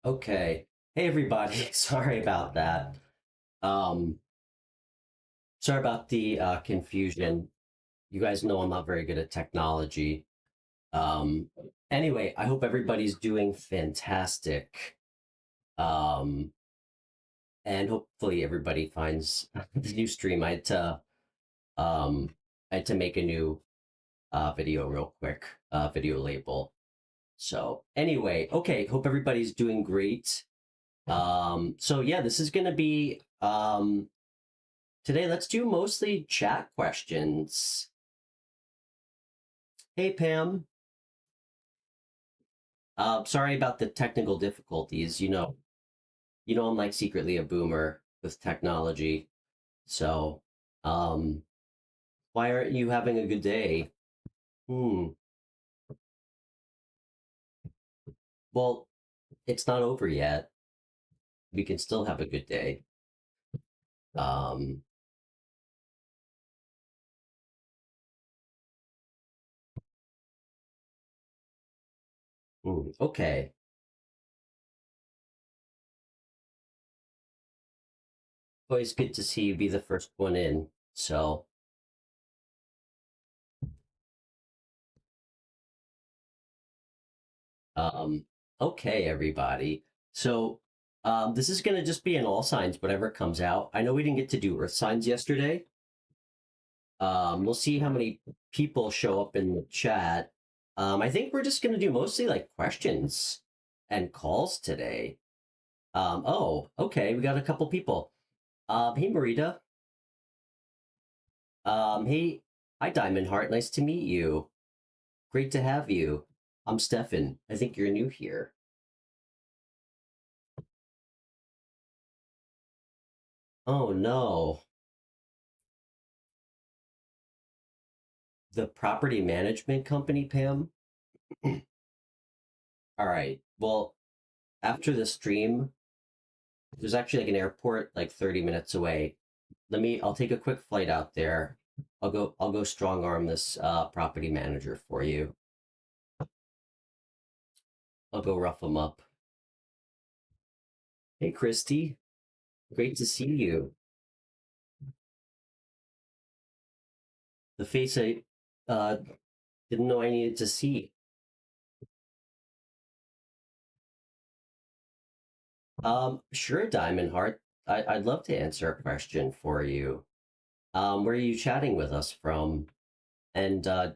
Okay. Hey everybody. Sorry about that. Um, sorry about the confusion. You guys know I'm not very good at technology. Um, anyway, I hope everybody's doing fantastic. Um, and hopefully everybody finds the new stream. Um, I had to make a new video real quick, video label. So anyway, okay, hope everybody's doing great. So yeah, this is gonna be today. Let's do mostly chat questions. Hey Pam, sorry about the technical difficulties. You know I'm like secretly a boomer with technology. So, um, why aren't you having a good day? Hmm. Well, it's not over yet. We can still have a good day. Um, okay. Always good to see you be the first one in. So, Um, okay, everybody. So this is going to just be in all signs, whatever comes out. I know we didn't get to do Earth signs yesterday. We'll see how many people show up in the chat. I think we're just going to do mostly like questions and calls today. Oh, okay, we got a couple people. Hey, Marita. Hey, hi, Diamond Heart. Nice to meet you. Great to have you. I'm Stefan. I think you're new here. Oh no. The property management company, Pam? All right. Well, after the stream, there's actually like an airport like 30 minutes away. I'll take a quick flight out there. I'll go strong arm this property manager for you. I'll go rough him up. Hey, Christy. Great to see you. The face I uh, didn't know I needed to see. Sure, Diamond Heart. I'd love to answer a question for you. Where are you chatting with us from? And do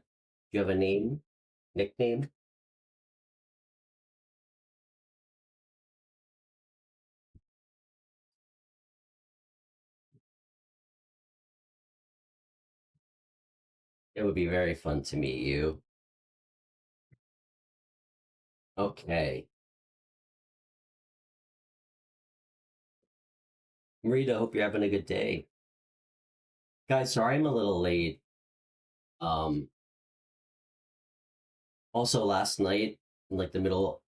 you have a name, nickname? It would be very fun to meet you. Okay. Rita, hope you're having a good day. Guys, sorry I'm a little late. Um, also last night, in like the middle,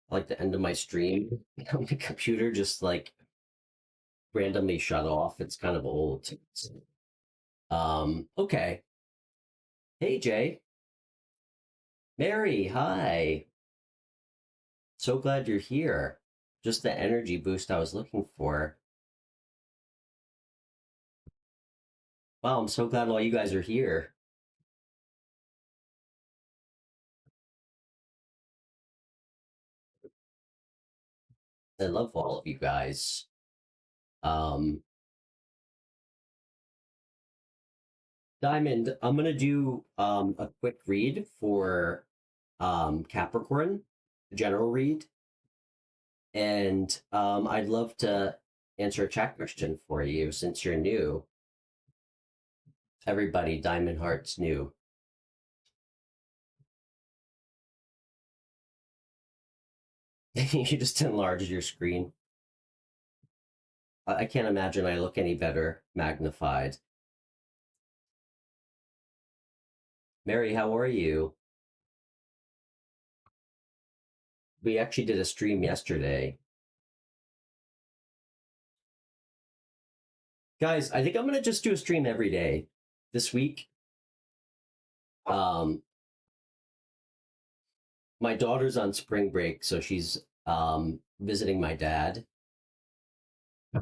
like the end of my stream, my computer just like randomly shut off. It's kind of old. Okay. Hey Jay. Mary, hi. So glad you're here. Just the energy boost I was looking for. Wow, I'm so glad all you guys are here. I love all of you guys. Um, Diamond, I'm gonna do a quick read for Capricorn, general read, and I'd love to answer a chat question for you since you're new. Everybody, Diamond Heart's new. You just enlarged your screen. I can't imagine I look any better magnified. Mary, how are you? We actually did a stream yesterday. Guys, I think I'm gonna just do a stream every day this week. Um, my daughter's on spring break, so she's visiting my dad,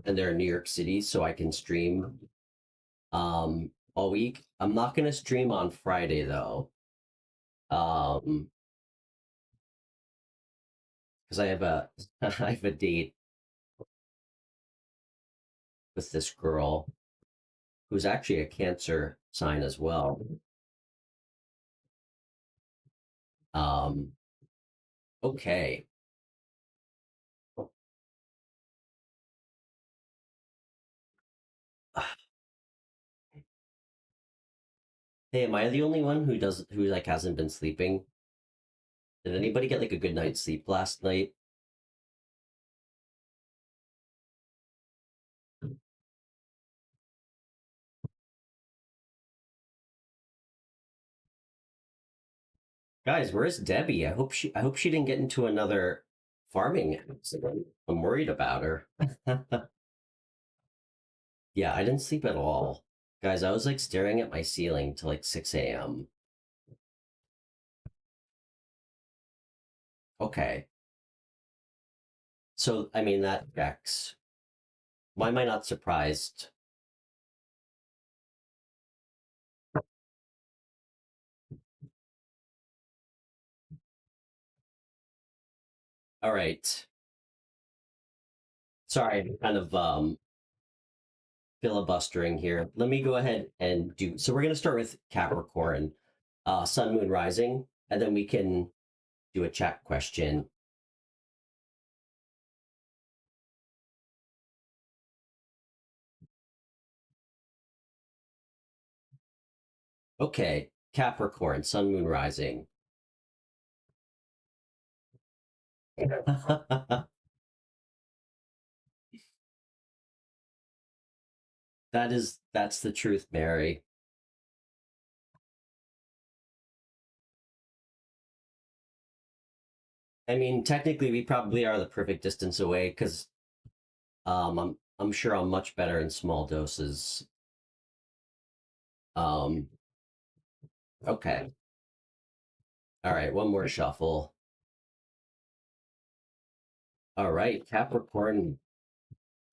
and they're in New York City, so I can stream all week. I'm not gonna stream on Friday though, because I have a I have a date with this girl who's actually a Cancer sign as well. Um, okay. Hey, am I the only one who like hasn't been sleeping? Did anybody get like a good night's sleep last night? Guys, where's Debbie? I hope she didn't get into another farming accident. I'm worried about her. Yeah, I didn't sleep at all. Guys, I was like staring at my ceiling till like 6 a.m. Okay. So, I mean, that checks. Why am I not surprised? All right. Sorry, I'm kind of filibustering here. Let me go ahead and do. So we're going to start with Capricorn, Sun, Moon, Rising, and then we can do a chat question. Okay, Capricorn, Sun, Moon, Rising. That's the truth, Mary. I mean, technically, we probably are the perfect distance away because I'm sure I'm much better in small doses. Um, okay, all right, one more shuffle. All right, Capricorn,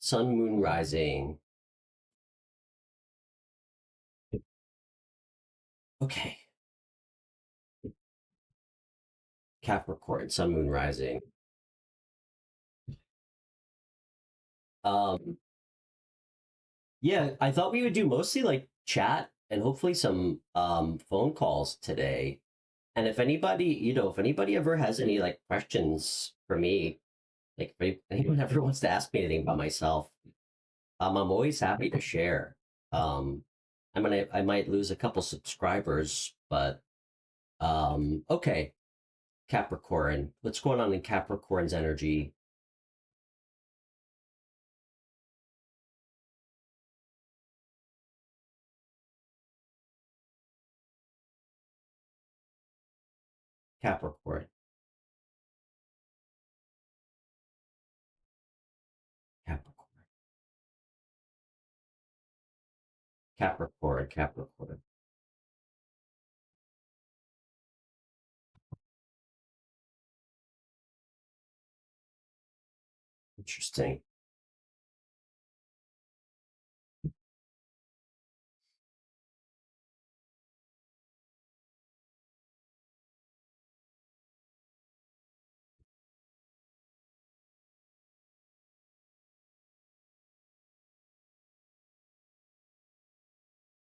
Sun, Moon, Rising. Okay, Capricorn, Sun, Moon, Rising. Um, yeah, I thought we would do mostly like chat and hopefully some phone calls today. And if anybody, if anybody ever has any like questions for me, like if anyone ever wants to ask me anything about myself, I'm always happy to share. Um, I might lose a couple subscribers, but okay, Capricorn. What's going on in Capricorn's energy? Capricorn, Capricorn, Capricorn, Capricorn. Interesting.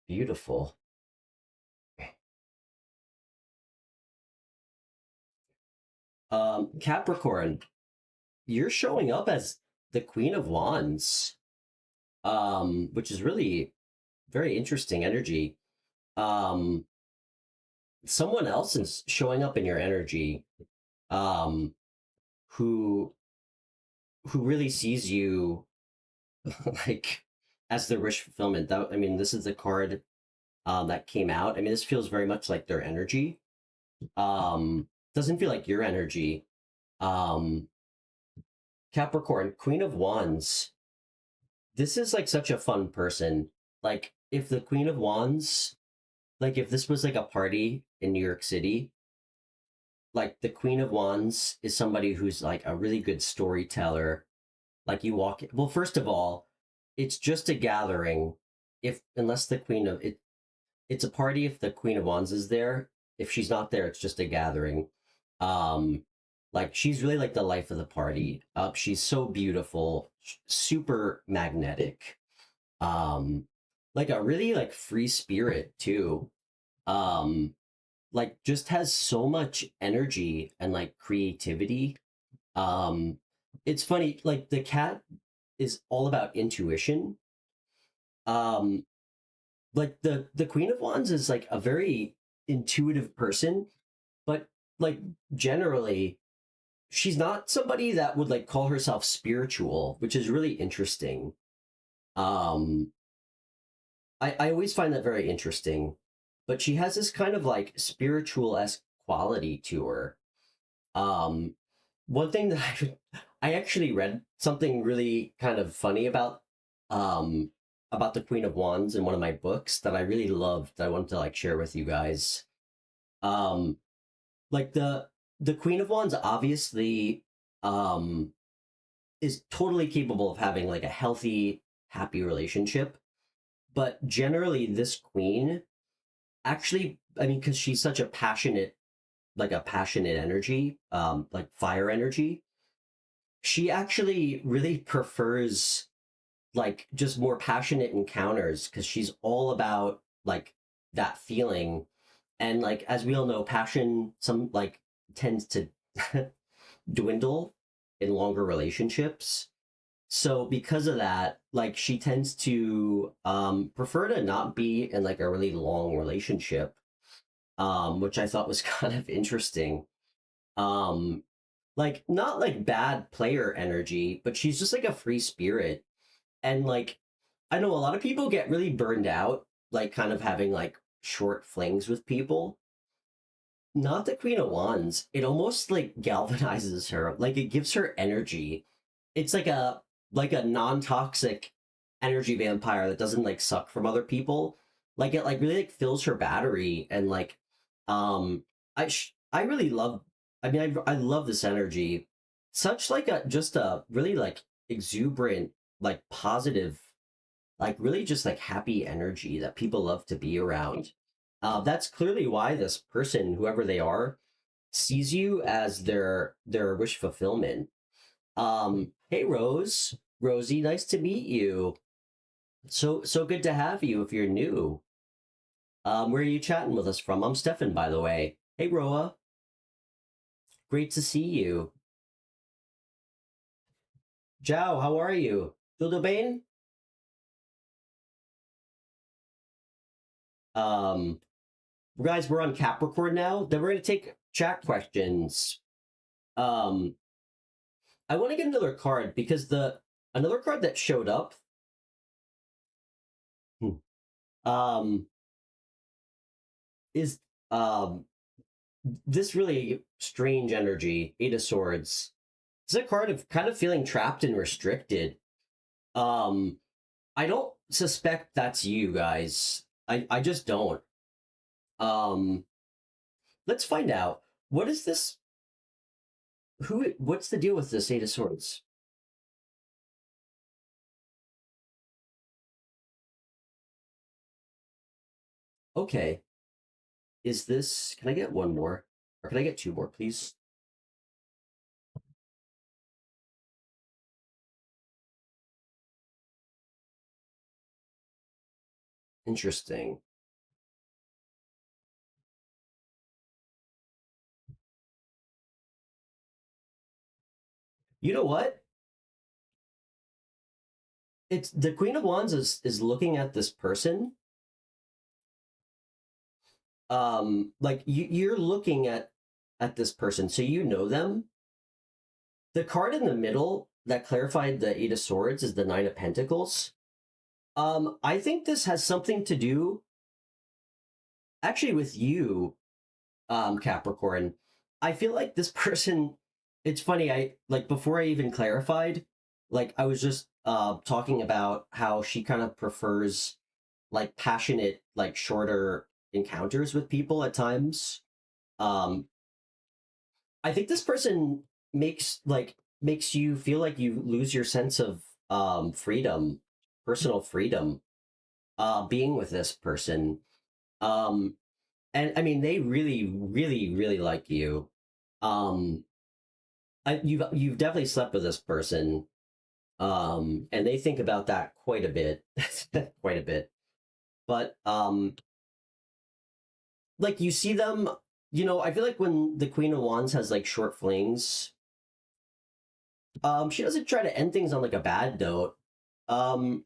Beautiful. Capricorn, you're showing up as the Queen of Wands, which is really very interesting energy. Um, Someone else is showing up in your energy, um, who really sees you like as the wish fulfillment. That I mean, this is the card that came out. I mean, this feels very much like their energy. Doesn't feel like your energy. Um, Capricorn, Queen of Wands. This is like such a fun person. Like if the Queen of Wands, like if this was like a party in New York City, like the Queen of Wands is somebody who's like a really good storyteller. Like you walk, well, first of all, it's just a gathering. If unless the Queen of it, it's a party if the Queen of Wands is there. If she's not there, it's just a gathering. Um, like she's really like the life of the party. She's so beautiful, super magnetic. Um, like a really like free spirit too. Um, like just has so much energy and like creativity. Um, it's funny, like the cat is all about intuition. Um, like the Queen of Wands is like a very intuitive person, but like generally she's not somebody that would like call herself spiritual, which is really interesting. Um, I always find that very interesting, but she has this kind of like spiritual-esque quality to her. Um, one thing that I actually read something really kind of funny um about the Queen of Wands in one of my books that I really loved that I wanted to like share with you guys. Um, like the Queen of Wands obviously um is totally capable of having like a healthy, happy relationship, but generally this queen actually, I mean, because she's such a passionate, like a passionate energy, like fire energy, she actually really prefers like just more passionate encounters because she's all about like that feeling. And like as we all know, passion some like tends to dwindle in longer relationships. So because of that, like she tends to prefer to not be in like a really long relationship, which I thought was kind of interesting. Um, like not like bad player energy, but she's just like a free spirit. And like I know a lot of people get really burned out, like kind of having like short flings with people. Not the Queen of Wands. It almost like galvanizes her. Like it gives her energy. It's like a non-toxic energy vampire that doesn't like suck from other people. Like it like really like fills her battery and like I really love, I mean I love this energy. Such like a just a really like exuberant, like positive, like really just like happy energy that people love to be around. That's clearly why this person, whoever they are, sees you as their wish fulfillment. Hey Rose, Rosie, nice to meet you. So good to have you if you're new. Where are you chatting with us from? I'm Stefan, by the way. Hey Roa, great to see you. Jao, how are you? Tudo bem? Um, guys, we're on Capricorn now. Then we're gonna take chat questions. Um, I want to get another card because the another card that showed up, hmm, um, is um this really strange energy, Eight of Swords. It's a card of kind of feeling trapped and restricted. Um, I don't suspect that's you guys. I just don't. Um, let's find out. What is this? What's the deal with this Eight of Swords? Okay. Is this, can I get one more? Or can I get two more, please? Interesting. You know what? It's the Queen of Wands is looking at this person. Like you're looking at this person, so you know them. The card in the middle that clarified the Eight of Swords is the Nine of Pentacles. I think this has something to do actually with you, Capricorn. I feel like this person, it's funny, I like before I even clarified, like I was just talking about how she kind of prefers like passionate, like shorter encounters with people at times. Um, I think this person makes you feel like you lose your sense of freedom, personal freedom, being with this person. Um, and I mean, they really, really, really like you. Um, you've definitely slept with this person, and they think about that quite a bit, quite a bit. But like you see them, I feel like when the Queen of Wands has like short flings, she doesn't try to end things on like a bad note. Um,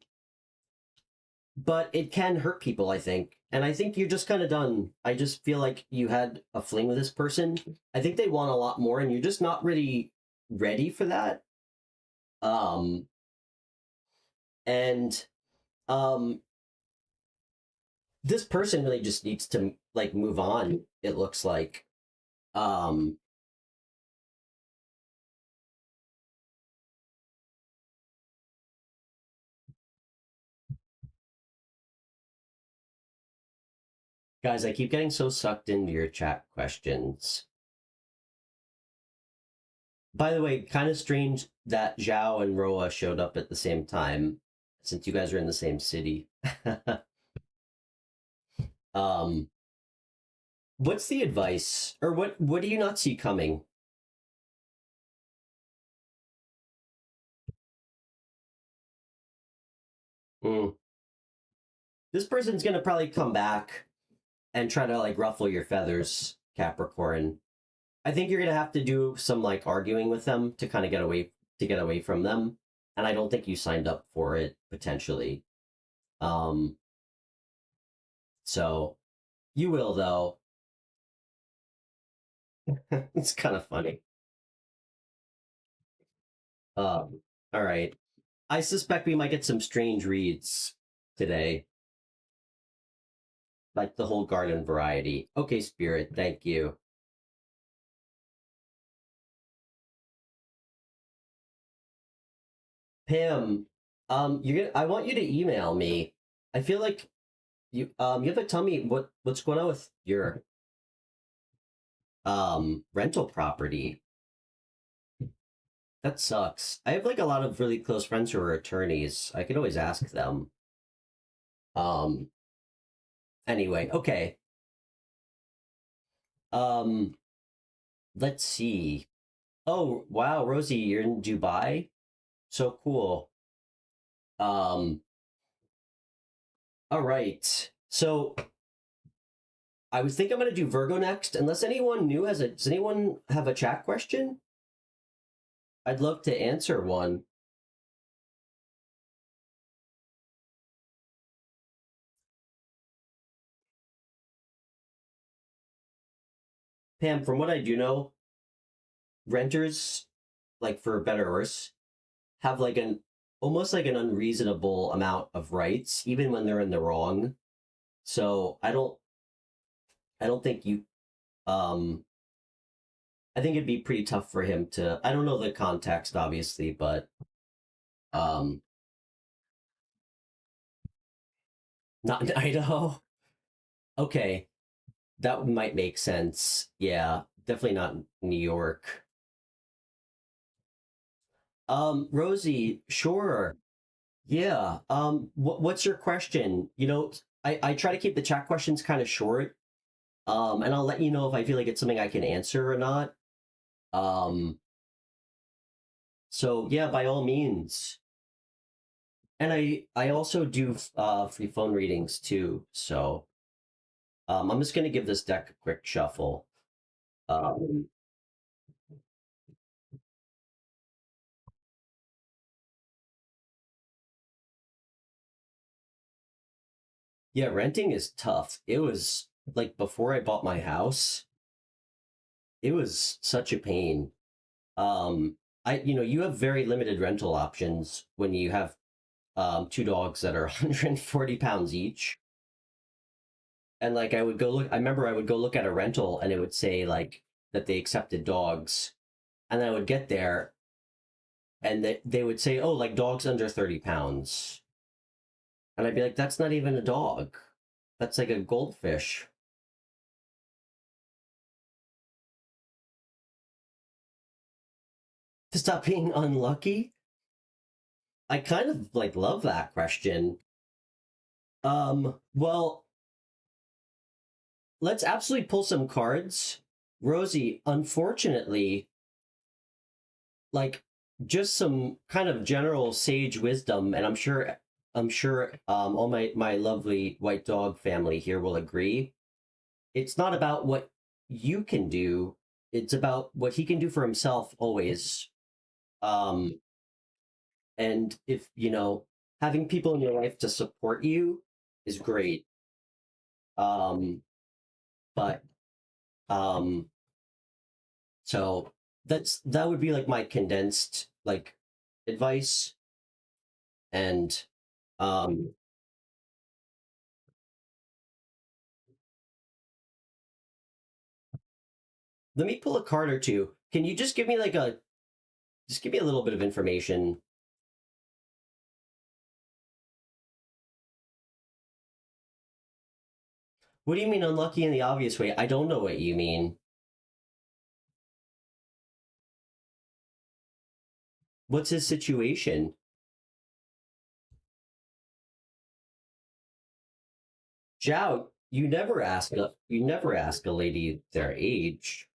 but it can hurt people, I think. And I think you're just kind of done. I just feel like you had a fling with this person. I think they want a lot more, and you're just not really ready for that. Um, and um, this person really just needs to like move on. It looks like. Um, Guys, I keep getting so sucked into your chat questions. By the way, kind of strange that Zhao and Roa showed up at the same time, since you guys are in the same city. um, what's the advice, or what do you not see coming? Mm. This person's gonna probably come back and try to like ruffle your feathers, Capricorn. I think you're gonna have to do some like arguing with them to kind of get away from them, and I don't think you signed up for it potentially. Um, so you will though. It's kind of funny. All right. I suspect we might get some strange reads today, like the whole garden variety. Okay, Spirit, thank you. Pam, I want you to email me. I feel like you have to tell me what's going on with your rental property. That sucks. I have like a lot of really close friends who are attorneys. I could always ask them. Um, anyway, okay. Um, let's see. Oh, wow, Rosie, you're in Dubai? So cool. Um, all right. So I was thinking I'm gonna do Virgo next. Unless anyone new does anyone have a chat question? I'd love to answer one. Pam, from what I do know, renters, like for better or worse, have like an almost like an unreasonable amount of rights, even when they're in the wrong. So I don't think you um I think it'd be pretty tough for him to I don't know the context obviously, but um not in Idaho. Okay, that might make sense. Yeah, definitely not New York. Rosie, sure. Yeah. What's your question? I try to keep the chat questions kind of short. And I'll let you know if I feel like it's something I can answer or not. Um, so yeah, by all means. And I also do free phone readings too. So I'm just gonna give this deck a quick shuffle. Um, yeah, renting is tough. It was like before I bought my house, it was such a pain. You have very limited rental options when you have two dogs that are 140 pounds each. And like I remember I would go look at a rental and it would say like that they accepted dogs. And then I would get there and they would say, oh, like dogs under 30 pounds. And I'd be like, that's not even a dog. That's like a goldfish. To stop being unlucky? I kind of like love that question. Well, let's absolutely pull some cards. Rosie, unfortunately, like just some kind of general sage wisdom, and I'm sure all my lovely white dog family here will agree. It's not about what you can do, it's about what he can do for himself always. Um and if having people in your life to support you is great. Um but um so that would be like my condensed like advice. And um let me pull a card or two. Can you just give me like a just give me a little bit of information? What do you mean unlucky in the obvious way? I don't know what you mean. What's his situation? Zhao, you never ask a lady their age.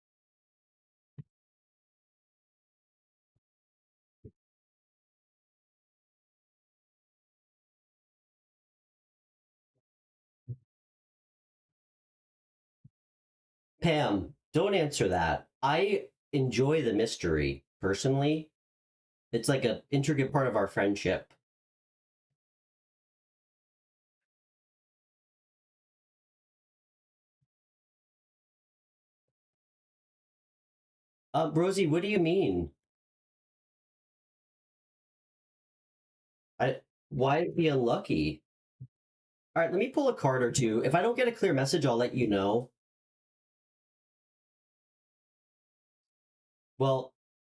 Pam, don't answer that. I enjoy the mystery personally. It's like an intricate part of our friendship. Rosie, what do you mean? I Why be unlucky? All right, let me pull a card or two. If I don't get a clear message, I'll let you know. Well,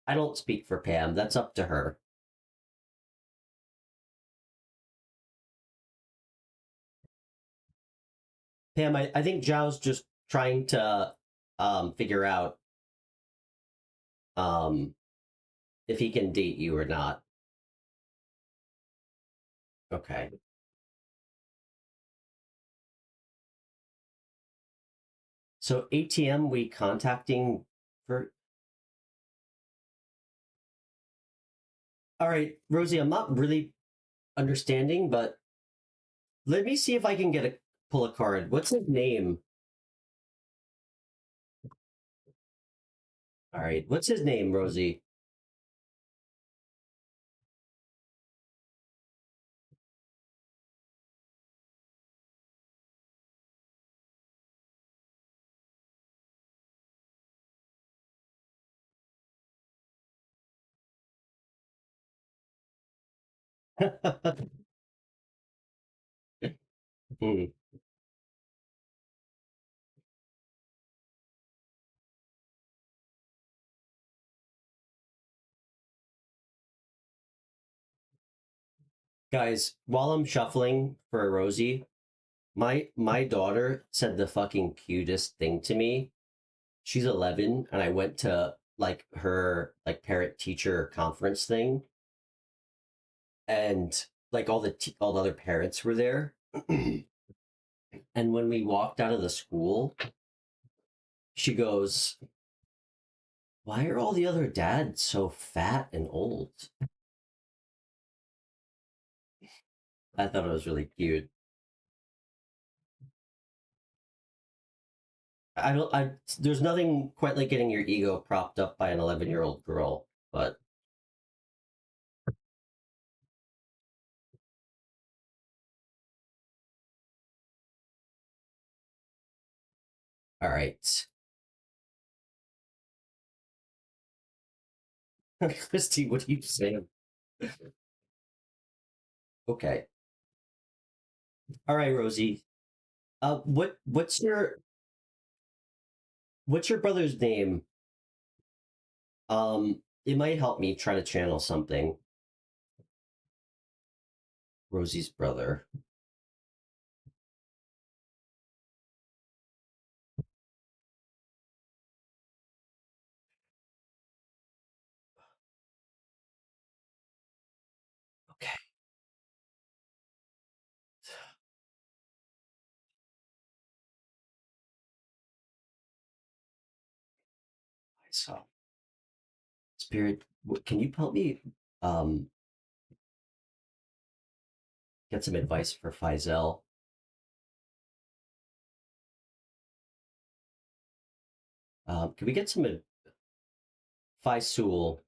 I don't speak for Pam. That's up to her. Pam, I think Zhao's just trying to figure out um if he can date you or not. Okay. So ATM we contacting for all right, Rosie, I'm not really understanding, but let me see if I can get a pull a card. What's his name? All right, what's his name, Rosie? Hmm. Guys, while I'm shuffling for Rosie, my daughter said the fucking cutest thing to me. She's 11, and I went to like her like parent teacher conference thing, and like all the other parents were there. And when we walked out of the school, she goes, "Why are all the other dads so fat and old?" I thought it was really cute. I don't. I There's nothing quite like getting your ego propped up by an 11-year-old girl. But all right, Christy, what are you saying? Okay, all right, Rosie. What's your brother's name? It might help me try to channel something. Rosie's brother. So, Spirit, can you help me um, get some advice for Faisal? Can we get some Faisul?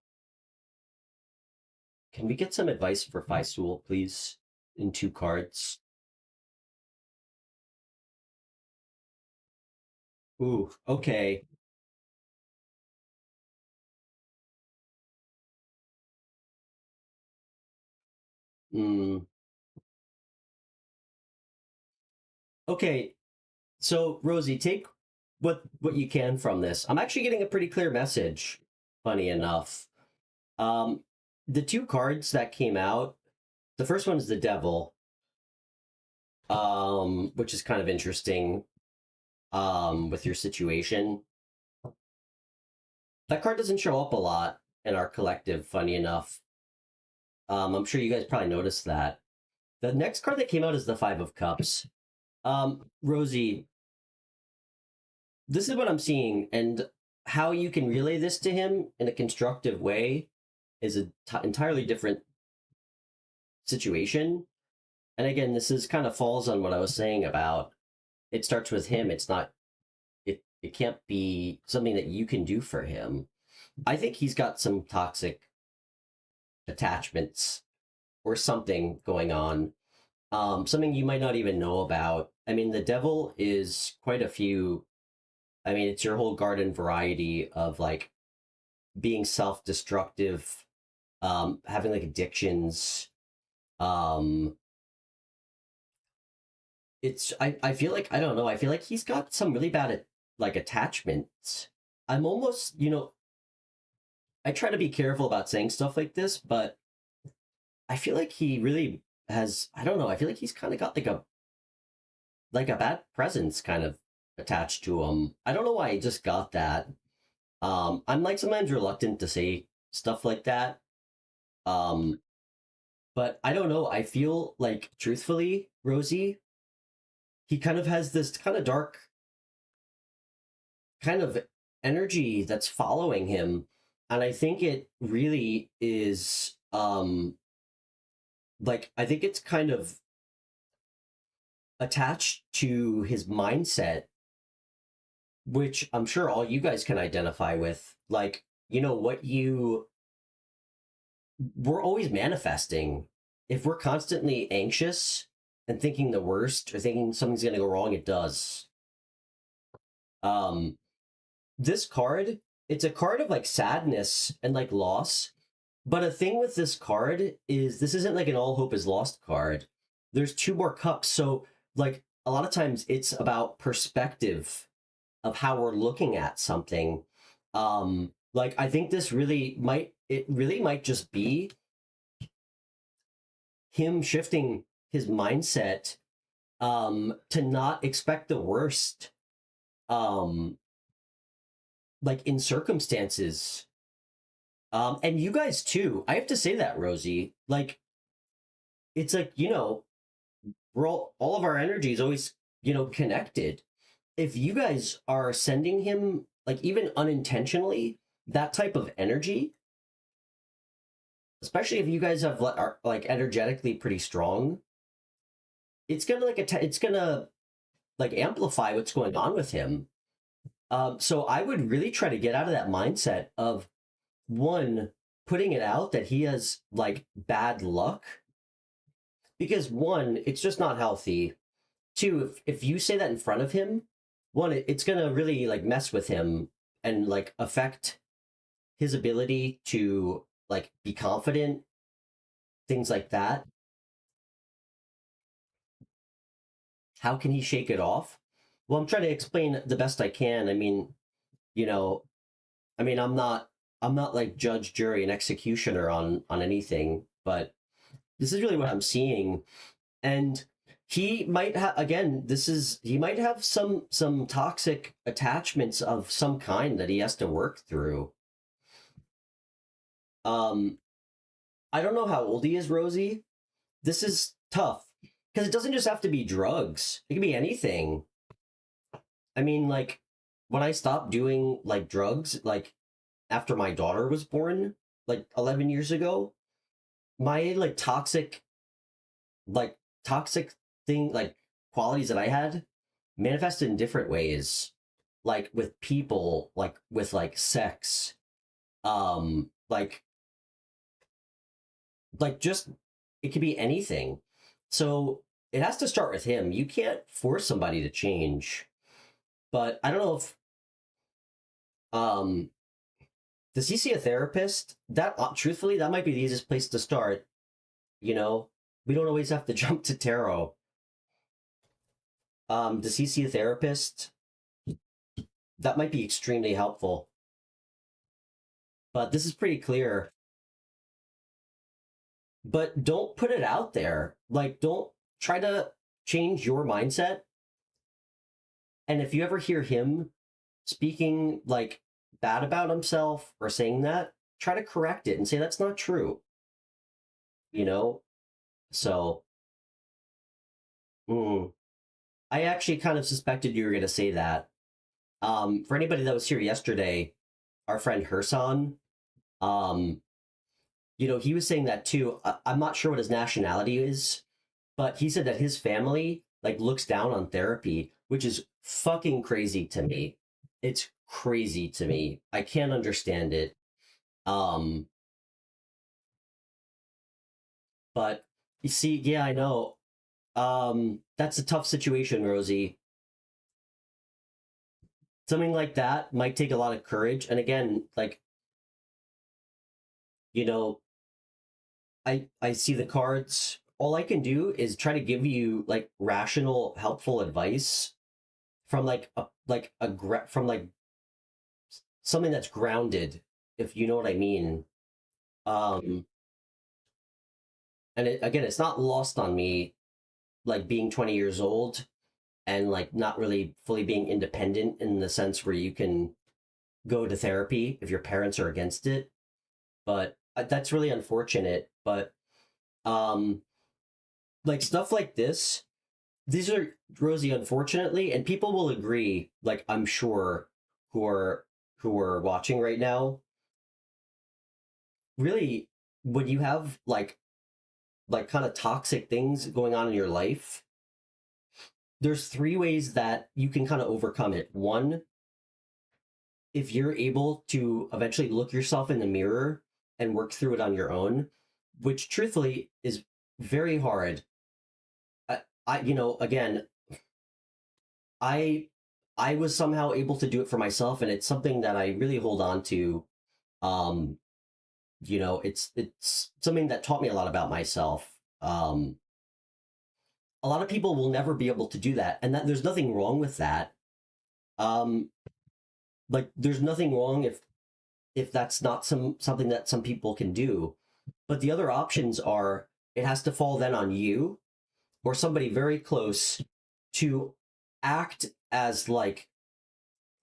Can we get some advice for Faisul, please? In 2 cards. Ooh, okay. Mm, okay. So, Rosie, take what you can from this. I'm actually getting a pretty clear message. Funny enough, um, the 2 cards that came out. The first one is the Devil, which is kind of interesting. With your situation, that card doesn't show up a lot in our collective. Funny enough, I'm sure you guys probably noticed that. The next card that came out is the Five of Cups. Rosie, this is what I'm seeing, and how you can relay this to him in a constructive way is an entirely different situation. And again, this is kind of falls on what I was saying about it starts with him. It's not it can't be something that you can do for him. I think he's got some toxic attachments or something going on. Something you might not even know about. I mean, the Devil is quite a few. I mean, it's your whole garden variety of like being self-destructive, having like addictions. Um, I feel like I don't know. I feel like he's got some really bad like attachments. I'm almost, I try to be careful about saying stuff like this, but I feel like he really has, I don't know, I feel like he's kind of got like a bad presence kind of attached to him. I don't know why I just got that. I'm like sometimes reluctant to say stuff like that. Um, but I don't know. I feel like truthfully, Rosie, he kind of has this kind of dark kind of energy that's following him. And I think it really is like I think it's kind of attached to his mindset, which I'm sure all you guys can identify with. Like, what we're always manifesting. If we're constantly anxious and thinking the worst or thinking something's going to go wrong, it does. Um, this card, it's a card of like sadness and like loss. But a thing with this card is this isn't like an all hope is lost card. There's 2 more cups. So, like, a lot of times it's about perspective of how we're looking at something. Like, I think it really might just be him shifting his mindset to not expect the worst um like in circumstances. And you guys too. I have to say that, Rosie. Like, it's like, we're all of our energy is always, connected. If you guys are sending him, like, even unintentionally, that type of energy, especially if you guys are like energetically pretty strong, it's gonna it's gonna like amplify what's going on with him. So I would really try to get out of that mindset of one, putting it out that he has like bad luck, because one, it's just not healthy. Two, if you say that in front of him, one, it's gonna really like mess with him and like affect his ability to like be confident, things like that. How can he shake it off? Well, I'm trying to explain the best I can. I mean, you know, I'm not like judge, jury, and executioner on anything, but this is really what I'm seeing. And he might have, again, he might have some toxic attachments of some kind that he has to work through. Um, I don't know how old he is, Rosie. This is tough because it doesn't just have to be drugs. It can be anything. I mean, like when I stopped doing like drugs, like after my daughter was born, like 11 years ago, my like toxic thing, like qualities that I had manifested in different ways, like with people, like with like sex, um, like just it could be anything. So it has to start with him. You can't force somebody to change. But I don't know if um does he see a therapist? That truthfully, that might be the easiest place to start. You know, we don't always have to jump to tarot. Does he see a therapist? That might be extremely helpful. But this is pretty clear. But don't put it out there. Like, don't try to change your mindset. And if you ever hear him speaking like bad about himself or saying that, try to correct it and say that's not true. You know? So, I actually kind of suspected you were going to say that. For anybody that was here yesterday, our friend Hersan, um, he was saying that too. I'm not sure what his nationality is, but he said that his family like looks down on therapy, which is fucking crazy to me. It's crazy to me. I can't understand it. Um, but you see, yeah, I know. That's a tough situation, Rosie. Something like that might take a lot of courage. And again, like, you know, I see the cards. All I can do is try to give you like rational, helpful advice from from like something that's grounded, if you know what I mean. Um, and again, it's not lost on me, like being 20 years old and like not really fully being independent in the sense where you can go to therapy if your parents are against it. But that's really unfortunate. But um, like stuff like this, these are Rosie, unfortunately, and people will agree. Like I'm sure who are watching right now. Really, when you have like kind of toxic things going on in your life, there's three ways that you can kind of overcome it. One, if you're able to eventually look yourself in the mirror and work through it on your own, which truthfully is very hard. Again, I I was somehow able to do it for myself, and it's something that I really hold on to. Um, it's something that taught me a lot about myself. A lot of people will never be able to do that, and that there's nothing wrong with that. Um, like there's nothing wrong if that's not something that some people can do. But the other options are it has to fall then on you or somebody very close to act as like,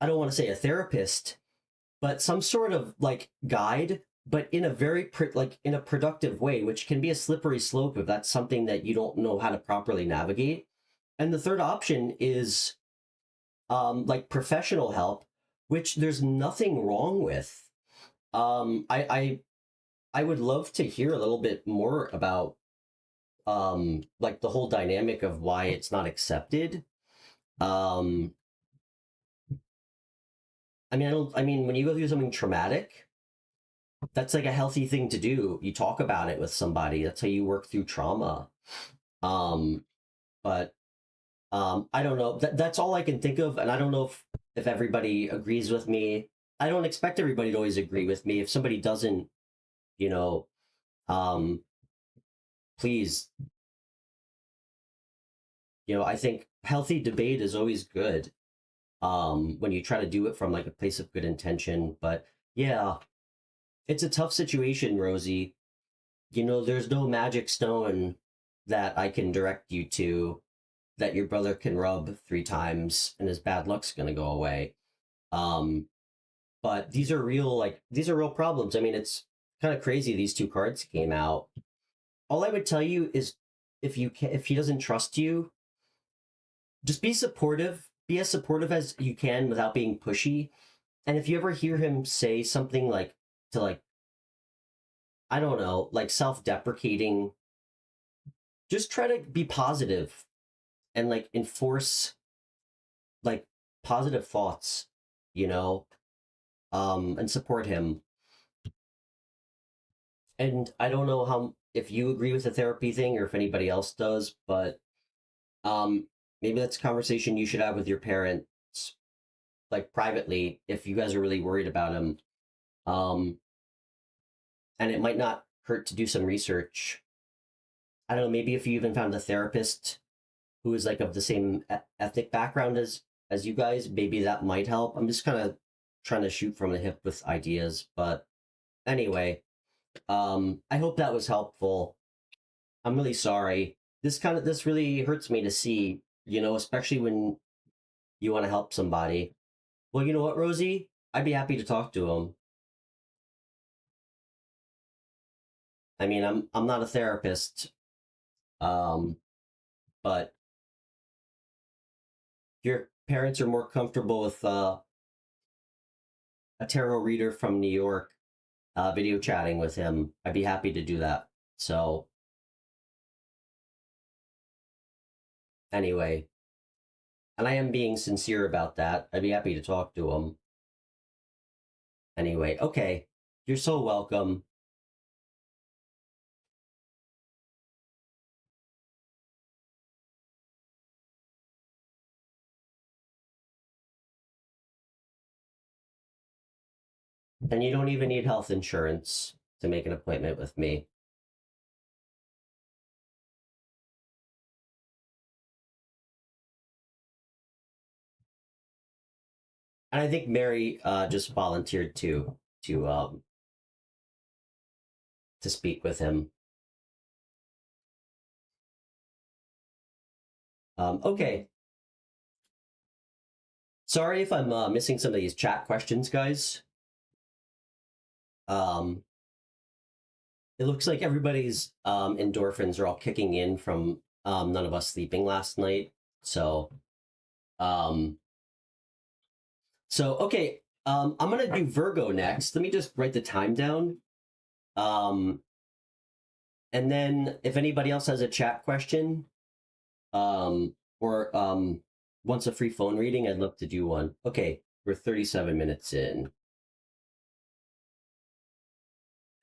I don't want to say a therapist, but some sort of like guide, but in a very like in a productive way, which can be a slippery slope if that's something that you don't know how to properly navigate. And the third option is like professional help, which there's nothing wrong with. I would love to hear a little bit more about like the whole dynamic of why it's not accepted. Um, I mean when you go through something traumatic, that's like a healthy thing to do. You talk about it with somebody. That's how you work through trauma. Um, but I don't know. That's all I can think of, and I don't know if everybody agrees with me. I don't expect everybody to always agree with me. If somebody doesn't, you know, um, please, I think healthy debate is always good. When you try to do it from like a place of good intention. But yeah, it's a tough situation, Rosie. There's no magic stone that I can direct you to that your brother can rub 3 times and his bad luck's gonna go away. Um, but these are real problems. I mean, it's kind of crazy these two cards came out. All I would tell you is if he doesn't trust you, just be supportive. Be as supportive as you can without being pushy. And if you ever hear him say something like to like, I don't know, like self-deprecating, just try to be positive and like enforce like positive thoughts, you know, and support him. And I don't know how if you agree with the therapy thing or if anybody else does, but um maybe that's a conversation you should have with your parents like privately if you guys are really worried about him. Um and it might not hurt to do some research. I don't know, maybe if you even found a therapist who is like of the same ethnic background as you guys, maybe that might help. I'm just kind of trying to shoot from the hip with ideas, but anyway, I hope that was helpful. I'm really sorry. This really hurts me to see, you know, especially when you want to help somebody. Well, you know what, Rosie? I'd be happy to talk to him. I mean, I'm not a therapist, um, but your parents are more comfortable with a tarot reader from New York video chatting with him, I'd be happy to do that. So anyway, and I am being sincere about that. I'd be happy to talk to him. Anyway, okay. You're so welcome. And you don't even need health insurance to make an appointment with me. And I think Mary just volunteered to speak with him. Okay. Sorry if I'm missing some of these chat questions, guys. Um, it looks like everybody's endorphins are all kicking in from none of us sleeping last night. So, um, okay, I'm gonna do Virgo next. Let me just write the time down. Um, and then if anybody else has a chat question, or wants a free phone reading, I'd love to do one. Okay, we're 37 minutes in.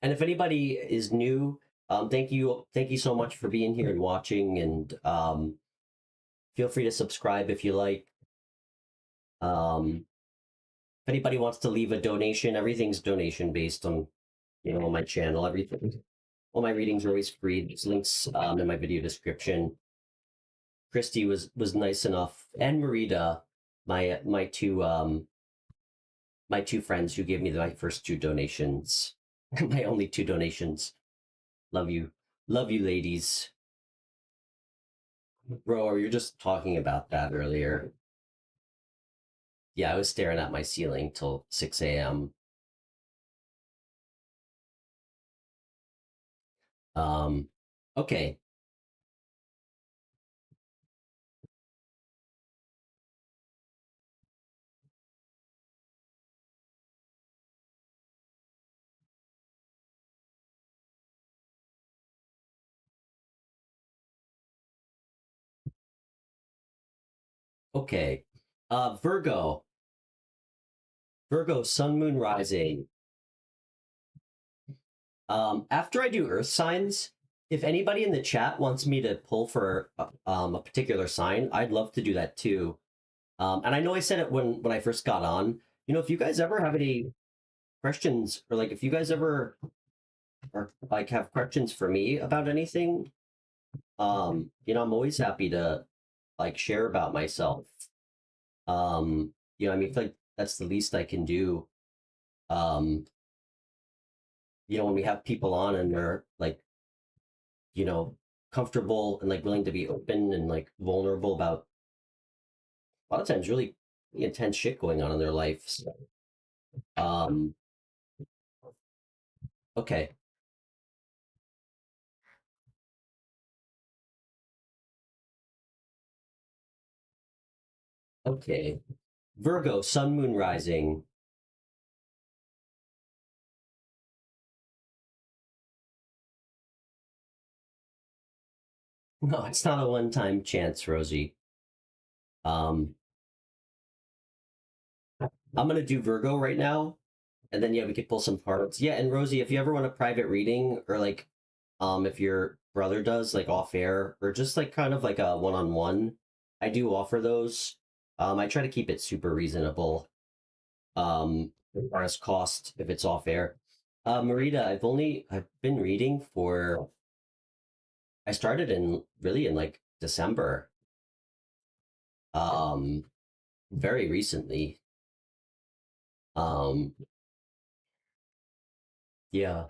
And if anybody is new, thank you so much for being here and watching. And feel free to subscribe if you like. If anybody wants to leave a donation, everything's donation based on on my channel. Everything, all my readings are always free. There's links in my video description. Christy was nice enough, and Marita, my two friends who gave me my first two donations, my only two donations. Love you, ladies. Bro, you're just talking about that earlier. Yeah, I was staring at my ceiling till 6 a.m. Okay, okay. Virgo, Sun, Moon, Rising. After I do Earth signs, if anybody in the chat wants me to pull for a particular sign, I'd love to do that too. And I know I said it when I first got on. You know, if you guys ever have any questions, or like if you guys ever or like have questions for me about anything, I'm always happy to like share about myself. I mean, I feel like that's the least I can do. Um, when we have people on and they're like, you know, comfortable and like willing to be open and like vulnerable about a lot of times really intense shit going on in their life. So, um, okay, okay. Virgo, Sun, Moon, Rising. No, it's not a one-time chance, Rosie. Um, I'm gonna do Virgo right now, and then yeah, we could pull some cards. Yeah, and Rosie, if you ever want a private reading, or like, if your brother does like off air, or just like kind of like a one-on-one, I do offer those. I try to keep it super reasonable. As far as cost, if it's off air. Marita, I've been reading for. I started in really in like December. Um, very recently. Um, yeah.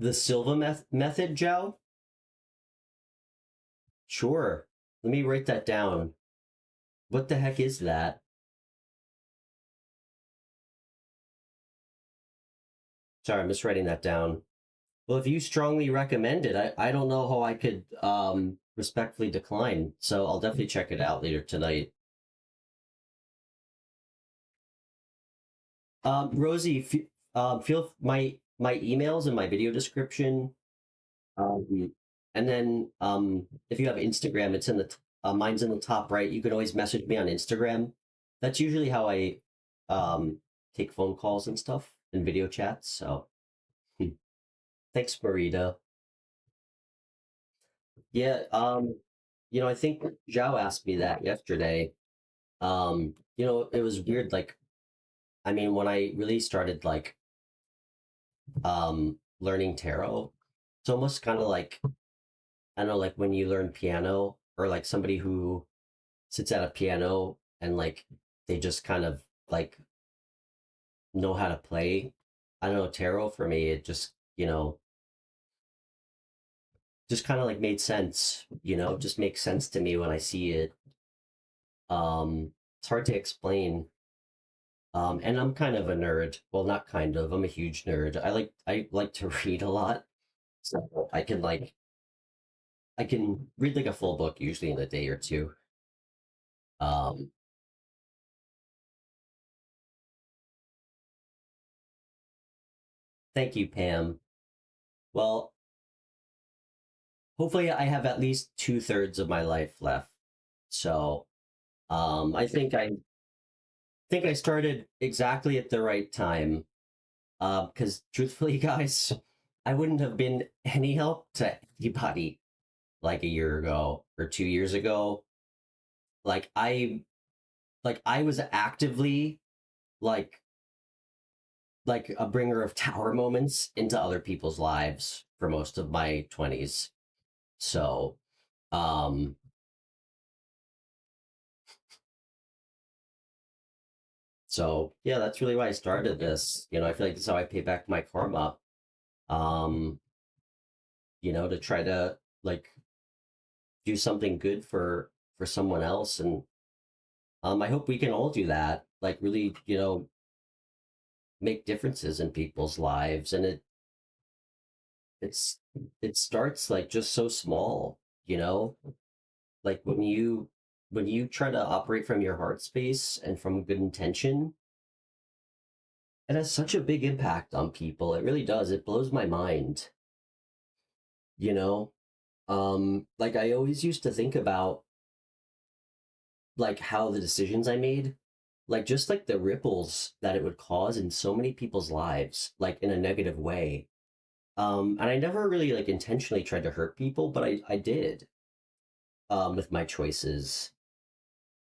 The Silva method, Joe? Sure. Let me write that down. What the heck is that? Sorry, I'm just writing that down. Well, if you strongly recommend it, I don't know how I could respectfully decline. So I'll definitely check it out later tonight. Rosie, feel my emails in my video description. And then if you have Instagram, it's in the mine's in the top right. You can always message me on Instagram. That's usually how I um, take phone calls and stuff and video chats. So hmm. Thanks, Marita. Yeah, I think Zhao asked me that yesterday. It was weird. Like, I mean, when I really started like learning tarot, it's almost kind of like I don't know, like when you learn piano or like somebody who sits at a piano and like they just kind of like know how to play. I don't know, tarot for me, it just, just kind of like made sense, just makes sense to me when I see it. It's hard to explain. And I'm kind of a nerd. Well, not kind of, I'm a huge nerd. I like to read a lot. So I can read like a full book usually in a day or two. Um, Thank you, Pam. Well, hopefully I have at least two-thirds of my life left. So I think I started exactly at the right time. Because truthfully, guys, I wouldn't have been any help to anybody like a year ago or 2 years ago. Like I was actively like like a bringer of tower moments into other people's lives for most of my 20s. So um so yeah, that's really why I started this. I feel like that's how I pay back my karma. Um, to try to like do something good for someone else, and I hope we can all do that. Like really, make differences in people's lives, and it's it starts like just so small, like when you try to operate from your heart space and from good intention, it has such a big impact on people. It really does. It blows my mind, you know? Like I always used to think about like how the decisions I made, like just like the ripples that it would cause in so many people's lives, like in a negative way. And I never really like intentionally tried to hurt people, but I did with my choices.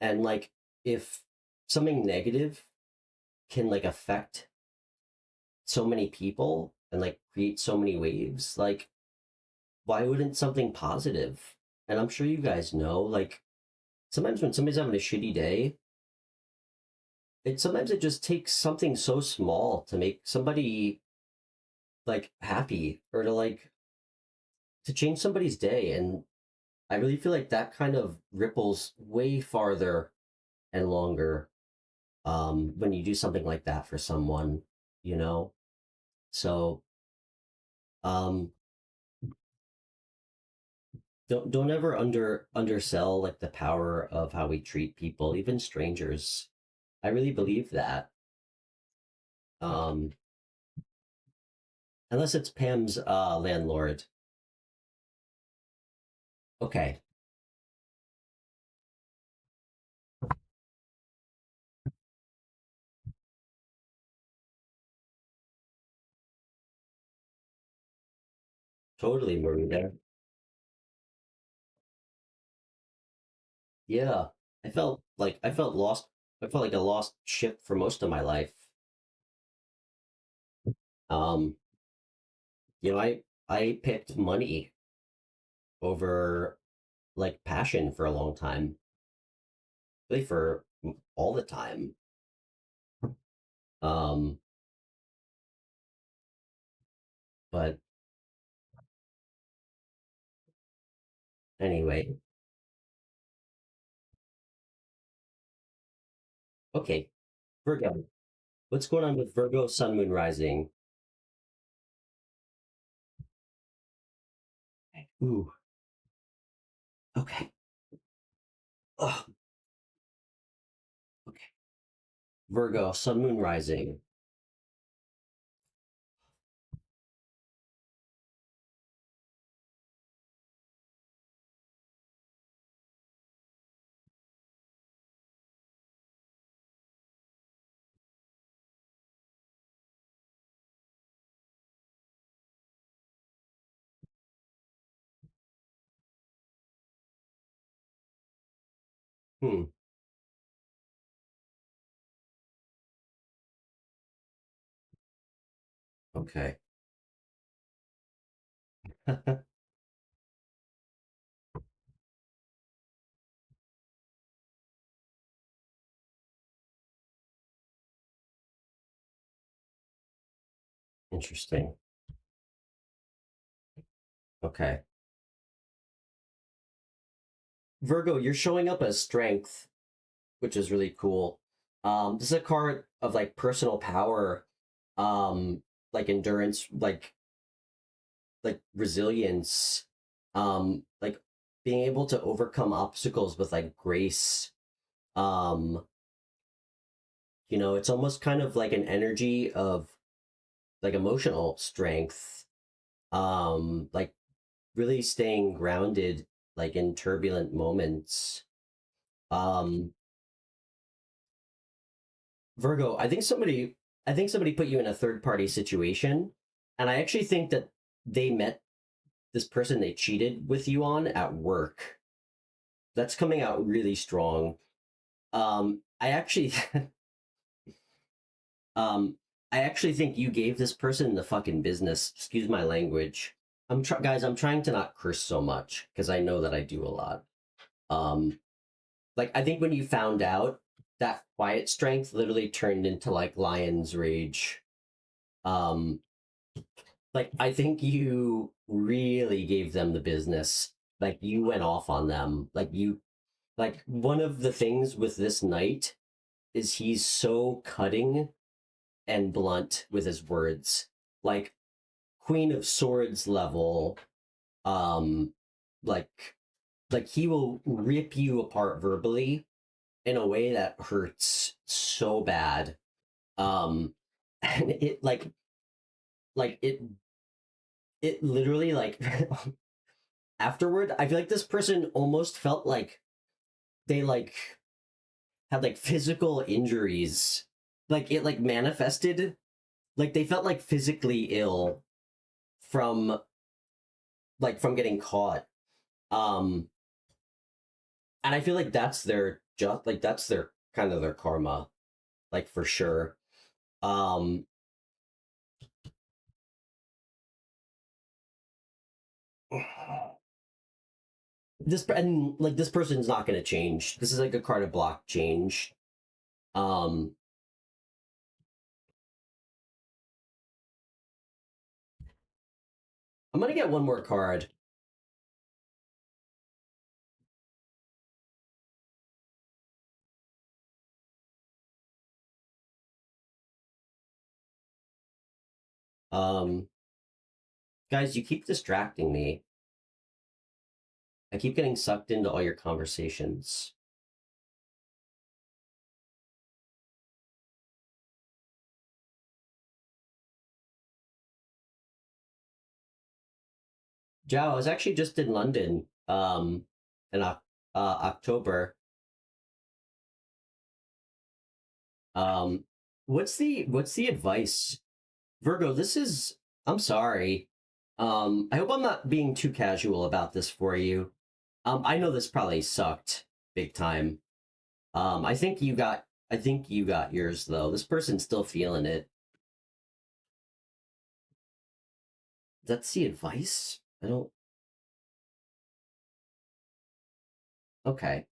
And like if something negative can like affect so many people and like create so many waves, like why wouldn't something positive? And I'm sure you guys know, like sometimes when somebody's having a shitty day, sometimes it just takes something so small to make somebody like happy or to change somebody's day. And I really feel like that kind of ripples way farther and longer when you do something like that for someone, you know? So, um, don't ever undersell like the power of how we treat people, even strangers. I really believe that. Um, unless it's Pam's landlord. Okay, totally, Marina. Yeah, I felt lost. I felt like a lost ship for most of my life. Um, I picked money over like passion for a long time, really for all the time. Um, but anyway, okay, Virgo. What's going on with Virgo Sun Moon Rising? Ooh, okay. Ugh, okay. Virgo Sun Moon Rising. Hmm. Okay. Interesting. Okay. Virgo, you're showing up as strength, which is really cool. This is a card of like personal power, like endurance, like resilience, like being able to overcome obstacles with like grace. Um, it's almost kind of like an energy of like emotional strength, like really staying grounded like in turbulent moments. Um, Virgo, I think somebody put you in a third party situation, and I actually think that they met this person they cheated with you on at work. That's coming out really strong. I actually, um, I actually think you gave this person the fucking business. Excuse my language. Guys. I'm trying to not curse so much because I know that I do a lot. Um, like I think when you found out, that quiet strength literally turned into like lion's rage. Um, like I think you really gave them the business. Like you went off on them. Like one of the things with this knight is he's so cutting and blunt with his words. Like Queen of Swords level, um, like he will rip you apart verbally in a way that hurts so bad. And it like it literally like afterward, I feel like this person almost felt like they like had like physical injuries. Like it like manifested, like they felt like physically ill from from getting caught. Um and I feel like that's their just like that's their kind of their karma, like for sure. Um and like this person's not going to change. This is like a card of block change. Um I'm going to get one more card. Um Guys, you keep distracting me. I keep getting sucked into all your conversations. Joe, I was actually just in London in October. Um, what's the advice? Virgo, this is I'm sorry. I hope I'm not being too casual about this for you. I know this probably sucked big time. I think you got yours though. This person's still feeling it. That's the advice? I don't okay.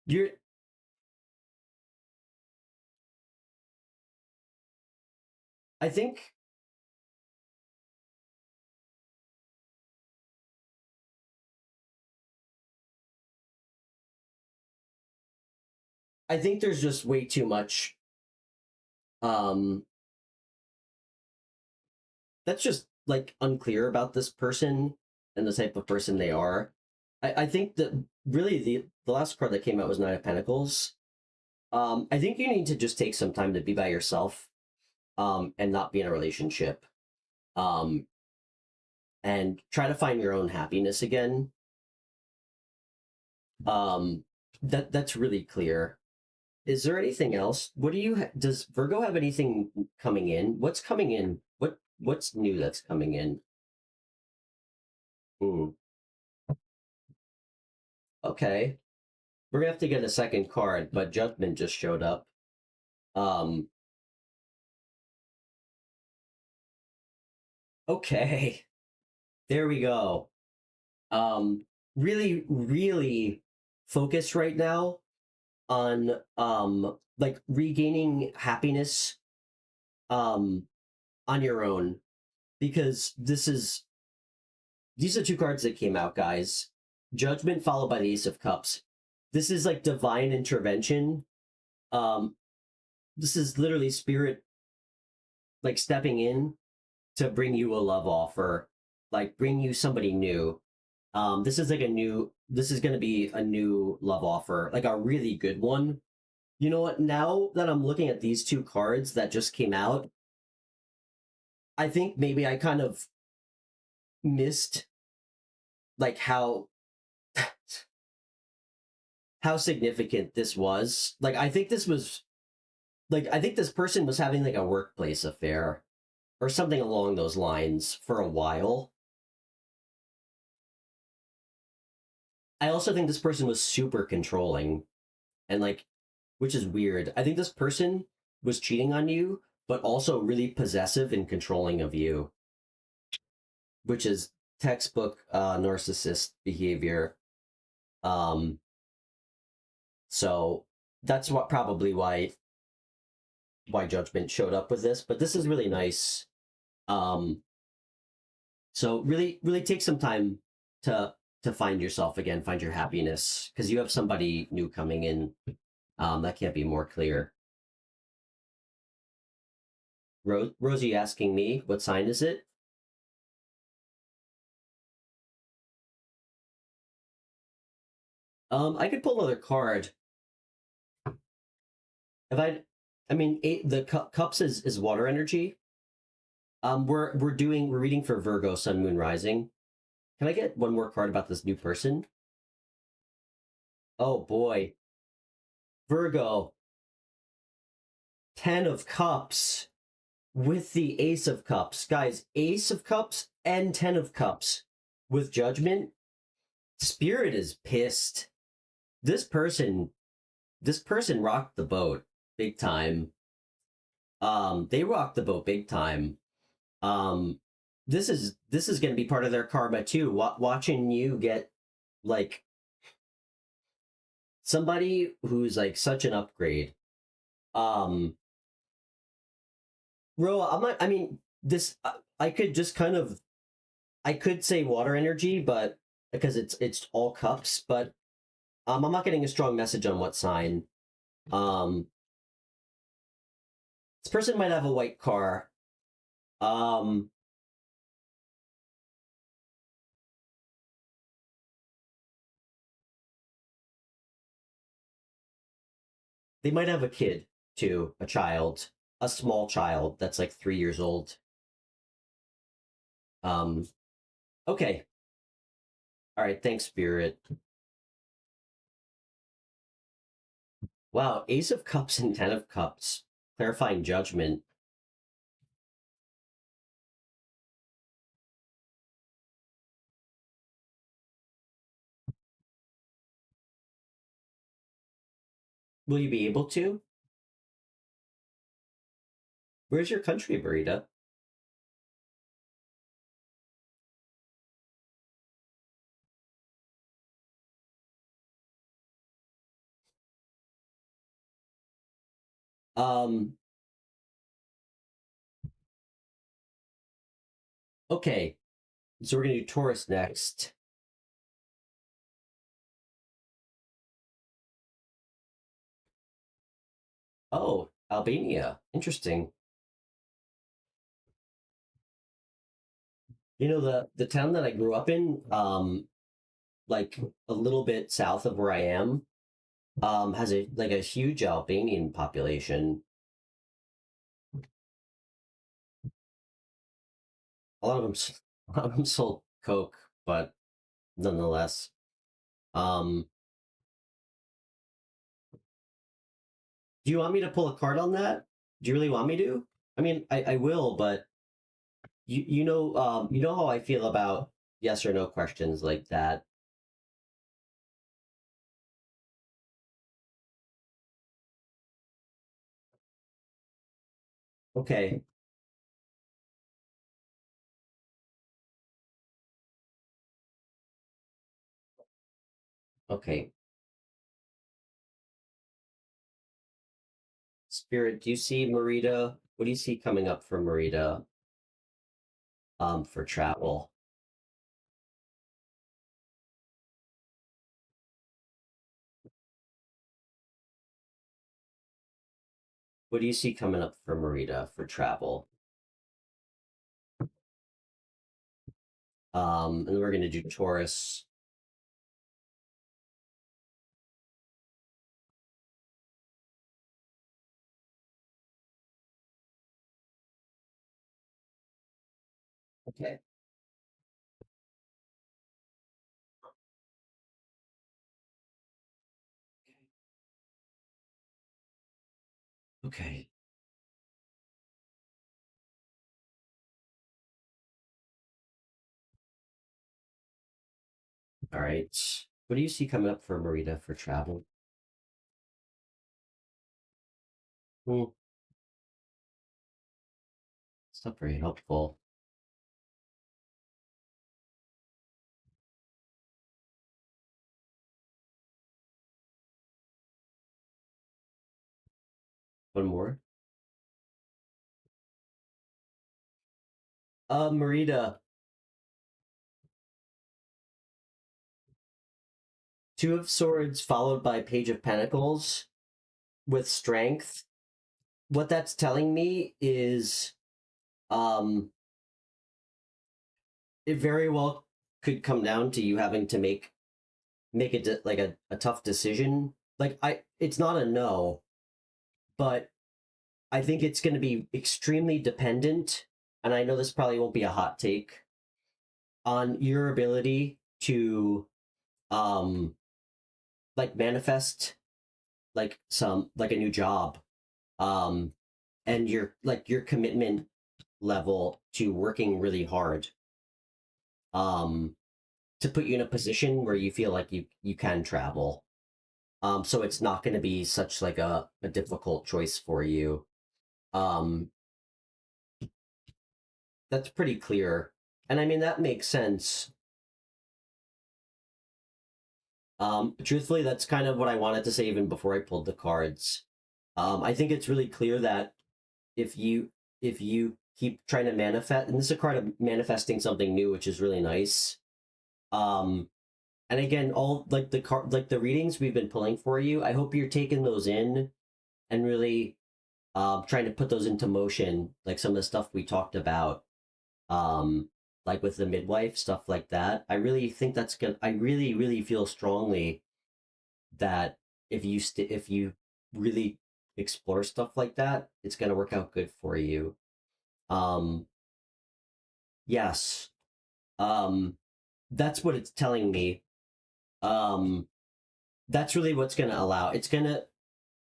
You're I think I think there's just way too much um that's just like unclear about this person and the type of person they are. I think that really the last card that came out was Nine of Pentacles. I think you need to just take some time to be by yourself, and not be in a relationship, um, and try to find your own happiness again. Um, that's really clear. Is there anything else? What do you does Virgo have anything coming in? What's coming in? What's new that's coming in? Hmm. Okay, we're gonna have to get a second card, but Judgment just showed up. Um, okay, there we go. Um, really, really focus right now on like regaining happiness um on your own, because these are two cards that came out, guys. Judgment followed by the Ace of Cups. This is like divine intervention. Um, this is literally spirit like stepping in to bring you a love offer, like bring you somebody new. This is like this is going to be a new love offer, like a really good one. You know what? Now that I'm looking at these two cards that just came out, I think maybe I kind of missed like how significant this was. Like I think this was like I think this person was having like a workplace affair or something along those lines for a while. I also think this person was super controlling and like, which is weird. I think this person was cheating on you, but also really possessive and controlling of you, which is textbook narcissist behavior. Um, so that's what probably why Judgment showed up with this. But this is really nice. Um, so really, really take some time to to find yourself again, find your happiness, because you have somebody new coming in. That can't be more clear. Rosie asking me, what sign is it? I could pull another card. If I mean, the cups is water energy. We're reading for Virgo, Sun, Moon, Rising. Can I get one more card about this new person? Oh boy, Virgo, 10 of Cups with the Ace of Cups, guys. Ace of Cups and 10 of Cups with Judgment. Spirit is pissed. This person, this person rocked the boat big time. They rocked the boat big time. Um, this is going to be part of their karma too. Watching you get like somebody who's like such an upgrade. Um, Ro, I'm not. I mean, this I could just kind of I could say water energy, but because it's all cups, but I'm not getting a strong message on what sign. Um, this person might have a white car. Um, They might have a kid too, a child, a small child that's like 3 years old. Um, okay. All right. Thanks, Spirit. Wow. Ace of Cups and Ten of Cups. Clarifying judgment. Will you be able to? Where's your country, Burrito? Um, okay. So we're gonna do Taurus next. Oh, Albania. Interesting. You know, the town that I grew up in, like a little bit south of where I am, has a huge Albanian population. A lot of them, a lot of them sold coke, but nonetheless. Um, do you want me to pull a card on that? Do you really want me to? I mean, I will, but you know how I feel about yes or no questions like that. Okay, okay. Spirit, do you see Marita? What do you see coming up for Marita for travel? What do you see coming up for Marita for travel? And we're gonna do Taurus. Okay. Okay. All right. What do you see coming up for Marita for travel? Hmm, it's not very helpful. One more. Marita, Two of Swords followed by Page of Pentacles with strength. What that's telling me is um it very well could come down to you having to make it like a tough decision. Like it's not a no, but I think it's going to be extremely dependent, and I know this probably won't be a hot take, on your ability to um like manifest like some like a new job, um and your commitment level to working really hard, um to put you in a position where you feel like you can travel. So it's not going to be such like a difficult choice for you. Um, that's pretty clear. And I mean, that makes sense. Truthfully, that's kind of what I wanted to say even before I pulled the cards. I think it's really clear that if you if you keep trying to manifest, and this is a card of manifesting something new, which is really nice. Um, and again, all like the card, like the readings we've been pulling for you, I hope you're taking those in and really trying to put those into motion, like some of the stuff we talked about, um, like with the midwife stuff like that. I really think that's good. I really, really feel strongly that if you really explore stuff like that, it's going to work out good for you. Um, yes. Um, that's what it's telling me. Um, that's really what's going to allow. It's going to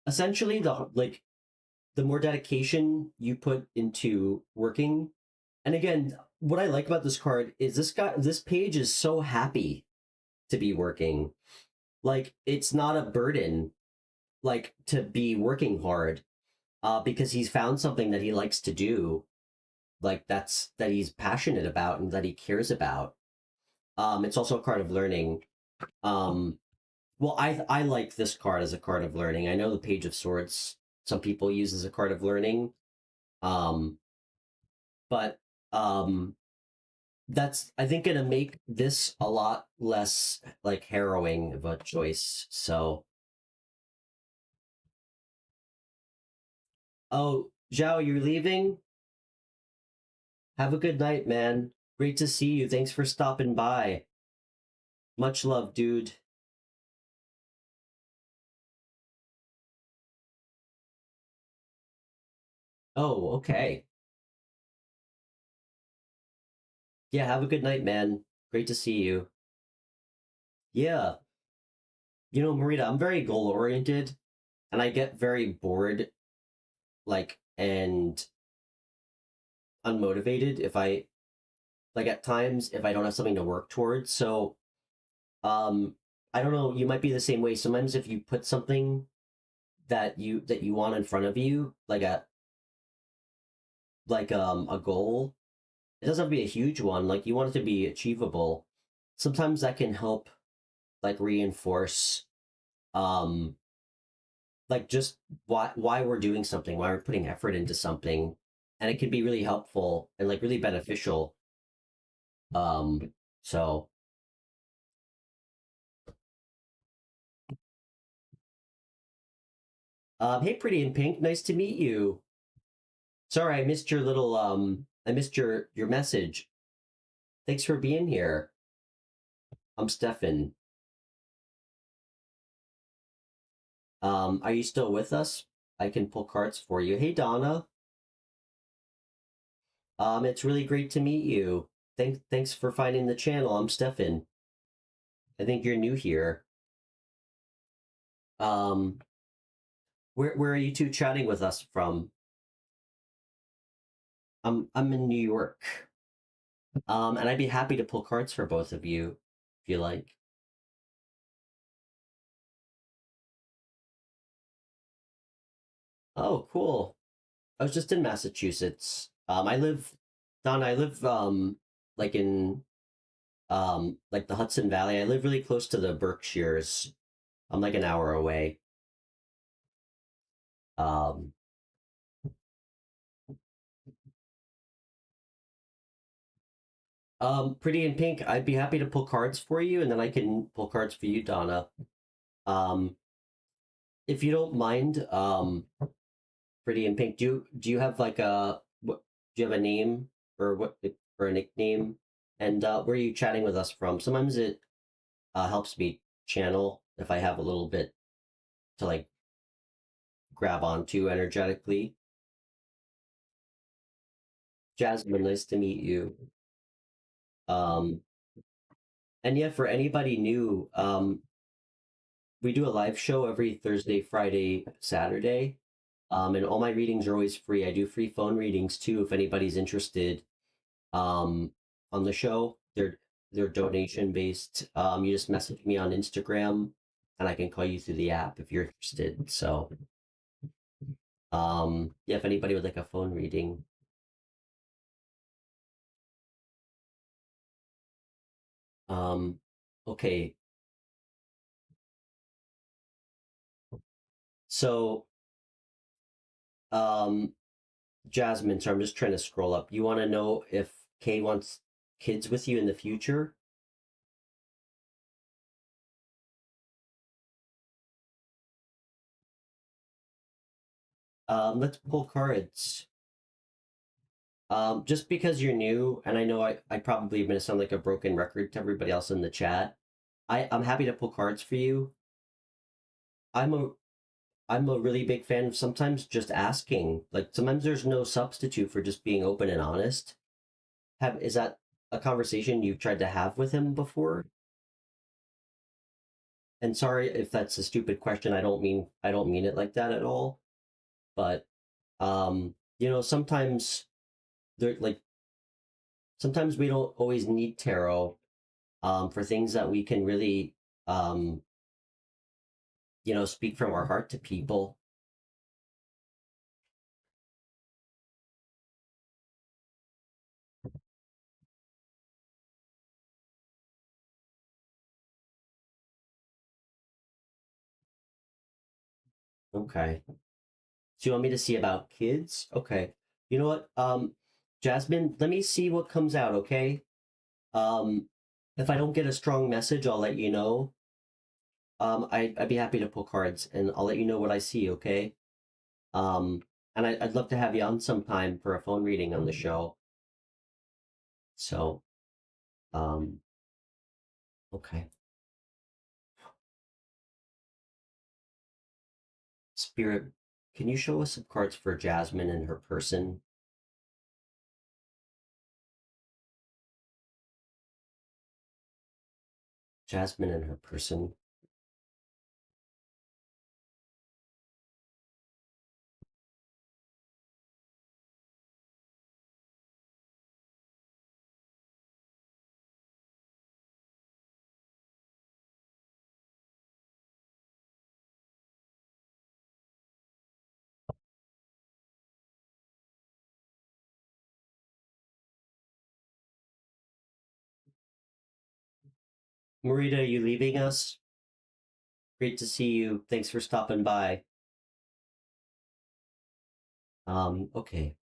essentially the more dedication you put into working. And again, what I like about this card is this page is so happy to be working. Like it's not a burden like to be working hard because he's found something that he likes to do, like that he's passionate about and that he cares about. It's also a card of learning. Um, well, I like this card as a card of learning. I know the Page of Swords some people use as a card of learning, um, but um, that's I think gonna make this a lot less like harrowing of a choice. So, oh, Zhao, you're leaving? Have a good night, man. Great to see you. Thanks for stopping by. Much love, dude. Oh, okay. Yeah, have a good night, man. Great to see you. Yeah. You know, Marita, I'm very goal oriented and I get very bored, like, and unmotivated if I, like, at times if I don't have something to work towards. So, um, I don't know, you might be the same way. Sometimes if you put something that you want in front of you, a goal, it doesn't have to be a huge one. Like you want it to be achievable. Sometimes that can help like reinforce um like just why we're doing something, why we're putting effort into something, and it can be really helpful and like really beneficial. So hey, pretty in pink, nice to meet you. Sorry, I missed your little I missed your message. Thanks for being here. I'm Stefan. Are you still with us? I can pull cards for you. Hey, Donna. It's really great to meet you. Thanks for finding the channel. I'm Stefan. I think you're new here. Um, where are you two chatting with us from? I'm in New York. And I'd be happy to pull cards for both of you if you like. Oh, cool. I was just in Massachusetts. I live like in like the Hudson Valley. I live really close to the Berkshires. I'm like an hour away. Um, Pretty in pink. I'd be happy to pull cards for you, and then I can pull cards for you, Donna. Um, if you don't mind, Pretty in pink. Do you have like a what? Do you have a name or what or a nickname? And where are you chatting with us from? Sometimes it helps me channel if I have a little bit to like grab onto energetically. Jasmine, nice to meet you. Um, and yeah, for anybody new, we do a live show every Thursday, Friday, Saturday. And all my readings are always free. I do free phone readings too if anybody's interested um, on the show. They're donation based. You just message me on Instagram, and I can call you through the app if you're interested. So yeah, if anybody would like a phone reading, um, okay. So um, Jasmine, so I'm just trying to scroll up. You want to know if Kay wants kids with you in the future? Let's pull cards. Just because you're new, and I know I probably am going to sound like a broken record to everybody else in the chat. I'm happy to pull cards for you. I'm a I'm a really big fan of sometimes just asking. Like sometimes there's no substitute for just being open and honest. Have is that a conversation you've tried to have with him before? And sorry if that's a stupid question. I don't mean it like that at all. But sometimes there like sometimes we don't always need tarot for things that we can really um speak from our heart to people. Okay. So you want me to see about kids? Okay. You know what? Jasmine, let me see what comes out, okay? Um, if I don't get a strong message, I'll let you know. I'd be happy to pull cards and I'll let you know what I see, okay? Um, and I'd love to have you on sometime for a phone reading on the show. So, um, okay. Spirit, can you show us some cards for Jasmine and her person? Jasmine and her person. Marita, are you leaving us? Great to see you. Thanks for stopping by. Okay.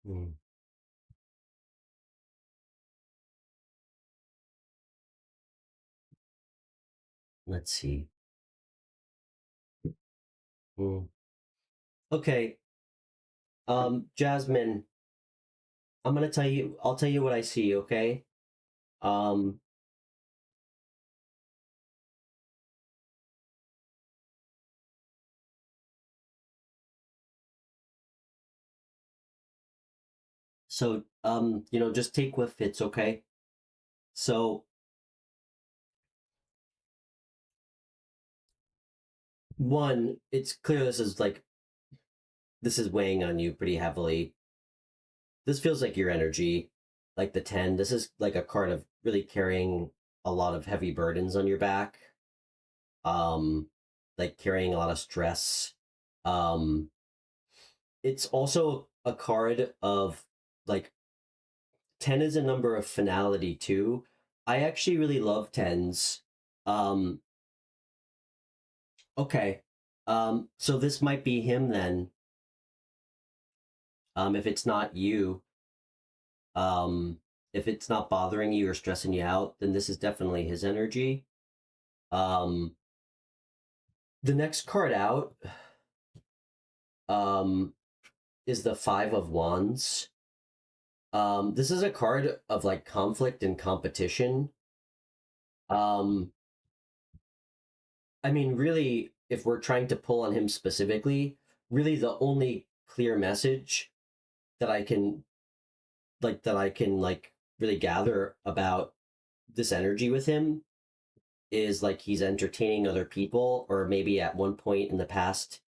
Hmm. Let's see. Hmm. Okay. Jasmine, I'll tell you what I see, okay? Um, just take what fits, okay? So, one, it's clear this is weighing on you pretty heavily. This feels like your energy, like the 10. This is like a card of really carrying a lot of heavy burdens on your back. Um, like carrying a lot of stress. Um, it's also a card of like 10 is a number of finality too. I actually really love tens. Um, okay. So this might be him then. If it's not you, if it's not bothering you or stressing you out, then this is definitely his energy. Um, the next card out, um, is the Five of Wands. This is a card of like conflict and competition. Um, I mean, really, if we're trying to pull on him specifically, really the only clear message that I can like really gather about this energy with him is like he's entertaining other people, or maybe at one point in the past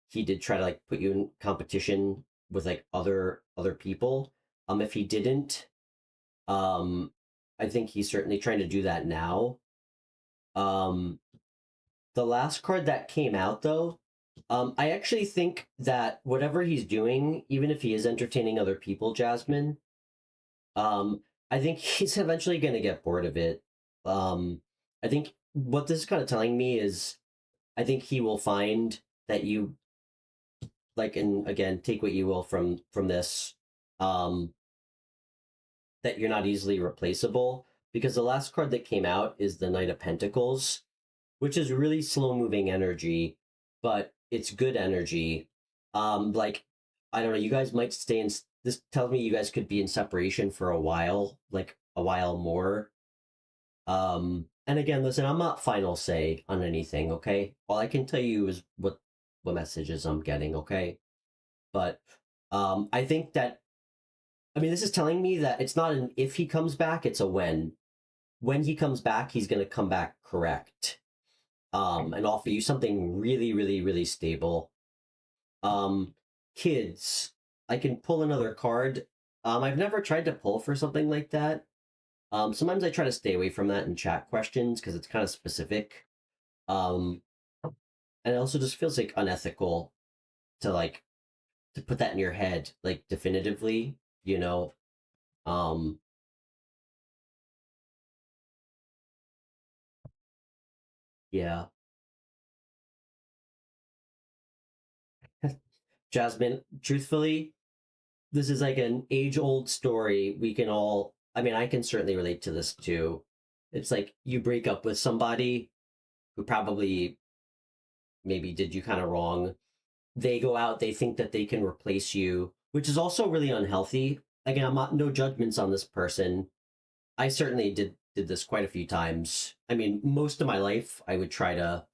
he did try to like put you in competition with like other people. If he didn't, um, I think he's certainly trying to do that now. Um, the last card that came out though, I actually think that whatever he's doing, even if he is entertaining other people, Jasmine, um, I think he's eventually going to get bored of it. I think what this is kind of telling me is I think he will find that you like, and again, take what you will from this, um, that you're not easily replaceable. Because the last card that came out is the Knight of Pentacles, which is really slow moving energy, but it's good energy. Like I don't know, you guys might stay in. This tells me you guys could be in separation for a while, like a while more. And again, listen, I'm not final say on anything, okay? All I can tell you is what messages I'm getting, okay? But I think that, I mean, this is telling me that it's not an if he comes back, it's a when. When he comes back, he's going to come back correct, and offer you something really, really, really stable. Um, Kids, I can pull another card. I've never tried to pull for something like that. Sometimes I try to stay away from that in chat questions because it's kind of specific. Um, and it also just feels like unethical to to put that in your head like definitively, you know. Um, yeah. Jasmine, truthfully, this is like an age old story. We can all, I mean, I can certainly relate to this too. It's like you break up with somebody who probably maybe did you kind of wrong. They go out, they think that they can replace you, which is also really unhealthy. Again, I'm not, no judgments on this person. I certainly did this quite a few times. I mean, most of my life I would try to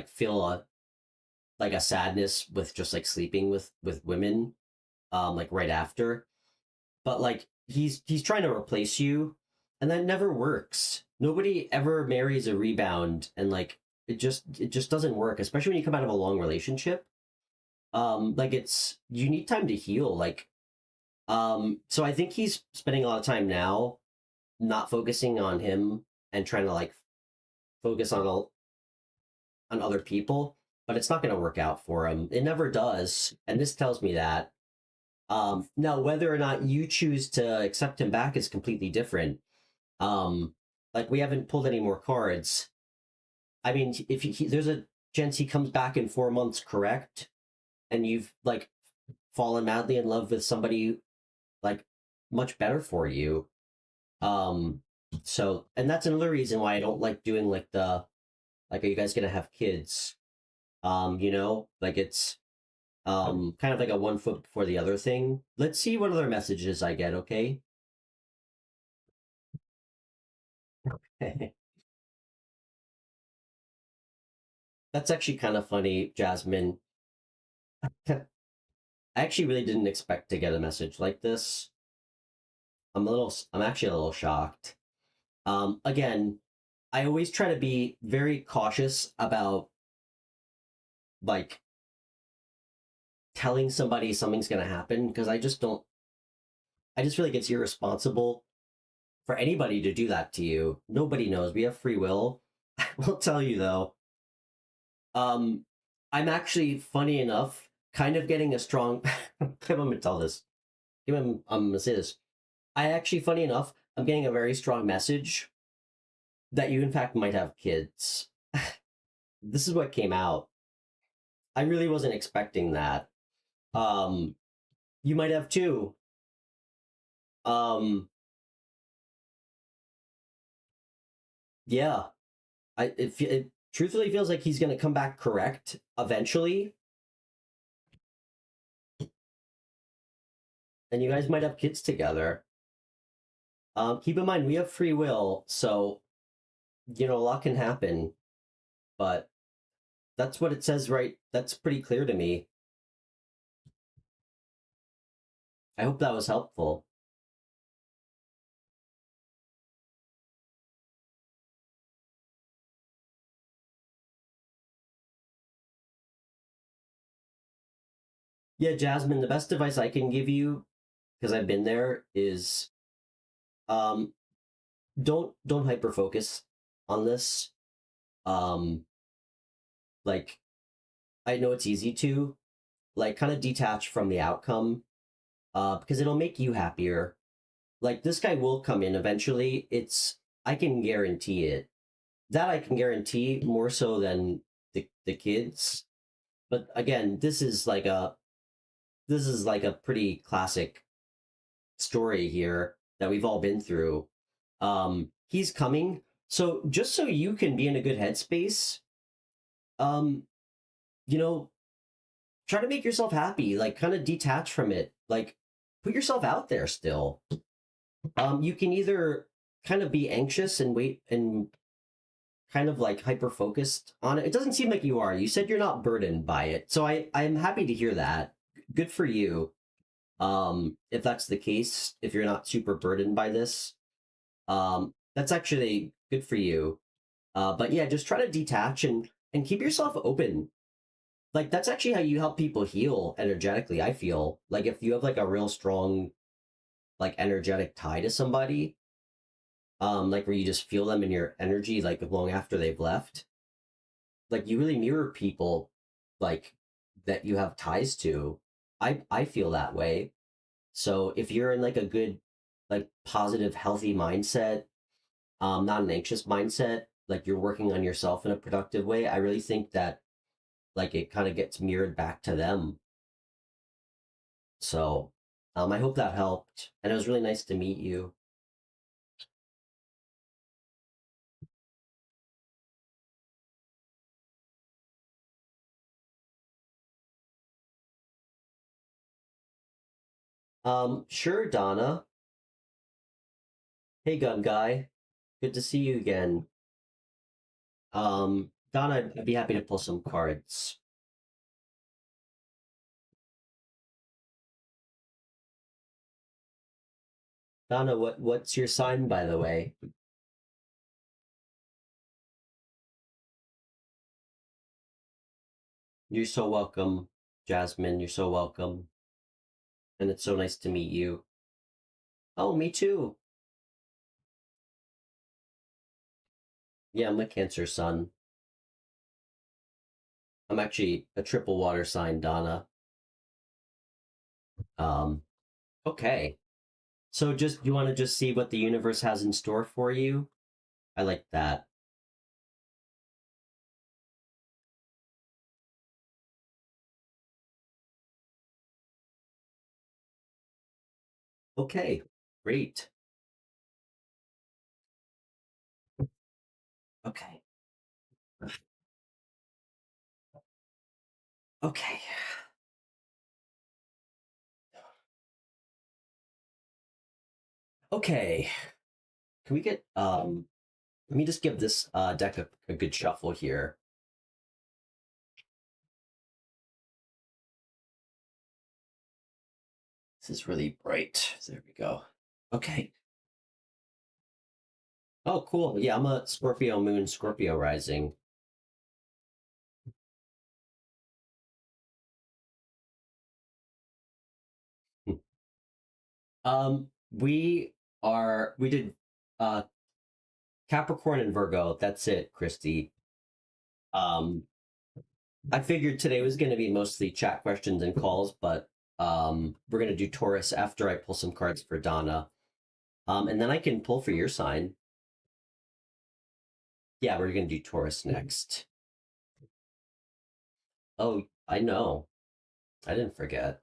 feel a sadness with just like sleeping with women like right after. But like he's trying to replace you and that never works. Nobody ever marries a rebound and like it just doesn't work, especially when you come out of a long relationship. Like it's you need time to heal. So I think he's spending a lot of time now not focusing on him and trying to like focus on other people, but it's not going to work out for him. It never does, and this tells me that. Now, whether or not you choose to accept him back is completely different. Like we haven't pulled any more cards. I mean, if there's a chance he comes back in 4 months, correct? And you've like fallen madly in love with somebody like much better for you. Um, so, and that's another reason why I don't like doing like are you guys gonna have kids? Like it's kind of like a one foot before the other thing. Let's see what other messages I get, okay? That's actually kind of funny, Jasmine. I actually really didn't expect to get a message like this. I'm actually a little shocked. Again, I always try to be very cautious about like telling somebody something's going to happen because I just feel like it's irresponsible for anybody to do that to you. Nobody knows. We have free will. I will tell you though, um, I'm actually funny enough, kind of getting a strong. I'm gonna tell this. I'm gonna say this. I actually, funny enough, I'm getting a very strong message that you, in fact, might have kids. This is what came out. I really wasn't expecting that. Um, you might have two. Um, yeah, it truthfully feels like he's gonna come back correct eventually, and you guys might have kids together. Keep in mind we have free will, so a lot can happen. But that's what it says, right? That's pretty clear to me. I hope that was helpful. Yeah, Jasmine, the best advice I can give you, because I've been there, is um, don't hyper focus on this. Um, like I know it's easy to like kind of detach from the outcome, because it'll make you happier. Like this guy will come in eventually. I can guarantee it. That I can guarantee more so than the kids. But again, this is like a pretty classic story here that we've all been through. He's coming. So just so you can be in a good headspace, um, you know, try to make yourself happy, like kind of detach from it. Like put yourself out there still. You can either kind of be anxious and wait and kind of like hyper focused on it. It doesn't seem like you are. You said you're not burdened by it. So I'm happy to hear that. Good for you. If that's the case, if you're not super burdened by this, that's actually good for you. But yeah, just try to detach and keep yourself open. Like that's actually how you help people heal energetically. I feel like if you have like a real strong like energetic tie to somebody, like where you just feel them in your energy like long after they've left, like you really mirror people like that you have ties to. I feel that way. So if you're in like a good, like positive, healthy mindset, not an anxious mindset, like you're working on yourself in a productive way, I really think that like it kind of gets mirrored back to them. So I hope that helped. And it was really nice to meet you. Sure, Donna. Hey, gun guy. Good to see you again. Donna, I'd be happy to pull some cards. Donna, what's your sign, by the way? You're so welcome, Jasmine. You're so welcome. And it's so nice to meet you. Oh, me too. Yeah, I'm a Cancer sun. I'm actually a triple water sign, Donna. Um, okay. So just you want to just see what the universe has in store for you? I like that. Okay. Great. Okay. Okay. Okay. Can we get let me just give this deck a good shuffle here. This is really bright. There we go. Okay. Oh, cool. Yeah, I'm a Scorpio moon, Scorpio rising. We did uh Capricorn and Virgo. That's it, Christy. Um, I figured today was going to be mostly chat questions and calls, but we're going to do Taurus after I pull some cards for Donna. And then I can pull for your sign. Yeah, we're going to do Taurus next. Oh, I know. I didn't forget.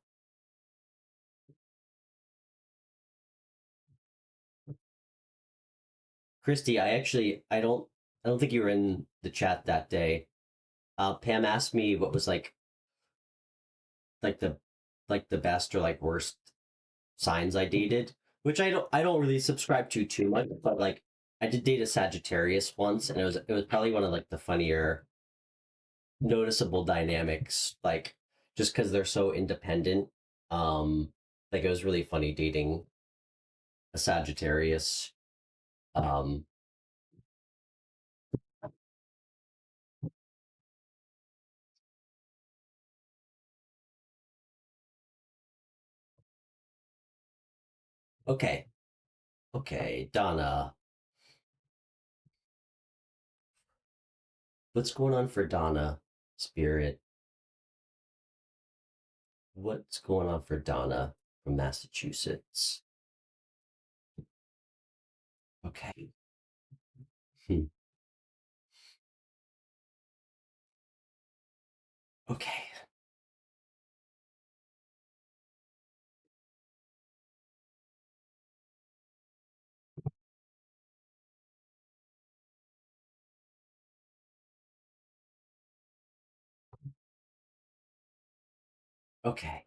Christy, I don't think you were in the chat that day. Pam asked me what was like the like the best or like worst signs I dated, which I don't really subscribe to too much, but like I did date a Sagittarius once, and it was probably one of like the funnier noticeable dynamics, like just because they're so independent. Like it was really funny dating a Sagittarius. Um, okay, okay, Donna, what's going on for Donna? Spirit, what's going on for Donna from Massachusetts? Okay. Hmm. Okay. Okay.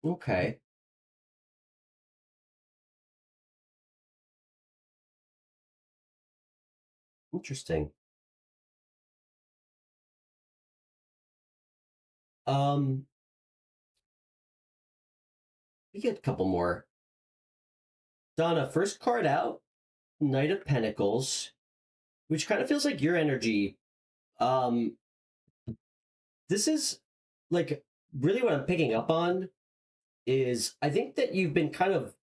Okay. Interesting. Um, we get a couple more. Donna, first card out, Knight of Pentacles, which kind of feels like your energy. Um, this is like really what I'm picking up on is I think that you've been kind of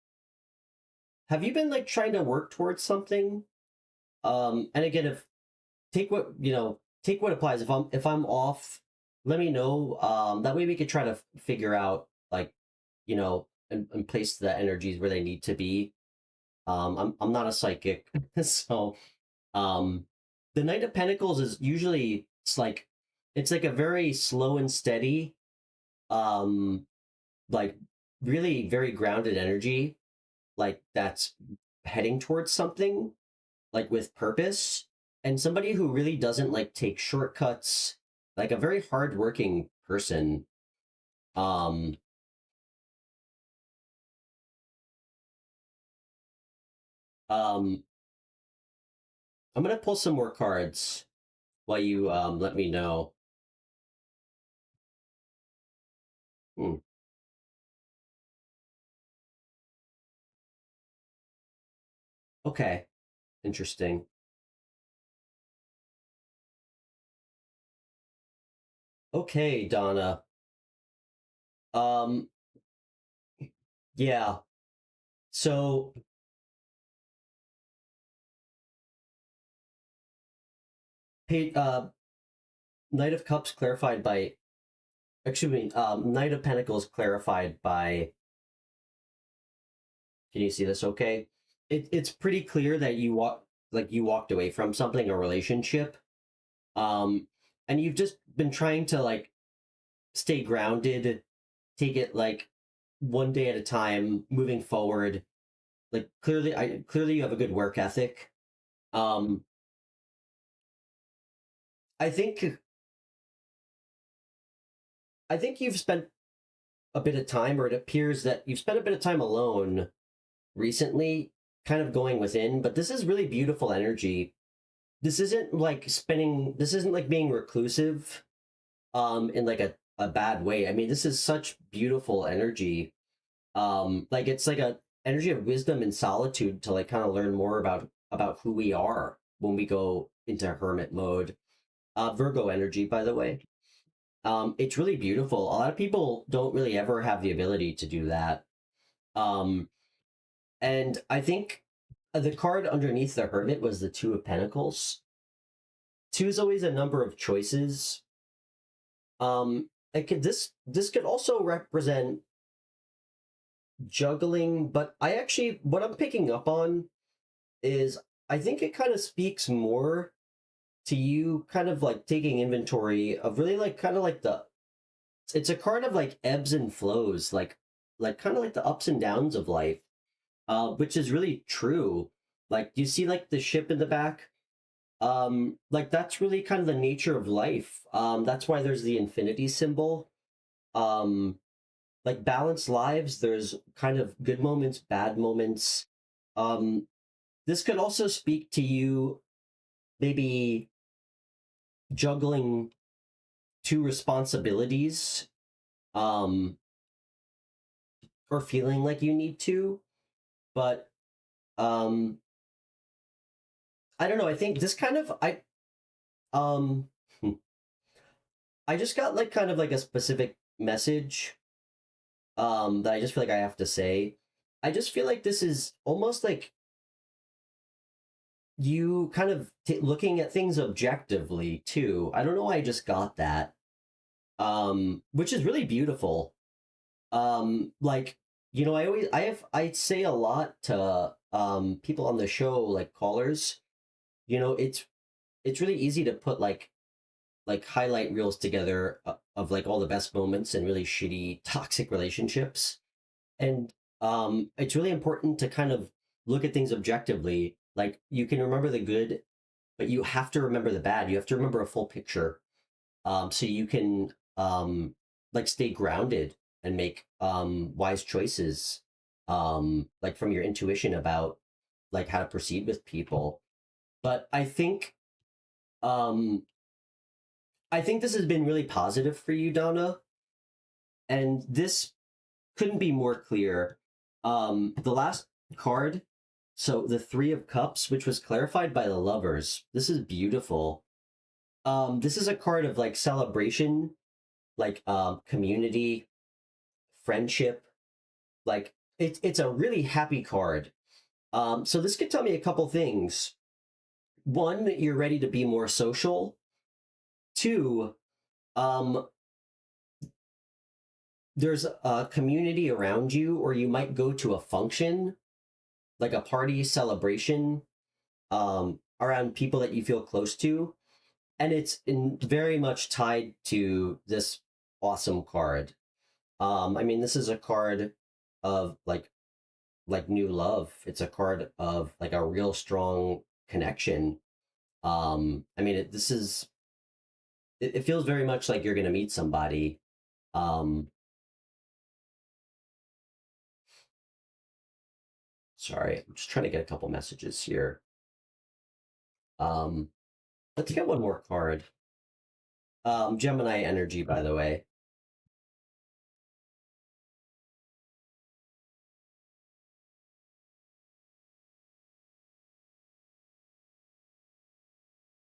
have you been like trying to work towards something? And again, if take what take what applies. If I'm off, let me know. That way we could try to figure out like and place the energies where they need to be. I'm not a psychic, so um, the Knight of Pentacles is usually it's like a very slow and steady, um, like really very grounded energy, like that's heading towards something like with purpose, and somebody who really doesn't like take shortcuts, like a very hardworking person. Um, um, I'm gonna pull some more cards while you let me know. Hmm. Okay, interesting. Okay, Donna. Um, yeah. So, hey, Knight of Cups clarified by, excuse me, Knight of Pentacles clarified by. Can you see this? Okay, it's pretty clear that you walked away from something, a relationship, um, and you've just been trying to like stay grounded, take it like one day at a time, moving forward. Like clearly you have a good work ethic. Um, I think I think you've spent a bit of time, or it appears that you've spent a bit of time alone recently, kind of going within, but this is really beautiful energy. This isn't like being reclusive in like a bad way. I mean, this is such beautiful energy. Like it's like a energy of wisdom and solitude to like kind of learn more about who we are when we go into hermit mode. Virgo energy, by the way. It's really beautiful. A lot of people don't really ever have the ability to do that. Um, and I think the card underneath the Hermit was the Two of Pentacles. Two is always a number of choices. This could also represent juggling, but I actually what I'm picking up on is I think it kind of speaks more to you kind of like taking inventory of really like kind of like the it's a card of like ebbs and flows, like kind of like the ups and downs of life, which is really true. Like you see like the ship in the back, like that's really kind of the nature of life. That's why there's the infinity symbol. Um, like balanced lives, there's kind of good moments, bad moments. Um, this could also speak to you maybe juggling two responsibilities, um, or feeling like you need to, but um, I don't know. I think this kind of um I just got like kind of like a specific message that I just feel like I have to say. I just feel like this is almost like you kind of looking at things objectively too. I don't know why I just got that. Which is really beautiful. Like I say a lot to people on the show like callers. It's really easy to put like highlight reels together of like all the best moments and really shitty toxic relationships, and it's really important to kind of look at things objectively. Like you can remember the good, but you have to remember the bad. You have to remember a full picture, so you can like stay grounded and make wise choices, like from your intuition about like how to proceed with people. But um, I think this has been really positive for you, Donna, and this couldn't be more clear. The last card, so the Three of Cups, which was clarified by the Lovers. This is beautiful. This is a card of like celebration, like community, friendship. Like it's a really happy card. So this could tell me a couple things. One, you're ready to be more social. Two, um, there's a community around you, or you might go to a function, like a party celebration, around people that you feel close to. And it's very much tied to this awesome card. I mean, this is a card of like new love. It's a card of like a real strong connection. I mean, it feels very much like you're gonna meet somebody. Um, Sorry, I'm just trying to get a couple messages here. Um, let's get one more card. Gemini energy, by the way.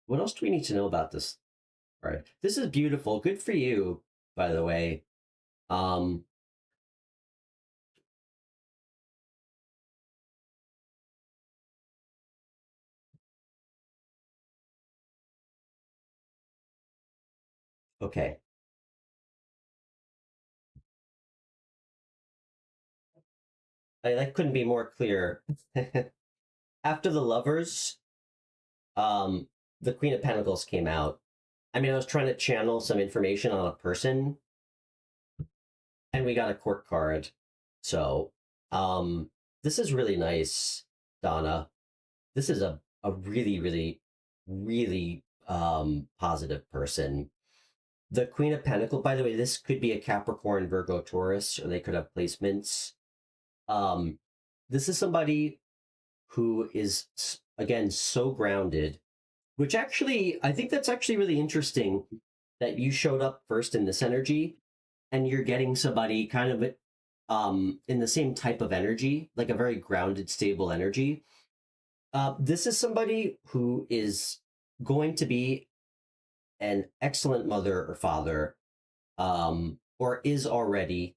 What else do we need to know about this? All right, this is beautiful. Good for you, by the way. Um, okay. That couldn't be more clear. After the lovers, um, the Queen of Pentacles came out. I mean, I was trying to channel some information on a person, and we got a court card. So, this is really nice, Donna. This is a really, really, really positive person. The Queen of Pentacles, by the way, this could be a Capricorn, Virgo, Taurus, or they could have placements. Um, this is somebody who is again so grounded, which actually I think that's actually really interesting that you showed up first in this energy and you're getting somebody kind of in the same type of energy, like a very grounded, stable energy. This is somebody who is going to be an excellent mother or father, or is already.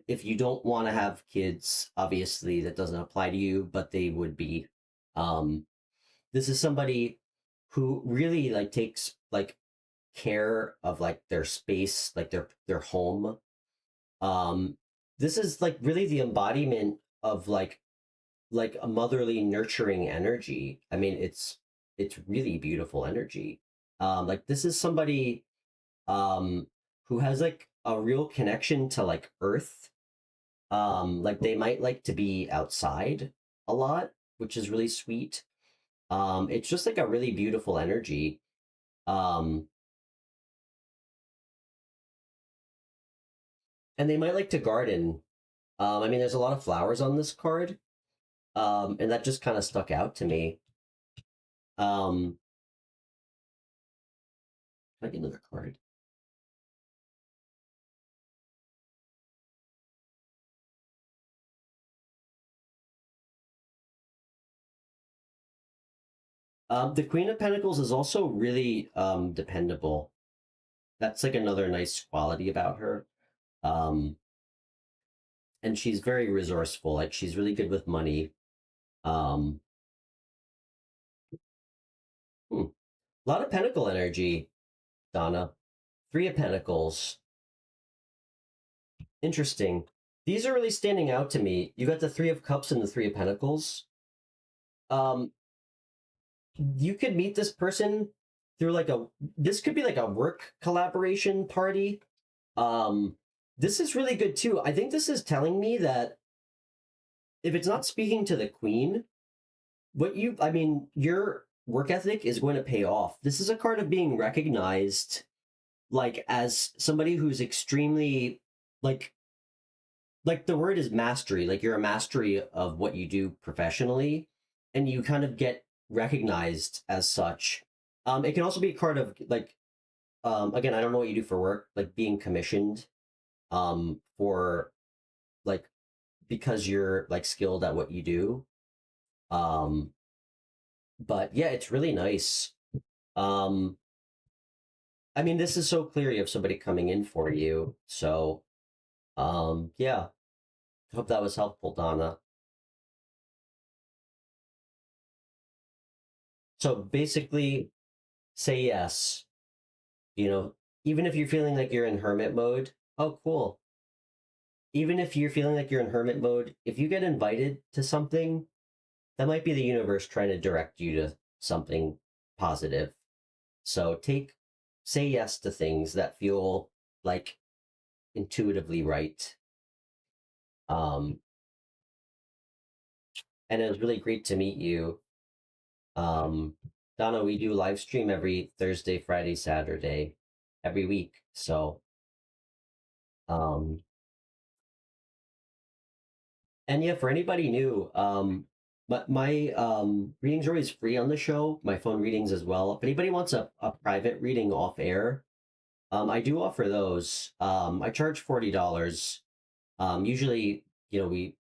If you don't want to have kids, obviously that doesn't apply to you, but they would be. Um, this is somebody who really like takes like care of like their space, like their home. Um, this is like really the embodiment of like a motherly nurturing energy. I mean, it's really beautiful energy. Like this is somebody who has like a real connection to like earth. Like they might like to be outside a lot, which is really sweet. It's just like a really beautiful energy. Um, and they might like to garden. I mean, there's a lot of flowers on this card, and that just kind of stuck out to me. Um, can I get another card? The Queen of Pentacles is also really dependable. That's like another nice quality about her. Um, and she's very resourceful. Like she's really good with money. Um, a lot of Pentacle energy, Donna. Three of Pentacles. Interesting. These are really standing out to me. You got the Three of Cups and the Three of Pentacles. Um, you could meet this person through like this could be like a work collaboration party. Um, this is really good too. I think this is telling me that if it's not speaking to the queen, I mean, your work ethic is going to pay off. This is a card of being recognized, like as somebody who's extremely, like, the word is mastery. Like you're a mastery of what you do professionally, and you kind of get recognized as such. It can also be a card of like, again, I don't know what you do for work, like being commissioned, for like because you're like skilled at what you do. Um, but yeah, it's really nice. Um, I mean, this is so clear you have somebody coming in for you. So, yeah, I hope that was helpful, Donna. So basically, say yes. You know, even if you're feeling like you're in hermit mode, oh, cool. Even if you're feeling like you're in hermit mode, if you get invited to something, that might be the universe trying to direct you to something positive. So say yes to things that feel like intuitively right. Um, and it was really great to meet you. Um, Donna, we do live stream every Thursday, Friday, Saturday, every week. So, um, and yeah, for anybody new, but my readings are always free on the show, my phone readings as well. If anybody wants a private reading off air, I do offer those. I charge $40. Usually, we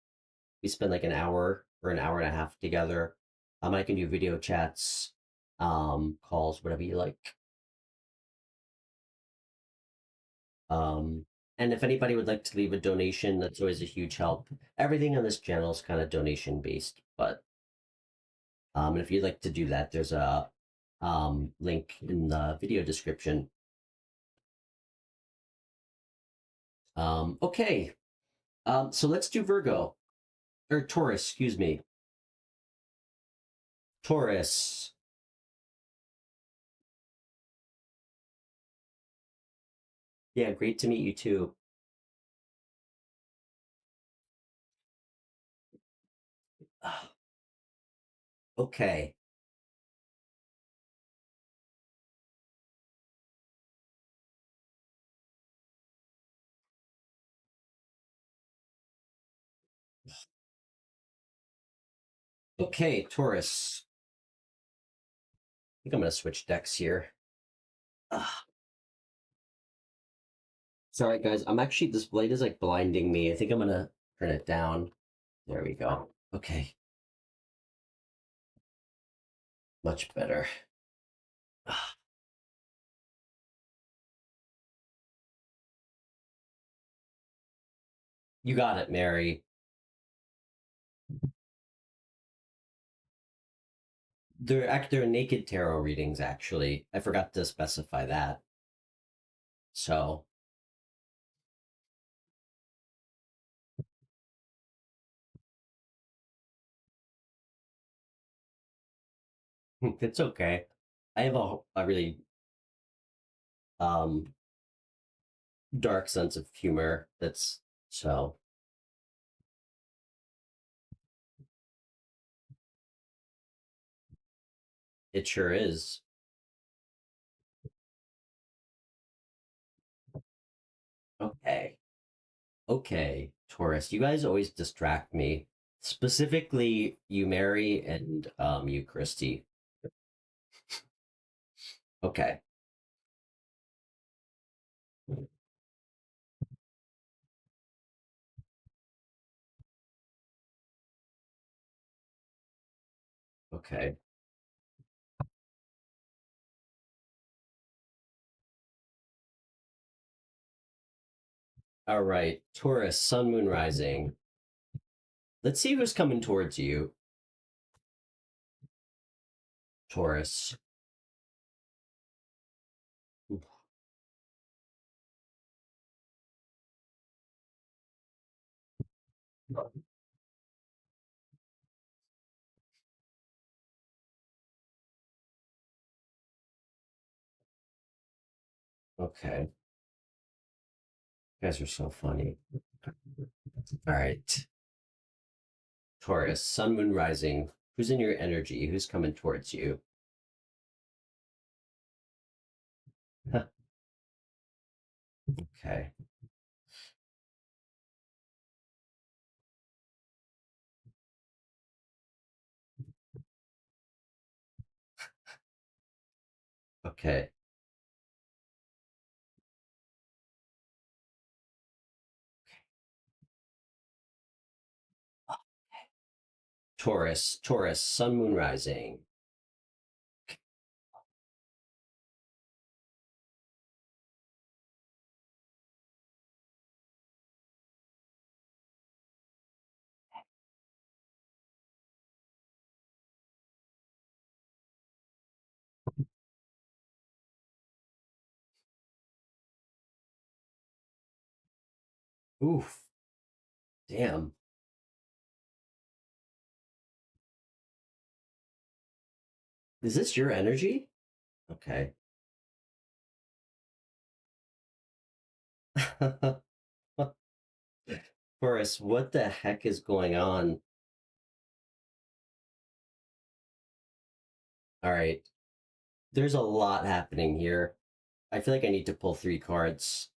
spend like an hour or an hour and a half together. I can do video chats, calls, whatever you like. Um, and if anybody would like to leave a donation, that's always a huge help. Everything on this channel is kind of donation based, but and if you'd like to do that, there's a link in the video description. Okay, so let's do Virgo or Taurus, excuse me. Taurus. Yeah, great to meet you too. Okay. Okay, Taurus. I think I'm gonna switch decks here. Sorry guys, I'm actually this blade is like blinding me. I think I'm gonna turn it down. There we go. Okay, much better. You got it, Mary. They're naked tarot readings actually. I forgot to specify that. So it's okay. I have a really um dark sense of humor. That's so it sure is. Okay. Okay, Taurus. You guys always distract me. Specifically you, Mary, and you, Christy. Okay. Okay. All right. Taurus, Sun, Moon, Rising. Let's see who's coming towards you, Taurus. Okay. You guys are so funny. All right. Taurus, sun, moon, rising. Who's in your energy? Who's coming towards you? Okay. Okay. Taurus, sun, moon, rising. Oof. Damn. Is this your energy? Okay. Taurus, what the heck is going on? All right. There's a lot happening here. I feel like I need to pull 3 cards.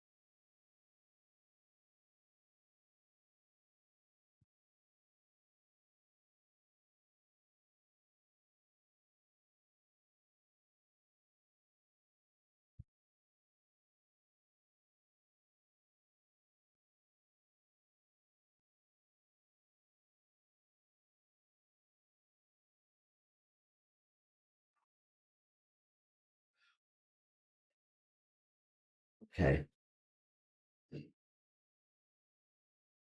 Okay.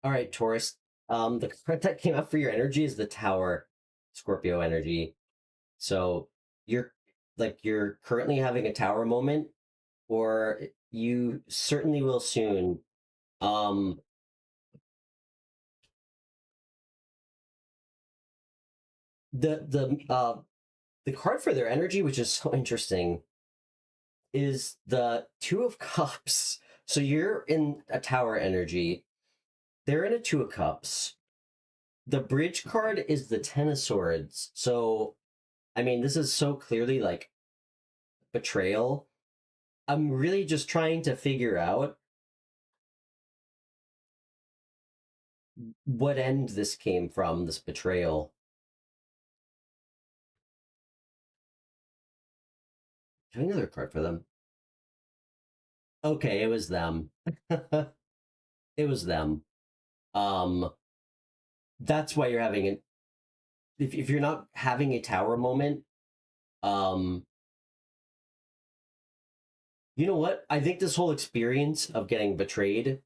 All right, Taurus. The card that came up for your energy is the Tower, Scorpio energy. So you're you're currently having a Tower moment, or you certainly will soon. Um, the card for their energy, which is so interesting, is the Two of Cups. So you're in a Tower energy. They're in a Two of Cups. The bridge card is the Ten of Swords. So, I mean, this is so clearly like betrayal. I'm really just trying to figure out what end this came from, this betrayal. Do another card for them. Okay, it was them. It was them. Um, that's why you're having an if you're not having a Tower moment, um, you know what? I think this whole experience of getting betrayed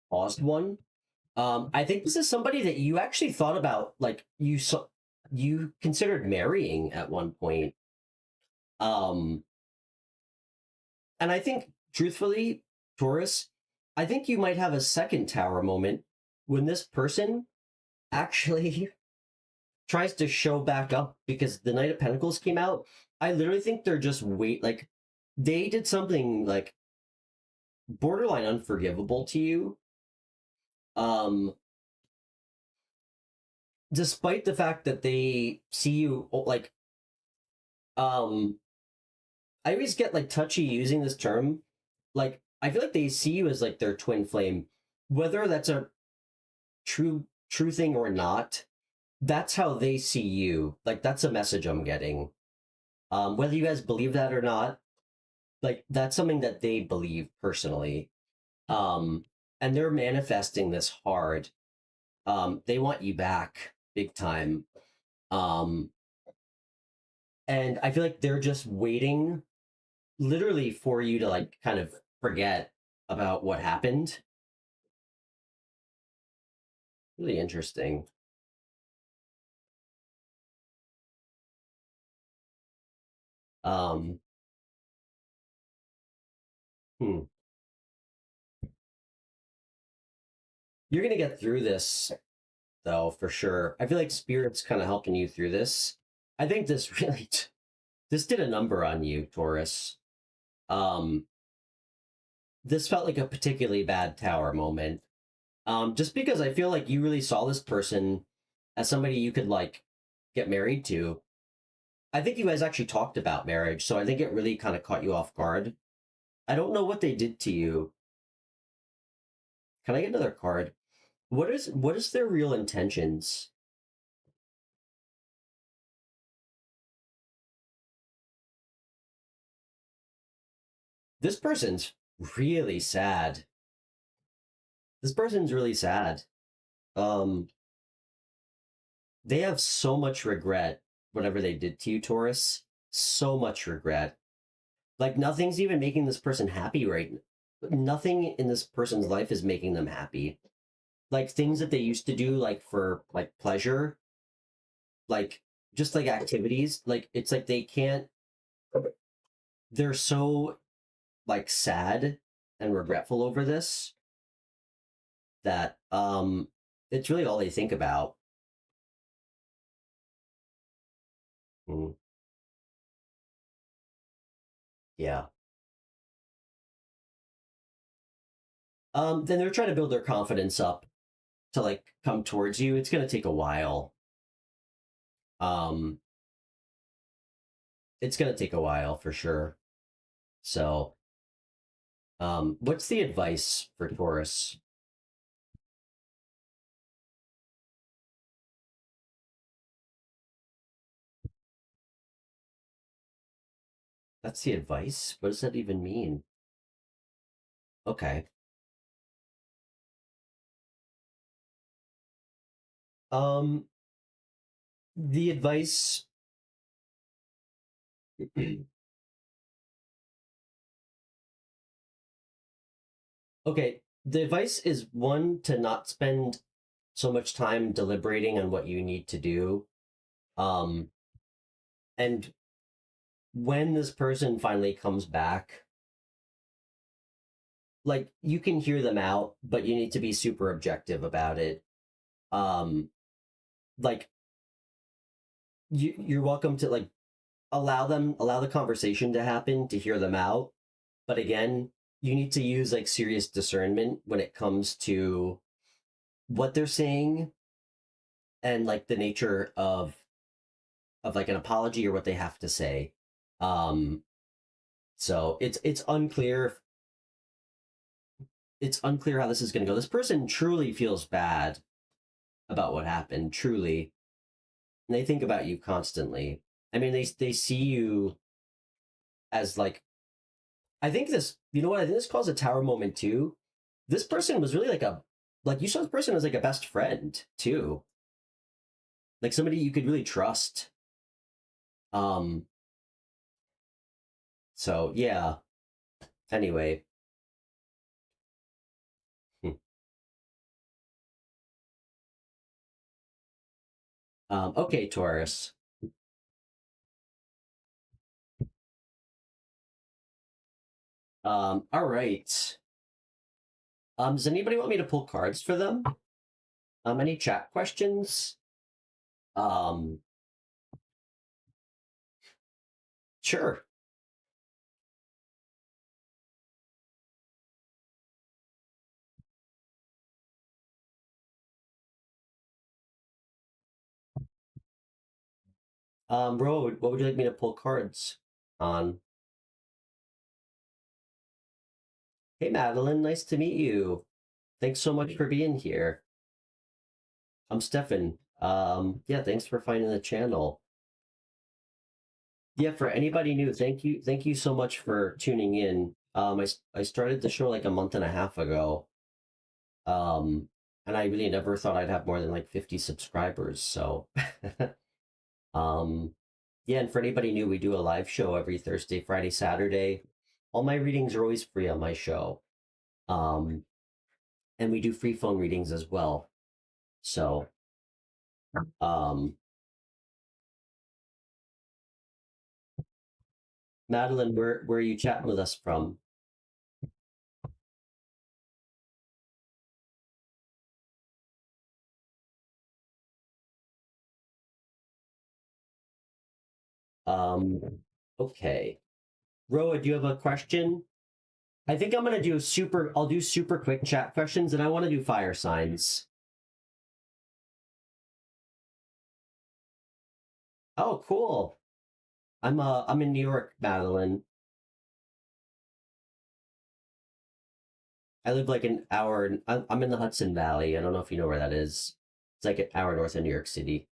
caused one. I think this is somebody that you actually thought about, like you considered marrying at one point. Um, and I think, truthfully, Taurus, I think you might have a second Tower moment when this person actually tries to show back up because the Knight of Pentacles came out. I literally think they're just like they did something like borderline unforgivable to you. Um, despite the fact that they see you like um I always get like touchy using this term. Like I feel like they see you as like their twin flame, whether that's a true thing or not. That's how they see you. Like that's a message I'm getting. Whether you guys believe that or not, like that's something that they believe personally. Um, and they're manifesting this hard. They want you back big time. Um, and I feel like they're just waiting literally for you to like kind of forget about what happened. Really interesting. Um, hmm. You're gonna get through this though, for sure. I feel like spirit's kind of helping you through this. I think this really this did a number on you, Taurus. Um, this felt like a particularly bad Tower moment. Just because I feel like you really saw this person as somebody you could like get married to. I think you guys actually talked about marriage, so I think it really kind of caught you off guard. I don't know what they did to you. Can I get another card? What is their real intentions? This person's really sad. This person's really sad. Um, they have so much regret, whatever they did to you, Taurus. So much regret. Like nothing's even making this person happy right now. Nothing in this person's life is making them happy. Like things that they used to do, like for like pleasure, like just like activities, like it's like they can't. They're so like sad and regretful over this that it's really all they think about. Mm, yeah. Then they're trying to build their confidence up to like come towards you. It's gonna take a while. Um, it's gonna take a while for sure. So, what's the advice for Taurus? That's the advice. What does that even mean? Okay. Um, the advice. Okay, the advice is one to not spend so much time deliberating on what you need to do. Um, and when this person finally comes back, like you can hear them out, but you need to be super objective about it. Um, like you're welcome to like allow the conversation to happen to hear them out. But again, you need to use like serious discernment when it comes to what they're saying and like the nature of like an apology or what they have to say. Um, so it's unclear how this is going to go. This person truly feels bad about what happened, truly, and they think about you constantly. I mean, they see you as like I think this. You know what? I think this calls a tower moment too. This person was really like a like you saw this person as like a best friend too, like somebody you could really trust. Um. So yeah. Anyway. Hmm. Okay, Taurus. All right. Does anybody want me to pull cards for them? Any chat questions? Um, sure. Ro, what would you like me to pull cards on? Hey, Madeline, nice to meet you. Thanks so much for being here. I'm Stefan. Yeah, thanks for finding the channel. Yeah, for anybody new, thank you so much for tuning in. I started the show like a month and a half ago. Um, and I really never thought I'd have more than like 50 subscribers. So, um, yeah, and for anybody new, we do a live show every Thursday, Friday, Saturday. All my readings are always free on my show. Um, and we do free phone readings as well. So, um, Madeline, where are you chatting with us from? Um, okay. Roa, do you have a question? I think I'm gonna do I'll do super quick chat questions and I want to do fire signs. Oh, cool. I'm in New York, Madeline. I live like an hour. I'm in the Hudson Valley. I don't know if you know where that is. It's like an hour north of New York City.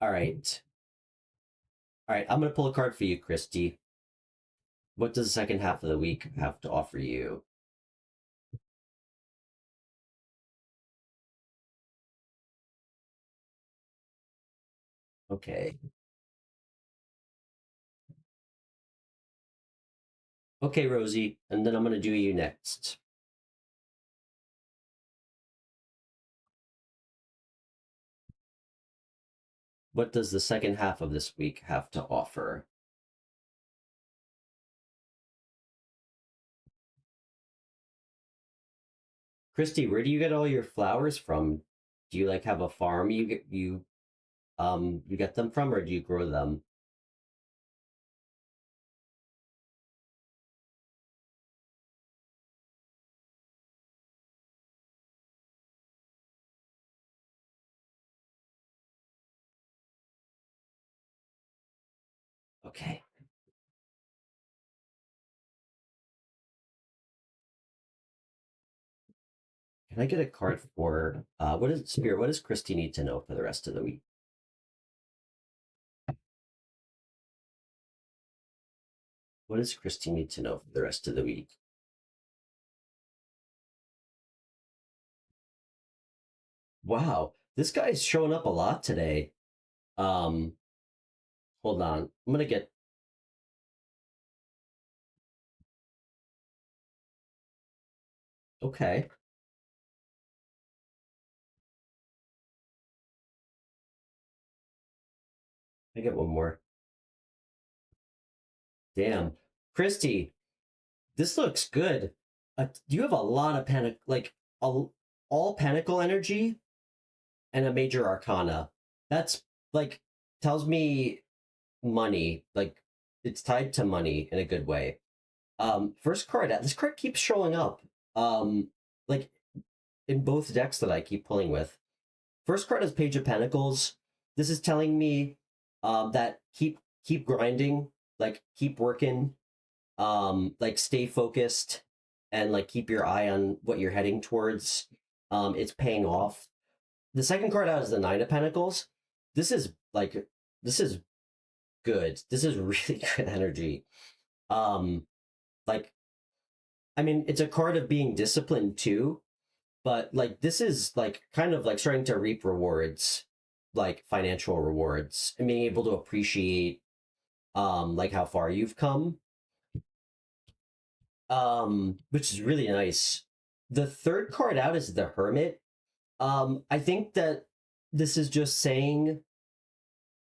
All right. All right. I'm gonna pull a card for you, Christy. What does the second half of the week have to offer you? Okay. Okay, Rosie. And then I'm gonna do you next. What does the second half of this week have to offer? Christy, where do you get all your flowers from? Do you like have a farm you get them from, or do you grow them? Okay. Can I get a card for what is Spirit? What does Christy need to know for the rest of the week? What does Christy need to know for the rest of the week? Wow, this guy's showing up a lot today. Um, Hold on. I'm gonna get okay. I get one more. Damn, Christy, this looks good. You have a lot of panic, like a, all panicle energy and a major arcana. That's like tells me money. Like it's tied to money in a good way. First card. This card keeps showing up. Like in both decks that I keep pulling with. First card is Page of Pentacles. This is telling me that keep grinding, like keep working, like stay focused, and like keep your eye on what you're heading towards. It's paying off. The second card out is the Nine of Pentacles. This is like this is good. This is really good energy. Like I mean, it's a card of being disciplined too, but like this is like kind of like starting to reap rewards, like financial rewards, and being able to appreciate like how far you've come, which is really nice. The third card out is the Hermit. I think that this is just saying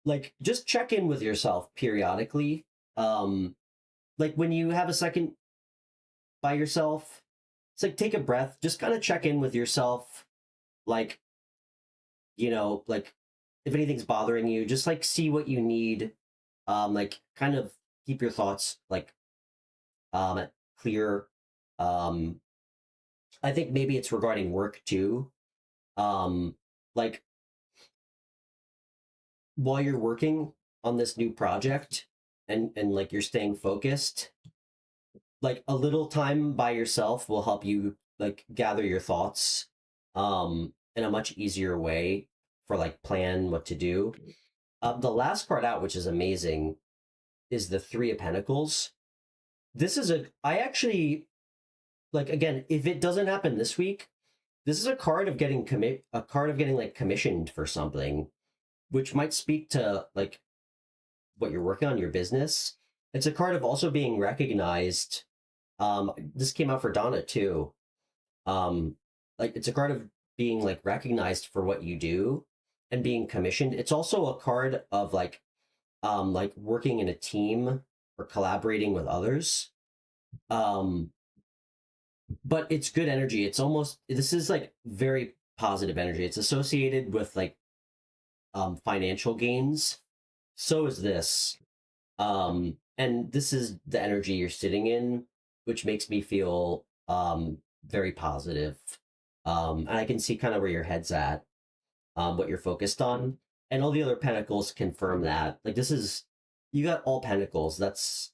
like just check in with yourself periodically. um like when you have a second by yourself, it's like take a breath, just kind of check in with yourself, like like if anything's bothering you, just like see what you need. Like kind of keep your thoughts like clear. um I think maybe it's regarding work too. Like while you're working on this new project and like you're staying focused, like a little time by yourself will help you like gather your thoughts in a much easier way for like plan what to do. The last card out, which is amazing, is the Three of Pentacles. This is I actually like, again, if it doesn't happen this week, this is a card of getting a card of getting like commissioned for something, which might speak to like what you're working on your business. It's a card of also being recognized. This came out for Donna too. Um, like it's a card of being like recognized for what you do and being commissioned. It's also a card of like working in a team or collaborating with others. Um, but it's good energy. It's almost this is like very positive energy. It's associated with like financial gains. So is this. And this is the energy you're sitting in, which makes me feel very positive. And I can see kind of where your head's at, what you're focused on. And all the other pentacles confirm that. Like this is you got all pentacles. That's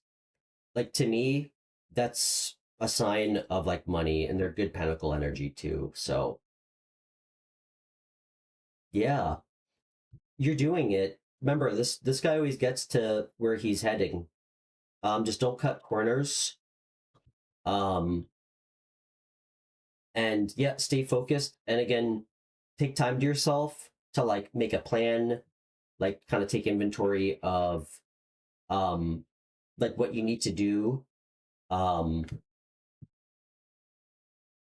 like to me, that's a sign of like money and they're good pentacle energy too. So yeah, you're doing it. Remember, this guy always gets to where he's heading. Just don't cut corners. Um, and yeah, stay focused. And again, take time to yourself to like make a plan, like kind of take inventory of um like what you need to do. Um,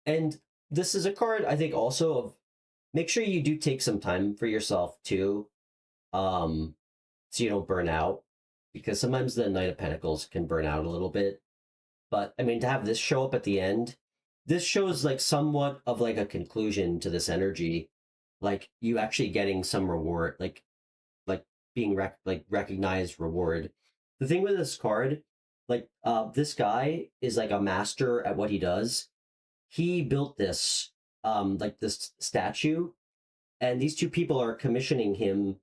and this is a card I think also of make sure you do take some time for yourself too, so you don't burn out because sometimes the Knight of Pentacles can burn out a little bit. But I mean, to have this show up at the end, this shows like somewhat of like a conclusion to this energy, like you actually getting some reward, like being recognized reward. The thing with this card, like this guy is like a master at what he does. He built this like this statue, and these two people are commissioning him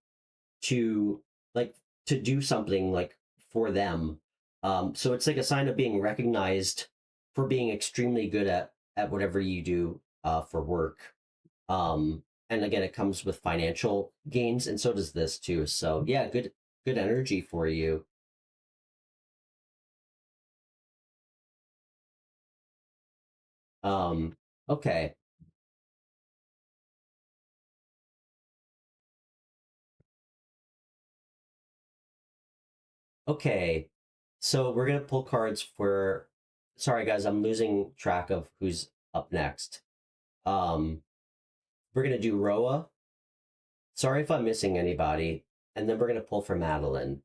to like to do something like for them. So it's like a sign of being recognized for being extremely good at whatever you do for work. And again, it comes with financial gains, and so does this too. So yeah, good energy for you. Okay, okay. So we're gonna pull cards for. Sorry guys, I'm losing track of who's up next. Um, we're gonna do Roa. Sorry if I'm missing anybody. And then we're gonna pull for Madeline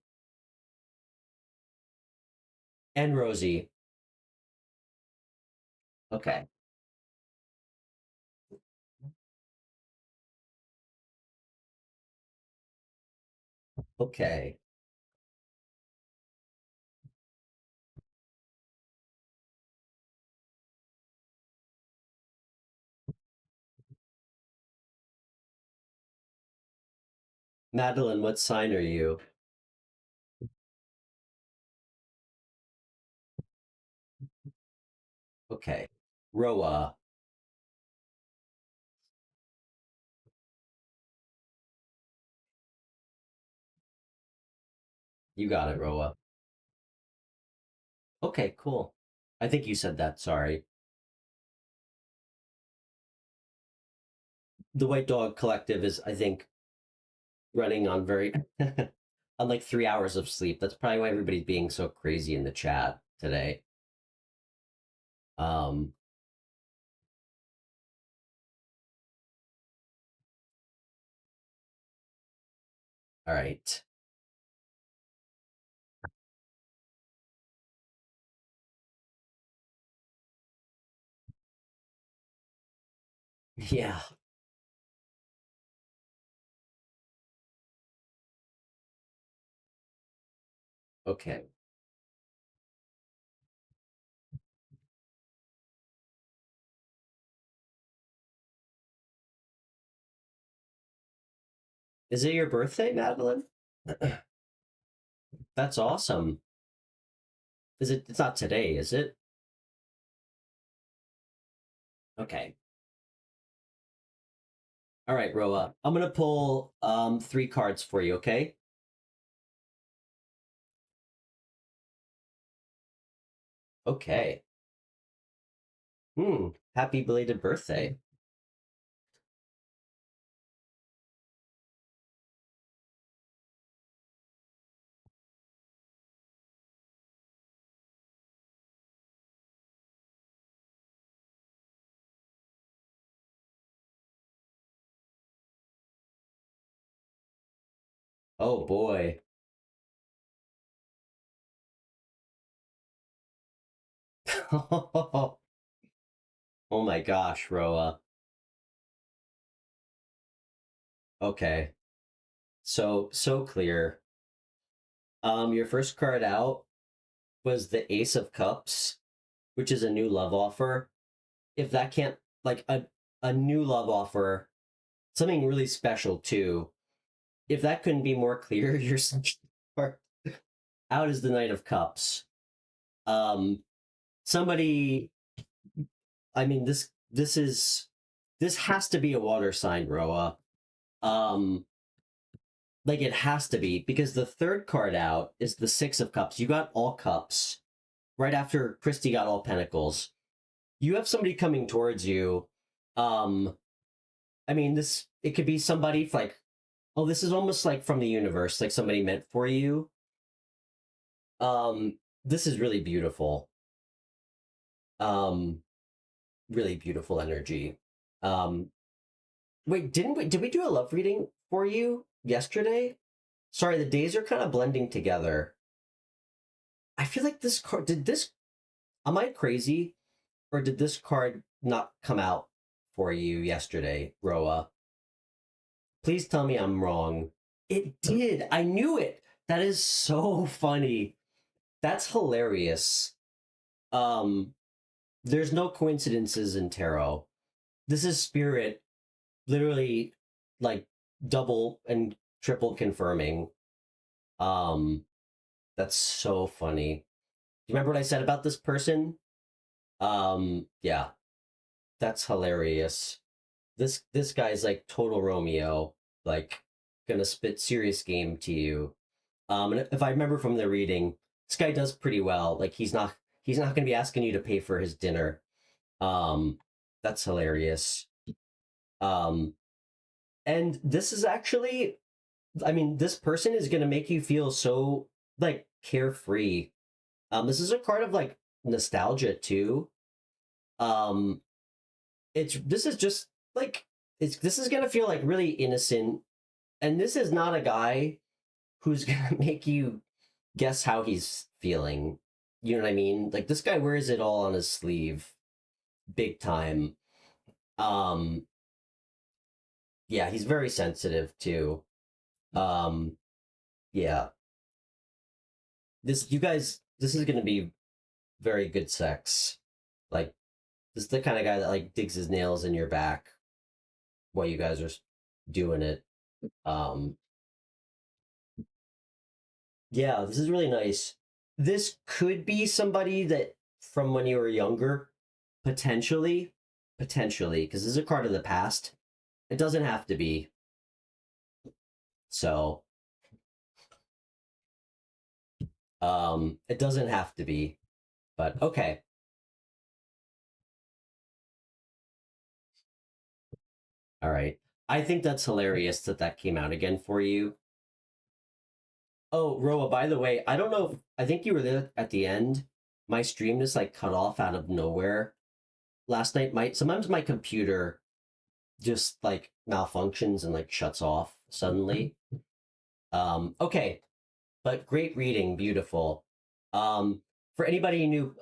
and Rosie. Okay. Okay. Madeline, what sign are you? Okay. Roa. You got it, Roa. Okay, cool. I think you said that. Sorry. The White Dog Collective is, I think, running on very on like 3 hours of sleep. That's probably why everybody's being so crazy in the chat today. Um, all right. Yeah. Okay. Is it your birthday, Madeline? That's awesome. Is it? It's not today, is it? Okay. All right, Roa. I'm gonna pull three cards for you, okay? Okay. Happy belated birthday. Oh boy. Oh my gosh, Roa. Okay. So clear. Your first card out was the Ace of Cups, which is a new love offer. if that can't, like a new love offer, something really special too. If that couldn't be more clear, you're out is the Knight of Cups. Um, somebody, I mean, this has to be a water sign, Roa. Um, like it has to be because the third card out is the Six of Cups. You got all cups right after Christy got all pentacles. You have somebody coming towards you. Um, I mean, this it could be somebody like, oh, this is almost like from the universe, like somebody meant for you. This is really beautiful. Um, really beautiful energy. Um, wait, did we do a love reading for you yesterday? Sorry, the days are kind of blending together. I feel like this card did this. Am I crazy, or did this card not come out for you yesterday, Roa? Please tell me I'm wrong. It did. I knew it. That is so funny. That's hilarious. Um, there's no coincidences in tarot. This is spirit literally like double and triple confirming. Um, that's so funny. Do you remember what I said about this person? Yeah, that's hilarious. This guy's like total Romeo, like gonna spit serious game to you. And if I remember from the reading, this guy does pretty well. Like he's not gonna be asking you to pay for his dinner. Um, that's hilarious. Um, and this is actually, I mean, this person is gonna make you feel so like carefree. This is a card of like nostalgia too. Um, it's this is just like this is gonna feel like really innocent, and this is not a guy who's gonna make you guess how he's feeling. You know what I mean? Like this guy wears it all on his sleeve, big time. Um, yeah, he's very sensitive too. Um, yeah, this is gonna be very good sex. Like this is the kind of guy that like digs his nails in your back while you guys are doing it. Um, yeah, this is really nice. This could be somebody that from when you were younger, potentially, potentially, because this is a card of the past. It doesn't have to be. So, it doesn't have to be. But okay. All right. I think that's hilarious that that came out again for you. Oh, Roa, by the way, I don't know if I think you were there at the end. My stream just like cut off out of nowhere last night. My sometimes my computer just like malfunctions and like shuts off suddenly. Okay, but great reading, beautiful. For anybody new,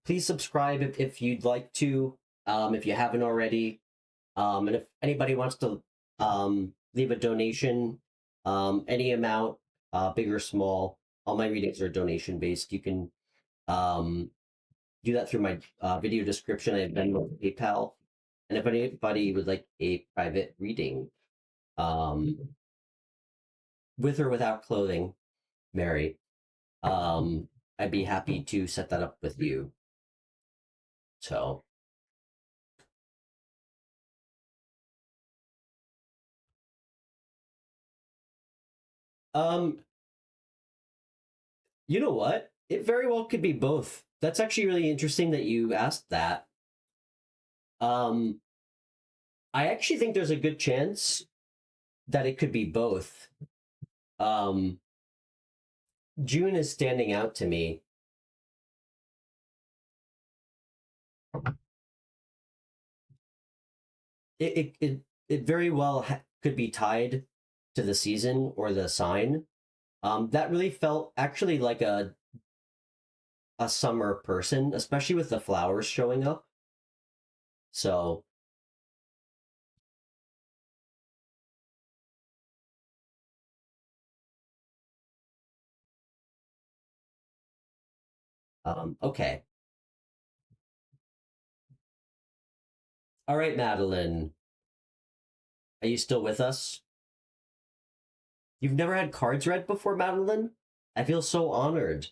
please subscribe if you'd like to, if you haven't already. And if anybody wants to leave a donation, any amount, big or small, all my readings are donation based. You can um, do that through my video description. I have Venmo, PayPal, and if anybody would like a private reading, um, with or without clothing, Mary, um, I'd be happy to set that up with you. So, um, you know what? It very well could be both. That's actually really interesting that you asked that. Um, I actually think there's a good chance that it could be both. Um, June is standing out to me. It very well could be tied to the season or the sign. That really felt actually like a summer person, especially with the flowers showing up. So, okay. All right, Madeline, are you still with us? You've never had cards read before, Madeline? I feel so honored.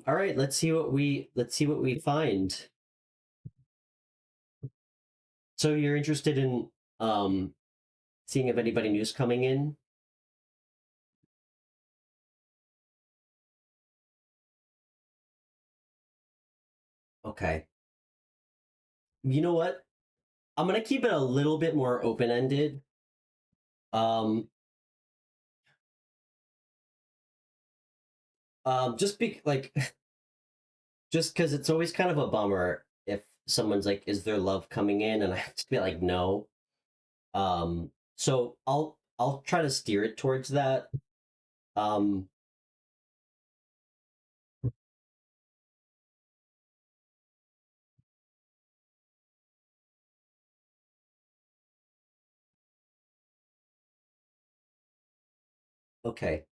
All right, let's see what we find. So you're interested in seeing if anybody new's coming in? Okay. You know what? I'm gonna keep it a little bit more open-ended. Um, just be like, just because it's always kind of a bummer if someone's like, "Is there love coming in?" and I have to be like, "No." So I'll try to steer it towards that. Um, okay.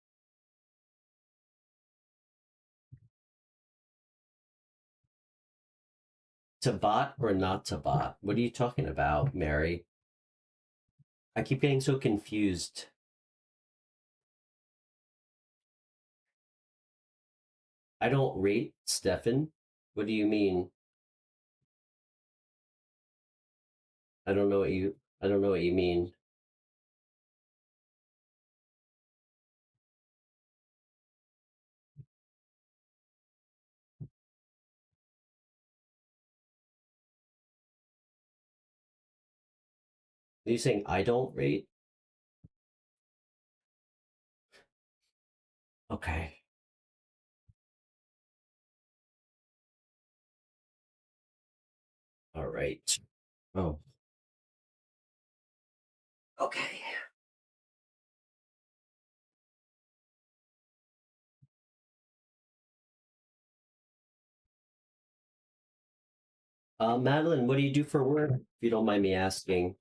To bot or not to bot? What are you talking about, Mary? I keep getting so confused. I don't rate Stefan. What do you mean? I don't know what you I don't know what you mean. Are you saying I don't rate? Okay. All right. Oh. Okay. Madeline, what do you do for work? If you don't mind me asking.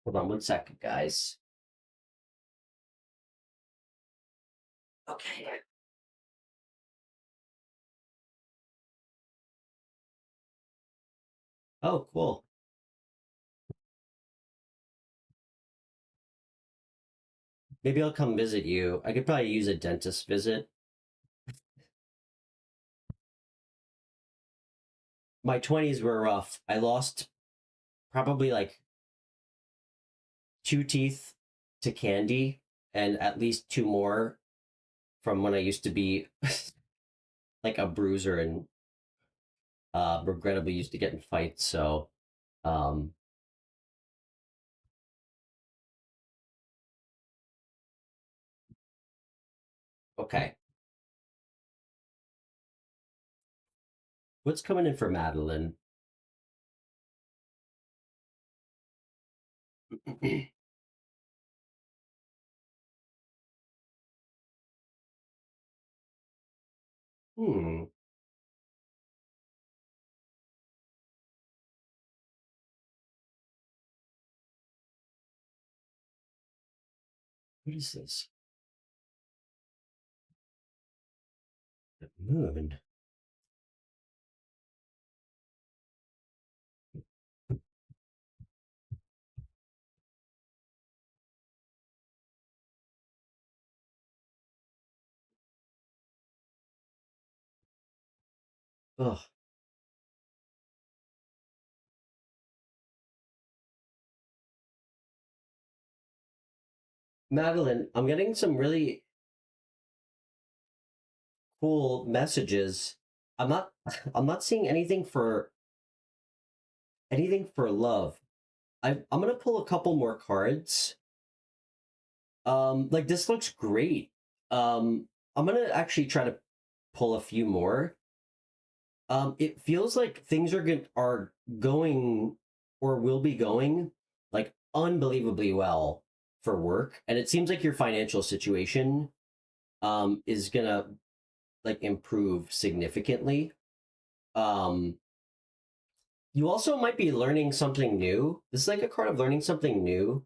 Hold on one second, guys. Okay. Oh, cool. Maybe I'll come visit you. I could probably use a dentist visit. My 20s were rough. I lost probably like two teeth to candy and at least two more from when I used to be like a bruiser and regrettably used to get in fights. So, um, okay. What's coming in for Madeline? Hmm. What is this? The moon. Oh, Madeline, I'm getting some really cool messages. I'm not I'm not seeing anything for love. I'm gonna pull a couple more cards. Like this looks great. I'm gonna actually try to pull a few more. It feels like things are going or will be going like unbelievably well for work, and it seems like your financial situation is gonna like improve significantly. Um, you also might be learning something new. This is like a card of learning something new,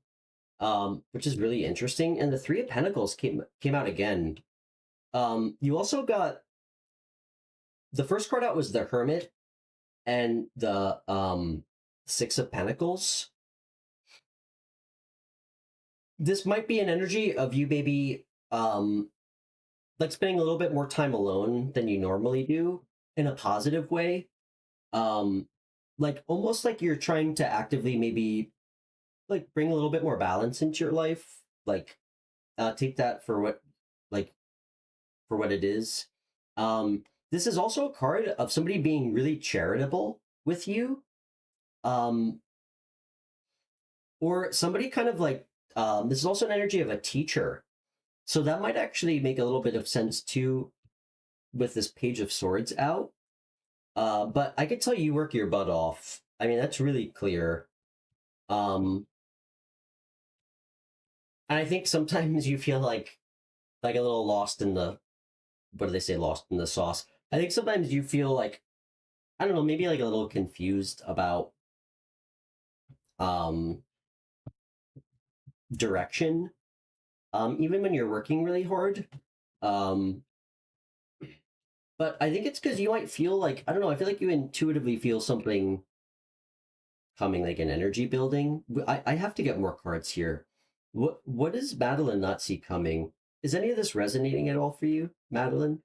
which is really interesting. And the Three of Pentacles came out again. You also got the first card out was the Hermit and the Six of Pentacles. This might be an energy of you maybe like spending a little bit more time alone than you normally do in a positive way. Um, like almost like you're trying to actively maybe like bring a little bit more balance into your life. Like take that for what like for what it is. This is also a card of somebody being really charitable with you. Um, or somebody kind of like this is also an energy of a teacher. So that might actually make a little bit of sense too with this Page of Swords out. But I could tell you work your butt off. I mean, that's really clear. Um, and I think sometimes you feel like a little lost in the what do they say, lost in the sauce. I think sometimes you feel like I don't know, maybe like a little confused about um direction. Even when you're working really hard. Um, but I think it's because you might feel like I don't know. I feel like you intuitively feel something coming, like an energy building. I have to get more cards here. What does Madeline not see coming? Is any of this resonating at all for you, Madeline?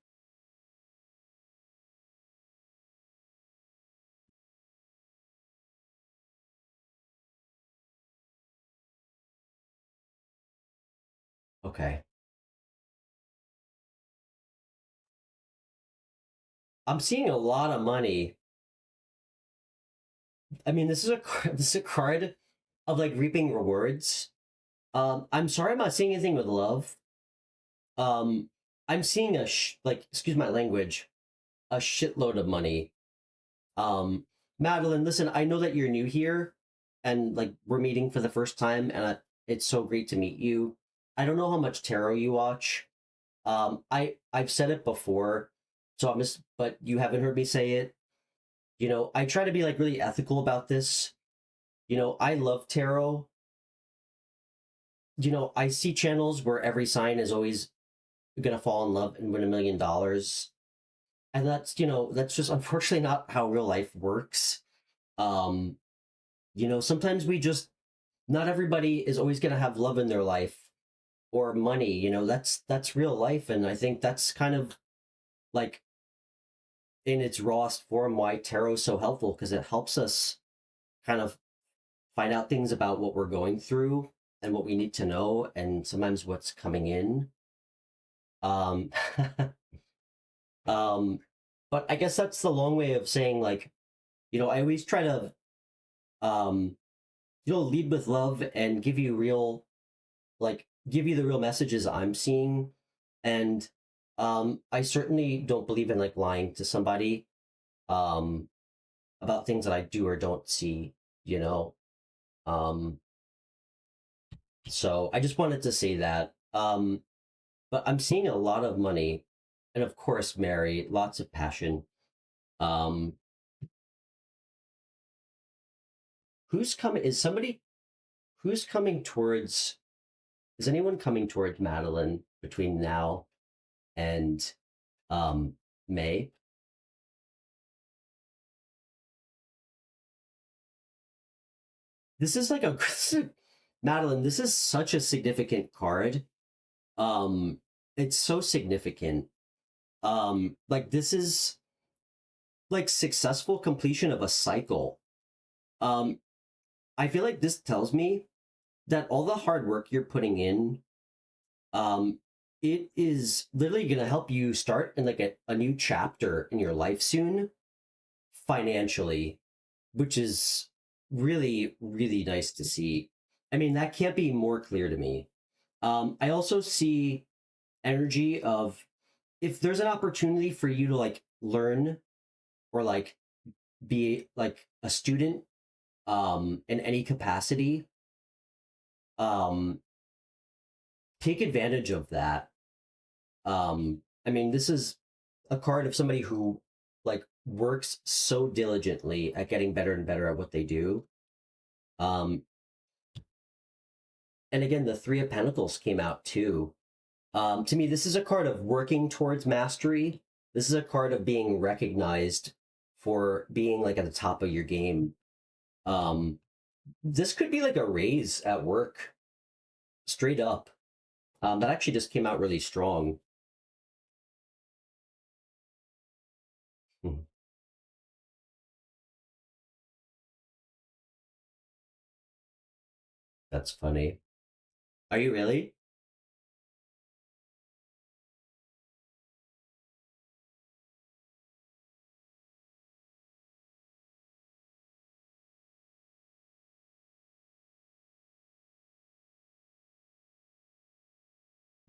Okay. I'm seeing a lot of money. I mean, this is a this is a card of like reaping rewards. I'm sorry I'm not seeing anything with love. Um, I'm seeing like excuse my language, a shitload of money. Madeline, listen, I know that you're new here and like we're meeting for the first time and it's so great to meet you. I don't know how much tarot you watch. I've said it before, so I'm just but you haven't heard me say it. You know, I try to be like really ethical about this. You know, I love tarot. You know, I see channels where every sign is always gonna fall in love and win $1 million. And that's, you know, that's just unfortunately not how real life works. Um, you know, sometimes we just not everybody is always going to have love in their life or money. You know, that's real life, and I think that's kind of like in its rawest form why tarot is so helpful because it helps us kind of find out things about what we're going through and what we need to know, and sometimes what's coming in. Um, um, but I guess that's the long way of saying like, you know, I always try to um, you know, lead with love and give you real like give you the real messages I'm seeing. And I certainly don't believe in like lying to somebody um about things that I do or don't see, you know. Um so I just wanted to say that. But I'm seeing a lot of money and of course Mary, lots of passion. Um who's coming who's coming towards is anyone coming towards Madeline between now and um May? This is like a Madeline, this is such a significant card. Um, it's so significant. Like this is like successful completion of a cycle. Um, I feel like this tells me that all the hard work you're putting in, um, it is literally gonna help you start in like a new chapter in your life soon, financially, which is really, really nice to see. I mean, that can't be more clear to me. I also see energy of if there's an opportunity for you to like learn or like be like a student in any capacity, um take advantage of that. I mean, this is a card of somebody who like works so diligently at getting better and better at what they do. Um, and again, the Three of Pentacles came out too. To me, this is a card of working towards mastery. This is a card of being recognized for being like at the top of your game. This could be like a raise at work, straight up. That actually just came out really strong. Hmm. That's funny. Are you really?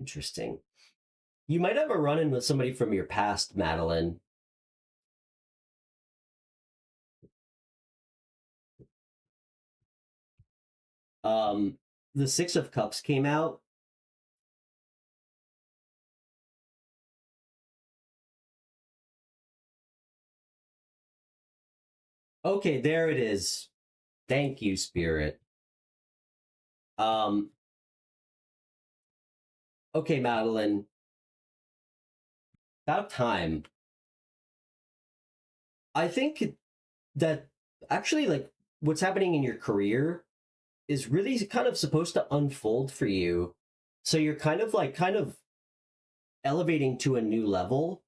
Interesting. You might have a run in with somebody from your past, Madeline. Um, the Six of Cups came out. Okay, there it is. Thank you, Spirit. Um, okay, Madeline. About time. I think that actually, like, what's happening in your career is really kind of supposed to unfold for you. So you're kind of elevating to a new level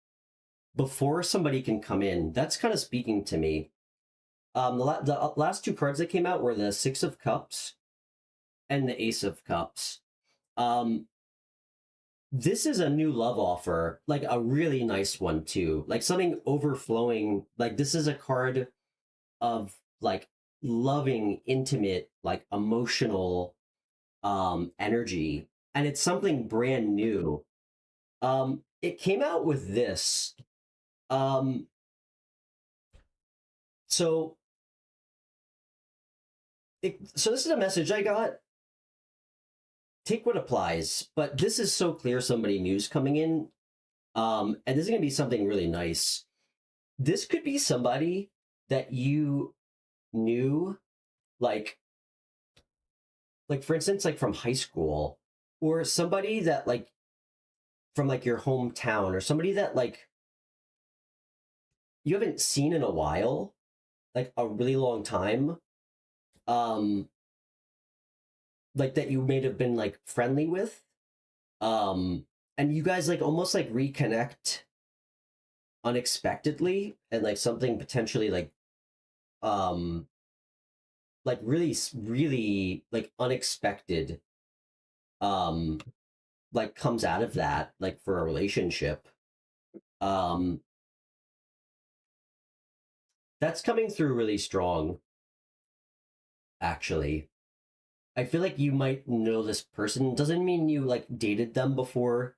before somebody can come in. That's kind of speaking to me. The last two cards that came out were the Six of Cups and the Ace of Cups. Um, this is a new love offer, like a really nice one too, like something overflowing. Like this is a card of like loving, intimate, like emotional energy, and it's something brand new. It came out with this. Um, so so this is a message I got. Take what applies, but this is so clear somebody new's coming in. And this is gonna be something really nice. This could be somebody that you knew, like for instance, like from high school, or somebody that like from like your hometown, or somebody that like you haven't seen in a while, like a really long time. Um, like that you may have been like friendly with. And you guys like almost like reconnect unexpectedly, and like something potentially um like really like unexpected um like comes out of that, like for a relationship. um that's coming through really strong, actually. I feel like you might know this person. Doesn't mean you like dated them before.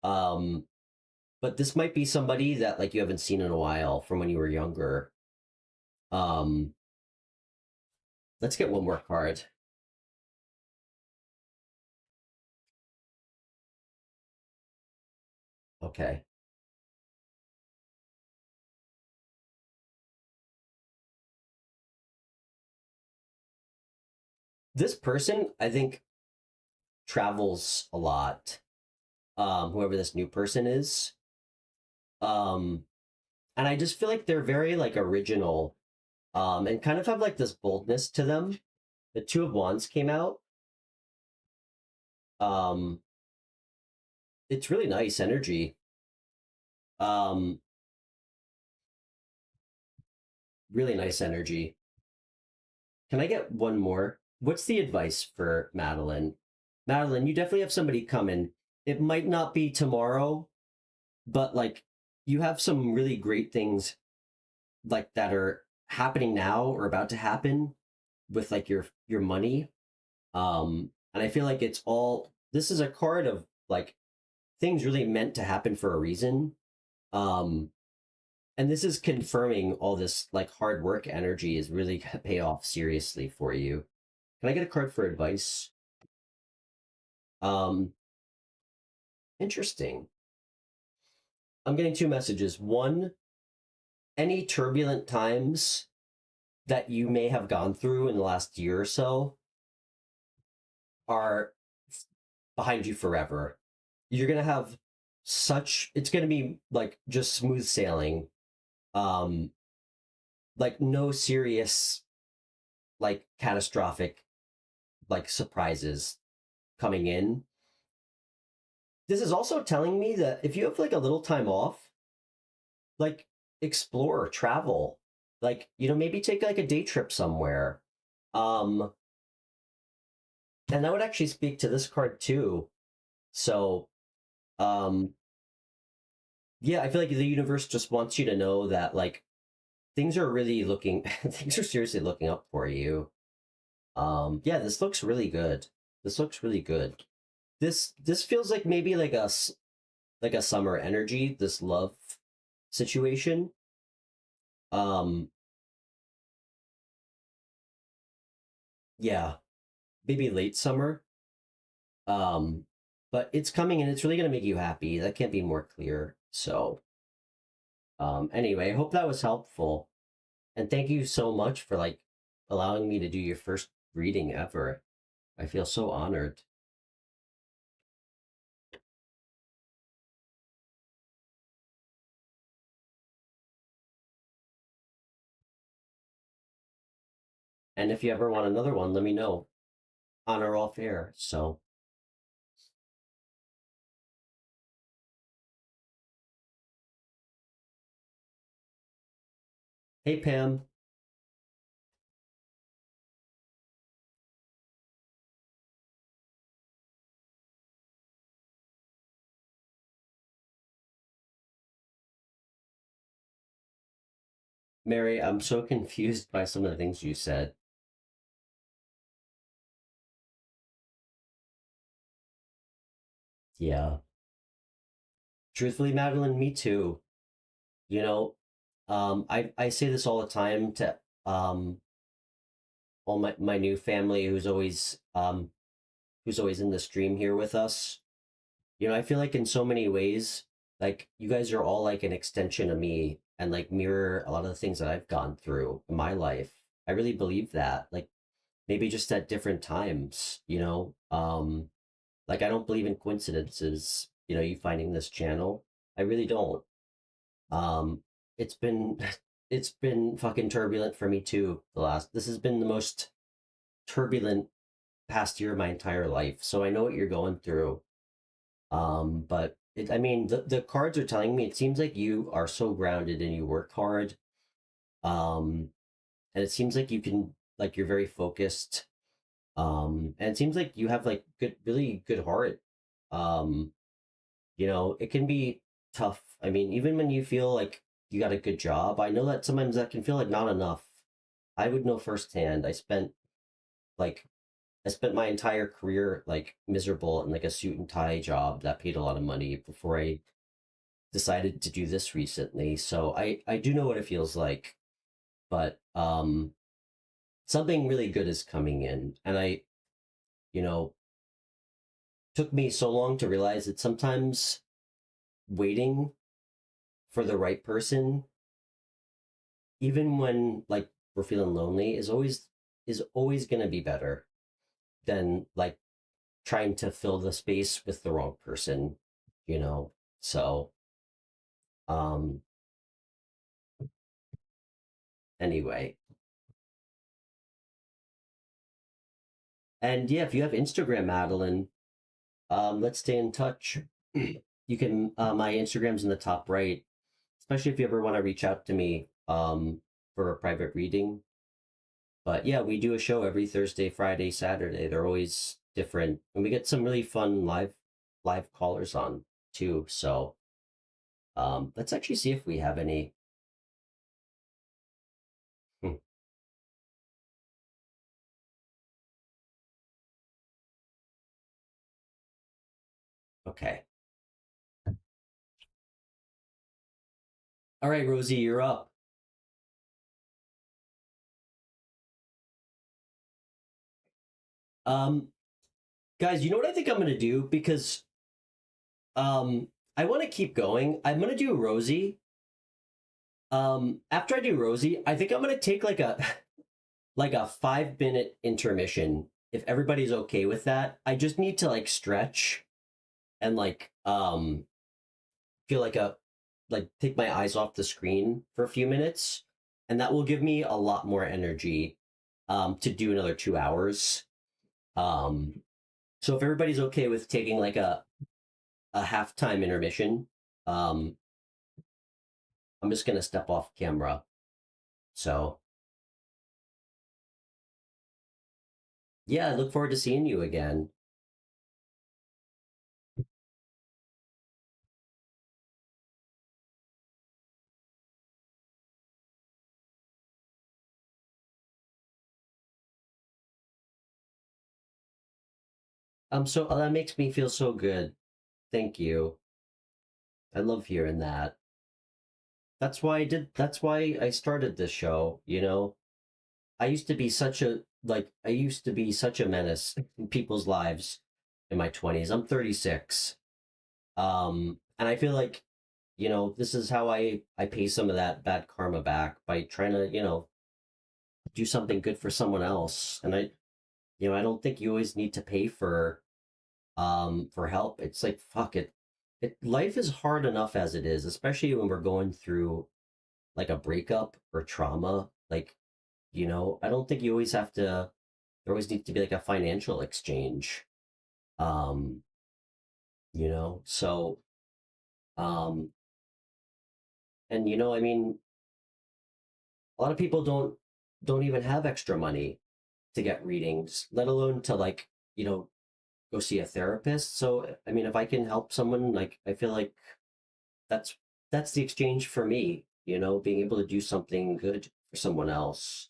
um but this might be somebody that like you haven't seen in a while from when you were younger. um let's get one more card. Okay. This person, I think, travels a lot. Whoever this new person is. Um, and I just feel like they're very like original, and kind of have like this boldness to them. The Two of Wands came out. Um, it's really nice energy. Um, really nice energy. Can I get one more? What's the advice for Madeline? Madeline, you definitely have somebody coming. It might not be tomorrow, but like you have some really great things like that are happening now or about to happen with like your money. And I feel like it's all, this is a card of like things really meant to happen for a reason. um and this is confirming all this like hard work energy is really gonna pay off seriously for you. Can I get a card for advice? Um, Interesting. I'm getting two messages. One, any turbulent times that you may have gone through in the last year or so are behind you forever. You're gonna have it's gonna be like just smooth sailing. Um, like no serious, like catastrophic, like surprises coming in. This is also telling me that if you have like a little time off, like explore, travel, like, maybe take like a day trip somewhere. Um, and that would actually speak to this card too. So, um, yeah, I feel like the universe just wants you to know that like things are really looking, things are seriously looking up for you. Yeah, this looks really good. This looks really good. This feels like maybe like like a summer energy, this love situation. Um, yeah, maybe late summer. Um, but it's coming and it's really gonna make you happy. That can't be more clear. So, anyway, I hope that was helpful. And thank you so much for like allowing me to do your first reading ever. I feel so honored. And if you ever want another one, let me know. On or off air. So, hey Pam, Mary, I'm so confused by some of the things you said. Yeah. Truthfully, Madeline, me too. You know, I say this all the time to all my new family who's always in the stream here with us. I feel like in so many ways, like you guys are all like an extension of me and like mirror a lot of the things that I've gone through in my life. I really believe that. Like maybe just at different times. Like I don't believe in coincidences, you finding this channel. I really don't. Um, it's been it's been fucking turbulent for me too. This has been the most turbulent past year of my entire life. So I know what you're going through. But I mean, the cards are telling me it seems like you are so grounded and you work hard. Um, and it seems like you can, like, you're very focused. And it seems like you have like really good heart. Um, it can be tough. I mean, even when you feel like you got a good job, I know that sometimes that can feel like not enough. I would know firsthand. Like I spent my entire career like miserable in like a suit and tie job that paid a lot of money before I decided to do this recently. So I do know what it feels like, but something really good is coming in, and you know took me so long to realize that sometimes waiting for the right person, even when like we're feeling lonely, is always going to be better than like trying to fill the space with the wrong person, you know. So um anyway, and yeah, if you have Instagram, Madeline, let's stay in touch. You can my Instagram's in the top right, especially if you ever want to reach out to me for a private reading. But yeah, we do a show every Thursday, Friday, Saturday. They're always different, and we get some really fun live callers on too. So let's actually see if we have any. Hmm, okay. All right, Rosie, you're up. Um, Guys, you know what I think I'm gonna do? Because I want to keep going. I'm gonna do Rosie. After I do Rosie, I think I'm gonna take like a like a 5 minute intermission. If everybody's okay with that, I just need to like stretch and like feel like take my eyes off the screen for a few minutes, and that will give me a lot more energy to do another 2 hours. Um, so if everybody's okay with taking like a halftime intermission, um, I'm just gonna step off camera. So yeah, I look forward to seeing you again. So that makes me feel so good. Thank you. I love hearing that. That's why I started this show, you know. I used to be such a menace in people's lives in my 20s. I'm 36. And I feel like, you know, this is how I pay some of that bad karma back by trying to, you know, do something good for someone else. And you know, I don't think you always need to pay for help. It's like fuck it. Life is hard enough as it is, especially when we're going through like a breakup or trauma. Like, you know, I don't think you always have to there always needs to be like a financial exchange. Um, you know, so um and you know, I mean, a lot of people don't even have extra money to get readings, let alone to like, you know, go see a therapist. So I mean, if I can help someone, like I feel like that's that's the exchange for me, you know, being able to do something good for someone else.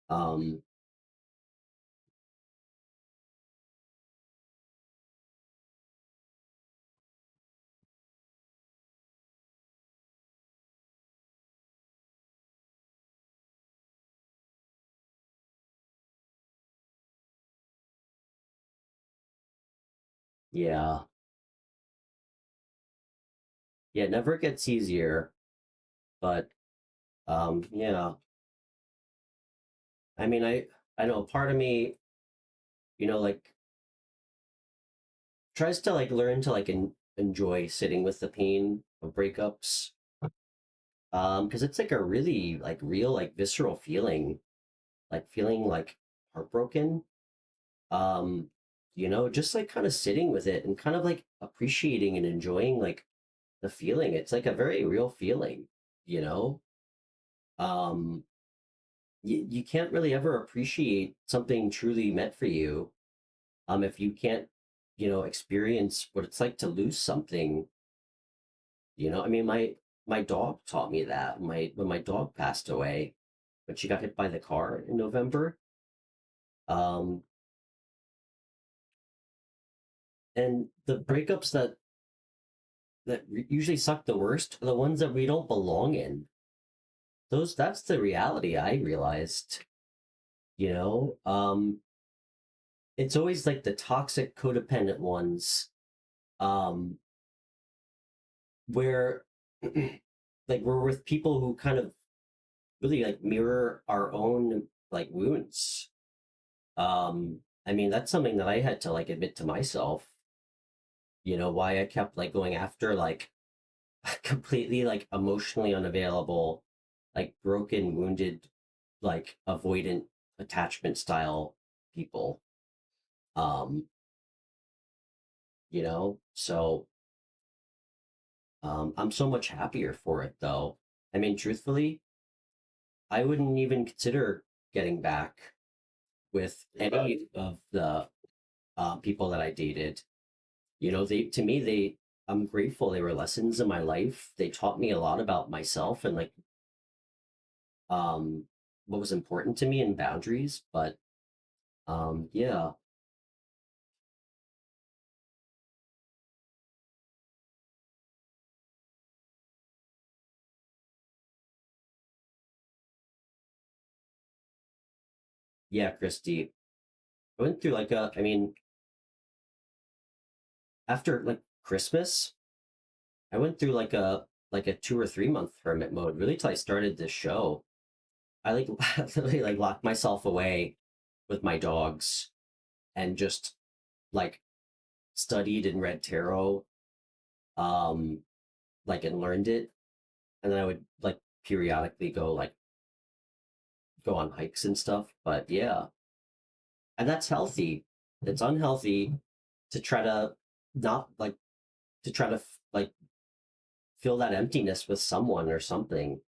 Um, yeah. Yeah, it never gets easier, but yeah. I mean, I know part of me, you know, like tries to like learn to like enjoy sitting with the pain of breakups. Because it's like a really like real like visceral feeling, like feeling like heartbroken. Um, you know, just like kind of sitting with it and kind of like appreciating and enjoying like the feeling. It's like a very real feeling, you know. Um, you can't really ever appreciate something truly meant for you if you can't, you know, experience what it's like to lose something. You know, I mean, my dog taught me that. My when my dog passed away, when she got hit by the car in November. Um, and the breakups that usually suck the worst are the ones that we don't belong in. That's the reality I realized, you know. It's always like the toxic codependent ones, um, where like we're with people who kind of really like mirror our own like wounds. I mean, that's something that I had to like admit to myself, you know, why I kept like going after like completely like emotionally unavailable, like broken, wounded, like avoidant attachment style people. Um, you know, so I'm so much happier for it though. I mean, truthfully, I wouldn't even consider getting back with any of the people that I dated. You know, they to me I'm grateful they were lessons in my life. They taught me a lot about myself and like um what was important to me and boundaries. But yeah, yeah, Christy. I went through like a I mean, after like Christmas, I went through like a 2 or 3 month hermit mode, really till I started this show. I like literally like locked myself away with my dogs and just like studied and read tarot, um, like and learned it. And then I would like periodically go on hikes and stuff. But yeah, and that's healthy. It's unhealthy to try to not like to try to like fill that emptiness with someone or something.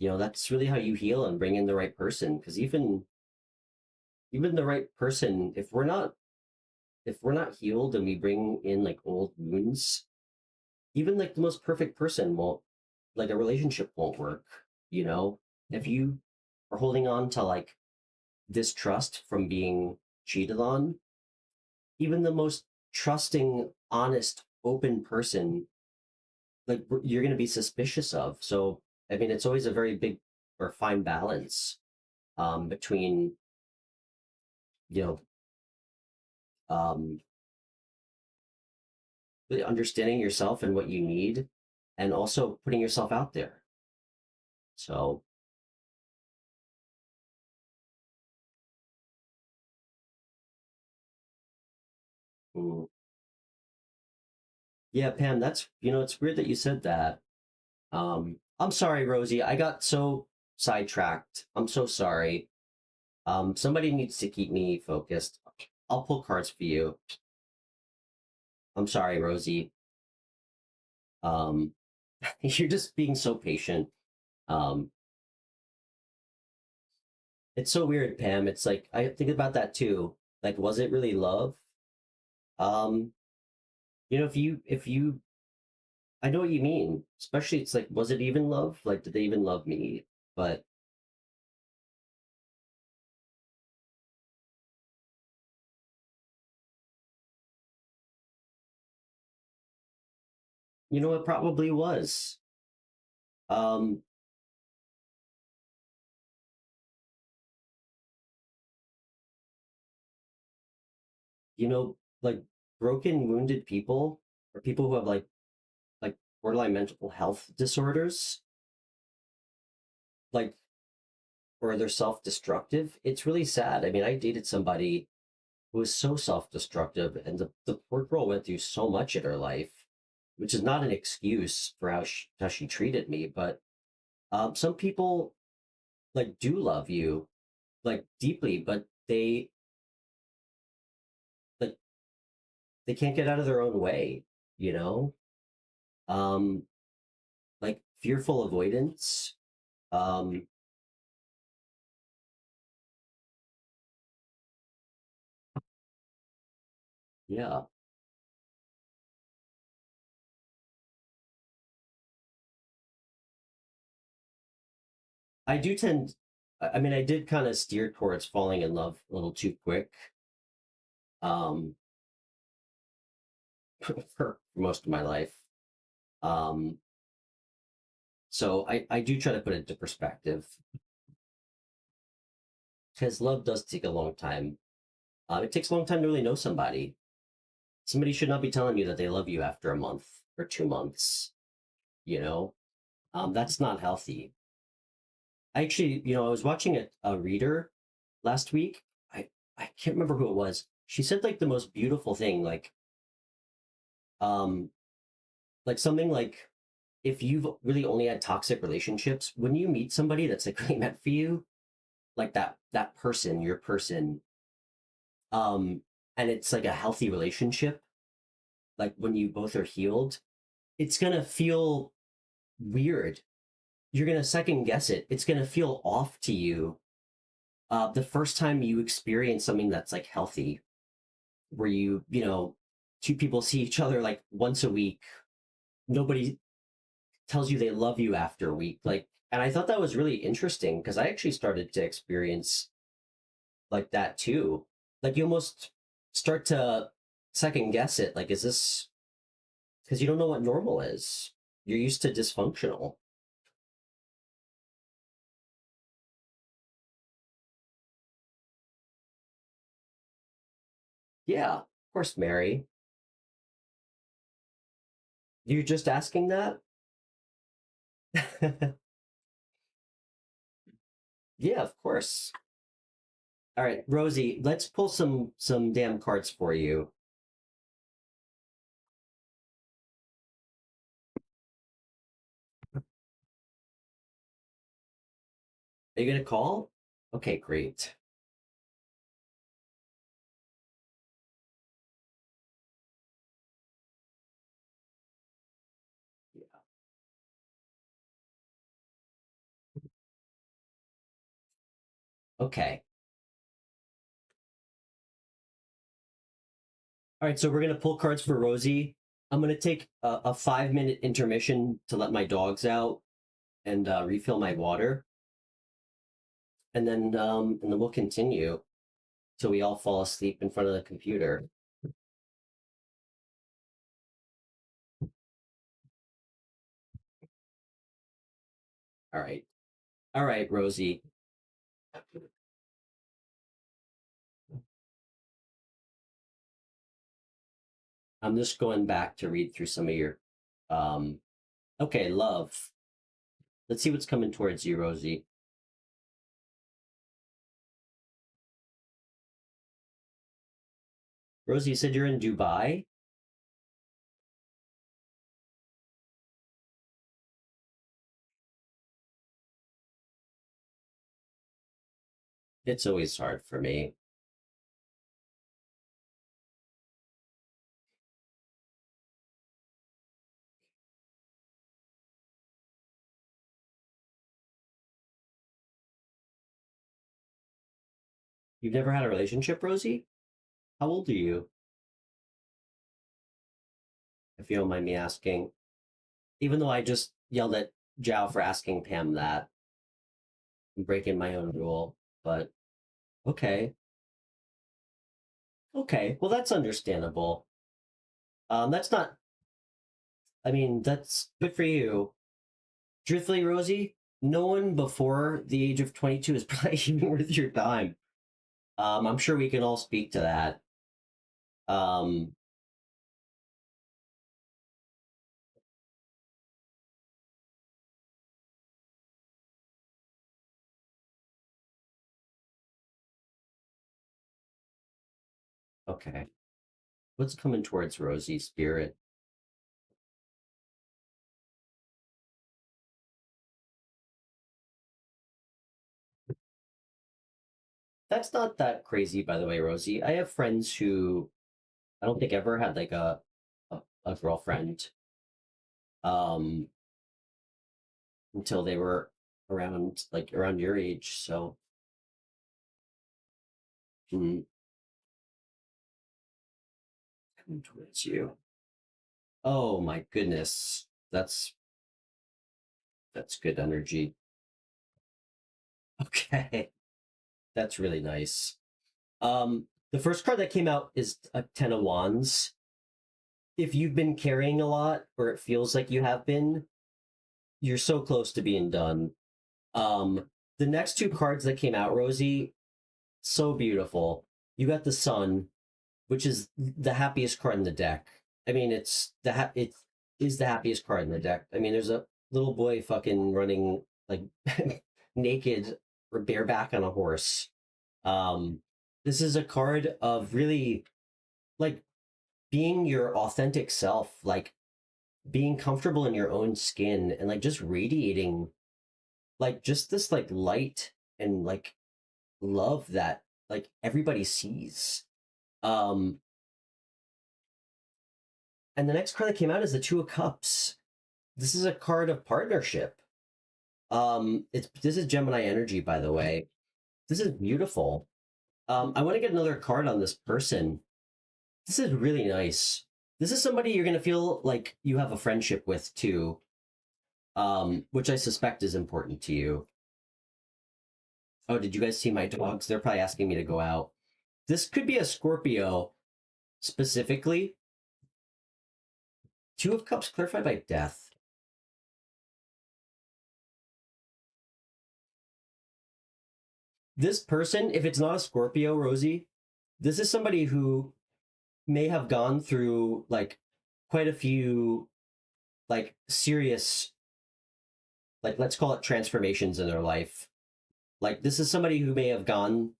That's really how you heal and bring in the right person. Because even the right person, if we're not healed and we bring in like old wounds, even like the most perfect person won't like a relationship won't work. You know, if you are holding on to like distrust from being cheated on, even the most trusting, honest, open person, like you're going to be suspicious of. So, I mean, it's always a very big or fine balance between, you know, um, really understanding yourself and what you need, and also putting yourself out there. So, mm, yeah, Pam, it's weird that you said that. I'm sorry, Rosie. I got so sidetracked. I'm so sorry. Somebody needs to keep me focused. I'll pull cards for you. I'm sorry, Rosie. Um, you're just being so patient. Um, it's so weird, Pam. It's like I think about that too. Like, was it really love? Um, if you, I know what you mean. Especially, it's like, was it even love? Like, did they even love me? But it probably was. Um, like broken, wounded people or people who have like borderline mental health disorders, like or they're self-destructive. It's really sad. I mean, I dated somebody who was so self-destructive, and the poor girl went through so much in her life, which is not an excuse for how she treated me. But some people like do love you like deeply, but like they can't get out of their own way, you know? Um, like fearful avoidance. Um, yeah. I do tend I mean, I did kind of steer towards falling in love a little too quick. Um, for most of my life. Um, so I do try to put it into perspective because love does take a long time. It takes a long time to really know somebody. Somebody should not be telling you that they love you after a month or 2 months. You know, that's not healthy. I actually, I was watching a reader last week. I can't remember who it was. She said like the most beautiful thing, um, like something like if you've really only had toxic relationships, when you meet somebody that's like really meant for you, like that person, your person, um, and it's like a healthy relationship, like when you both are healed, it's gonna feel weird. You're gonna second guess it. It's gonna feel off to you. The first time you experience something that's like healthy, where two people see each other like once a week, nobody tells you they love you after a week, like, and I thought that was really interesting because I actually started to experience like that too. Like you almost start to second guess it. Like, is this because you don't know what normal is? You're used to dysfunctional. Yeah, of course, Mary. You're just asking that? Yeah, of course. All right, Rosie, let's pull some damn cards for you. Are you gonna call? Okay, great. Okay. All right, so we're gonna pull cards for Rosie. I'm gonna take a 5 minute intermission to let my dogs out and refill my water, and then we'll continue till we all fall asleep in front of the computer. All right, all right, Rosie. I'm just going back to read through some of your. Um, okay, love. Let's see what's coming towards you, Rosie. Rosie, you said you're in Dubai. It's always hard for me. You've never had a relationship, Rosie? How old are you, if you don't mind me asking? Even though I just yelled at Zhao for asking Pam that, I'm breaking my own rule, but okay. Okay, well, that's understandable. That's not, I mean, that's good for you. Truthfully, Rosie, no one before the age of 22 is probably even worth your time. I'm sure we can all speak to that. Um, okay. What's coming towards Rosie, Spirit? That's not that crazy, by the way, Rosie. I have friends who I don't think ever had like a girlfriend um until they were around your age. So mm, coming towards you. Oh my goodness. That's good energy. Okay. That's really nice. The first card that came out is a Ten of Wands. If you've been carrying a lot, or it feels like you have been, you're so close to being done. Um, the next two cards that came out, Rosie, so beautiful. You got the Sun, which is the happiest card in the deck. I mean, it is the happiest card in the deck. I mean, there's a little boy fucking running like naked or bareback on a horse. Um, this is a card of really like being your authentic self, like being comfortable in your own skin and like just radiating like just this like light and like love that like everybody sees. Um, and the next card that came out is the Two of Cups. This is a card of partnership. It's this is Gemini energy, by the way. This is beautiful. I want to get another card on this person. This is really nice. This is somebody you're gonna feel like you have a friendship with too, which I suspect is important to you. Oh, did you guys see my dogs? They're probably asking me to go out. This could be a Scorpio specifically. Two of Cups clarified by death. This person, if it's not a Scorpio, Rosie, this is somebody who may have gone through like quite a few like serious, like let's call it transformations in their life. Like this is somebody who may have gone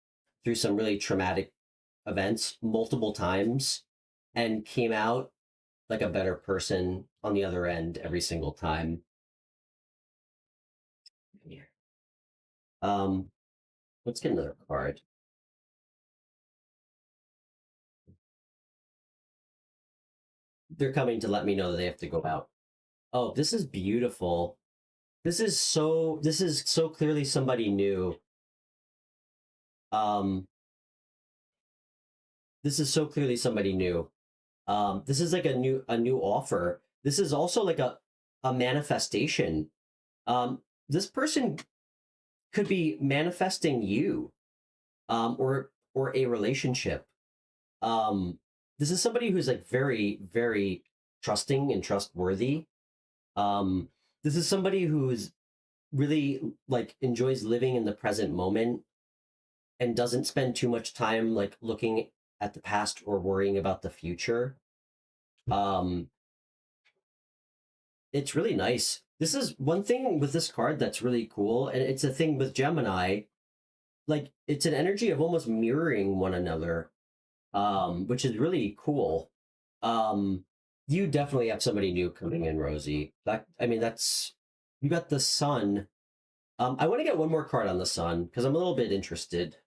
through some really traumatic events multiple times and came out like a better person on the other end every single time. Um, let's get another card. They're coming to let me know that they have to go out. Oh, this is beautiful. This is so clearly somebody new. Um, this is so clearly somebody new. This is like a new offer. This is also like a manifestation. This person could be manifesting you, or a relationship. Um, this is somebody who's like very trusting and trustworthy. Um, this is somebody who's really like enjoys living in the present moment and doesn't spend too much time like looking at the past or worrying about the future. Um, it's really nice. This is one thing with this card that's really cool, and it's a thing with Gemini. Like it's an energy of almost mirroring one another, which is really cool. Um, you definitely have somebody new coming in, Rosie. That I mean, that's you got the sun. I want to get one more card on the sun because I'm a little bit interested.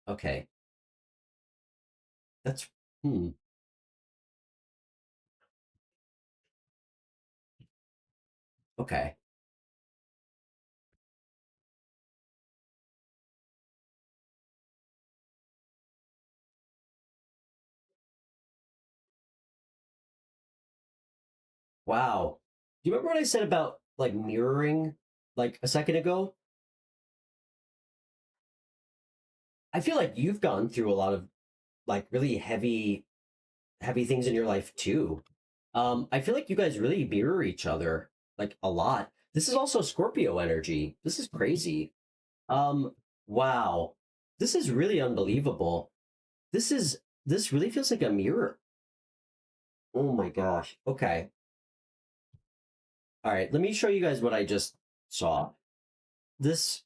Okay, that's hmm. Okay. Wow. Do you remember what I said about like mirroring like a second ago? I feel like you've gone through a lot of like really heavy things in your life too. I feel like you guys really mirror each other like a lot. This is also Scorpio energy. This is crazy. Um, wow. This is really unbelievable. This really feels like a mirror. Oh my gosh. Okay. All right, let me show you guys what I just saw. This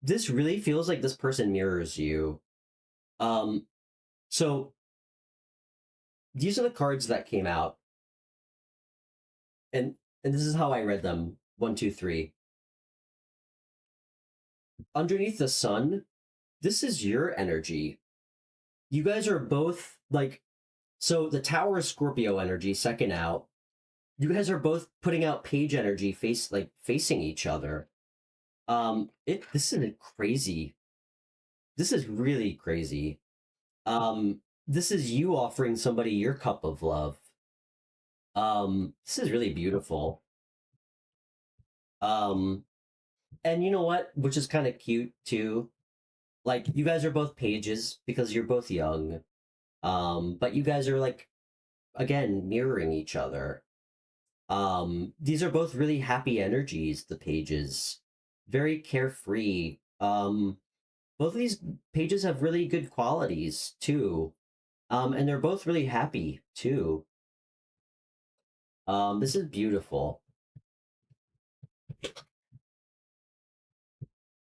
this really feels like this person mirrors you. Um, so these are the cards that came out, and this is how I read them. One, two, three. Underneath the sun, this is your energy. You guys are both like so the Tower is Scorpio energy, second out. You guys are both putting out page energy, facing each other. It this is crazy. This is really crazy. This is you offering somebody your cup of love. This is really beautiful. Um, and you know what? Which is kind of cute too. Like you guys are both pages because you're both young. But you guys are like again mirroring each other. These are both really happy energies, the pages. Very carefree. Both of these pages have really good qualities too. And they're both really happy too. This is beautiful.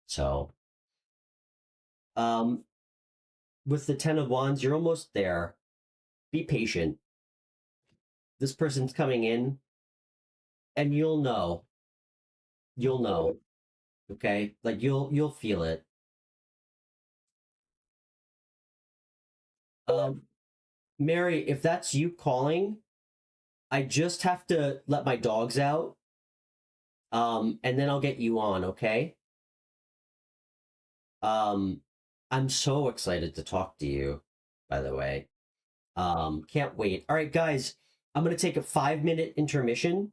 So, um, with the Ten of Wands, you're almost there. Be patient. This person's coming in, and you'll know. You'll know. Okay, like you'll feel it. Um, Mary, if that's you calling, I just have to let my dogs out. And then I'll get you on. Okay. Um, I'm so excited to talk to you. By the way, can't wait. All right, guys, I'm gonna take a 5 minute intermission.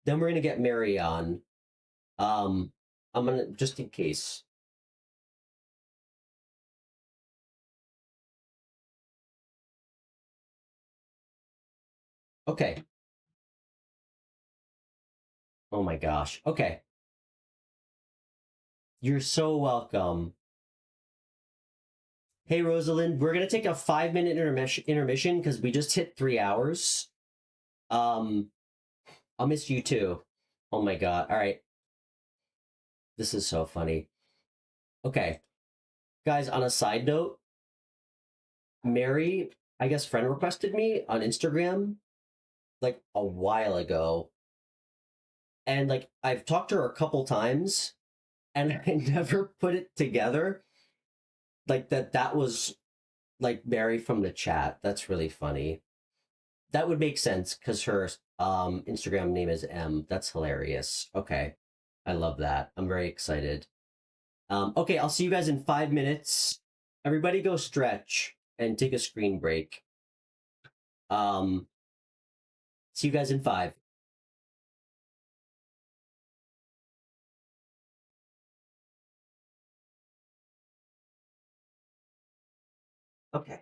Then we're gonna get Mary on. Um, I'm gonna just in case. Okay. Oh my gosh. Okay. You're so welcome. Hey, Rosalind, we're gonna take a 5 minute intermission because we just hit 3 hours. Um, I'll miss you too. Oh my God. All right. This is so funny. Okay. Guys, on a side note, Mary, I guess, friend requested me on Instagram like a while ago. And like I've talked to her a couple times and I never put it together. Like that was like Mary from the chat. That's really funny. That would make sense because her Instagram name is M. That's hilarious. Okay. I love that. I'm very excited. Okay, I'll see you guys in 5 minutes. Everybody go stretch and take a screen break. Um, See you guys in 5. Okay.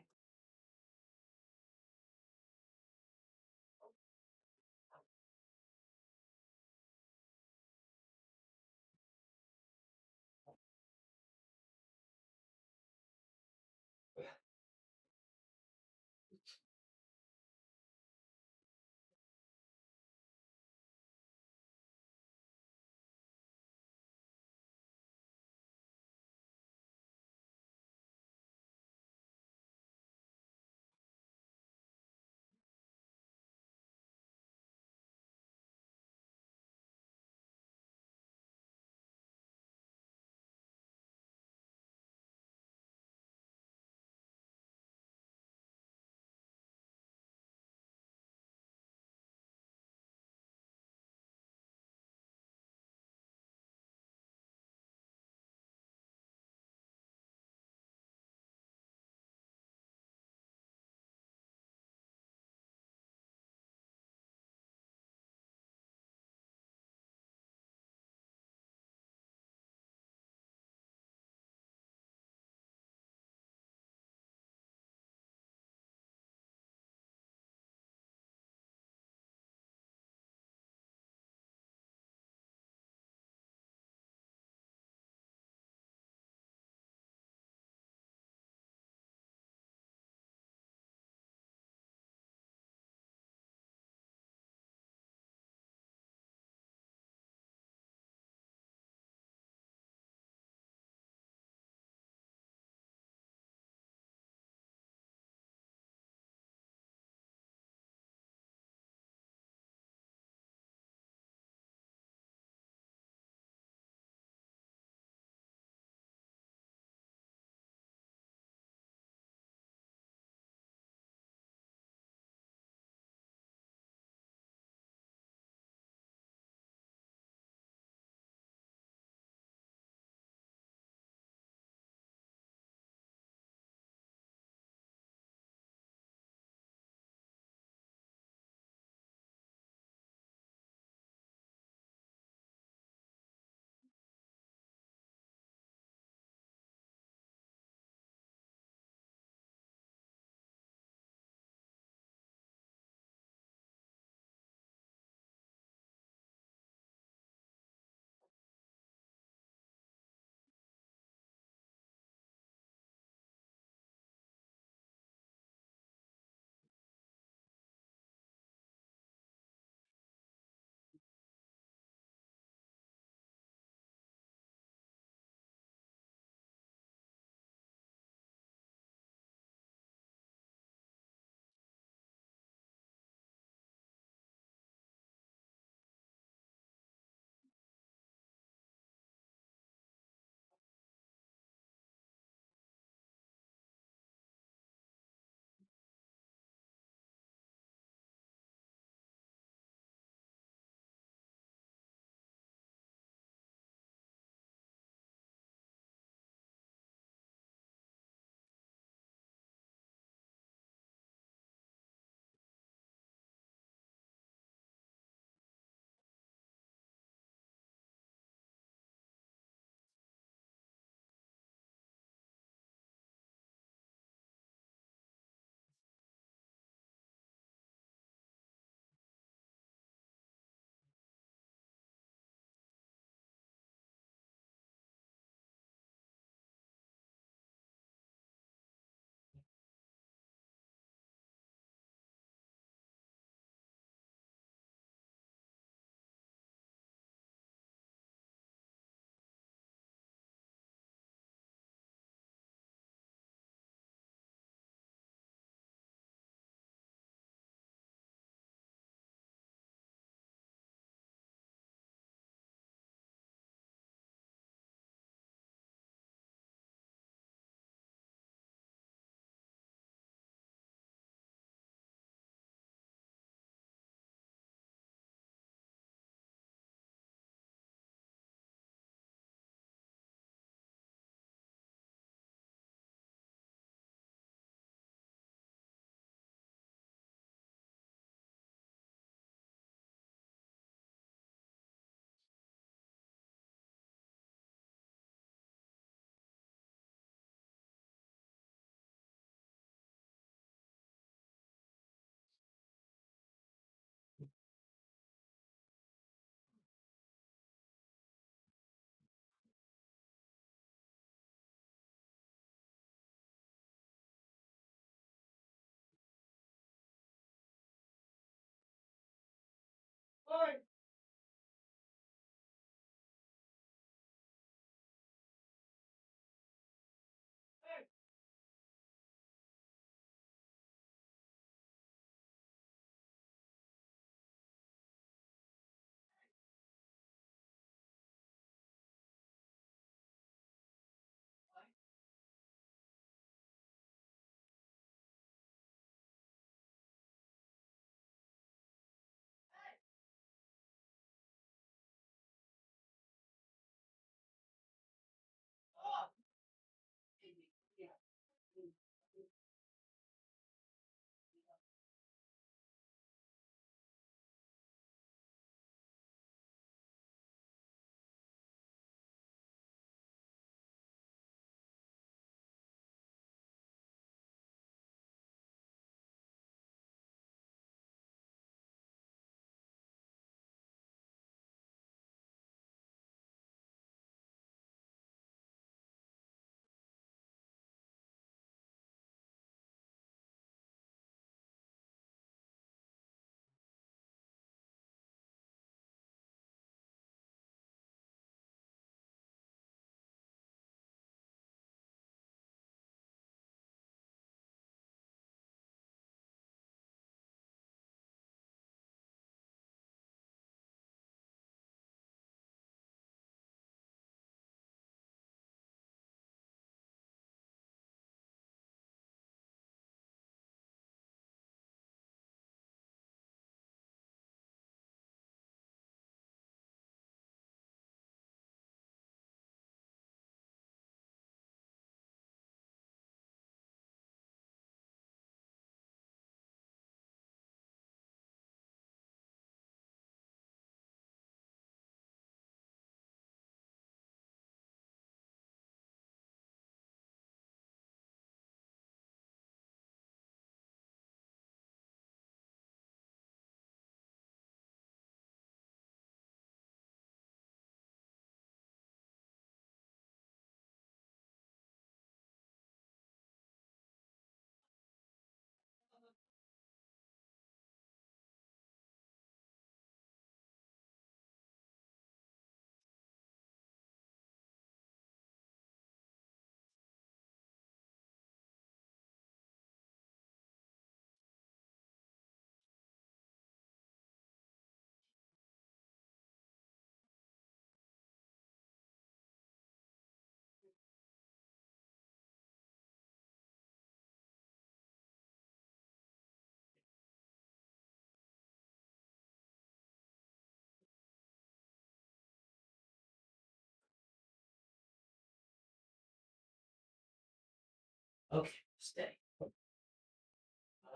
Okay, stay.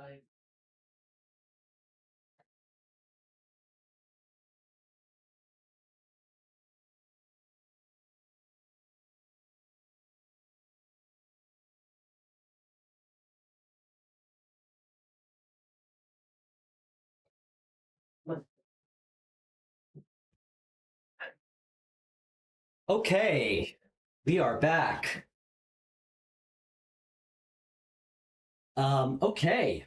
I... Okay, we are back. Okay,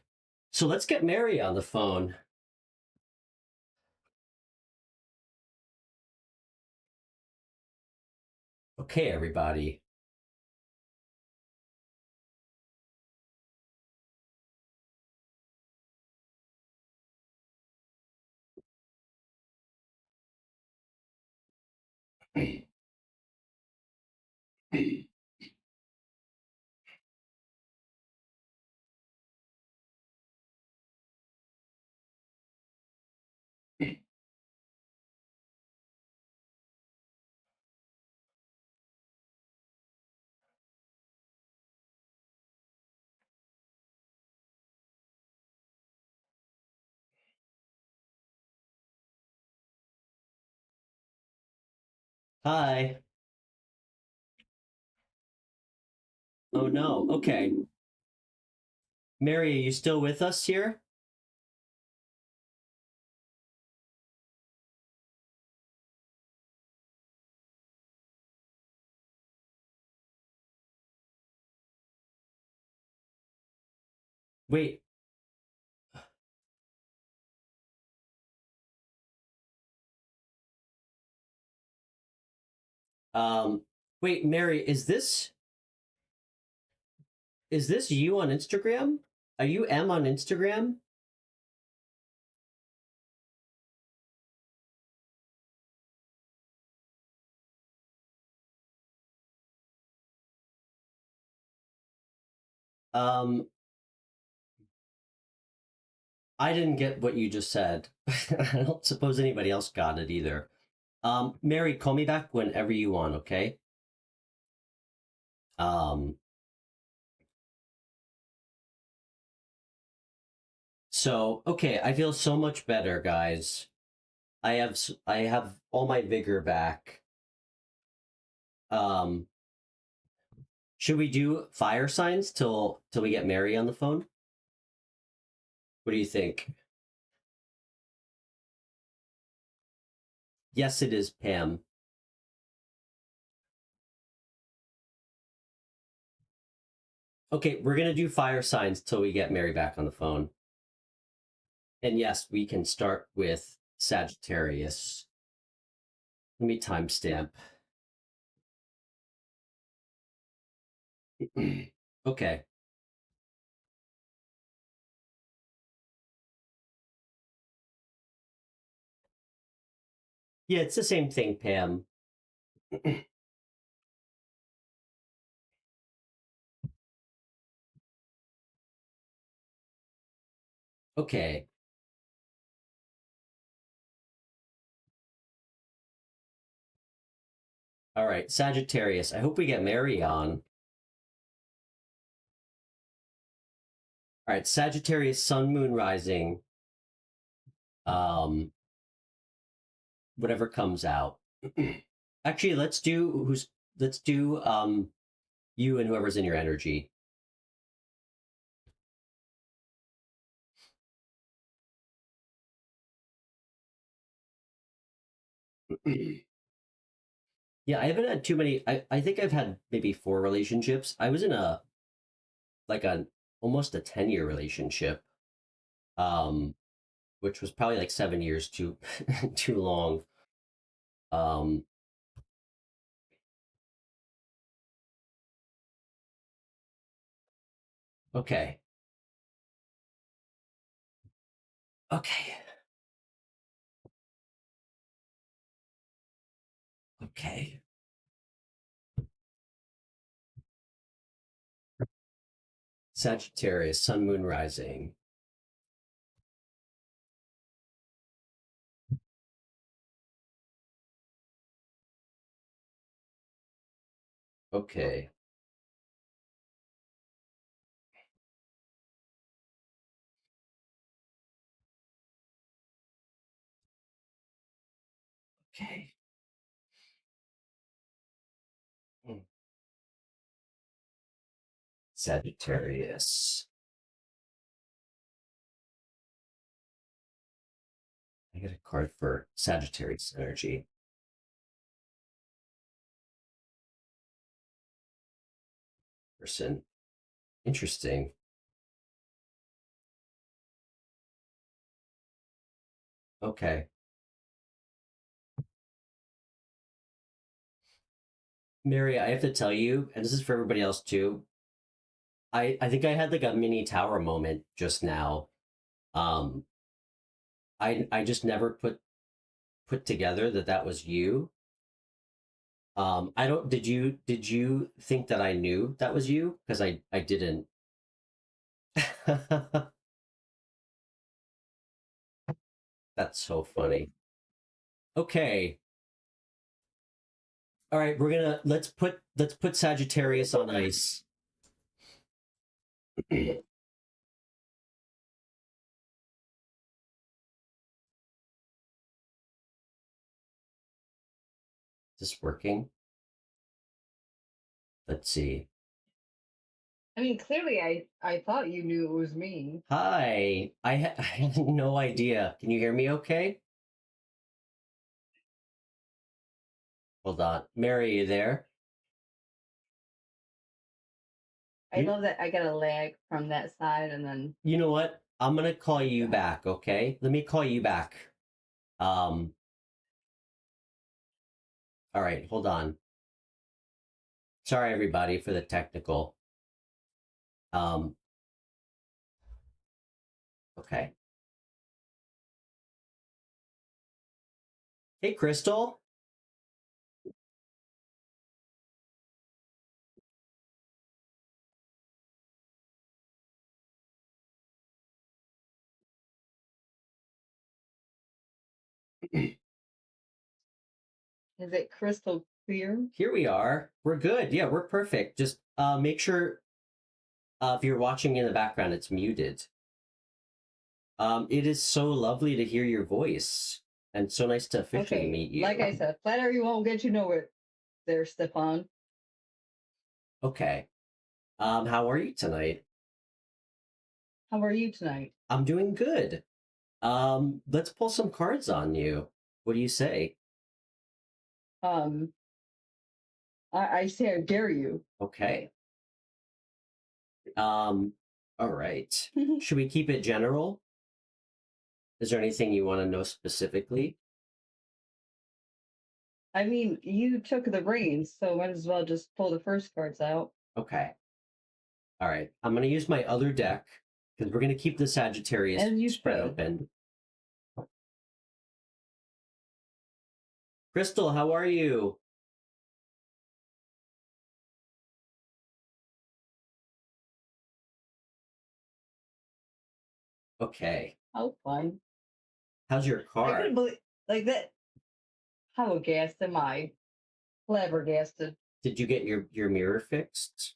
so let's get Mary on the phone. Okay, everybody. Hi. Oh no. Okay. Mary, are you still with us here? Wait. Um, wait, Mary, is this you on Instagram? Are you M on Instagram? Um, I didn't get what you just said. I don't suppose anybody else got it either. Mary, call me back whenever you want, okay? Um, so okay, I feel so much better, guys. I have all my vigor back. Um, should we do fire signs till we get Mary on the phone? What do you think? Yes, it is Pam. Okay, we're gonna do fire signs till we get Mary back on the phone. And yes, we can start with Sagittarius. Let me timestamp. Okay. Yeah, it's the same thing, Pam. Okay. All right, Sagittarius. I hope we get Mary on. All right, Sagittarius, Sun, Moon, Rising. Um, whatever comes out. Actually, let's do you and whoever's in your energy. Yeah, I haven't had too many. I think I've had maybe four relationships. I was in a like a almost a 10-year relationship, um, which was probably like 7 years too too long. Um, okay, okay, okay. Sagittarius, Sun, Moon, Rising. Okay. Okay. Sagittarius. I get a card for Sagittarius energy. Person. Interesting. Okay. Mary, I have to tell you, and this is for everybody else too. I think I had like a mini tower moment just now. Um, I just never put together that that was you. I don't. Did you think that I knew that was you? Because I didn't. That's so funny. Okay. All right, we're gonna let's put Sagittarius on ice. Is this working? Let's see. I mean, clearly, I thought you knew it was me. Hi. I had no idea. Can you hear me okay? Hold on. Mary, are you there? I You love that I got a lag from that side, and then you know what? I'm gonna call you back, okay? Let me call you back. Um, all right, hold on. Sorry everybody for the technical. Um, okay. Hey Crystal. is it crystal clear? Here we are. We're good. Yeah, we're perfect. Just make sure if you're watching in the background, it's muted. It is so lovely to hear your voice, and so nice to officially Okay, meet like you. I said, flattery won't get you nowhere there, Stefan. Okay. How are you tonight? How are you tonight? I'm doing good. Let's pull some cards on you. What do you say? Um, I say I dare you. Okay. Um, all right. Should we keep it general? Is there anything you want to know specifically? I mean, you took the reins, so might as well just pull the first cards out. Okay. All right. I'm going to use my other deck because we're going to keep the Sagittarius As you spread should. open. Crystal, how are you? Okay. How fun. How's your I car? couldn't believe, like that. How aghast am I? Flabbergasted Did you get your mirror fixed?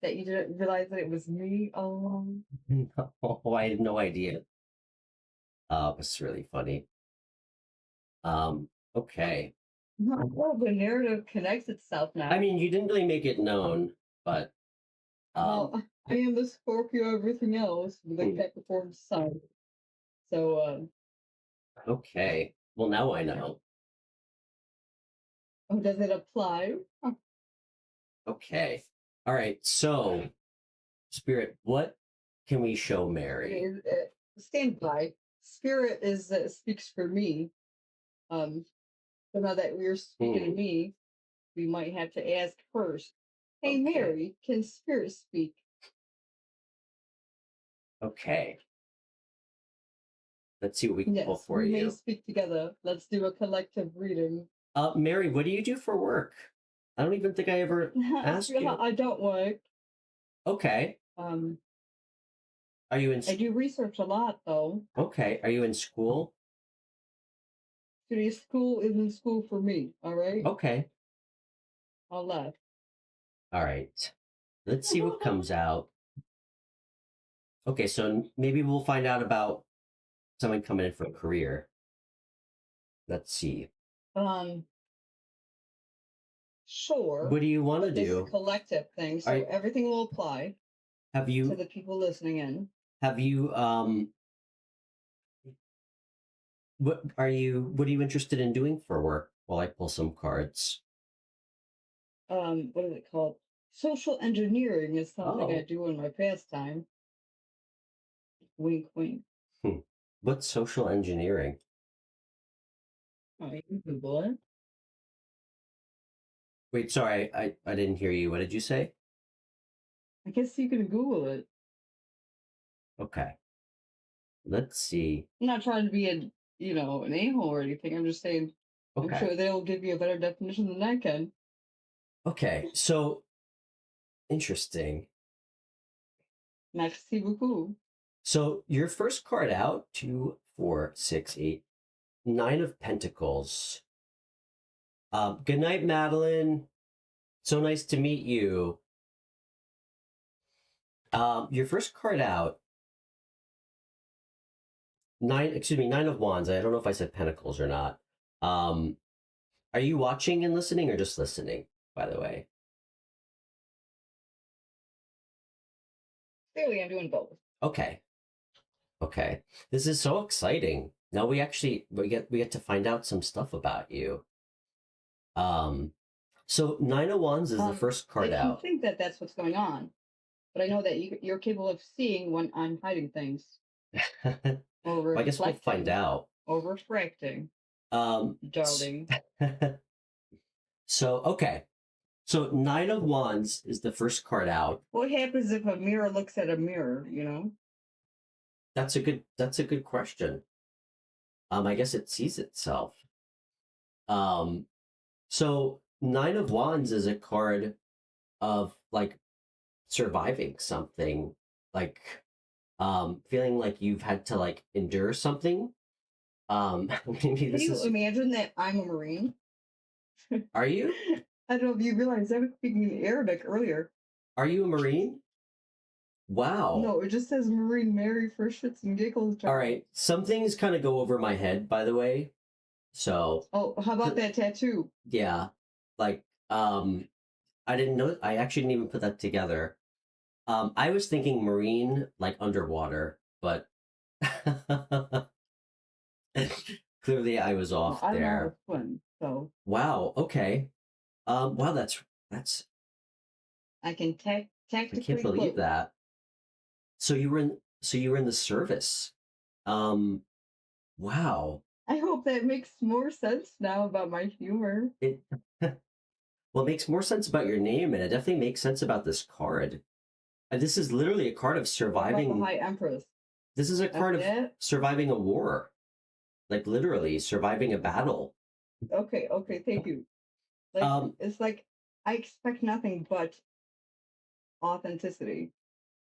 that you didn't realize that it was me all along. No, I had no idea. It was really funny. Okay. Well, the narrative connects itself now. I mean, you didn't really make it known, but Well, I am the Scorpio, everything else, with a Capricorn sun. So, okay. Well, now I know. oh, does it apply? Okay. All right. So, Spirit, what can we show Mary? Stand by. Spirit is speaks for me. So now that we're speaking to me, we might have to ask first. Hey, Okay. Mary, can Spirit speak? Okay. Let's see what we can pull Yes, for we may you. speak together. Let's do a collective reading. Mary, what do you do for work? I don't even think I ever asked you. I don't work. Okay. Are you in? I do research a lot though. Okay. Are you in school? Today's school isn't school for me. All right. Okay. I'll left. All right. Let's see what comes out. Okay, so maybe we'll find out about someone coming in for a career. Let's see. Sure. What do you want to But this is a do? collective thing, so I everything will apply have to you the people listening in. have you what are you interested in doing for work while I pull some cards? What is it called? Social engineering is something I Oh, do in my pastime. Wink, wink. hmm. What's social engineering? Oh, you can Google it. Wait, sorry, I didn't hear you. What did you say? I guess you can Google it. Okay, let's see. I'm not trying to be an a-hole or anything. I'm just saying I'm Okay, sure they'll give you a better definition than I can. okay. So interesting. Merci beaucoup. So your first card out, 2, 4, 6, 8, 9 of Pentacles. Good night, Madeline. So nice to meet you. Your first card out, 9 of Wands. I don't know if I said Pentacles or not. Are you watching and listening or just listening, by the way? Clearly, I'm doing both. Okay. Okay. This is so exciting. Now we get to find out some stuff about you. So 9 of Wands is the first I card can out. think that that's what's going on, but I know that you're capable of seeing when I'm hiding things, or Well, I guess we'll find reflecting, out. or refracting, Um, darling. so okay. So 9 of Wands is the first card out. What happens if a mirror looks at a mirror? That's a good question. I guess it sees itself. Um, so 9 of Wands is a card of like surviving something, like feeling like you've had to like endure something. Maybe Can this you is imagine that I'm a Marine? Are you? I don't know if you realized I was speaking Arabic earlier. Are you a Marine? Wow. No, it just says Marine Mary for shits and giggles. All right. Some things kind of go over my head, by the way. So, Oh, how about that tattoo? yeah. Like, I didn't know, I actually didn't even put that together. I was thinking marine, like underwater, but clearly I was Well, off I don't know how to there. swim, so Wow. Okay. Wow, that's, I can I can't tactically believe float. that. So you were in the service. Um, wow. I hope that makes more sense now about my humor. It well, it makes more sense about your name, and it definitely makes sense about this card. And this is literally a card of What about the surviving. High Empress? This is a That's card of it? surviving a war, like literally surviving a battle. Okay, thank you. Like, Um, it's like I expect nothing but authenticity.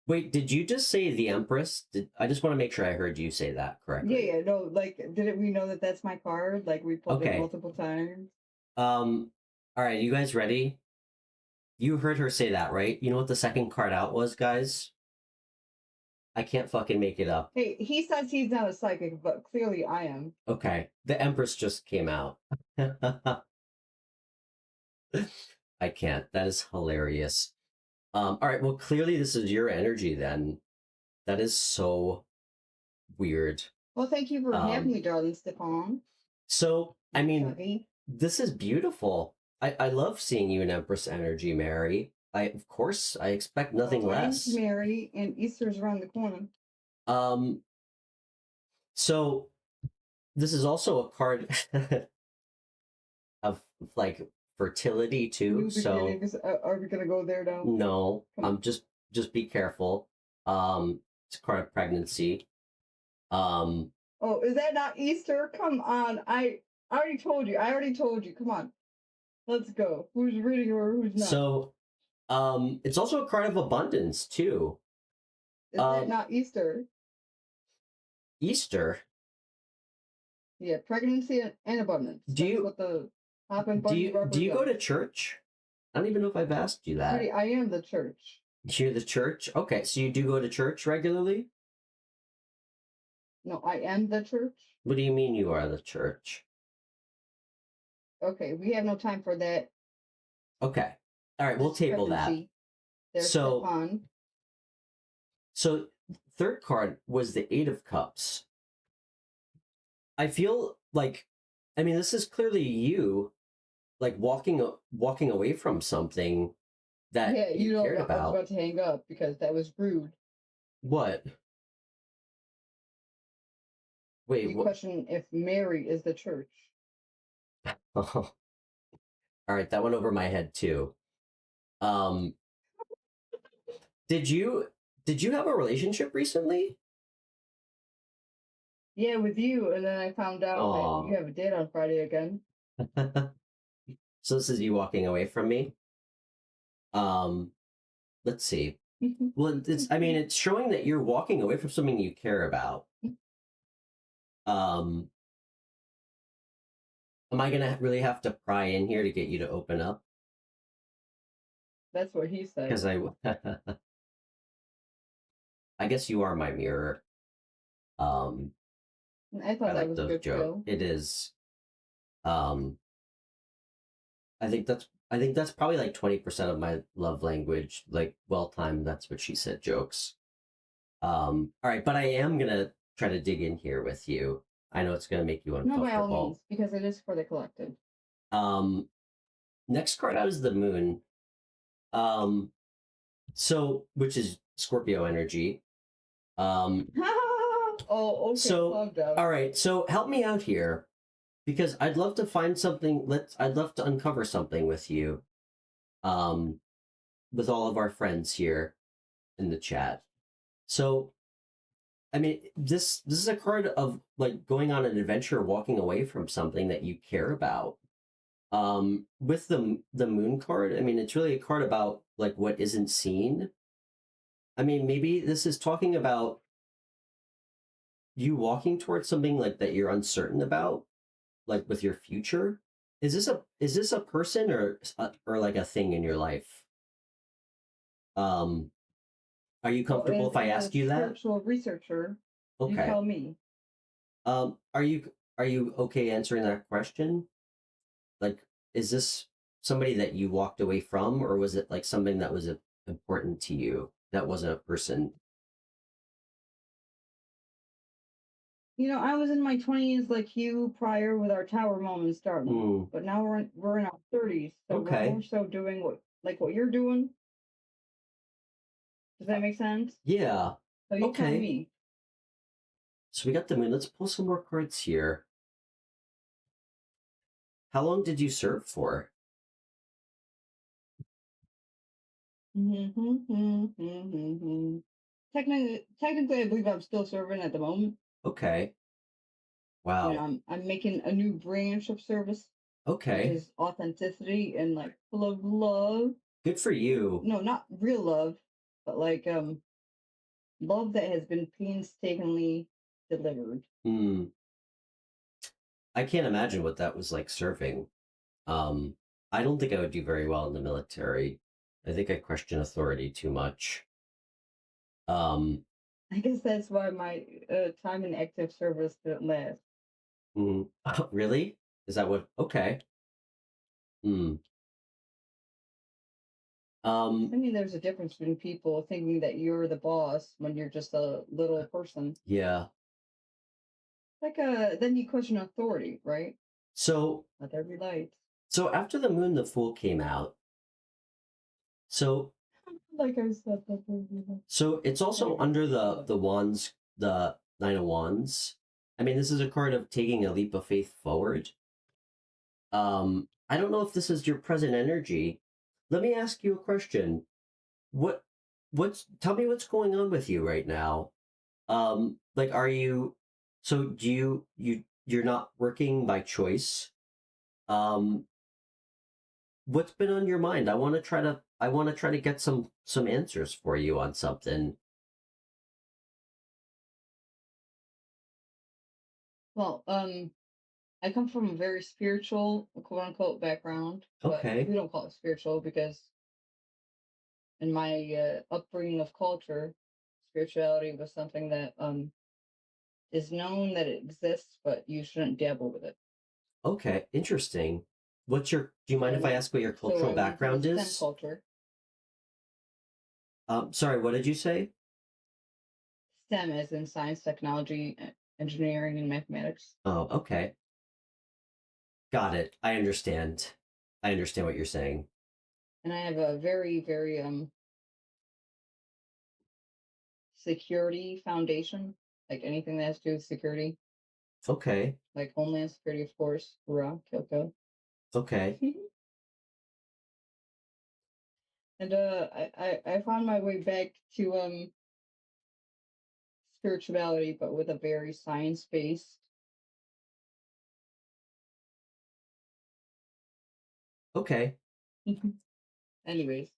wait, did you just say the Empress? I just want to make sure I heard you say that correctly. Yeah, no, like, didn't we know that that's my card? Like, we pulled it Okay. multiple times. Um, all right, you guys ready? You heard her say that, right? You know what the second card out was, guys? I can't fucking make it up. Hey, he says he's not a psychic, but clearly I am. Okay, the Empress just came out. I can't. That is hilarious. All right. Well, clearly this is your energy then. That is so weird. Well, thank you for having Um, me, darling Stefan. so I mean, Chubby. this is beautiful. I love seeing you in Empress energy, Mary. Of course I expect Well, nothing my name's less. Mary, and Easter's around the corner. Um, so this is also a card of like fertility too. New So beginnings. Are we gonna go there now? no, Come on. just be careful. It's a card of pregnancy. Um, Oh, is that not Easter? Come on. I already told you. Come on. Let's go. Who's reading or who's not? so it's also a card of abundance too. Is that not Easter? Easter. Yeah, pregnancy and abundance. Do That's you what the hop and do buggy you represents. do you go to church? I don't even know if I've asked you that. Sweetie, I am the church. You're the church? Okay, so you do go to church regularly? No, I am the church. What do you mean you are the church? okay, we have no time for that Okay. All right, we'll table that. discrepancy. There's So, Stefan. so third card was the Eight of Cups. I feel like, I mean, this is clearly you, like walking away from something that Yeah, you you know, cared I was about. about to hang up because that was rude. What? Wait, You what? question if Mary is the church. All right, that went over my head too. Um, did you have a relationship recently? Yeah, with you, and then I found out that Aw. you have a date on Friday again. So this is you walking away from me. Um, let's see. Well, it's I mean, it's showing that you're walking away from something you care about. Um, am I gonna really have to pry in here to get you to open up? That's what he said. Because I guess you are my mirror. Um, I thought I that like was a those good jokes. feel. It is. Um, I think that's probably like 20% of my love language. Like, well timed. That's what she said. Jokes. All right, but I am gonna try to dig in here with you. I know it's gonna make you No, by all uncomfortable. means, because it is for the collective. Um, next card out is the moon. Um, so which is Scorpio energy. Oh, okay, So calm down. all right, so help me out here because I'd love to find something. I'd love to uncover something with you. Um, with all of our friends here in the chat. So I mean, this is a card of like going on an adventure, walking away from something that you care about. With the moon card, I mean, it's really a card about like what isn't seen. I mean, maybe this is talking about you walking towards something like that you're uncertain about, like with your future. Is this a person or like a thing in your life? Um, are you Well, comfortable if I as a ask you that? spiritual researcher, you Okay. tell me. Are you okay answering that question? Like, is this somebody that you walked away from, or was it like something that was important to you that wasn't a person? You know, I was in my 20s like you prior with our tower moment starting, Hmm. but now we're in our 30s, so we're Okay. more so doing what you're doing. Does that make sense? Yeah. So you tell Okay. me. So we got the moon. Let's pull some more cards here. How long did you serve for? Technically, I believe I'm still serving at the moment. Okay. You know, Wow. I'm making a new branch of service, which Okay. is authenticity and like full of love. Good for you. No, not real love, but like love that has been painstakingly delivered. Hmm. I can't imagine what that was like serving. Um, I don't think I would do very well in the military. I think I question authority too much. Um, I guess that's why my time in active service didn't last. really? Is that what? Okay. Hmm. I mean, there's a difference between people thinking that you're the boss when you're just a little person. Yeah. Like, then you question authority, right? So, Not every light. so after the moon, the fool came out. So, Like I said, that every light. so it's also Anyway, under the wands, the Nine of Wands. I mean, this is a card of taking a leap of faith forward. I don't know if this is your present energy. Let me ask you a question. What, tell me what's going on with you right now. Like, so do you're not working by choice? Um, what's been on your mind? I want to try to get some answers for you on something. well, I come from a very spiritual, quote unquote, background, but Okay. we don't call it spiritual because in my upbringing of culture, spirituality was something that is known that it exists, but you shouldn't dabble with it. Okay, interesting. Do you mind if I ask what your So cultural I'm background from is? STEM culture. Sorry, what did you say? STEM as in science, technology, engineering, and mathematics. Oh, okay. Got it. I understand. I understand what you're saying. And I have a very, very security foundation, like anything that has to do with security, Okay. like Homeland Security, of course, Hurrah, Kyoko. Okay. And I found my way back to spirituality, but with a very science based. Okay. Anyways,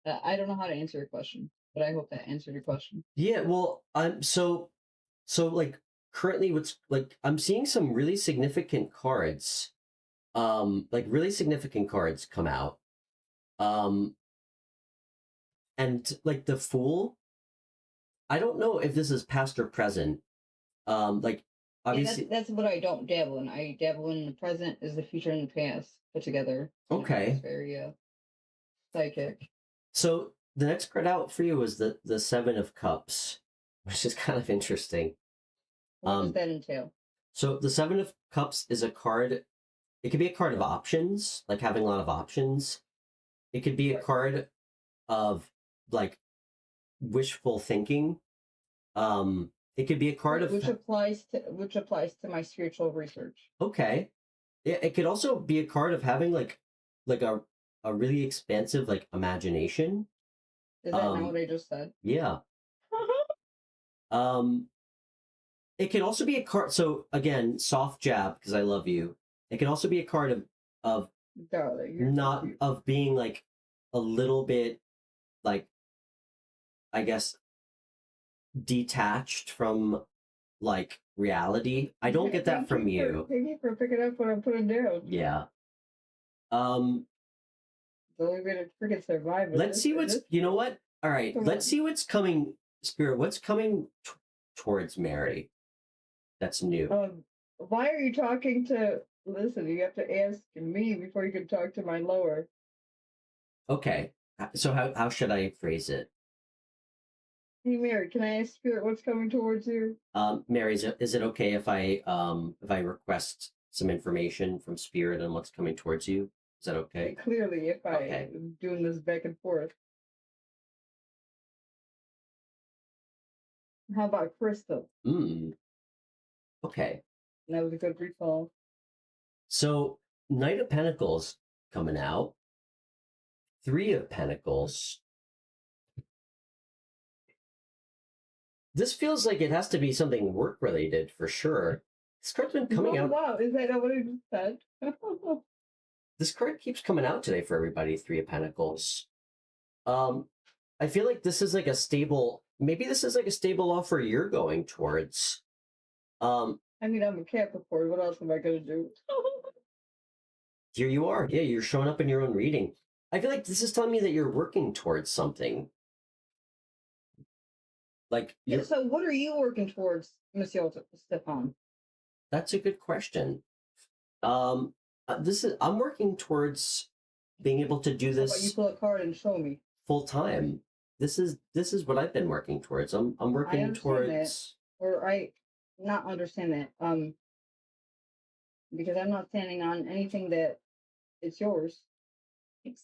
I don't know how to answer your question, but I hope that answered your question. Yeah, well, so like currently what's like I'm seeing some really significant cards. Like really significant cards come out. Um and like the Fool, I don't know if this is past or present. Like Yeah, obviously that's what I don't dabble in. I dabble in the present is the future and the past put together. You know, okay. it's very psychic. So the next card out for you is the Seven of Cups, which is kind of interesting. What does that entail? So the Seven of Cups is a card. It could be a card of options, like having a lot of options. It could be a card of like wishful thinking. It could be a card of which applies to my spiritual research. okay. It could also be a card of having like a really expansive like imagination. Is that not what I just said? Yeah. Um, it can also be a card. So again, soft jab because I love you. It can also be a card of Darling, you're so not cute. of being like a little bit like I guess detached from like reality. I don't get that from you. Thank you for picking up what I'm putting down. Yeah. The only way to freaking survive. Let's see what's. You know what? All right. Let's see what's coming. Spirit, what's coming towards Mary? That's new. Why are you talking to? Listen, you have to ask me before you can talk to my lower. Okay. So how should I phrase it? Hey Mary, can I ask Spirit what's coming towards you? Mary, is it okay if I request some information from Spirit on what's coming towards you? Is that okay? Clearly, if I Okay. am doing this back and forth. How about Crystal? Okay. That was a good recall. So Knight of Pentacles coming out. Three of Pentacles. This feels like it has to be something work related for sure. This card's been coming out. Wow, is that not what I just said? This card keeps coming out today for everybody. Three of Pentacles. I feel like this is like a stable. Maybe this is like a stable offer you're going towards. I mean, I'm a Capricorn. What else am I gonna do? Here you are. Yeah, you're showing up in your own reading. I feel like this is telling me that you're working towards something. Like, Yeah, so what are you working towards, Monsieur Stefan? That's a good question. I'm working towards being able to do How about you this pull a card and show me? full time. This is what I've been working towards. I'm working understand towards Or I not understand that. Because I'm not standing on anything that is yours. Thanks.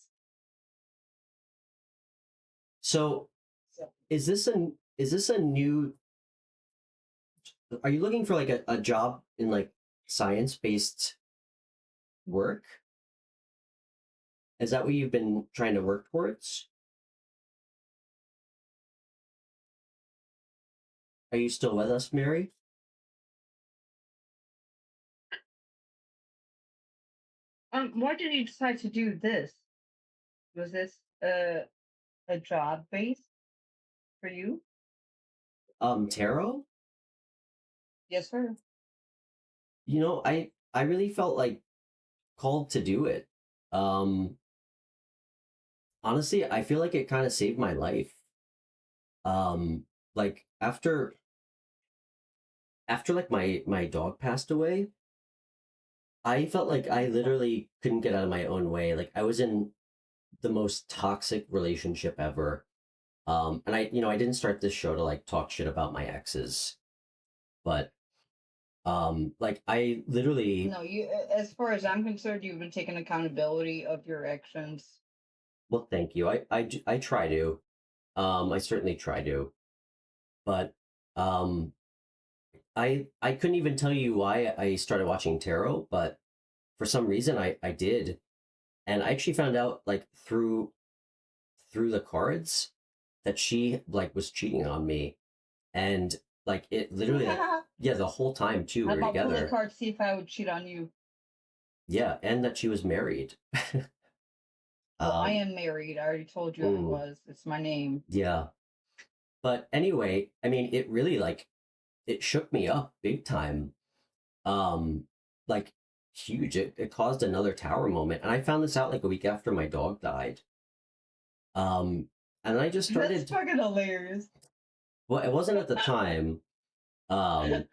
So So, is this a new are you looking for like a job in like science based work? Is that what you've been trying to work towards? Are you still with us, Mary? why did you decide to do this? Was this a job base for you? Tarot? Yes, sir. You know, I really felt like called to do it. Honestly, I feel like it kind of saved my life. Like after like my dog passed away, I felt like I literally couldn't get out of my own way. Like I was in the most toxic relationship ever. And I didn't start this show to like talk shit about my exes, but like I literally, No, you. As far as I'm concerned, you've been taking accountability of your actions. well, thank you. I try to. I certainly try to, but um, I couldn't even tell you why I started watching tarot, but for some reason I did, and I actually found out like through the cards that she like was cheating on me, and like it literally like yeah the whole time too we How were about pull a together. card, see if I would cheat on you? Yeah, and that she was married. Well, I um, am married. I already told you I mm, was. It's my name. yeah, but anyway, I mean, it really like it shook me up big time. Um, like huge. It caused another tower moment, and I found this out like a week after my dog died. And I just That's started. fucking hilarious. Well, it wasn't at the time. Um,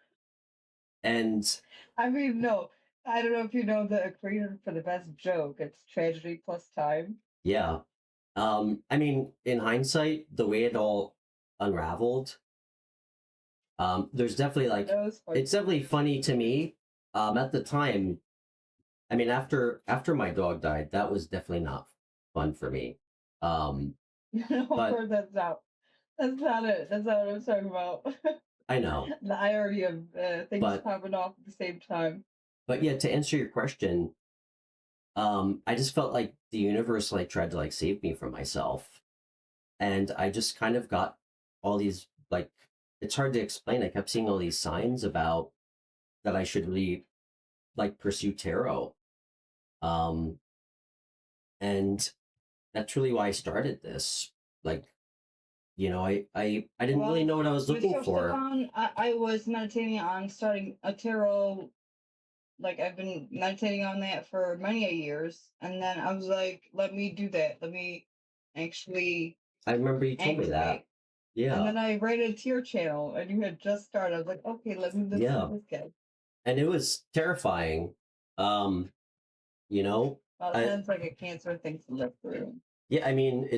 and I mean, no, I don't know if you know the equation for the best joke. It's tragedy plus time. yeah, I mean, in hindsight, the way it all unraveled, there's definitely like That was funny. it's definitely funny to me. At the time, I mean, after my dog died, that was definitely not fun for me. Um, No, of but course that's not. That's not it. That's not what I'm talking about. I know, I already have things but popping off at the same time. yeah, to answer your question, I just felt like the universe like tried to like save me from myself, and I just kind of got all these like it's hard to explain. I kept seeing all these signs about that I should really like pursue tarot. Um, and that's really why I started this. Like, I didn't really Well, know what I was looking Mr. for. Stefan, I was meditating on starting a tarot. Like I've been meditating on that for many a years, and then I was like, let me do that. Let me actually I remember you told me that. activate. And Yeah, then I rated to your channel, and you had just started. I was like, okay, let me listen yeah, to this guy. and it was terrifying. Um, you know, Well, it I sounds like a cancer thing to live through. yeah, I mean,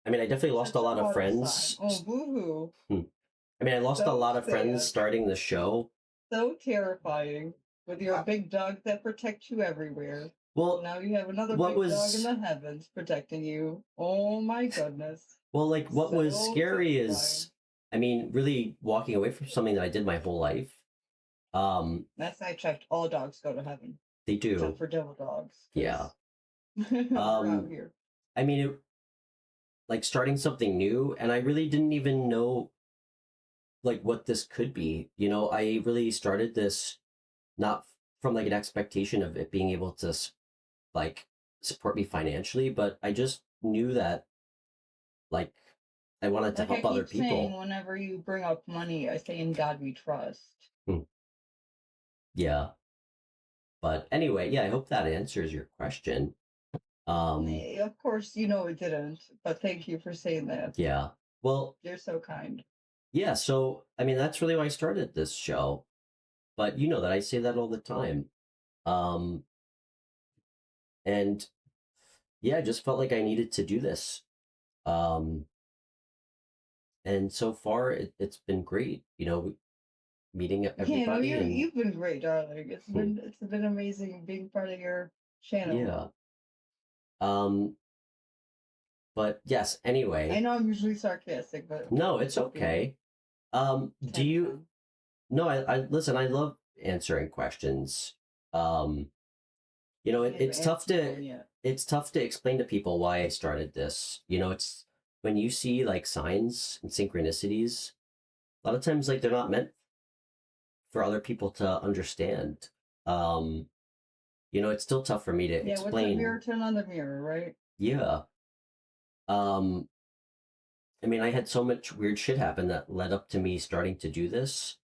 I mean, I definitely lost a Such a lot of water sign. friends. Oh, boo-hoo. Hmm. I mean, I lost a So lot of friends sad. starting the show. So terrifying. With your Uh, big dog that protects you everywhere. Well, Now you have another what big dog in was the heavens protecting you. Oh my goodness. like what was So scary terrifying. is, I mean, really walking away from something that I did my whole life. Um, Last I checked, all dogs go to heaven, they except do, for devil dogs, yeah. because they're out Um, here. I mean, like starting something new, and I really didn't even know like what this could be. I really started this not from like an expectation of it being able to like support me financially, but I just knew that like I wanted to Like I help other keep saying, people. whenever you bring up money, I say, in God we trust. Hmm. Yeah, but anyway, yeah, I hope that answers your question. Um, Of course, you know it didn't, but thank you for saying that. yeah. Well, You're so kind. yeah, so I mean that's really why I started this show. But you know that I say that all the time. Um, and yeah, I just felt like I needed to do this. Um, and so far it's been great, meeting Yeah, no, everybody and you've been great, darling. hmm, It's been amazing being part of your channel. yeah. Um, but yes, I anyway, know I'm usually sarcastic, but no, it's you know, okay. Do time to you time. no, I listen, I love answering questions. Um, You haven't asked me one yet. it's tough to explain to people why I started this. It's when you see like signs and synchronicities, a lot of times like they're not meant for other people to understand. Um, it's still tough for me to Yeah, what's a explain. mirror to another mirror, right? Yeah. Um, I mean, I had so much weird shit happen that led up to me starting to do this.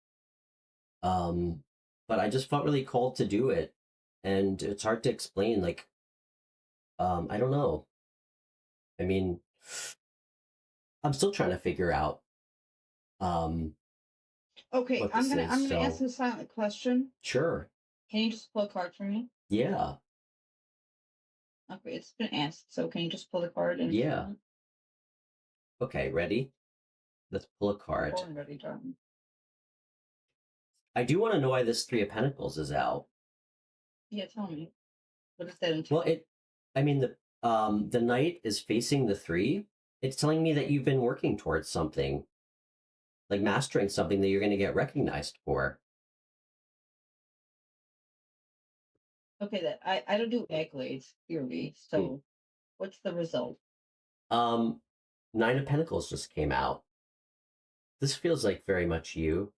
Um, but I just felt really called to do it. And it's hard to explain. Like, I don't know. I mean, I'm still trying to figure out um Okay, what this is. I'm gonna ask So a silent question. sure. Can you just pull a card for me? Yeah. Okay, it's been asked, so can you just pull the card and Yeah. Okay, ready? Let's pull a card. born ready, darling. I do want to know why this Three of Pentacles is out. Yeah, tell me. What does that entail? Well, I mean, the Knight is facing the three. It's telling me that you've been working towards something, like mastering something that you're going to get recognized for. Okay, that I don't do accolades, purely. So what's the result? Nine of Pentacles just came out. This feels like very much you.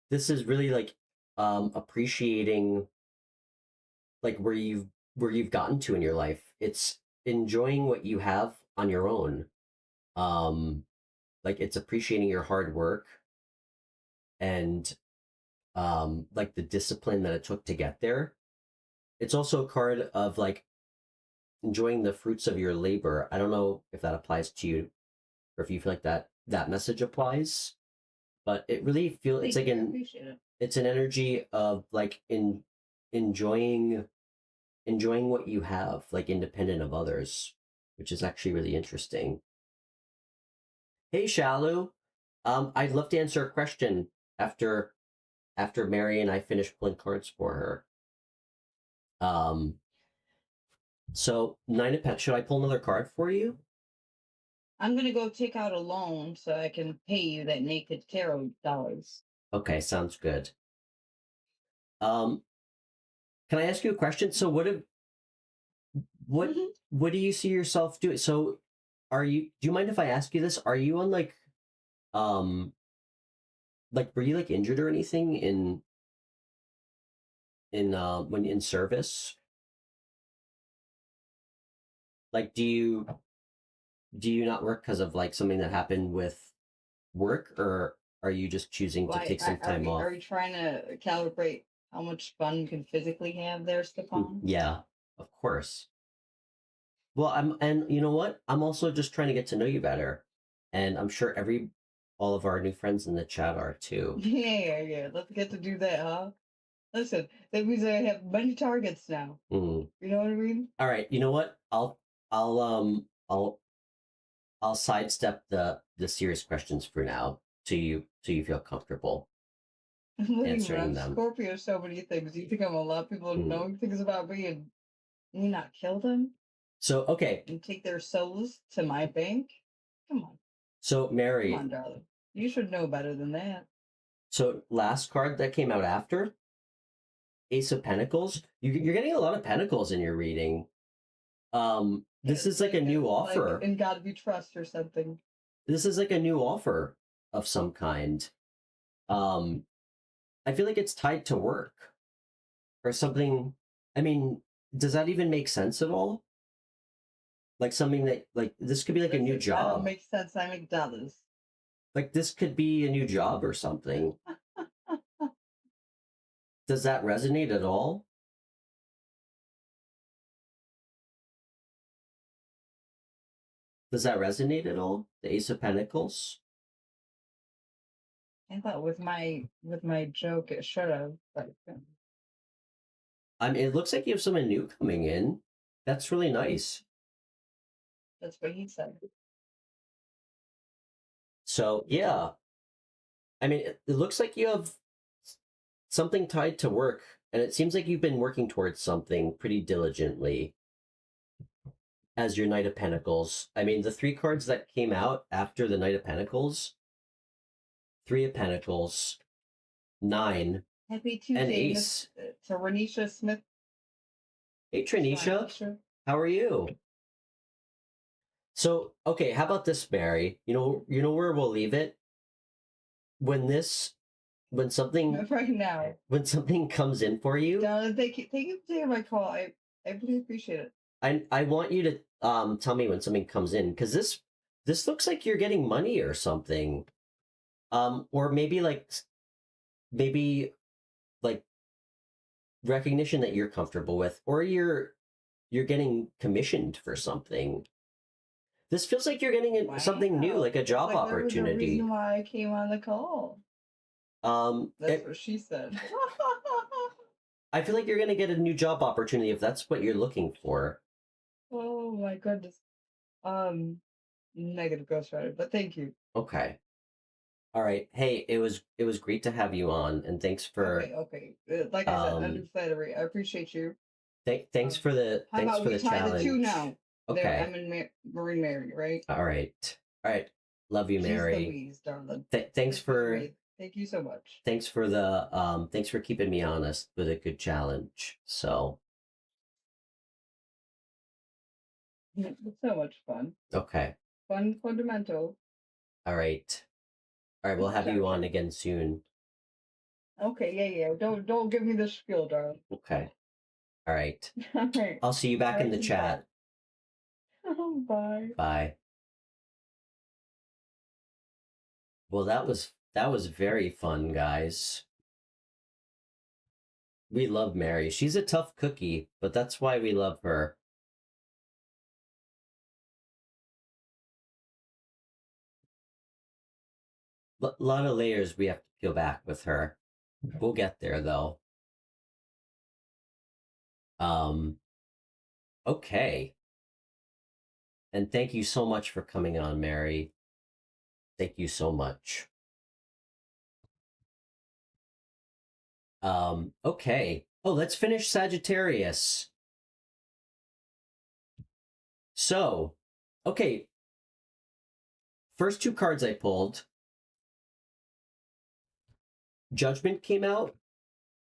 This is really like appreciating like where you've gotten to in your life. It's enjoying what you have on your own. Like it's appreciating your hard work and like the discipline that it took to get there. It's also a card of like enjoying the fruits of your labor. I don't know if that applies to you or if you feel like that message applies, but it really feels it's like it's an energy of like enjoying what you have, like independent of others, which is actually really interesting. Hey Shalu, I'd love to answer a question after Mary and I finish pulling cards for her. So Nine of Pentacles, should I pull another card for you? I'm gonna go take out a loan so I can pay you that naked tarot dollars. Okay, sounds good. Can I ask you a question? So what do you see yourself doing? So do you mind if I ask you this? Are you on like were you like injured or anything in when in service? Like do you not work because of like something that happened with work, or are you just choosing to take some time off? Are you trying to calibrate how much fun you can physically have there, Stefan? Yeah, of course. Well, and you know what? I'm also just trying to get to know you better. And I'm sure all of our new friends in the chat are too. Yeah. Let's get to do that, huh? Listen, that means I have many targets now. Mm. You know what I mean? All right. You know what? I'll sidestep the serious questions for now till you feel comfortable answering them. Scorpio, so many things. You think I'm a lot of people knowing things about me and me not kill them? So okay. And take their souls to my bank? Come on. So Mary. Come on, darling. You should know better than that. So last card that came out after Ace of Pentacles. You're getting a lot of pentacles in your reading. This is like a new offer. Like in God we trust or something. This is like a new offer of some kind. I feel like it's tied to work or something. I mean, does that even make sense at all? Like something that like this could be like a new job. That don't make sense. I make dollars. Like this could be a new job or something. Does that resonate at all? Does that resonate at all? The Ace of Pentacles? I thought with my joke it should have, but I mean, it looks like you have someone new coming in. That's really nice. That's what he said. So yeah, I mean, it looks like you have something tied to work, and it seems like you've been working towards something pretty diligently as your Knight of Pentacles. I mean, the three cards that came out after the Knight of Pentacles, Three of Pentacles, Nine, Happy Tuesday, and Ace. To Renisha Smith. Hey, Trinisha. How are you? So, okay, how about this, Mary? You know where we'll leave it? When something right now. When something comes in for you. Darling, thank you for taking my call. I really appreciate it. I want you to tell me when something comes in, because this looks like you're getting money or something. Or maybe recognition that you're comfortable with, or you're getting commissioned for something. This feels like you're getting something new, like a job opportunity. That was the reason why I came on the call. That's what she said. I feel like you're gonna get a new job opportunity if that's what you're looking for. Oh my goodness. Negative ghostwriter, but thank you. Okay. All right. Hey, it was great to have you on, and thanks for Okay. Like I said, under flattery. I appreciate you. thanks for the How about we tie the two challenge. now? There, Okay. I'm in Marine Mary, right? All right. All right. Love you, Jeez Mary. Louise, darling. Thanks for Thank you so much. thanks for keeping me honest with a good challenge. So, It's so much fun. okay. Fun, fundamental. All right. All right, we'll have you on again soon. Okay, yeah. Don't give me the spiel, darling. Okay. All right. All right. I'll see you back in the chat. Bye. Bye. Well, that was very fun, guys. We love Mary. She's a tough cookie, but that's why we love her. A lot of layers we have to peel back with her. We'll get there though. Okay. And thank you so much for coming on, Mary. Thank you so much. Okay. Oh, let's finish Sagittarius. So, okay. First two cards I pulled. Judgment came out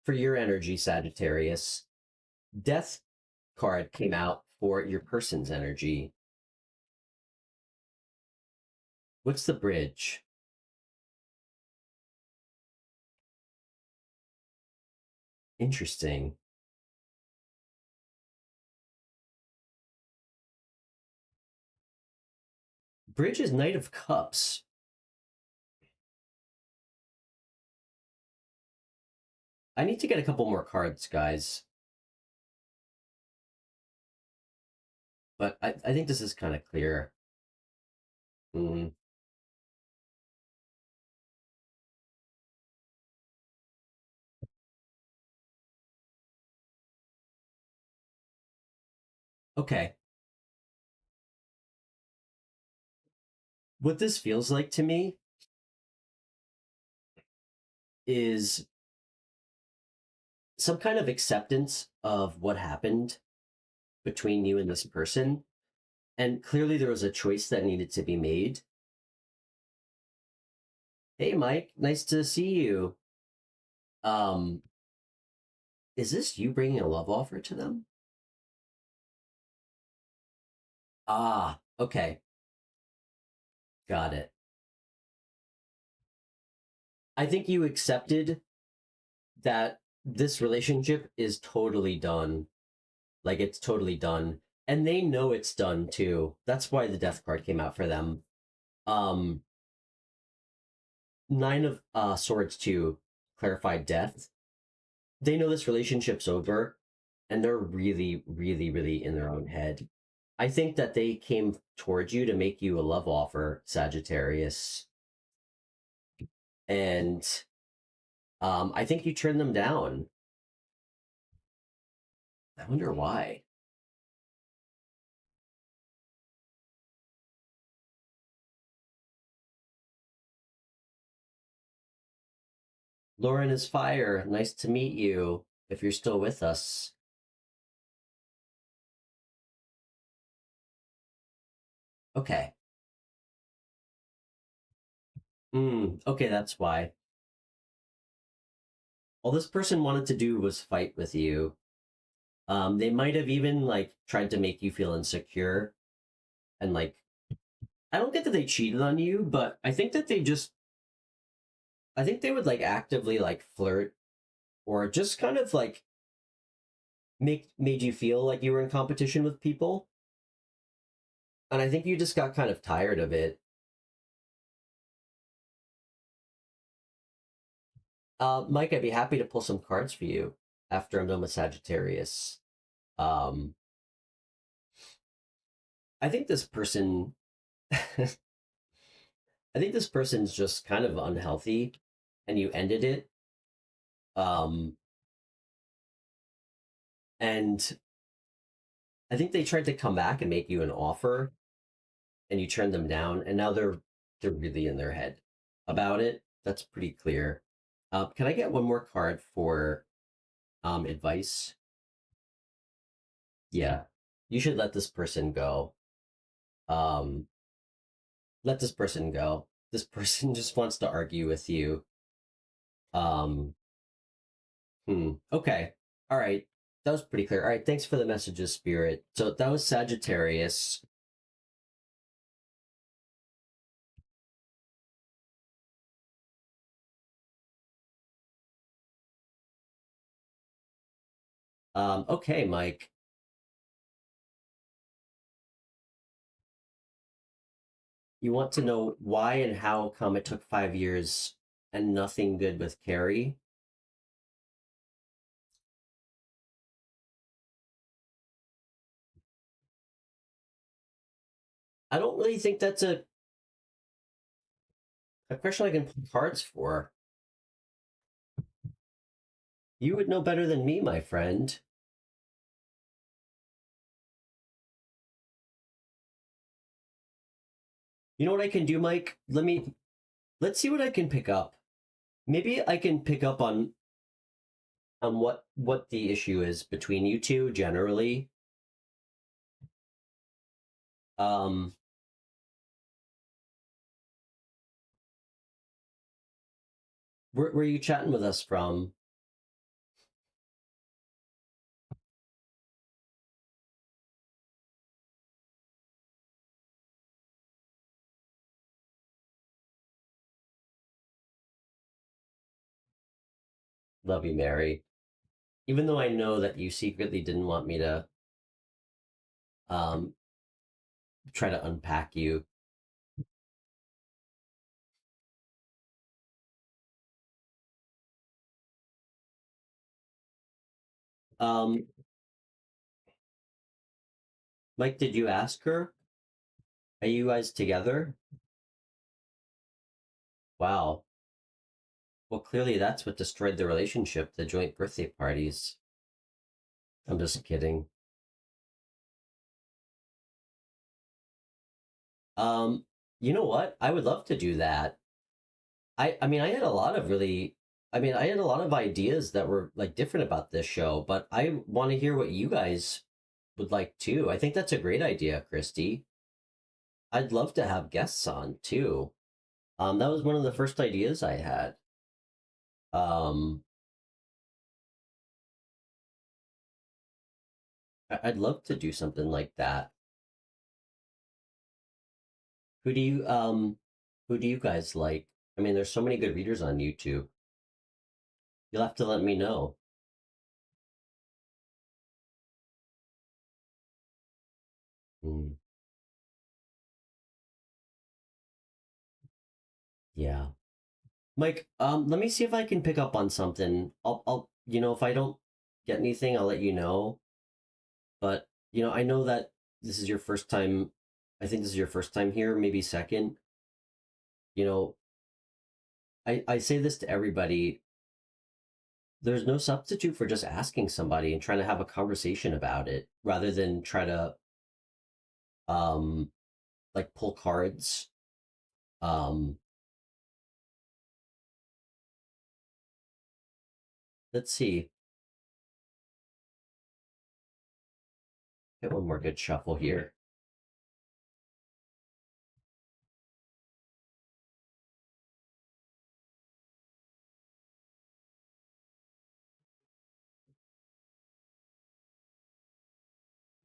for your energy, Sagittarius. Death card came out for your person's energy. What's the bridge? Interesting. Bridge is Knight of Cups. I need to get a couple more cards, guys. But I think this is kind of clear. Okay. What this feels like to me is some kind of acceptance of what happened between you and this person. And clearly there was a choice that needed to be made. Hey, Mike, nice to see you. Is this you bringing a love offer to them? Ah, okay. Got it. I think you accepted that this relationship is totally done. Like it's totally done. And they know it's done too. That's why the death card came out for them. Um Nine of Swords to clarified death. They know this relationship's over and they're really, really, really in their own head. I think that they came towards you to make you a love offer, Sagittarius. And I think you turned them down. I wonder why. Lauren is fire. Nice to meet you. If you're still with us. Okay. Okay, that's why. All this person wanted to do was fight with you. They might have even like tried to make you feel insecure and like I don't get that they cheated on you, but I think that I think they would like actively like flirt or just kind of like made you feel like you were in competition with people. And I think you just got kind of tired of it. Mike, I'd be happy to pull some cards for you after I'm done with Sagittarius. Um, I think this person, I think this person's just kind of unhealthy, and you ended it. Um, And I think they tried to come back and make you an offer, and you turned them down, and now they're really in their head about it. That's pretty clear. Can I get one more card for advice? Yeah, you should let this person go. Um, let this person go. This person just wants to argue with you. Um, Okay. All right. That was pretty clear. All right. Thanks for the messages, Spirit. So that was Sagittarius. Okay, Mike. You want to know why and how come it took 5 years and nothing good with Carrie? I don't really think that's a question I can pull cards for. You would know better than me, my friend. You know what I can do, Mike? Let's see what I can pick up. Maybe I can pick up on what the issue is between you two generally. Um where are you chatting with us from? Love you, Mary. Even though I know that you secretly didn't want me to um, try to unpack you. Um, Mike, did you ask her? Are you guys together? Wow. Well, clearly that's what destroyed the relationship, the joint birthday parties. I'm just kidding. Um, you know what? I would love to do that. I mean, I had a lot of really, I mean, I had a lot of ideas that were like different about this show, but I want to hear what you guys would like too. I think that's a great idea, Christy. I'd love to have guests on too. That was one of the first ideas I had. Um, I'd love to do something like that. Who do you who do you guys like? I mean, there's so many good readers on YouTube. You'll have to let me know. Mm, yeah. Mike, let me see if I can pick up on something. If I don't get anything, I'll let you know. But, I know that this is your first time. I think this is your first time here, maybe second. You know, I say this to everybody. There's no substitute for just asking somebody and trying to have a conversation about it rather than try to um like pull cards. Um let's see. Get one more good shuffle here.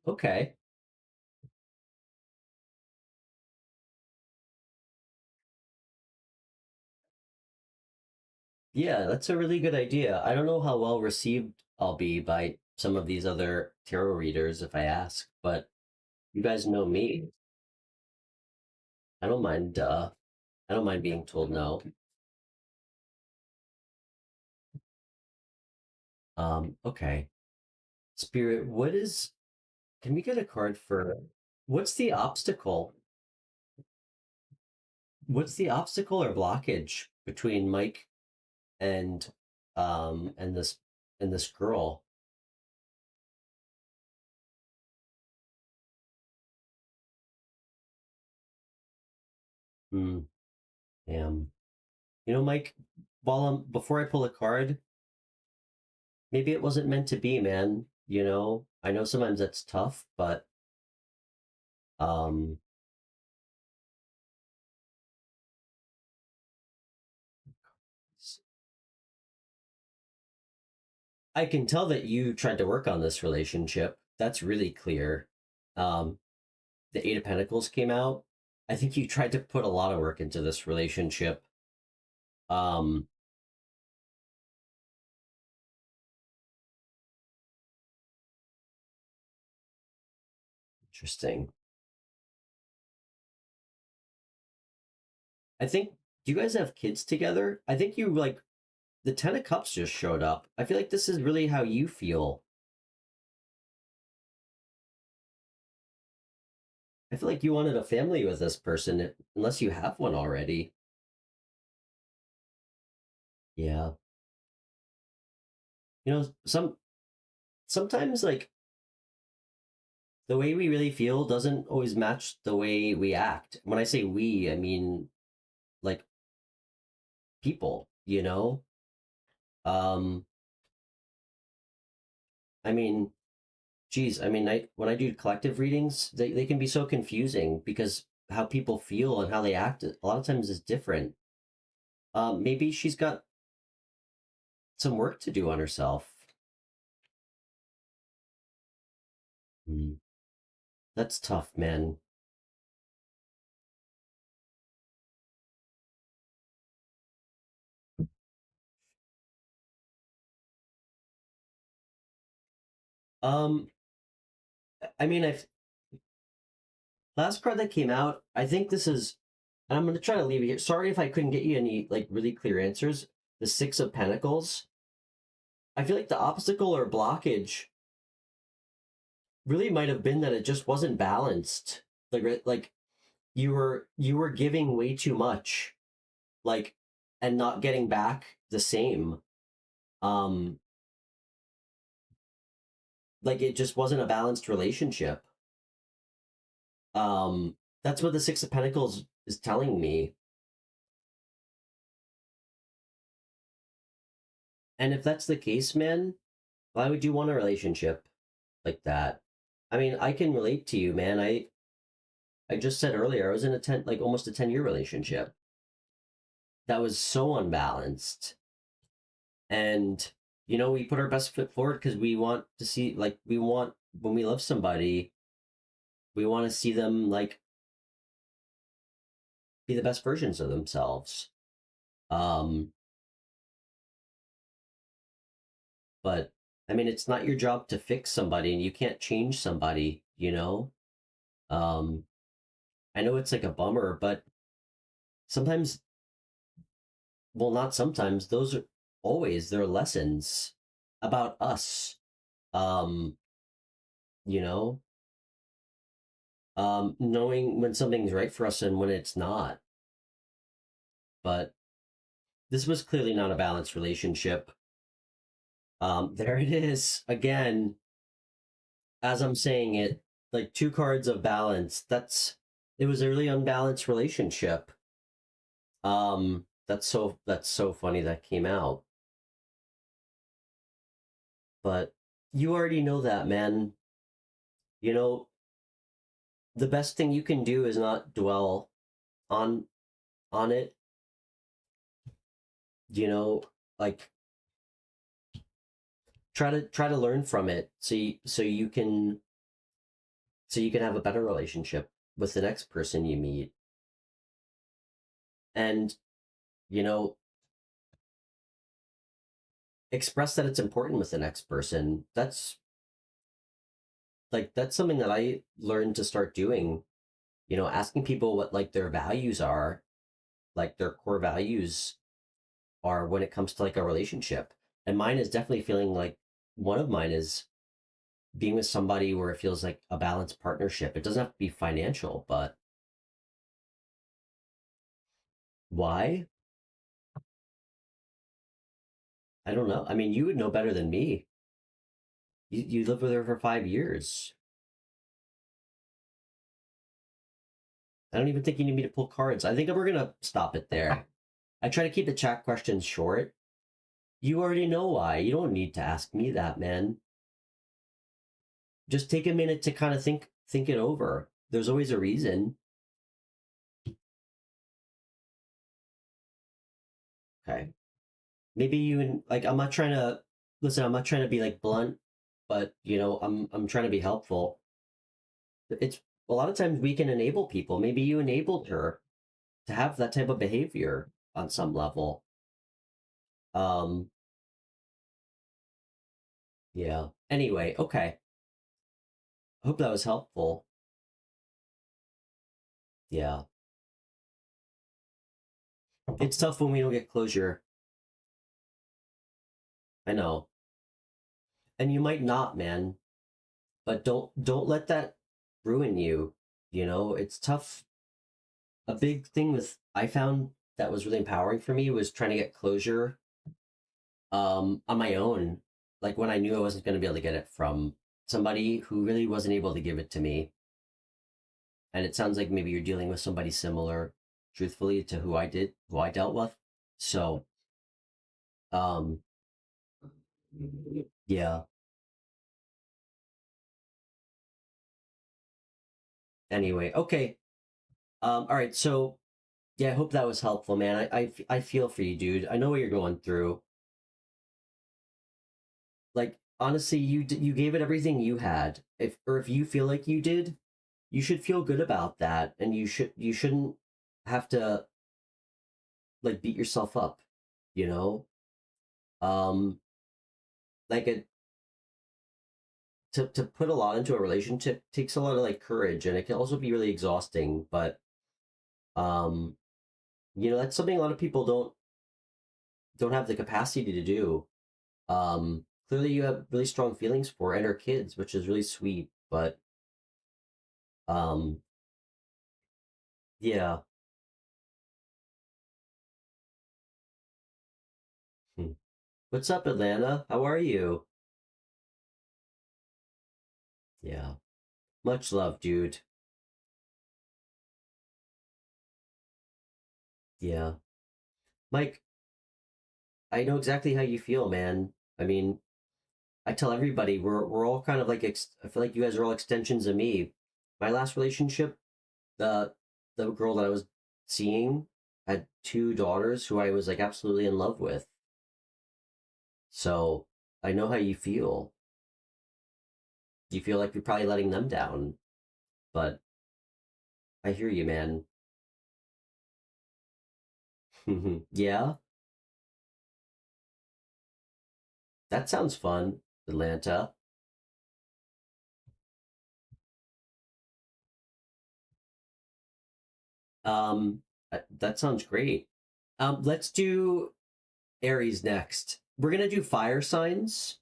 Okay. Yeah, that's a really good idea. I don't know how well received I'll be by some of these other tarot readers if I ask, but you guys know me. I don't mind I don't mind being told no. Okay. Spirit, can we get a card for what's the obstacle? What's the obstacle or blockage between Mike and and this girl? Hmm. Damn. You know, Mike, before I pull a card, maybe it wasn't meant to be, man. You know, I know sometimes that's tough, but um, I can tell that you tried to work on this relationship. That's really clear. Um, the Eight of Pentacles came out. I think you tried to put a lot of work into this relationship. Um, Interesting. I think, do you guys have kids together? I think you like the Ten of Cups just showed up. I feel like this is really how you feel. I feel like you wanted a family with this person, unless you have one already. Yeah. You know, sometimes like the way we really feel doesn't always match the way we act. When I say we, I mean like people, you know? Um, I mean, geez, I mean, when I do collective readings, they can be so confusing because how people feel and how they act a lot of times is different. Maybe she's got some work to do on herself. Hmm. That's tough, man. Um, I mean, I've last card that came out. I think this is, and I'm gonna try to leave it here. Sorry if I couldn't get you any like really clear answers. The Six of Pentacles. I feel like the obstacle or blockage really might have been that it just wasn't balanced. Like you were giving way too much, like, and not getting back the same. Um, like it just wasn't a balanced relationship. That's what the Six of Pentacles is telling me. And if that's the case, man, why would you want a relationship like that? I mean, I can relate to you, man. I just said earlier I was in a like almost a 10-year relationship that was so unbalanced. And you know, we put our best foot forward because we want to see like we want when we love somebody, we want to see them like be the best versions of themselves. Um, but I mean, it's not your job to fix somebody and you can't change somebody, you know? Um, I know it's like a bummer, but sometimes, well, not sometimes, those are always their lessons about us. Um, you know, knowing when something's right for us and when it's not. But this was clearly not a balanced relationship. There it is again, as I'm saying it, like two cards of balance. It was a really unbalanced relationship. That's so funny that came out. But you already know that, man. You know, the best thing you can do is not dwell on it, you know, like try to learn from it so you can have a better relationship with the next person you meet. And, you know, express that it's important with the next person. That's something that I learned to start doing, you know, asking people what like their values are, like their core values are when it comes to like a relationship. And mine is definitely feeling like one of mine is being with somebody where it feels like a balanced partnership. It doesn't have to be financial, but why? I don't know. I mean, you would know better than me. You lived with her for 5 years. I don't even think you need me to pull cards. I think we're gonna stop it there. I try to keep the chat questions short. You already know why. You don't need to ask me that, man. Just take a minute to kind of think it over. There's always a reason. Okay. Maybe you and like I'm not trying to listen, I'm not trying to be like blunt, but you know, I'm trying to be helpful. It's a lot of times we can enable people. Maybe you enabled her to have that type of behavior on some level. Um yeah. Anyway, okay. Hope that was helpful. Yeah. It's tough when we don't get closure. I know. And you might not, man, but don't let that ruin you. You know, it's tough. A big thing with I found that was really empowering for me was trying to get closure on my own. Like when I knew I wasn't going to be able to get it from somebody who really wasn't able to give it to me. And it sounds like maybe you're dealing with somebody similar, truthfully, to who I dealt with. So, um, yeah. Anyway, okay. All right. So, yeah, I hope that was helpful, man. I feel for you, dude. I know what you're going through. Like, honestly, you gave it everything you had. If you feel like you did, you should feel good about that, and you shouldn't have to like beat yourself up, you know. Um, like it to put a lot into a relationship takes a lot of like courage, and it can also be really exhausting. But um, you know, that's something a lot of people don't have the capacity to do. Clearly, you have really strong feelings for her and her kids, which is really sweet. But um, yeah. Hmm. What's up, Atlanta? How are you? Yeah. Much love, dude. Yeah. Mike, I know exactly how you feel, man. I mean, I tell everybody we're all kind of like I feel like you guys are all extensions of me. My last relationship, the the girl that I was seeing had two daughters who I was like absolutely in love with. So I know how you feel. You feel like you're probably letting them down, but I hear you, man. Yeah, that sounds fun, Atlanta. That sounds great. Let's do Aries next. We're gonna do fire signs.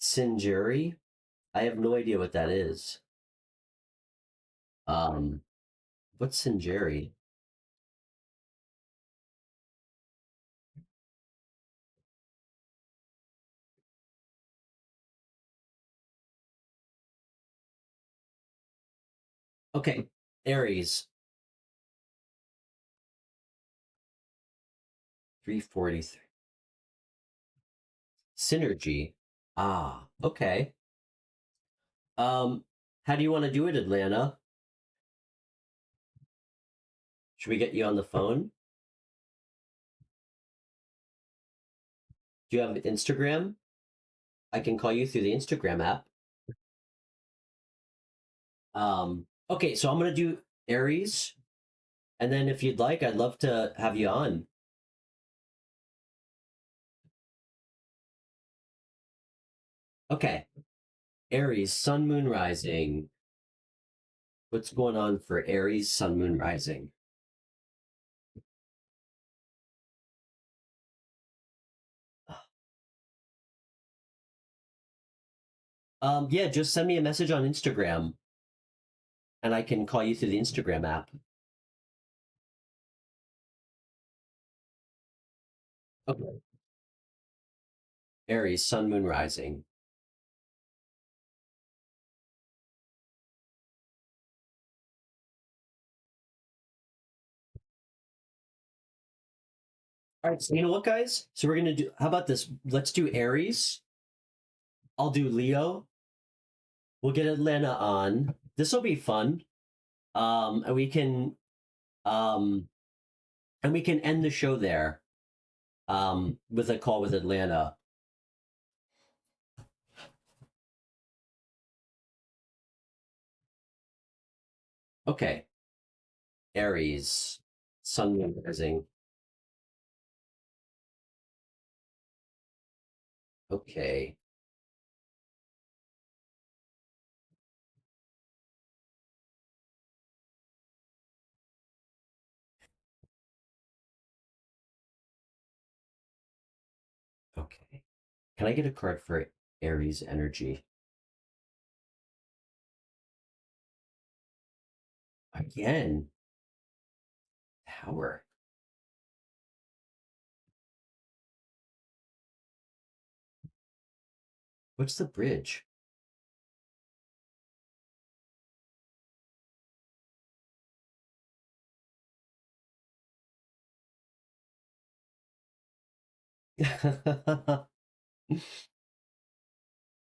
Sinjuri. I have no idea what that is. Um, what's Sinjuri? Okay, Aries. 343. Synergy. Ah, okay. Um, how do you want to do it, Atlanta? Should we get you on the phone? Do you have Instagram? I can call you through the Instagram app. Okay, so I'm gonna do Aries, and then if you'd like, I'd love to have you on. Okay, Aries, Sun, Moon, Rising. What's going on for Aries, Sun, Moon, Rising? Yeah, just send me a message on Instagram, and I can call you through the Instagram app. Okay. Aries, sun, moon, rising. All right, so you know what, guys? So we're gonna do. How about this? Let's do Aries. I'll do Leo. We'll get Atlanta on. This will be fun. And we can um end the show there. With a call with Atlanta. Okay. Aries, sun, moon, rising. Okay. Okay. Can I get a card for Aries energy? Again, Tower. What's the bridge?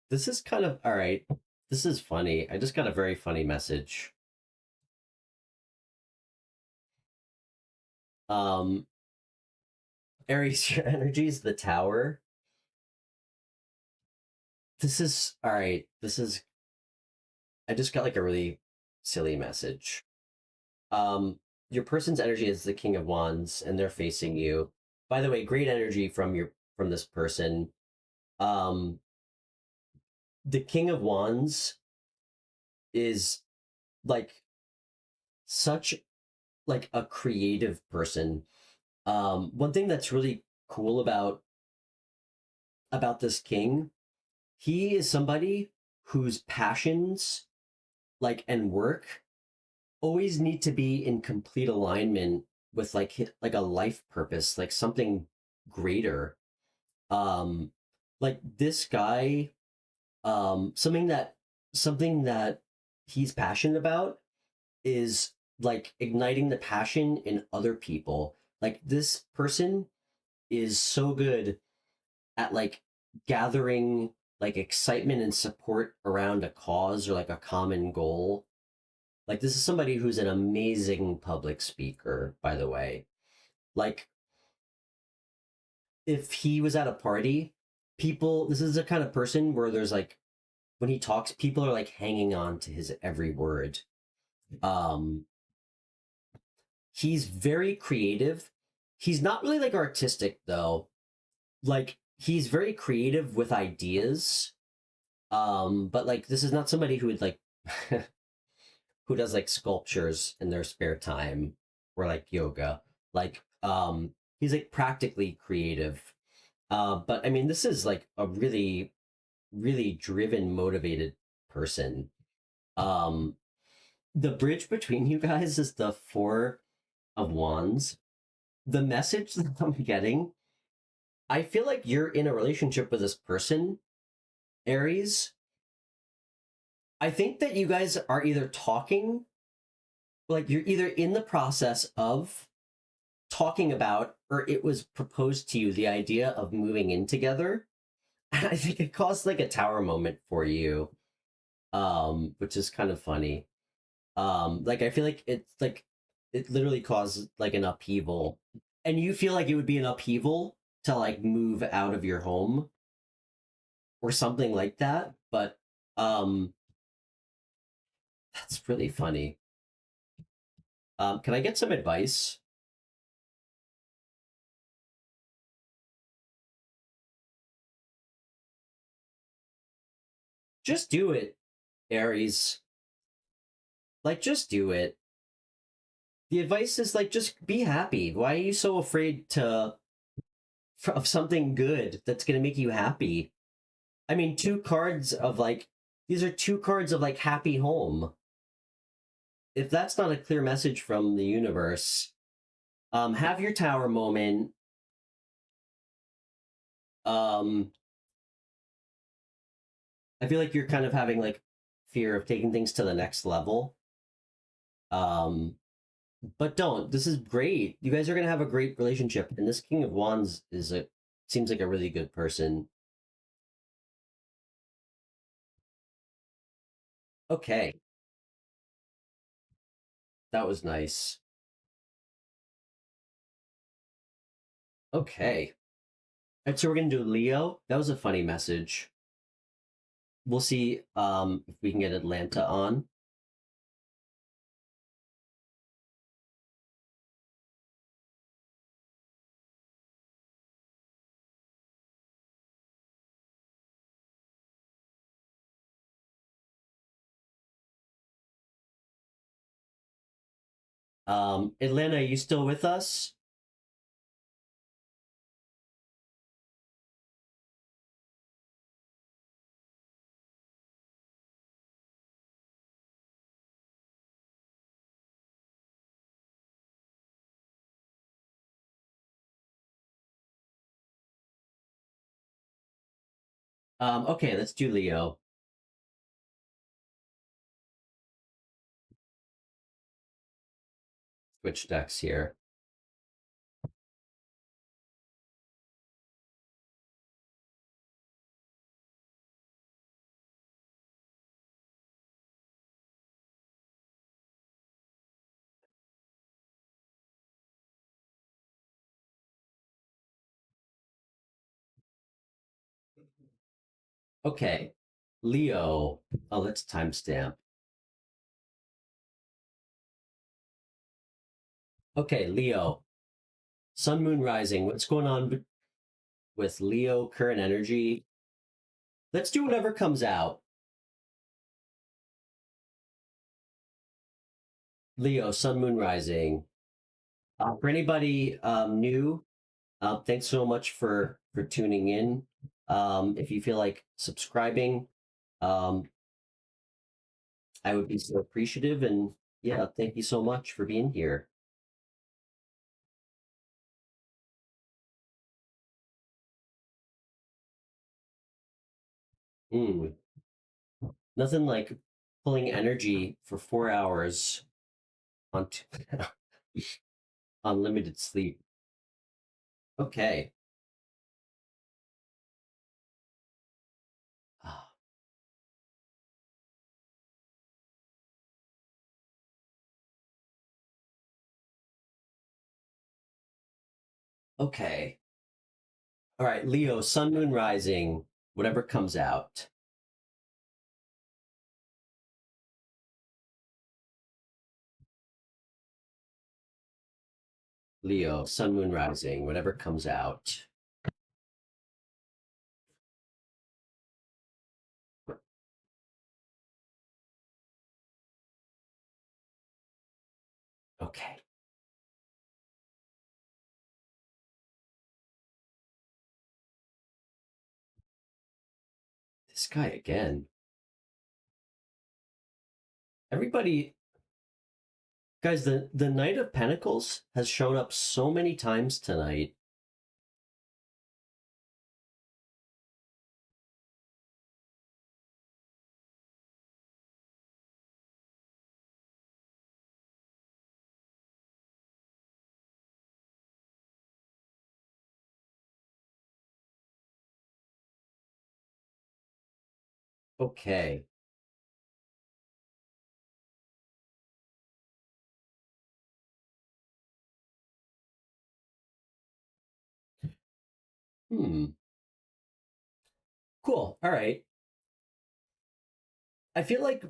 This is kind of all right. This is funny. I just got a very funny message. Um, Aries, your energy is the Tower. This is all right. This is. I just got like a really silly message. Your person's energy is the King of Wands, and they're facing you. By the way, great energy from this person. Um, the King of Wands is like such like a creative person. One thing that's really cool about this king, he is somebody whose passions like and work always need to be in complete alignment with like a life purpose, like something greater. Um, like this guy, something that he's passionate about is like igniting the passion in other people. Like this person is so good at like gathering like excitement and support around a cause or like a common goal. Like this is somebody who's an amazing public speaker, by the way. Like if he was at a party, people this is the kind of person where there's like when he talks, people are like hanging on to his every word. Um he's very creative. He's not really like artistic though. Like he's very creative with ideas. But like this is not somebody who would like who does like sculptures in their spare time or like yoga. Like he's like practically creative. But I mean this is like a really really driven motivated person. Um the bridge between you guys is the 4 of Wands. The message that I'm getting, I feel like you're in a relationship with this person, Aries. I think that you guys are either talking, like you're either in the process of talking about, or it was proposed to you, the idea of moving in together. And I think it caused like a tower moment for you, which is kind of funny. Like I feel like it's like it literally caused like an upheaval. And you feel like it would be an upheaval to like move out of your home or something like that. But um that's really funny. Can I get some advice? Just do it, Aries. Like, just do it. The advice is like, just be happy. Why are you so afraid of something good that's gonna make you happy? I mean, two cards of like these are two cards of like happy home. If that's not a clear message from the universe, have your tower moment. Um, I feel like you're kind of having like fear of taking things to the next level. Um, but don't. This is great. You guys are gonna have a great relationship, and this King of Wands is a seems like a really good person. Okay, that was nice. Okay. And so we're gonna do Leo. That was a funny message. We'll see if we can get Atlanta on. Atlanta, are you still with us? Okay, let's do Leo. Switch decks here. Okay, Leo. Oh, let's timestamp. Okay, Leo. Sun, Moon, Rising. What's going on with Leo current energy? Let's do whatever comes out. Leo, Sun, Moon, Rising. For anybody new, thanks so much for tuning in. If you feel like subscribing, um, I would be so appreciative. And yeah, thank you so much for being here. Mm, nothing like pulling energy for 4 hours on unlimited sleep. Okay. Ah, okay. All right, Leo, Sun, Moon, Rising, whatever comes out. Leo, Sun, Moon, Rising, whatever comes out. Okay. This guy again. Everybody, guys, the Knight of Pentacles has shown up so many times tonight. Okay. Hmm. Cool. All right. I feel like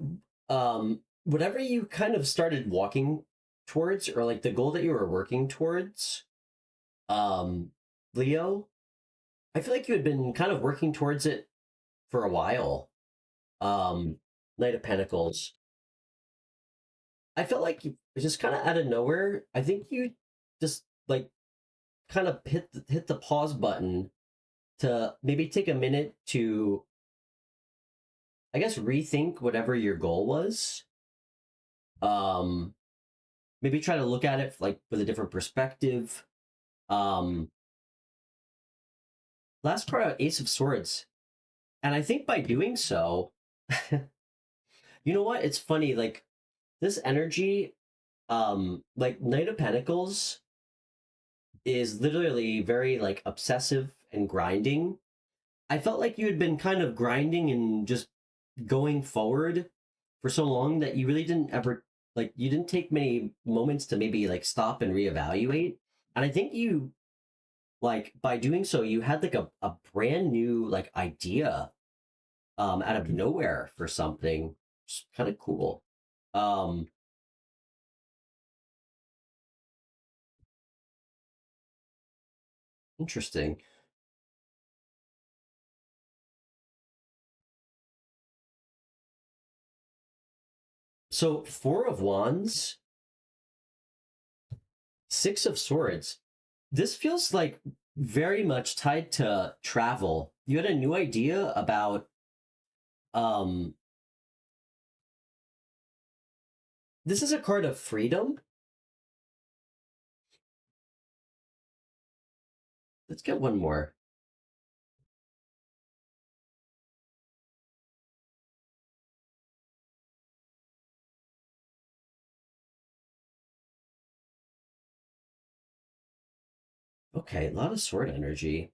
whatever you kind of started walking towards, or like the goal that you were working towards, um, Leo, I feel like you had been kind of working towards it for a while. Um, Knight of Pentacles. I felt like you just kind of out of nowhere. I think you just like kind of hit the pause button to maybe take a minute to, I guess, rethink whatever your goal was. Um, Maybe try to look at it like with a different perspective. Um, last card out, Ace of Swords. And I think by doing so, you know what? It's funny, like this energy, like Knight of Pentacles is literally very like obsessive and grinding. I felt like you had been kind of grinding and just going forward for so long that you really didn't ever like you didn't take many moments to maybe like stop and reevaluate. And I think you like by doing so you had like a brand new like idea out of nowhere for something. It's kind of cool. Um Interesting. So 4 of Wands, 6 of Swords. This feels like very much tied to travel. You had a new idea about um this is a card of freedom. Let's get one more. Okay, a lot of sword energy.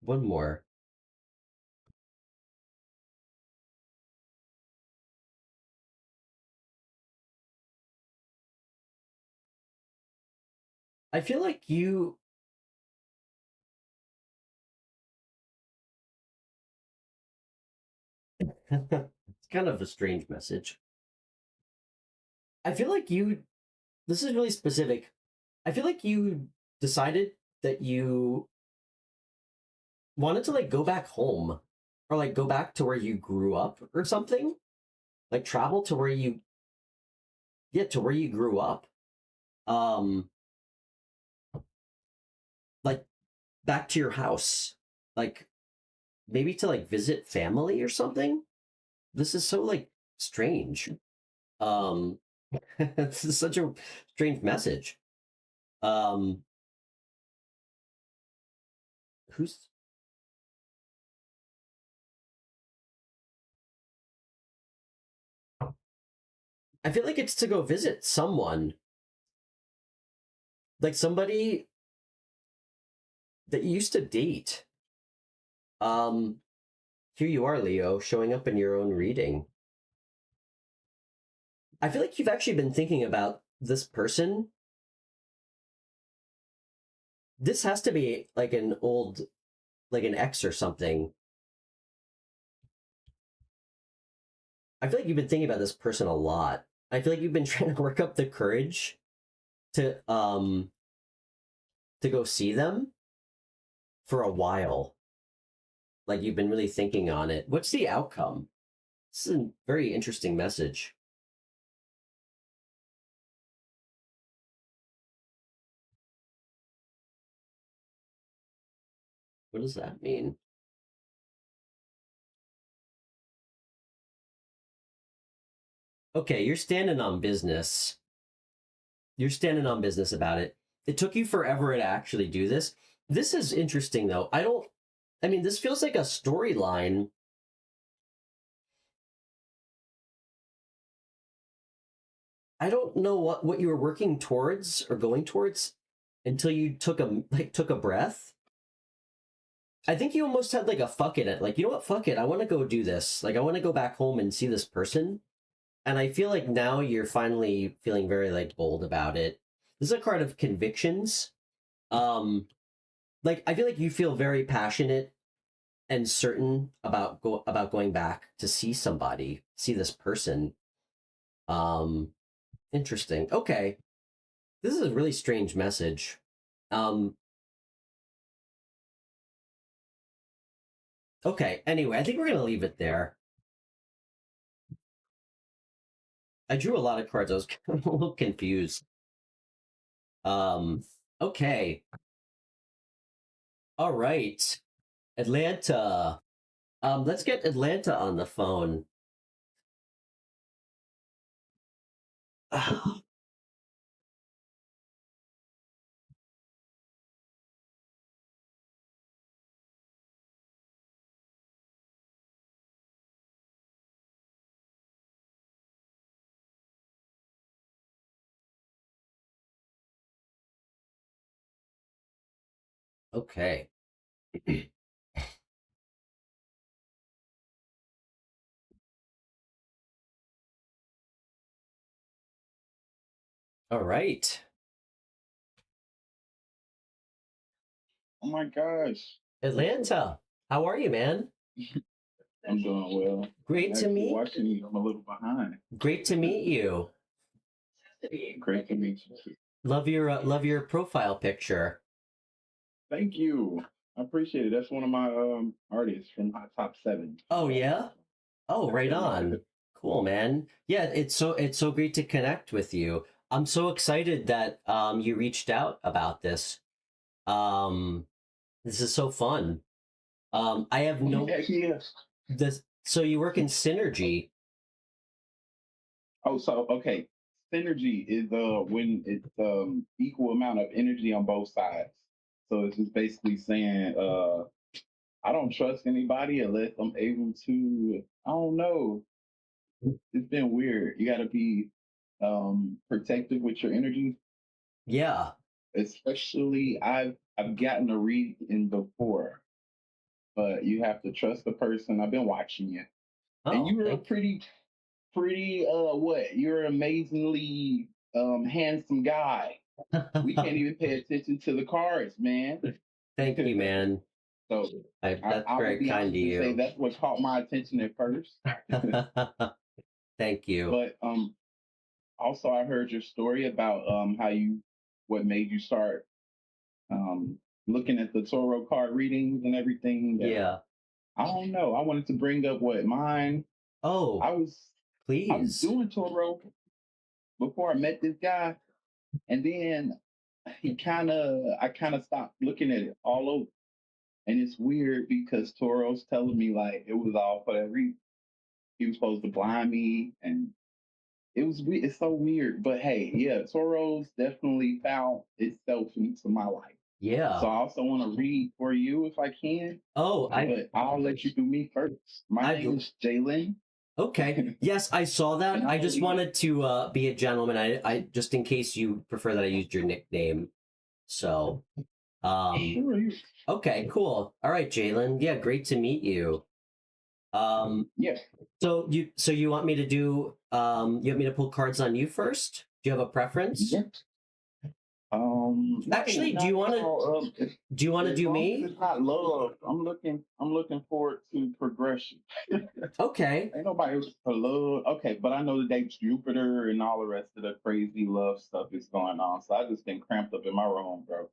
One more. I feel like you it's kind of a strange message. I feel like you this is really specific. I feel like you decided that you wanted to like go back home or like go back to where you grew up or something. Like travel to where you yeah, to where you grew up. Um like back to your house. Like maybe to like visit family or something. This is so like strange. Um this is such a strange message. Um who's I feel like it's to go visit someone, like somebody that you used to date. Um, Here you are, Leo, showing up in your own reading. I feel like you've actually been thinking about this person. This has to be like an old, like an ex or something. I feel like you've been thinking about this person a lot. I feel like you've been trying to work up the courage to go see them for a while. Like you've been really thinking on it. What's the outcome? This is a very interesting message. What does that mean? Okay, you're standing on business. You're standing on business about it. It took you forever to actually do this. This is interesting though. I mean, this feels like a storyline. I don't know what you were working towards or going towards until you took a breath. I think you almost had like a fuck it. Like, you know what? Fuck it. I want to go do this. Like, I want to go back home and see this person. And I feel like now you're finally feeling very like bold about it. This is a card of convictions. Like I feel like you feel very passionate and certain about going back to see somebody, see this person. Um, Interesting. Okay, this is a really strange message. Um, okay. Anyway, I think we're gonna leave it there. I drew a lot of cards. I was a little confused. Um, okay. All right. Atlanta. Let's get Atlanta on the phone. Okay. All right. Oh my gosh. Atlanta. How are you, man? I'm doing well. Great to Actually meet. watching you. I'm a little behind. Great to meet you. Great to meet you too. Love your profile picture. Thank you. I appreciate it. That's one of my artists from my top 7. Oh yeah. Oh, right on. Cool, man. Yeah, it's so great to connect with you. I'm so excited that you reached out about this. Um, this is so fun. I have no Yes. this. So you work in synergy. Oh, so okay. Synergy is when it's equal amount of energy on both sides. So it's just basically saying I don't trust anybody unless I'm able to, I don't know. It's been weird. You gotta be protective with your energy. Yeah. Especially I've gotten a reading before, but you have to trust the person. I've been watching you. And Oh, you were a thank pretty what? You're an amazingly handsome guy. We can't even pay attention to the cards, man. thank you, man. So That's I will very be kind honest of and say you. that's what caught my attention at first. Thank you. But also I heard your story about how you what made you start um looking at the tarot card readings and everything. And Yeah. I don't know. I wanted to bring up what mine. Oh, I was I was please. doing tarot before I met this guy, and then I kind of stopped looking at it all over. And it's weird because Toro's telling me like it was all for that reason. He was supposed to blind me, and it's so weird. But hey, yeah, Toro's definitely found itself into my life. So Yeah. I also want to read for you if I can, Oh, but I'll let you do me first. My I'd, name is Jaelan. okay. Yes, I saw that. And I just wanted to be a gentleman. I just in case you prefer that I used your nickname. So, Sure, okay, cool. All right, Jalen. Yeah, great to meet you. yeah. So you want me to do you want me to pull cards on you first? Do you have a preference? Yeah. Actually, do you want to as do long as me? it's not love, I'm looking forward to progression. Okay. Ain't nobody else for love. Okay, but I know the date's Jupiter and all the rest of the crazy love stuff is going on. So I just been cramped up in my room, bro.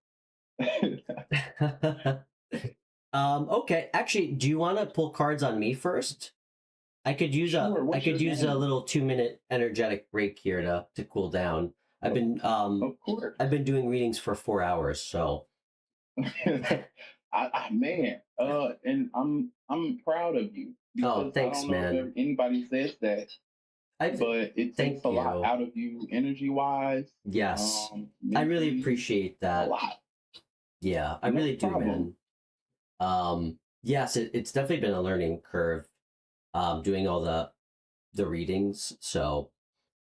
Okay. Actually, do you want to pull cards on me first? Sure, I what's could your use a name? little 2 minute energetic break here to cool down. Of course. I've been doing readings for 4 hours, so Man, and I'm proud of you oh because I thanks, don't know man. if anybody says that, I but it takes thank a lot you. out of you energy wise, Yes. I really mentally, appreciate a that. lot. Yeah, I No really do, problem. man. Yes, it's definitely been a learning curve doing all the readings. So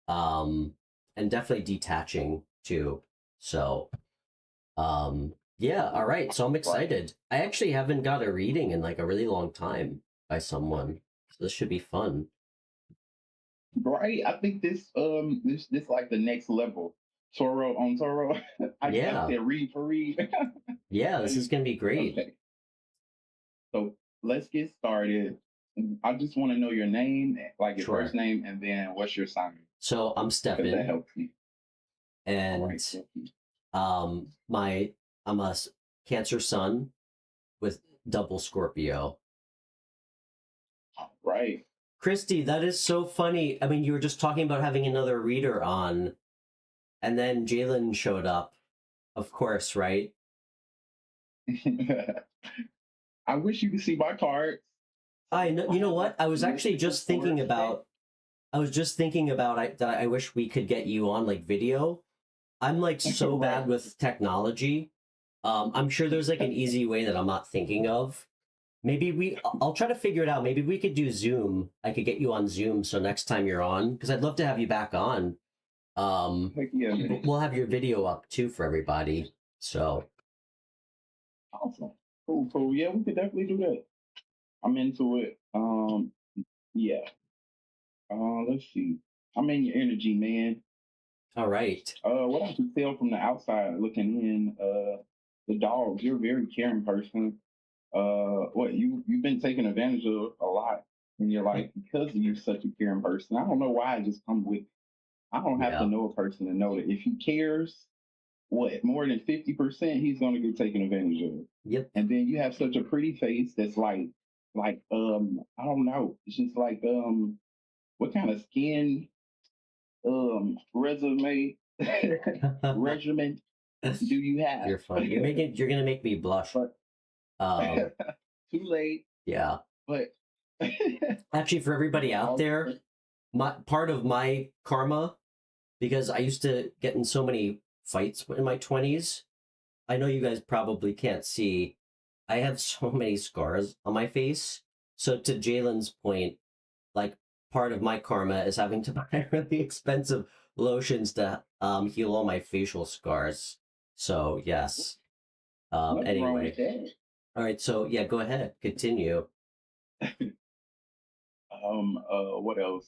um and definitely detaching too. So yeah, all right. So I'm Right. excited. I actually haven't got a reading in like a really long time by someone. So this should be fun. Right. I think this like the next level. Toro on Toro. I Yeah. said read for read. Yeah, this is gonna be great. Okay. So let's get started. I just want to know your name, like your first Sure. name, and then what's your sign, So I'm because that Stefan, helps me. All and right. Thank you. my I'm a Cancer Sun with double Scorpio. All right. Christy, that is so funny. I mean, you were just talking about having another reader on, and then Jalen showed up, of course, right? I wish you could see my cards. I know. You know what? I was actually just thinking about. I was just thinking about that. I wish we could get you on like video. I'm like so bad Right. with technology. I'm sure there's like an easy way that I'm not thinking of. Maybe I'll try to figure it out. Maybe we could do Zoom. I could get you on Zoom so next time you're on, because I'd love to have you back on. Heck yeah, man. We'll have your video up too for everybody. So Awesome. Cool, cool. Yeah, we could definitely do that. I'm into it. Yeah. Let's see. I'm in your energy, man. All right. What I can tell from the outside looking in, the dog, you're a very caring person. What you've been taken advantage of a lot in your life because you're such a caring person. I don't know why it just comes with. I don't have to Yeah. know a person to know that if he cares, what more than 50%, he's gonna get taken advantage of. Yep. And then you have such a pretty face that's like I don't know. It's just like what kind of skin resume regimen do you have? You're funny. You're gonna make me blush. But Um, too late. yeah. But Actually, for everybody out all there, my part of my karma, because I used to get in so many fights in my 20s. I know you guys probably can't see. I have so many scars on my face. So to Jaelan's point, like part of my karma is having to buy really expensive lotions to heal all my facial scars. So yes. nothing wrong with Anyway. that. All right, so yeah, go ahead. Continue. What else?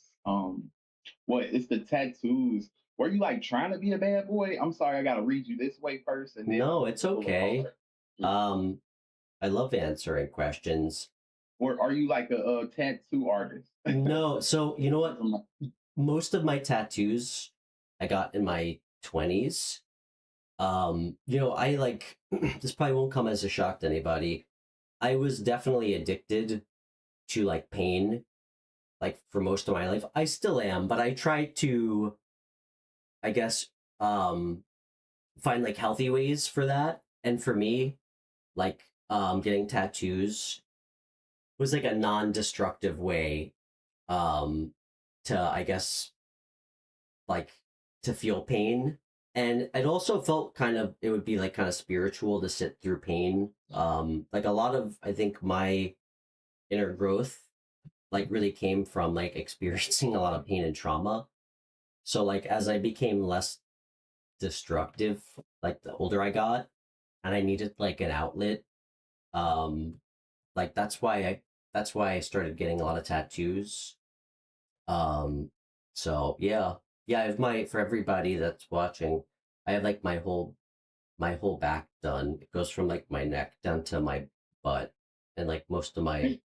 What it's the tattoos. Were you like trying to be a bad boy? I'm sorry, I gotta read you this way first and then No, I'm it's gonna pull okay. apart. Um, I love answering questions. Or are you like a tattoo artist? No, so you know what? Most of my tattoos I got in my 20s. I like this probably won't come as a shock to anybody. I was definitely addicted to like pain, like for most of my life. I still am, but I try to, I guess, um, find like healthy ways for that. And for me, like getting tattoos was like a non-destructive way um to, I guess, like to feel pain. And it also felt kind of, it would be like kind of spiritual to sit through pain. Like a lot of, I think, my inner growth like really came from like experiencing a lot of pain and trauma. So like as I became less destructive, like the older I got, and I needed like an outlet, um like that's why I started getting a lot of tattoos. Um, so yeah, yeah. I have my for everybody that's watching, I have like my whole back done. It goes from like my neck down to my butt and like most of my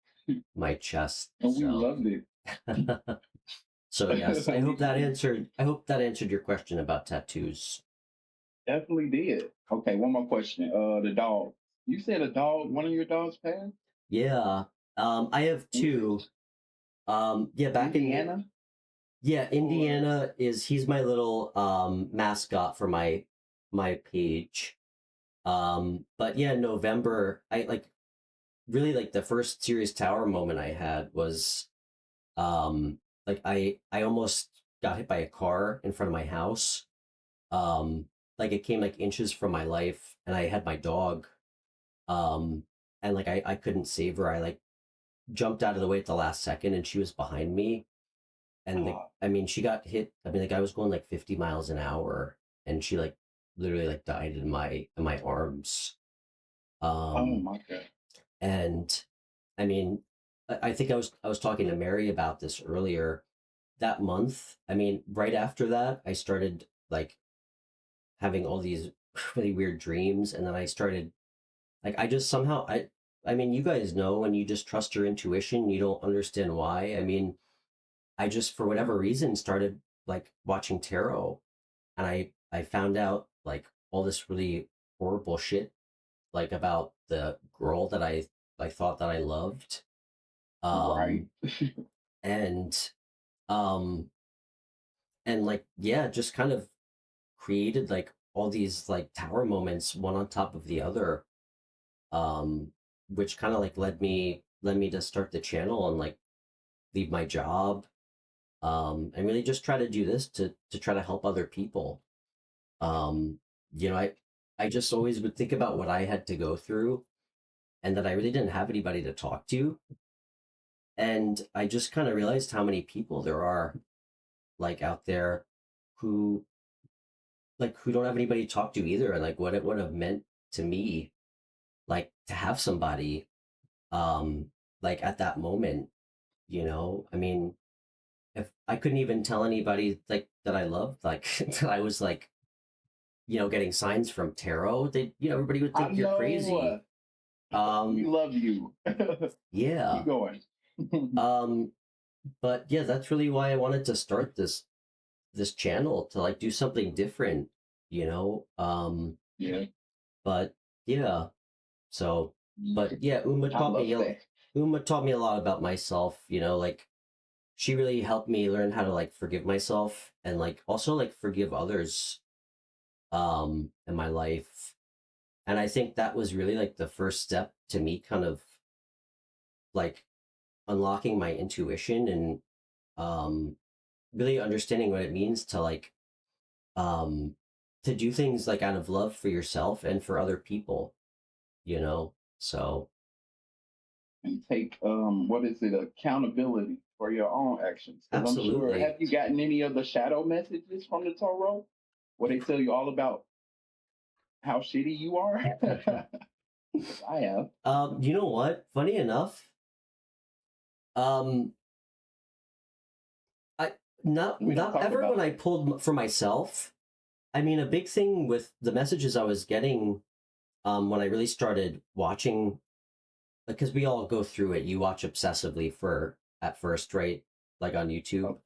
chest. And we So loved it. so yes, I We hope that answered. I hope that answered your question about tattoos. definitely did. Okay, one more question. The dog. You said a dog, one of your dogs passed? Yeah. I have two. Yeah, back in Indiana? yeah, Or Indiana is he's my little mascot for my page. But yeah, November, I like really like the first serious tower moment I had was like I almost got hit by a car in front of my house. Um like it came like inches from my life and I had my dog. Um and like I couldn't save her. I like jumped out of the way at the last second and she was behind me and oh, I mean she got hit. I mean the guy was going like 50 miles an hour and she like literally like died in my arms. oh Um my god. and I mean I think I was talking to Mary about this earlier. That month, I mean right after that I started like having all these really weird dreams and then I started like I just somehow I mean you guys know when you just trust your intuition, you don't understand why. I mean I just for whatever reason started like watching tarot and I found out like all this really horrible shit like about the girl that I thought that I loved. Right. Um and um and like yeah, just kind of created like all these like tower moments one on top of the other. Um which kind of like led me to start the channel and like leave my job. And really just try to do this to try to help other people. Um, I just always would think about what I had to go through and that I really didn't have anybody to talk to. And I just kind of realized how many people there are like out there who who don't have anybody to talk to either and like what it would have meant to me like to have somebody like at that moment, you know. I mean, if I couldn't even tell anybody like that I loved, like that I was like, you know, getting signs from tarot, they, you know, everybody would I think you're know. crazy. We love you. Yeah. Keep going. But yeah, that's really why I wanted to start this channel, to like do something different, you know. Yeah. But yeah, so but yeah, I love that. Uma taught me a lot about myself, you know, like she really helped me learn how to like forgive myself and like also like forgive others in my life. And I think that was really like the first step to me kind of like unlocking my intuition and um really understanding what it means um to do things like out of love for yourself and for other people, you know. So And take what is it, accountability for your own actions. Because I'm sure, absolutely. have you gotten any of the shadow messages from the Toro where they tell you all about how shitty you are? I have. You know what? Funny enough, um, I We don't not talk ever about when I that. pulled for myself. I mean, a big thing with the messages I was getting, when I really started watching, because we all go through it. You watch obsessively for at first, right? Like on YouTube.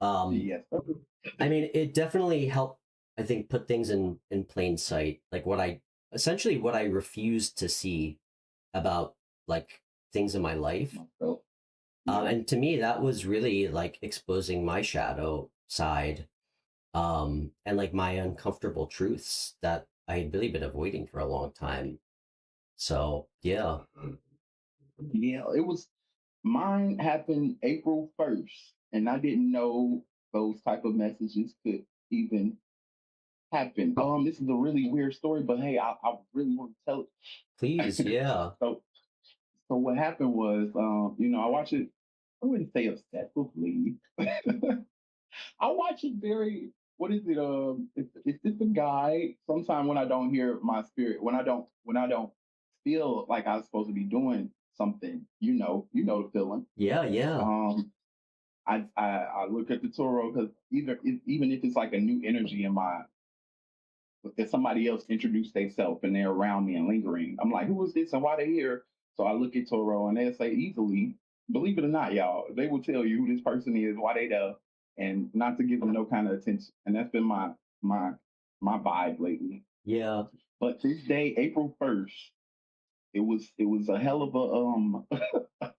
Oh, Um, yes. I mean, it definitely helped. I think put things in plain sight, like what I essentially what I refused to see about like things in my life. Myself. Yeah. And to me, that was really like exposing my shadow side, and like my uncomfortable truths that I had really been avoiding for a long time. So yeah, Yeah, it was, mine happened April 1st, and I didn't know those type of messages could even happen. This is a really weird story, but hey, I really want to tell please, it. yeah, So what happened was, I watch it. I wouldn't say obsessively. I watch it very. What is it? It's just a guy. Sometime when I don't hear my spirit, when I don't feel like I'm supposed to be doing something, you know the feeling. yeah, yeah, Um, I look at the Toro because even if it's like a new energy in my, if somebody else introduced themselves and they're around me and lingering, I'm like, who is this and why they here? So I look at Toro and they'll say easily, believe it or not, y'all, they will tell you who this person is, why they there, and not to give them no kind of attention. And that's been my my vibe lately. yeah. But this day, April 1st, it was a hell of a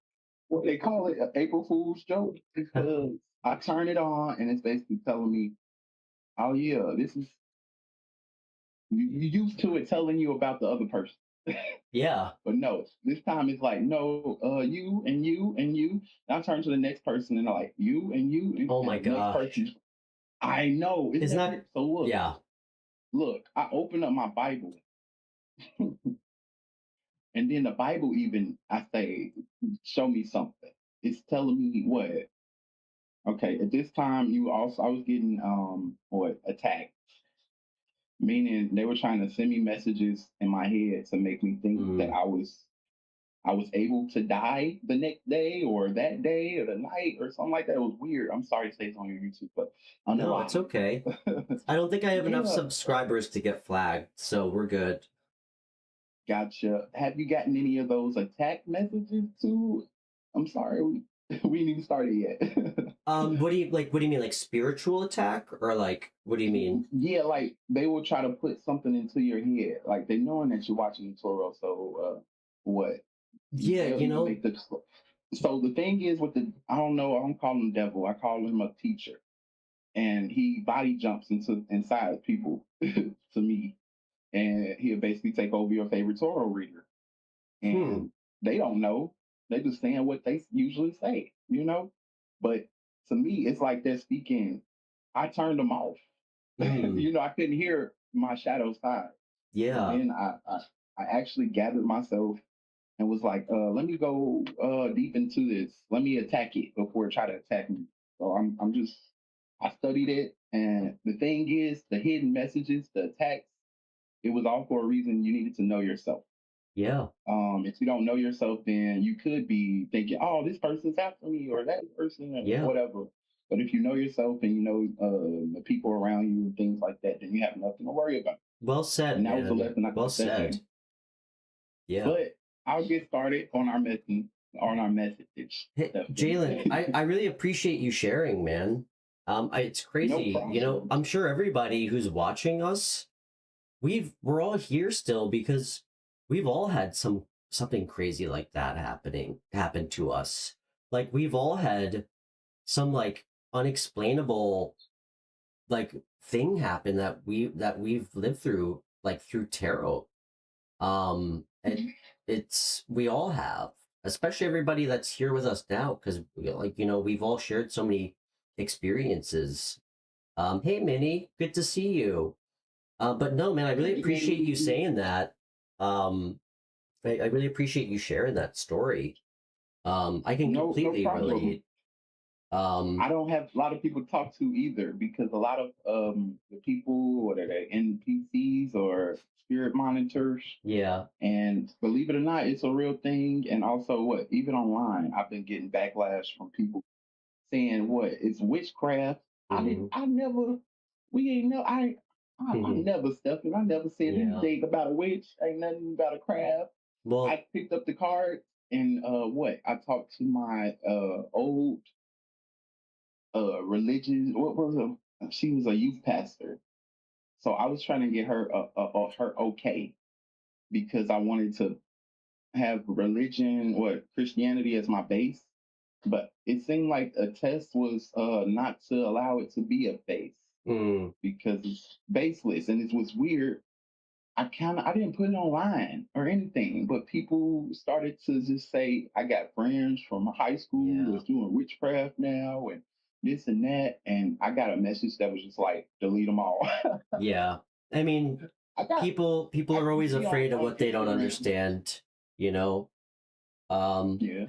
what they call it, an April Fool's joke, because I turn it on and it's basically telling me, oh yeah, this is, you used to it telling you about the other person. Yeah. But no, this time it's like, no, you and you and you. And I turn to the next person and they're like, you and you Oh and my the next gosh. person. I know. Isn't Isn't that that weird? So look, yeah. look, I open up my Bible and then the Bible even, I say, show me something. It's telling me what? Okay, at this time you also, I was getting what, attacked. Meaning they were trying to send me messages in my head to make me think that Mm. I was able to die the next day or that day or the night or something like that. It was weird. I'm sorry to say it's on your YouTube, but No, it's unalive. okay. I don't think I have enough Yeah, subscribers to get flagged, so we're good. gotcha. Have you gotten any of those attack messages too? I'm sorry, we ain't even started yet. What do you like? What do you mean, like spiritual attack, or like what do you mean? Yeah, like they will try to put something into your head, like they knowing that you're watching Toro. So what? Yeah, They'll you even know, make the. So the thing is with the, I don't know, I don't call him devil. I call him a teacher, and he body jumps inside people to me, and he'll basically take over your favorite Toro reader, hmm, and they don't know. They just saying what they usually say. But to me, it's like they're speaking. I turned them off. hmm, I couldn't hear my shadow side. And yeah, then I actually gathered myself and was like, let me go deep into this. Let me attack it before it try to attack me. So I'm just, I studied it, and the thing is, the hidden messages, the attacks, it was all for a reason. You needed to know yourself. Yeah. If you don't know yourself, then you could be thinking, "Oh, this person's after me," or "that person," or Yeah. whatever. But if you know yourself and you know the people around you and things like that, then you have nothing to worry about. Well said, And that was the man. lesson I Well took that said. day. Yeah. But I'll get started on our message. Hey, Stephanie. Jaelan, I really appreciate you sharing, man. It's No crazy. You know, problem. I'm sure everybody who's watching us, we're all here still because we've all had something crazy like that happen to us. Like we've all had some like unexplainable like thing happen that we've lived through like through tarot. It's we all have, especially everybody that's here with us now, because like we've all shared so many experiences. Hey Minnie, good to see you. But no, man, I really appreciate you saying that. Um, I really appreciate you sharing that story. I can No completely problem. relate. Um, I don't have a lot of people to talk to either because a lot of the people, what are they, NPCs or spirit monitors, yeah. and believe it or not, it's a real thing. And also, what even online, I've been getting backlash from people saying what it's witchcraft. Hmm. I never, we ain't know. I never stuff it. I never said Yeah. anything about a witch. Ain't nothing about a craft. Well, I picked up the card and what I talked to my old religious. What was her? She was a youth pastor, so I was trying to get her her okay because I wanted to have religion, what Christianity as my base. But it seemed like a test was not to allow it to be a base mm, because it's baseless, and it was weird. I didn't put it online or anything, but people started to just say I got friends from high school yeah, that's doing witchcraft now and this and that, and I got a message that was just like delete them all. yeah. I mean, I got people I are can always see afraid of on what they don't Instagram. understand, you know. Um, Yeah,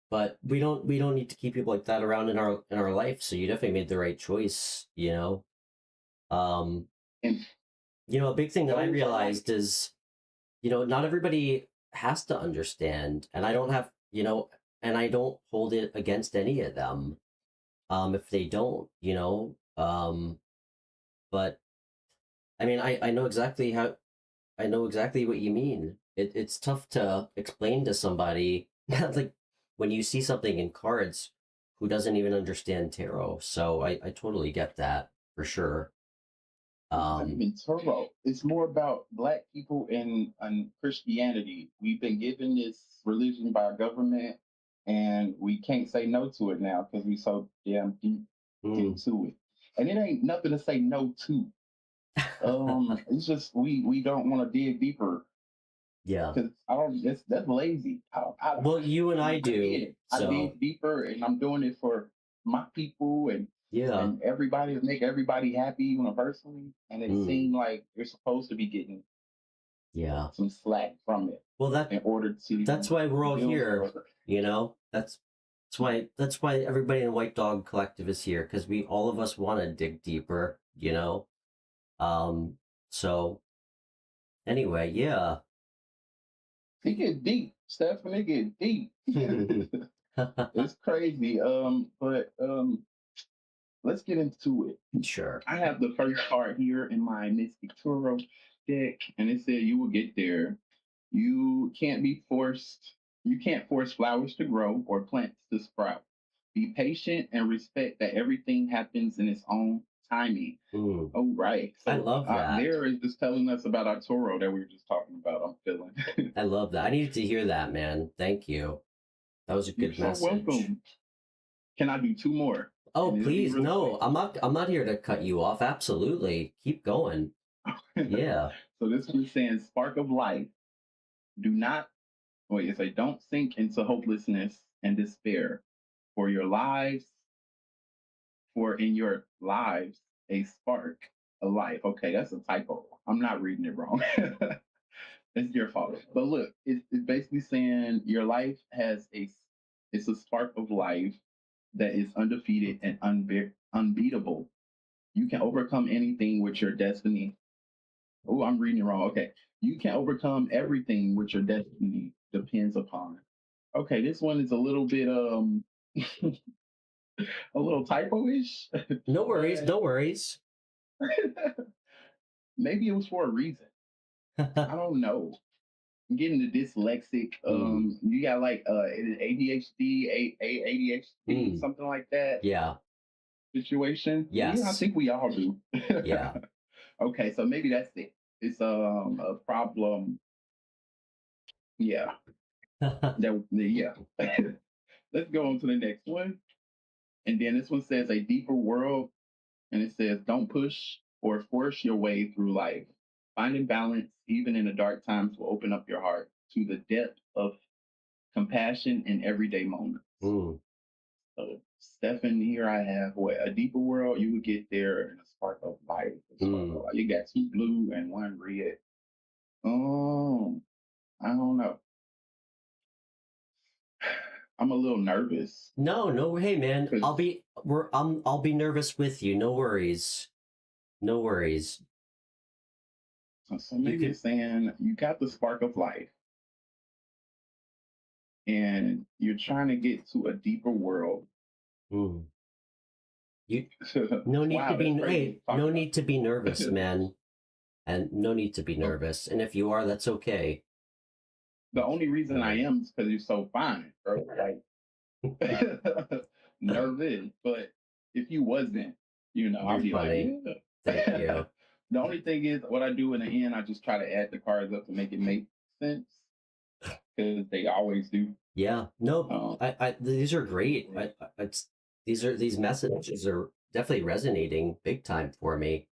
but we don't need to keep people like that around in our life. So you definitely made the right choice, you know. Um, and a big thing that I those are like realized is, not everybody has to understand, and I don't have, and I don't hold it against any of them, if they don't, but I mean, I know exactly what you mean. It's tough to explain to somebody like when you see something in cards who doesn't even understand tarot. So I totally get that for sure. it's not Um, even Turo. It's more about black people and Christianity. We've been given this religion by our government, and we can't say no to it now because we so damn deep mm, into it. And it ain't nothing to say no to. It's just we don't want to dig deeper yeah. because I don't. That's lazy. Well, you and I I do. did. I So dig deeper, and I'm doing it for my people yeah. and everybody to make everybody happy universally. And it Mm, seemed like you're supposed to be getting yeah. some slack from it Well, in order that's to why we're all build here. further. That's why everybody in White Dog Collective is here because we all of us want to dig deeper. So anyway, yeah. It get deep, Stephanie. It get deep. It's crazy. But let's get into it. Sure. I have the first card here in my Mystic Toro deck, and it said you will get there. You can't be forced. You can't force flowers to grow or plants to sprout. Be patient and respect that everything happens in its own timing. Mm, Oh, right. I So love that. there is just telling us about our Toro that we were just talking about. I'm feeling. I love that. I needed to hear that, man. Thank you. That was a You're good so message. welcome. Can I do two more? Oh, And it'll be please, real no. quick. I'm not here to cut you off. Absolutely. Keep going. Yeah. So this one is saying spark of life. Do not wait, it's like don't sink into hopelessness and despair. For your lives, for in your lives, a spark of life. Okay, that's a typo. I'm not reading it wrong. It's your fault. But look, it's basically saying your life has it's a spark of life that is undefeated and unbeatable. You can overcome anything with your destiny. Oh, I'm reading it wrong. Okay. You can overcome everything which your destiny depends upon. Okay, this one is a little bit a little typo-ish, No worries, but no worries. maybe it was for a reason. I don't know. I'm getting the dyslexic. Mm, You got like ADHD, ADHD, mm, something like that yeah, situation. Yeah, I yes, think we all do. yeah. Okay, so maybe that's it. It's a problem. Yeah, yeah. Let's go on to the next one. And then this one says a deeper world, and it says don't push or force your way through life. Finding balance, even in the dark times, will open up your heart to the depth of compassion in everyday moments. Mm, So, Stefan, here I have what a deeper world. You would get there in a spark of light. A spark of mm. light. You got two blue and one red. Oh, I don't know. I'm a little nervous No, no, hey man, because I'll be nervous with you. No worries. No worries. so You maybe could it's saying you got the spark of life and you're trying to get to a deeper world. mm. You no need to Wow, be that's crazy hey, to talk no about. need to be nervous, man. And no need to be Oh, nervous. And if you are, that's okay. the only reason I Mm. am is because you're so fine, bro. Like nervous, but if you wasn't, I'll You're be like, funny. Thank yeah. you. The only thing is, what I do in the end, I just try to add the cards up to make it make sense because they always do. Yeah. No, Um, these are great. It's these messages are definitely resonating big time for me.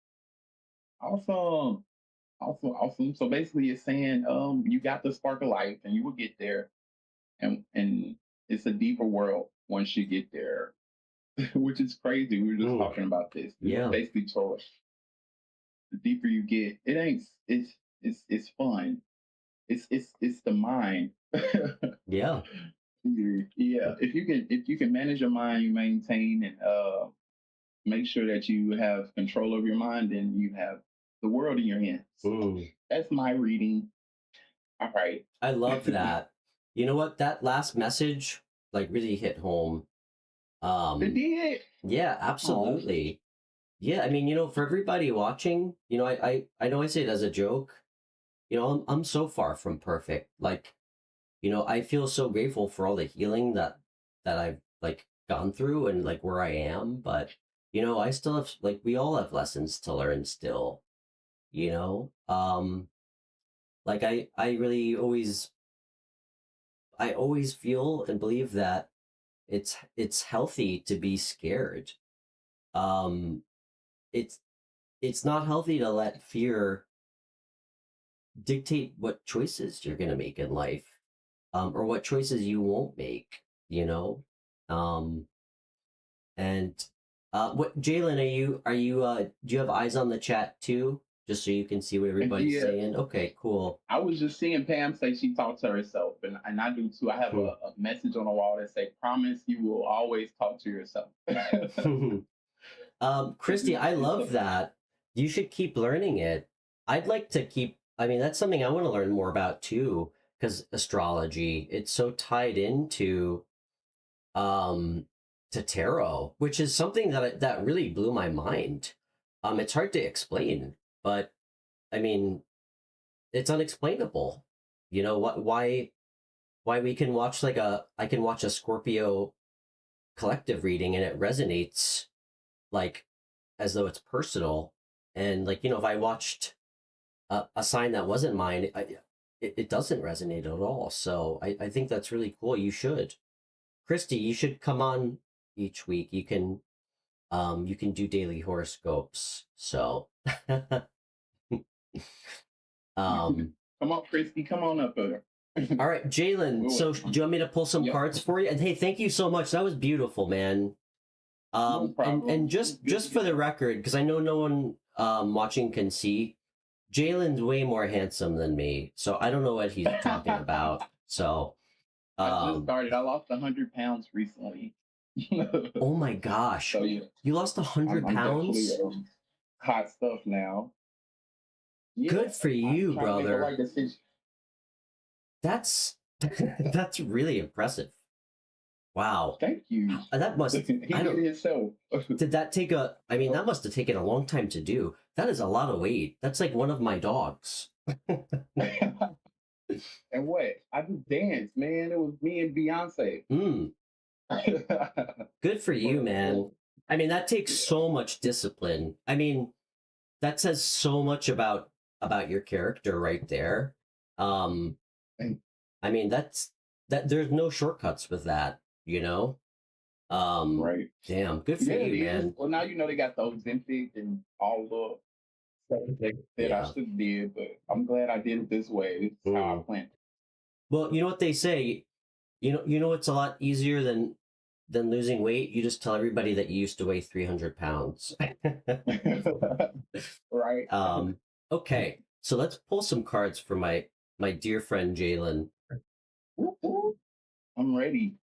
awesome, awesome, awesome. So basically, it's saying, you got the spark of life, and you will get there, and it's a deeper world once you get there, which is crazy. We were just Mm, talking about this. This is yeah. basically Taurus. The deeper you get, it ain't. It's fun. It's the mind. Yeah. Yeah, if you can manage your mind, you maintain and make sure that you have control over your mind, then you have the world in your hands. Mm. That's my reading. All right. I love that. You know what? That last message like really hit home. It Um, did. yeah, Oh, absolutely. Yeah, I mean, for everybody watching, I know I say it as a joke. I'm so far from perfect. Like, I feel so grateful for all the healing that I've like gone through and like where I am, but I still have like we all have lessons to learn still, you know? Like I really always feel and believe that it's healthy to be scared. Um it's it's not healthy to let fear dictate what choices you're going to make in life, or what choices you won't make, you know? Um, and what Jaelan, do you have eyes on the chat too? Just so you can see what and everybody's yeah, saying. Okay, cool. I was just seeing Pam say she talked to herself, and I do too. I have Hmm. a message on the wall that say, "Promise you will always talk to yourself." Christy, I It's love that. You should keep learning it. I'd like to keep, I mean, that's something I want to learn more about too, because astrology, it's so tied into um to tarot, which is something that really blew my mind. It's hard to explain, but I mean, it's unexplainable. What why we can watch like a I can watch a Scorpio collective reading and it resonates like as though it's personal. And like, if I watched a sign that wasn't mine, it doesn't resonate at all. So I think that's really cool. You should. Christy, you should come on each week. You can do daily horoscopes. So um Come on, Christy, come on up there. all right, Jaelan, We'll so wait. do you want me to pull some Yep, cards for you? And hey, thank you so much. That was beautiful, man. no And problem. It's good just to for be the record, because I know no one watching can see, Jalen's way more handsome than me. So I don't know what he's talking about. So I just um started. I lost 100 pounds recently. oh my gosh. So, yeah, You lost I'm 100 I'm definitely pounds? hot stuff now. Yeah, Good for I'm you, trying to make the brother. right decision. That's that's really impressive. Wow. Thank you. That must, He I did don't, it himself. did that take a, I mean, that must have taken a long time to do. That is a lot of weight. That's like one of my dogs. And what? I just danced, man. It was me and Beyonce. Mm, good for you, man. I mean, that takes so much discipline. I mean, that says so much about your character right there. Um, I mean, that there's no shortcuts with that, you know? Right. Damn, good for Yeah, it you, is. man. Well, now you know they got the Ozempic and all the stuff that I Yeah. should have did, but I'm glad I did it this way. This is how I Mm. planned. Well, you know what they say, you know what's a lot easier than losing weight? You just tell everybody that you used to weigh 300 pounds. Right. Okay, so let's pull some cards for my dear friend Jaelan. Whoop, whoop. I'm ready.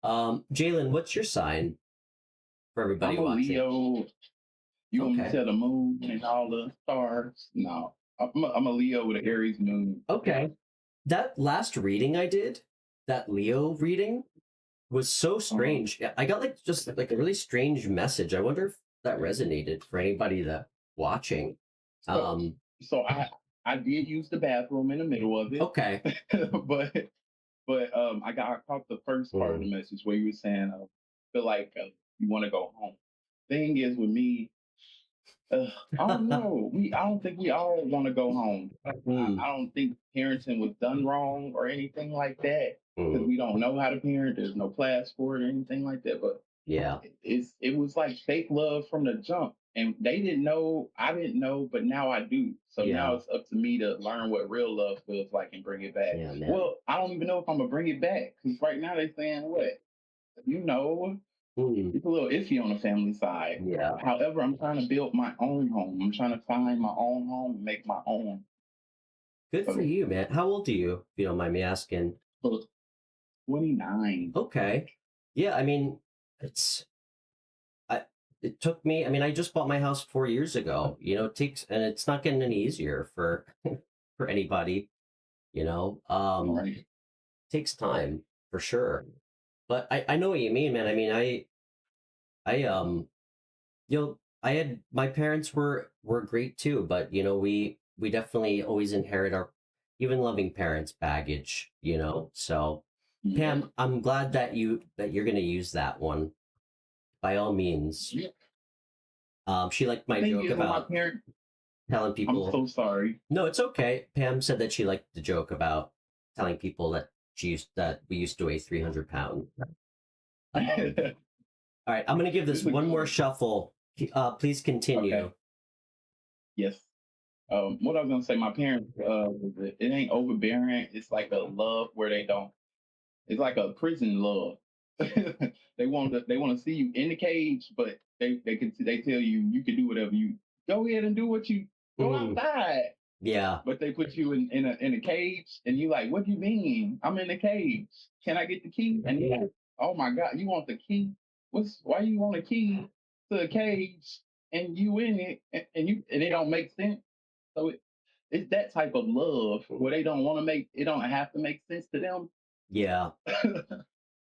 Jaelan, what's your sign for everybody I'm a watching? Leo. You want me to Okay. tell the moon and all the stars? No. I'm a Leo with an Aries moon. Okay. That last reading I did, that Leo reading, was so strange. I got like just like a really strange message. I wonder if that resonated for anybody that watching. So, so I did use the bathroom in the middle of it, Okay. but I caught the first part of the message where you were saying feel like you want to go home. Thing is with me, I don't know. I don't think we all want to go home. I don't think parenting was done wrong or anything like that because we don't know how to parent. There's no class for it or anything like that. But Yeah. it was like fake love from the jump, and they didn't know. I didn't know, but now I do. So Yeah. now it's up to me to learn what real love feels like and bring it back. Yeah, man. Well, I don't even know if I'm gonna bring it back because right now they're saying what, you know. It's a little iffy on the family side. Yeah. However, I'm trying to build my own home. I'm trying to find my own home and make my own. Good for So, you, man. How old are you, if you don't mind me asking? 29. Okay. Yeah, I mean, it's it took me, I mean, I just bought my house 4 years ago. You know, it takes, and it's not getting any easier for for anybody, you know. Right. Takes time for sure. But I know what you mean, man. I mean, I you know, I had, my parents were great too, but you know, we definitely always inherit our even loving parents baggage, you know. So Yeah. Pam, I'm glad that you're gonna use that one by all means. Yeah. She liked The my thing joke is, with my about parents, telling I'm people. so sorry. No, it's okay. Pam said that she liked the joke about telling people that we used to weigh 300 pounds. All right, I'm gonna give this It's a one good more one. shuffle. Please continue. Okay. Yes. What I was gonna say, my parents, it ain't overbearing. It's like a love where they don't. It's like a prison love. They want to see you in the cage, but they tell you you can do whatever you go ahead and do what you go Mm, outside. yeah. But they put you in a cage, and you like, what do you mean? I'm in the cage. Can I get the key? And you're like, oh my God, you want the key? Why you want a key to a cage and you in it and it don't make sense? So it's that type of love where they don't want to it don't have to make sense to them. Yeah.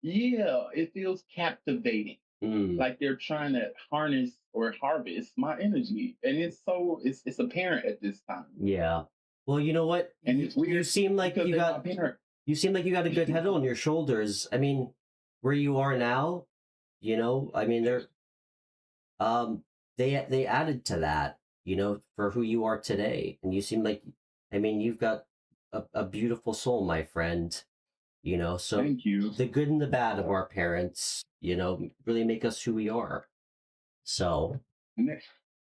Yeah, it feels captivating. Mm, Like they're trying to harness or harvest my energy. And it's apparent at this time. yeah. Well, you know what? And it's You weird seem like because they're my parent. you seem like you got a good head on your shoulders. I mean, where you are now, you know, I mean, um they added to that, you know, for who you are today. And you seem like, I mean, you've got a beautiful soul, my friend, you know. So Thank you. the good and the bad of our parents, you know, really make us who we are. So And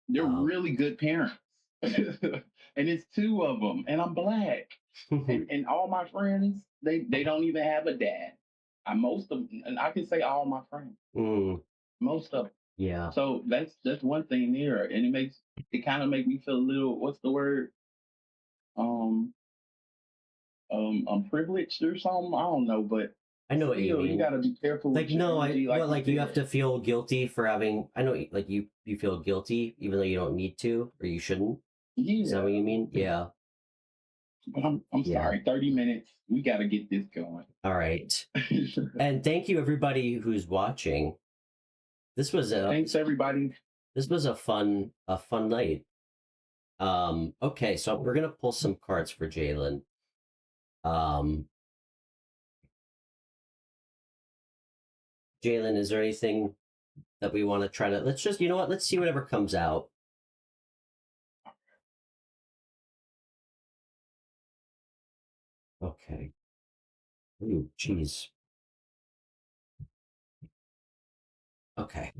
they're um really good parents. And it's two of them. And I'm black. And all my friends, they don't even have a dad. Most of them, and I can say all my friends, mm, most of them. yeah. So that's one thing there, and it kind of make me feel a little, what's the word? Um, I'm privileged or something. I don't know, but I know what you Still, you mean. gotta be careful Like with your no, energy. Like well, like you have said. to feel guilty for having. I know, like you feel guilty even though you don't need to or you shouldn't. Is that Yeah, what you mean? Yeah. but I'm Yeah. sorry. 30 minutes. We gotta get this going. All right. And thank you everybody who's watching. This was Thanks, everybody. a fun night. Okay, so we're gonna pull some cards for Jaelan. Jaelan, is there anything that we want to try to? Let's just, you know what? Let's see whatever comes out. Okay. Ooh, jeez. Okay.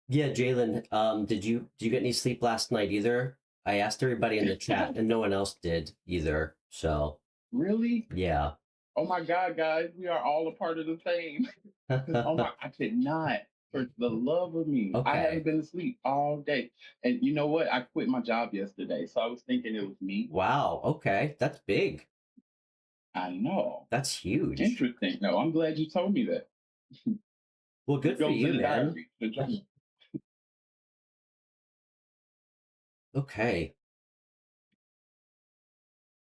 Yeah, Jaelan. Did you get any sleep last night either? I asked everybody in the chat, and no one else did either. So Really? yeah. Oh my God, guys, we are all a part of the same. Oh my, I could not. For the love of me, I Okay. haven't been asleep all day. And you know what? I quit my job yesterday, so I was thinking it was me. Wow. Okay, that's big. I know. That's huge. Interesting. No, I'm glad you told me that. Well, good It for goes in you, the man. diary. The journal. Okay.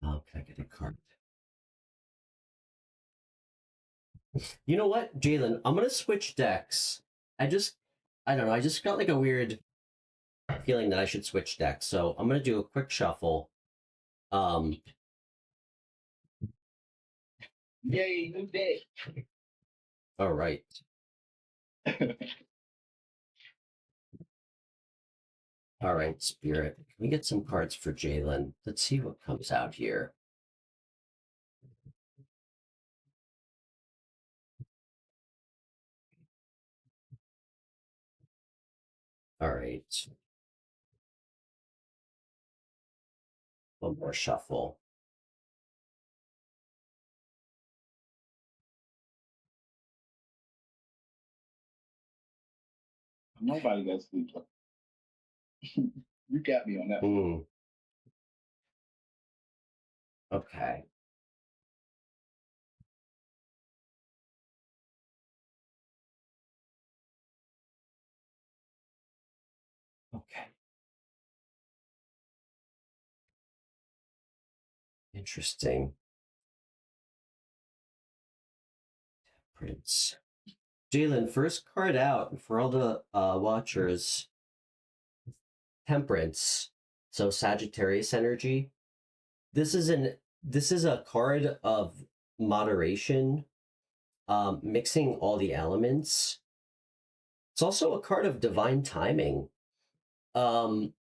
Oh, can I get a card? You know what, Jaelan? I'm gonna switch decks. I don't know. I just got like a weird feeling that I should switch decks, so I'm gonna do a quick shuffle. Yay, new day. All right. All right, Spirit. Can we get some cards for Jaelan? Let's see what comes out here. All right. One more shuffle. Nobody got sleep. You got me on that. Okay. Okay. Interesting. Prince. Jaelan, first card out for all the watchers. Temperance. So Sagittarius energy. This is a card of moderation, mixing all the elements. It's also a card of divine timing. The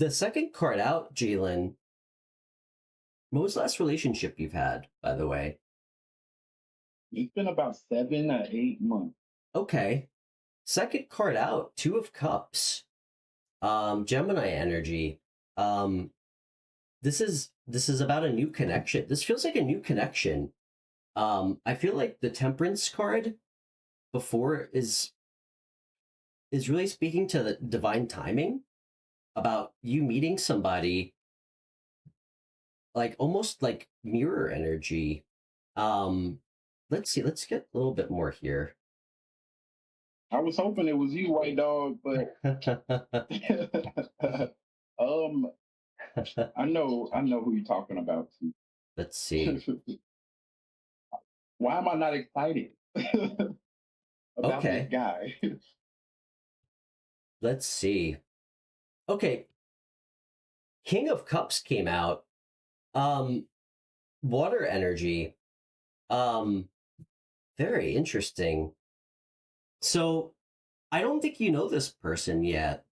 second card out, Jaelan. What was the last relationship you've had, by the way? It's been about 7 or 8 months. Okay. Second card out, Two of Cups. Gemini energy. This is about a new connection. This feels like a new connection. I feel like the Temperance card before is really speaking to the divine timing about you meeting somebody, like almost like mirror energy. Let's see, let's get a little bit more here. I was hoping it was you, white dog, but I know who you're talking about too. Let's see. Why am I not excited about Okay. this guy? Let's see. Okay. King of Cups came out. Water energy. Very interesting. So I don't think you know this person yet.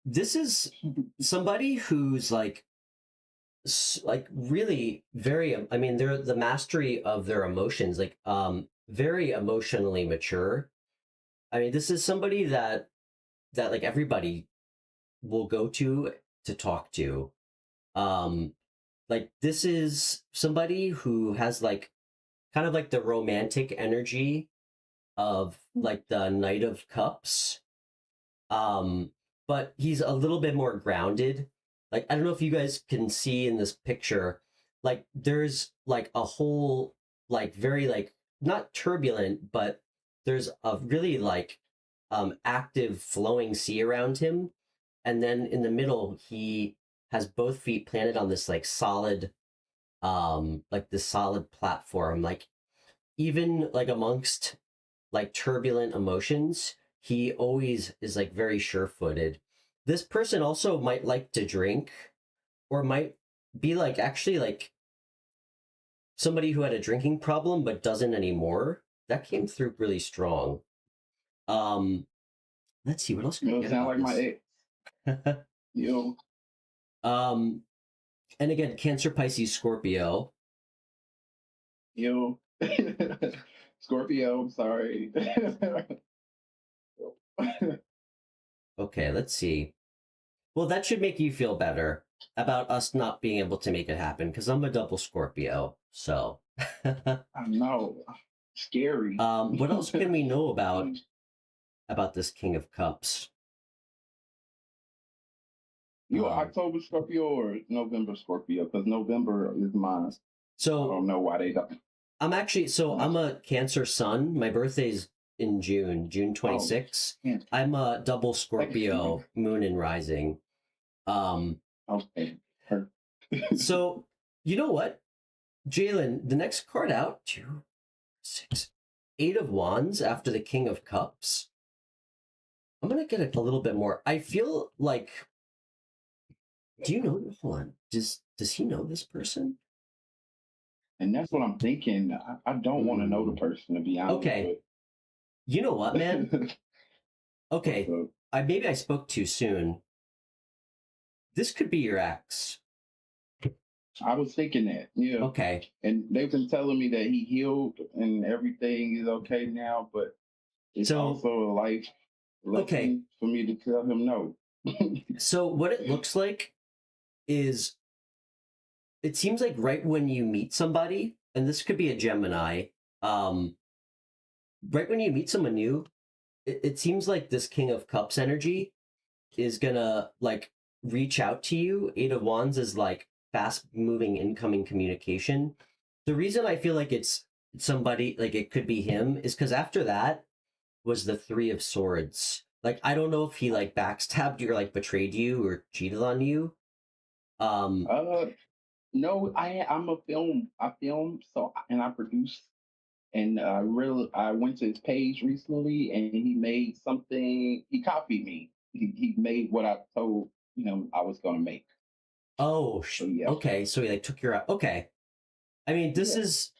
This is somebody who's like really very, I mean, they're the mastery of their emotions, like very emotionally mature. I mean, this is somebody that like everybody will go to talk to. Like this is somebody who has like kind of like the romantic energy of like the Knight of Cups. but he's a little bit more grounded. Like, I don't know if you guys can see in this picture, like there's like a whole, like very like not turbulent, but there's a really like active flowing sea around him. And then in the middle, he has both feet planted on this like this solid platform. Like even like amongst like turbulent emotions, he always is like very sure-footed. This person also might like to drink, or might be like actually like somebody who had a drinking problem but doesn't anymore. That came through really strong. Um, let's see what else can You I know, get sound about like my this? ex. You know, And again, Cancer, Pisces, Scorpio. you know. Scorpio, I'm sorry. Okay, let's see. Well, that should make you feel better about us not being able to make it happen because I'm a double Scorpio. So, I know. Scary. what else can we know about this King of Cups? You are October Scorpio or November Scorpio? Because November is mine. I So don't know why they don't. I'm a Cancer sun. My birthday's in June 26th. Yeah. I'm a double Scorpio, moon and rising. Okay. So you know what, Jaelan, the next card out, 2, 6, 8 of Wands after the King of Cups. I'm gonna get a little bit more. I feel like, do you know? Hold on. Does he know this person? And that's what I'm thinking. I don't want to know the person, to be honest. Okay. You know what, man? Okay. Maybe I spoke too soon. This could be your ex. I was thinking that, yeah. Okay. And they've been telling me that he healed and everything is okay now, but it's also a life lesson for me to tell him no. So what it looks like is, it seems like right when you meet somebody, and this could be a Gemini, right when you meet someone new, it seems like this King of Cups energy is gonna like reach out to you. 8 of Wands is like fast moving incoming communication. The reason I feel like it's somebody, like it could be him, is because after that was the 3 of Swords. Like, I don't know if he like backstabbed you or like betrayed you or cheated on you. No, I'm a film. I film, and I produce. And I went to his page recently, and he made something. He copied me. He made what I told him I was going to make. Oh, yeah. Okay. So he like took your, okay. I mean, this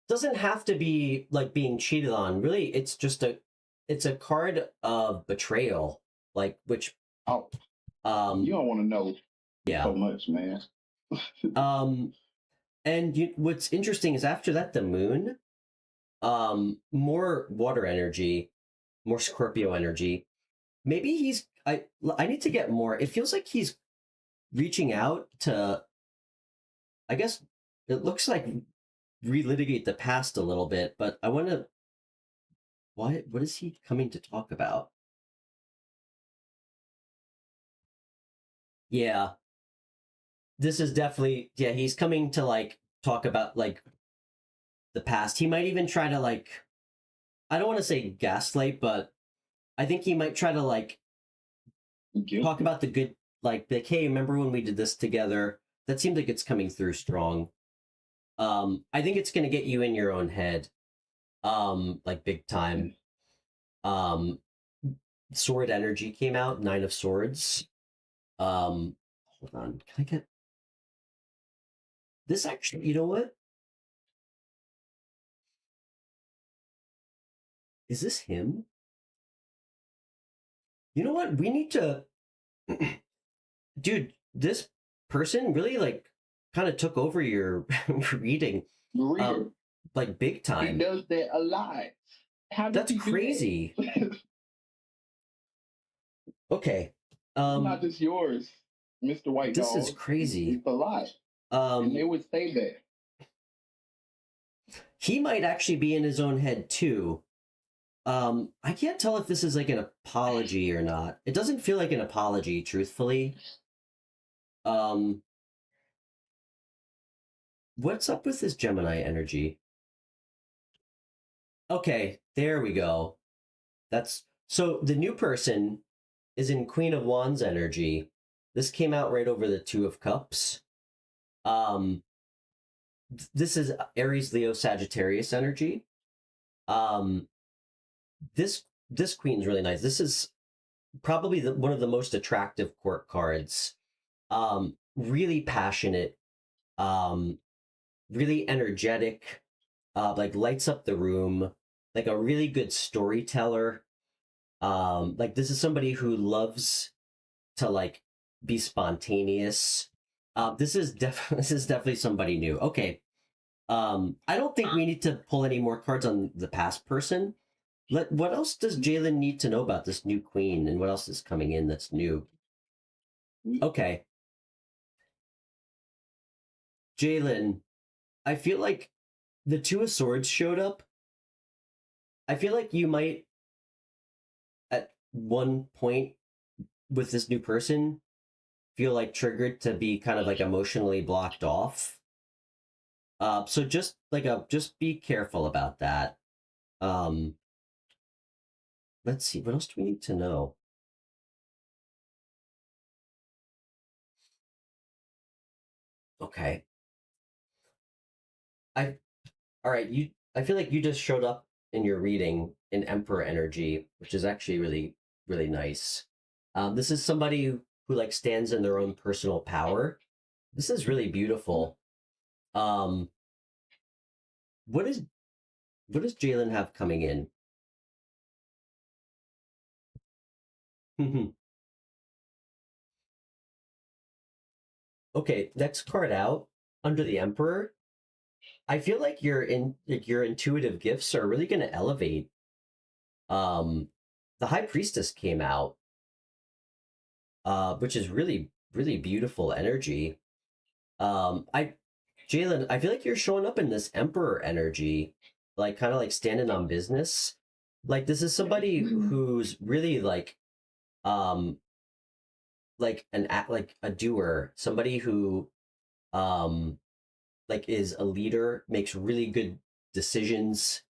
doesn't have to be like being cheated on. Really, it's just it's a card of betrayal, like, which you don't want to know so much, man. And what's interesting is after that, the moon, more water energy, more Scorpio energy. Maybe I need to get more. It feels like he's reaching out to, I guess it looks like, relitigate the past a little bit, but I want to, what is he coming to talk about? Yeah. This is definitely, yeah, he's coming to like talk about like the past. He might even try to like, I don't want to say gaslight, but I think he might try to like talk about the good, like, hey, remember when we did this together? That seems like it's coming through strong. I think it's gonna get you in your own head, like big time. Sword energy came out, 9 of Swords. Hold on, can I get this? Actually, you know what? Is this him? You know what? We need to, dude, this person really like kind of took over your reading, like big time. He does that a lot. That's crazy. Okay. Not just yours, Mr. White Dog. This is crazy. It's a lot. And they would say that. He might actually be in his own head too. I can't tell if this is like an apology or not. It doesn't feel like an apology, truthfully. Um, what's up with this Gemini energy? Okay, there we go. That's so the new person is in Queen of Wands energy. This came out right over the Two of Cups. Um, this is Aries, Leo, Sagittarius energy. Um, this queen's really nice. This is probably one of the most attractive court cards. Really passionate, um, really energetic, like lights up the room, like a really good storyteller. Like this is somebody who loves to like be spontaneous. This is definitely somebody new. Okay. I don't think we need to pull any more cards on the past person. What else does Jaelan need to know about this new queen, and what else is coming in that's new? Okay, Jaelan, I feel like the Two of Swords showed up. I feel like you might, at one point with this new person, feel like triggered to be kind of like emotionally blocked off. So just be careful about that. Um, let's see, what else do we need to know? Okay. I all right, I feel like you just showed up in your reading in Emperor energy, which is actually really, really nice. This is somebody who like stands in their own personal power. This is really beautiful. Um, what is what does Jaelan have coming in? Okay, next card out under the Emperor. I feel like your intuitive gifts are really going to elevate. The High Priestess came out, which is really really beautiful energy. I Jaelan, I feel like you're showing up in this Emperor energy, like kind of like standing on business. Like this is somebody who's really um, like a doer, somebody who, um, like is a leader, makes really good decisions.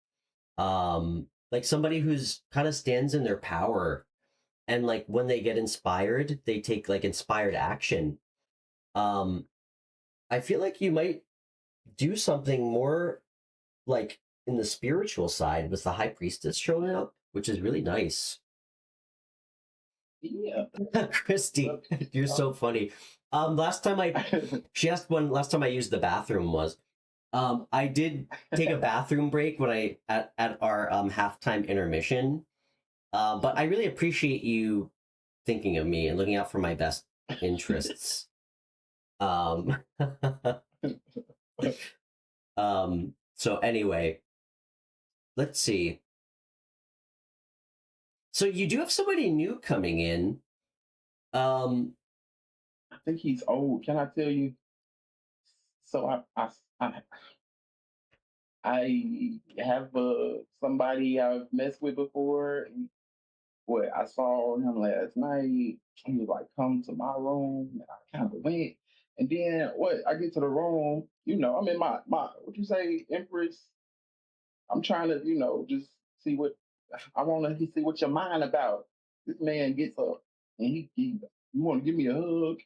Like somebody who's kind of stands in their power, and like when they get inspired, they take like inspired action. Um, I feel like you might do something more like in the spiritual side with the High Priestess showing up, which is really nice. Yeah. Christy, you're so funny. Last time she asked when last time I used the bathroom was. I did take a bathroom break when at our halftime intermission. But I really appreciate you thinking of me and looking out for my best interests. Um, so anyway, let's see. So you do have somebody new coming in. Um, I think he's old. Can I tell you? So I have somebody I've messed with before. What I saw him last night, he was like, "Come to my room." And I kind of went, and then what? I get to the room. I'm in my what you say, Empress. I'm trying to just see what I want to see what your mind about. This man gets up and he you want to give me a hug.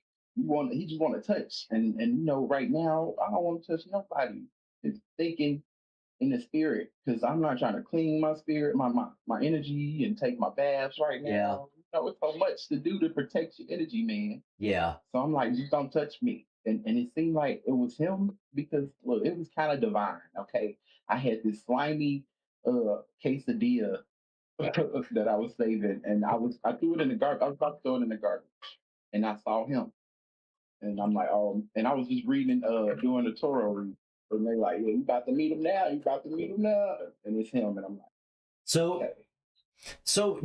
He just want to touch, and right now I don't want to touch nobody. It's thinking in the spirit because I'm not trying to clean my spirit, my energy, and take my baths right yeah, now. It's so much to do to protect your energy, man. yeah. So I'm like, just don't touch me. And it seemed like it was him because look, it was kind of divine. Okay, I had this slimy quesadilla that I was saving, and I threw it in the garbage. I was about to throw it in the garbage, and I saw him, and I'm like, oh, and I was just reading, doing the Torah read, and they like, yeah, you about to meet him now, you about to meet him now, and it's him, and I'm like, So okay. so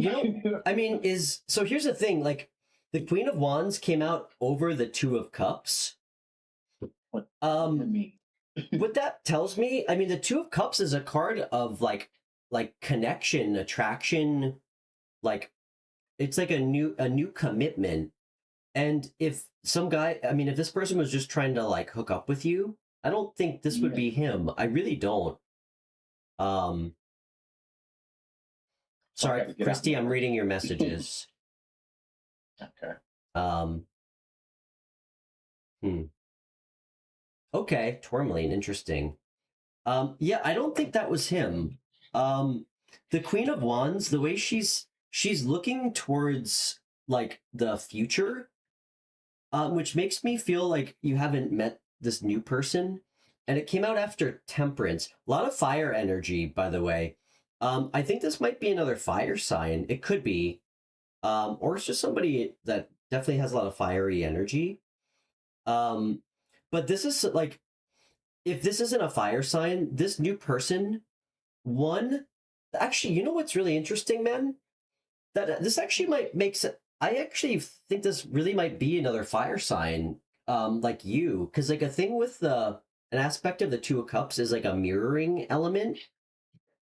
I mean, so here's the thing, like the Queen of Wands came out over the Two of Cups. What What that tells me, I mean, the Two of Cups is a card of like like connection, attraction, like it's like a new commitment. And if some guy, I mean, if this person was just trying to like hook up with you, I don't think this would Yeah. be him. I really don't. Um, So I sorry, got to get out Christy, I'm more. reading your messages. Okay. Um, hmm. Okay, tourmaline, interesting. Yeah, I don't think that was him. The Queen of Wands, the way she's looking towards like the future, which makes me feel like you haven't met this new person. And it came out after Temperance. A lot of fire energy, by the way. I think this might be another fire sign. It could be. Or it's just somebody that definitely has a lot of fiery energy. Um, but this is like, if this isn't a fire sign, this new person, one, actually, you know what's really interesting, man? That this actually might make sense. I actually think this really might be another fire sign, like you, because like a thing with an aspect of the Two of Cups is like a mirroring element.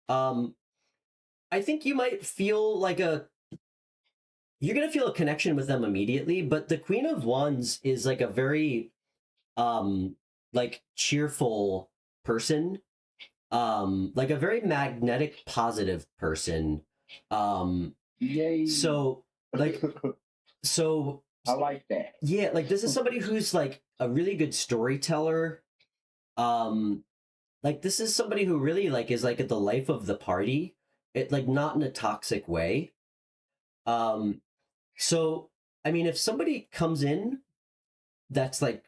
Um, I think you might feel like you're gonna feel a connection with them immediately, but the Queen of Wands is like a very like cheerful person, like a very magnetic positive person. Yay. So like so I like that. yeah, like this is somebody who's like a really good storyteller. Like this is somebody who really like is like at the life of the party. It like not in a toxic way. Um so I mean if somebody comes in that's like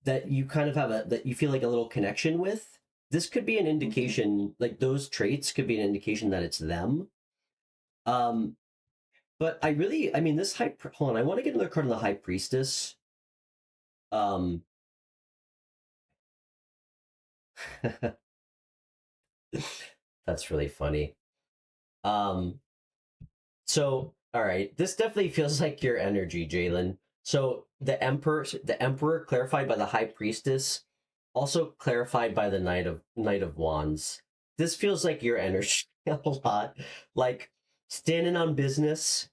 that you kind of have a that you feel like a little connection with, this could be an indication, like those traits could be an indication that it's them. Um but I mean this hold on, I want to get another card on the High Priestess. Um that's really funny. Um so all right, this definitely feels like your energy, Jaelan. So the Emperor clarified by the High Priestess, also clarified by the Knight of Wands. This feels like your energy a lot. Like standing on business,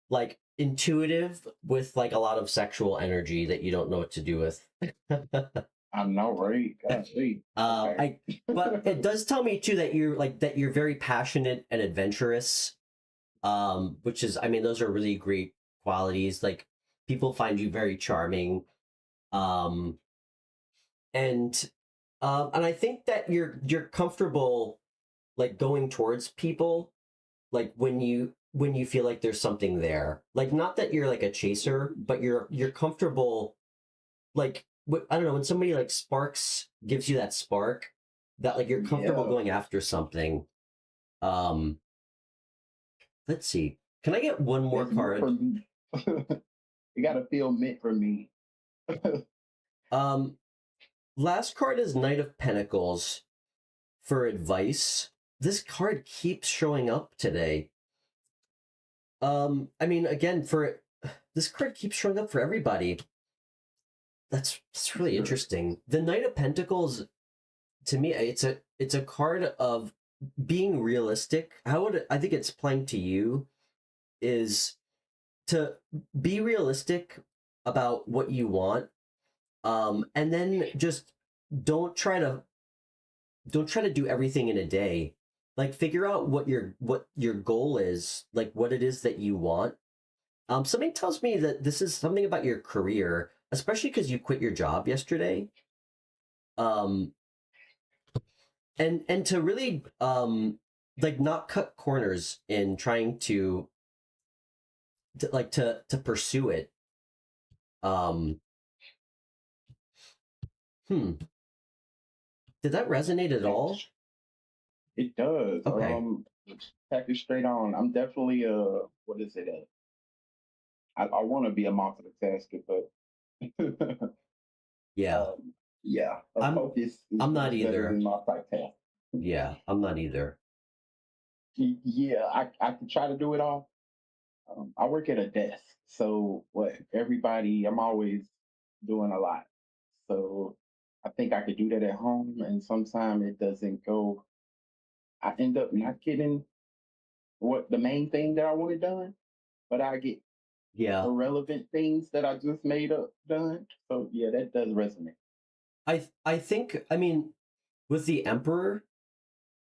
like intuitive with like a lot of sexual energy that you don't know what to do with. I know, right? God, see. Okay. But it does tell me too that you're very passionate and adventurous. Which is, I mean, those are really great qualities. Like people find you very charming. Um, and I think that you're comfortable like going towards people like when you feel like there's something there. Like not that you're like a chaser, but you're comfortable like I don't know, when somebody like sparks gives you that spark that like you're comfortable Yeah. going after something. Um let's see. Can I get one more It's meant for card? me. You gotta feel meant for me. Um last card is Knight of Pentacles for advice. This card keeps showing up today. I mean again for this card keeps showing up for everybody. That's really interesting. The Knight of Pentacles, to me, it's a card of being realistic. How would I think it's playing to you is to be realistic about what you want, and then just don't try to don't try to do everything in a day. Like figure out what your goal is, like what it is that you want. Something tells me that this is something about your career, especially because you quit your job yesterday. Um, and to really like not cut corners in trying to pursue it. Um, hmm. Did that resonate at all? It does. Okay. Tack it straight on. I'm definitely what is it? I want to be a multitasker, but Yeah. yeah, a I'm focus I'm not is better either. than multitask. Yeah, I'm not either. Yeah, I can try to do it all. I work at a desk, so what everybody, I'm always doing a lot. So I think I could do that at home, and sometimes it doesn't go I end up not getting what the main thing that I wanted done, but I get Yeah. irrelevant things that I just made up done. So yeah, that does resonate. I think, I mean, with the Emperor,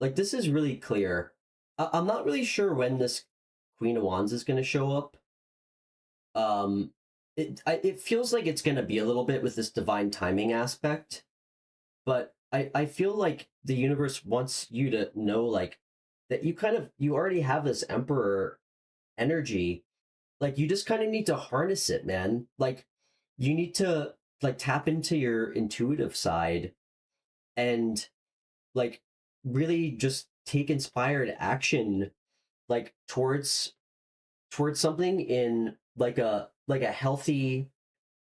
like this is really clear. I'm not really sure when this Queen of Wands is going to show up. It feels like it's going to be a little bit with this divine timing aspect, but I feel like the universe wants you to know like that you already have this Emperor energy. Like you just kind of need to harness it, man. Like you need to like tap into your intuitive side and like really just take inspired action like towards something in like a healthy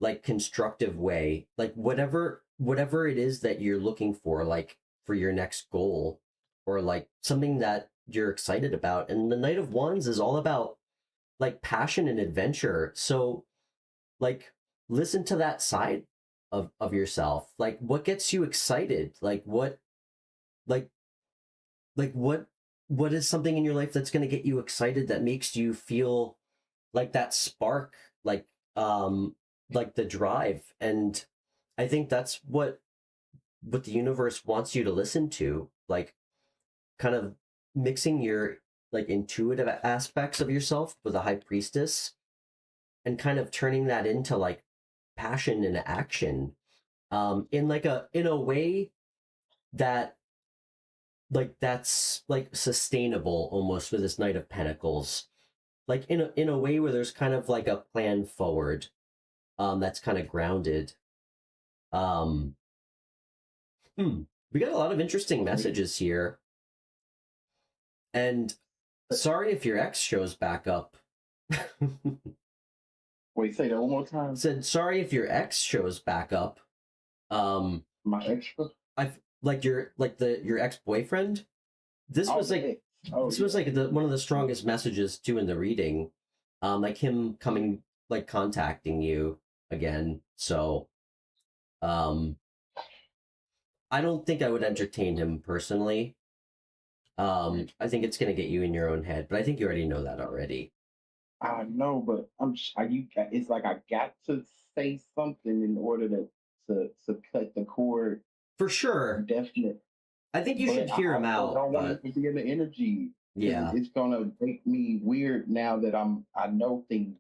like constructive way, like whatever it is that you're looking for, like for your next goal or like something that you're excited about. And the Knight of Wands is all about like passion and adventure. So like listen to that side of yourself. Like what gets you excited? Like like what is something in your life that's going to get you excited, that makes you feel like that spark, like the drive. And I think that's what the universe wants you to listen to, like kind of mixing your like intuitive aspects of yourself with a high priestess and kind of turning that into like passion and action, in a way that that's like sustainable almost, with this Knight of Pentacles, like in a way where there's kind of like a plan forward, that's kind of grounded. um we got a lot of interesting messages here, and sorry if your ex shows back up. Wait, say that one more time. Said sorry if your ex shows back up. My extra. I've like your ex-boyfriend. This was like this was like one of the strongest messages too in the reading, like him coming, like contacting you again. So I don't think I would entertain him personally. I think it's gonna get you in your own head, but I think you already know that already. I know, but it's like I got to say something in order to cut the cord. For sure. Definitely. I think you should hear him out. I don't want it to be in the energy. Yeah. It's gonna make me weird now that I know things.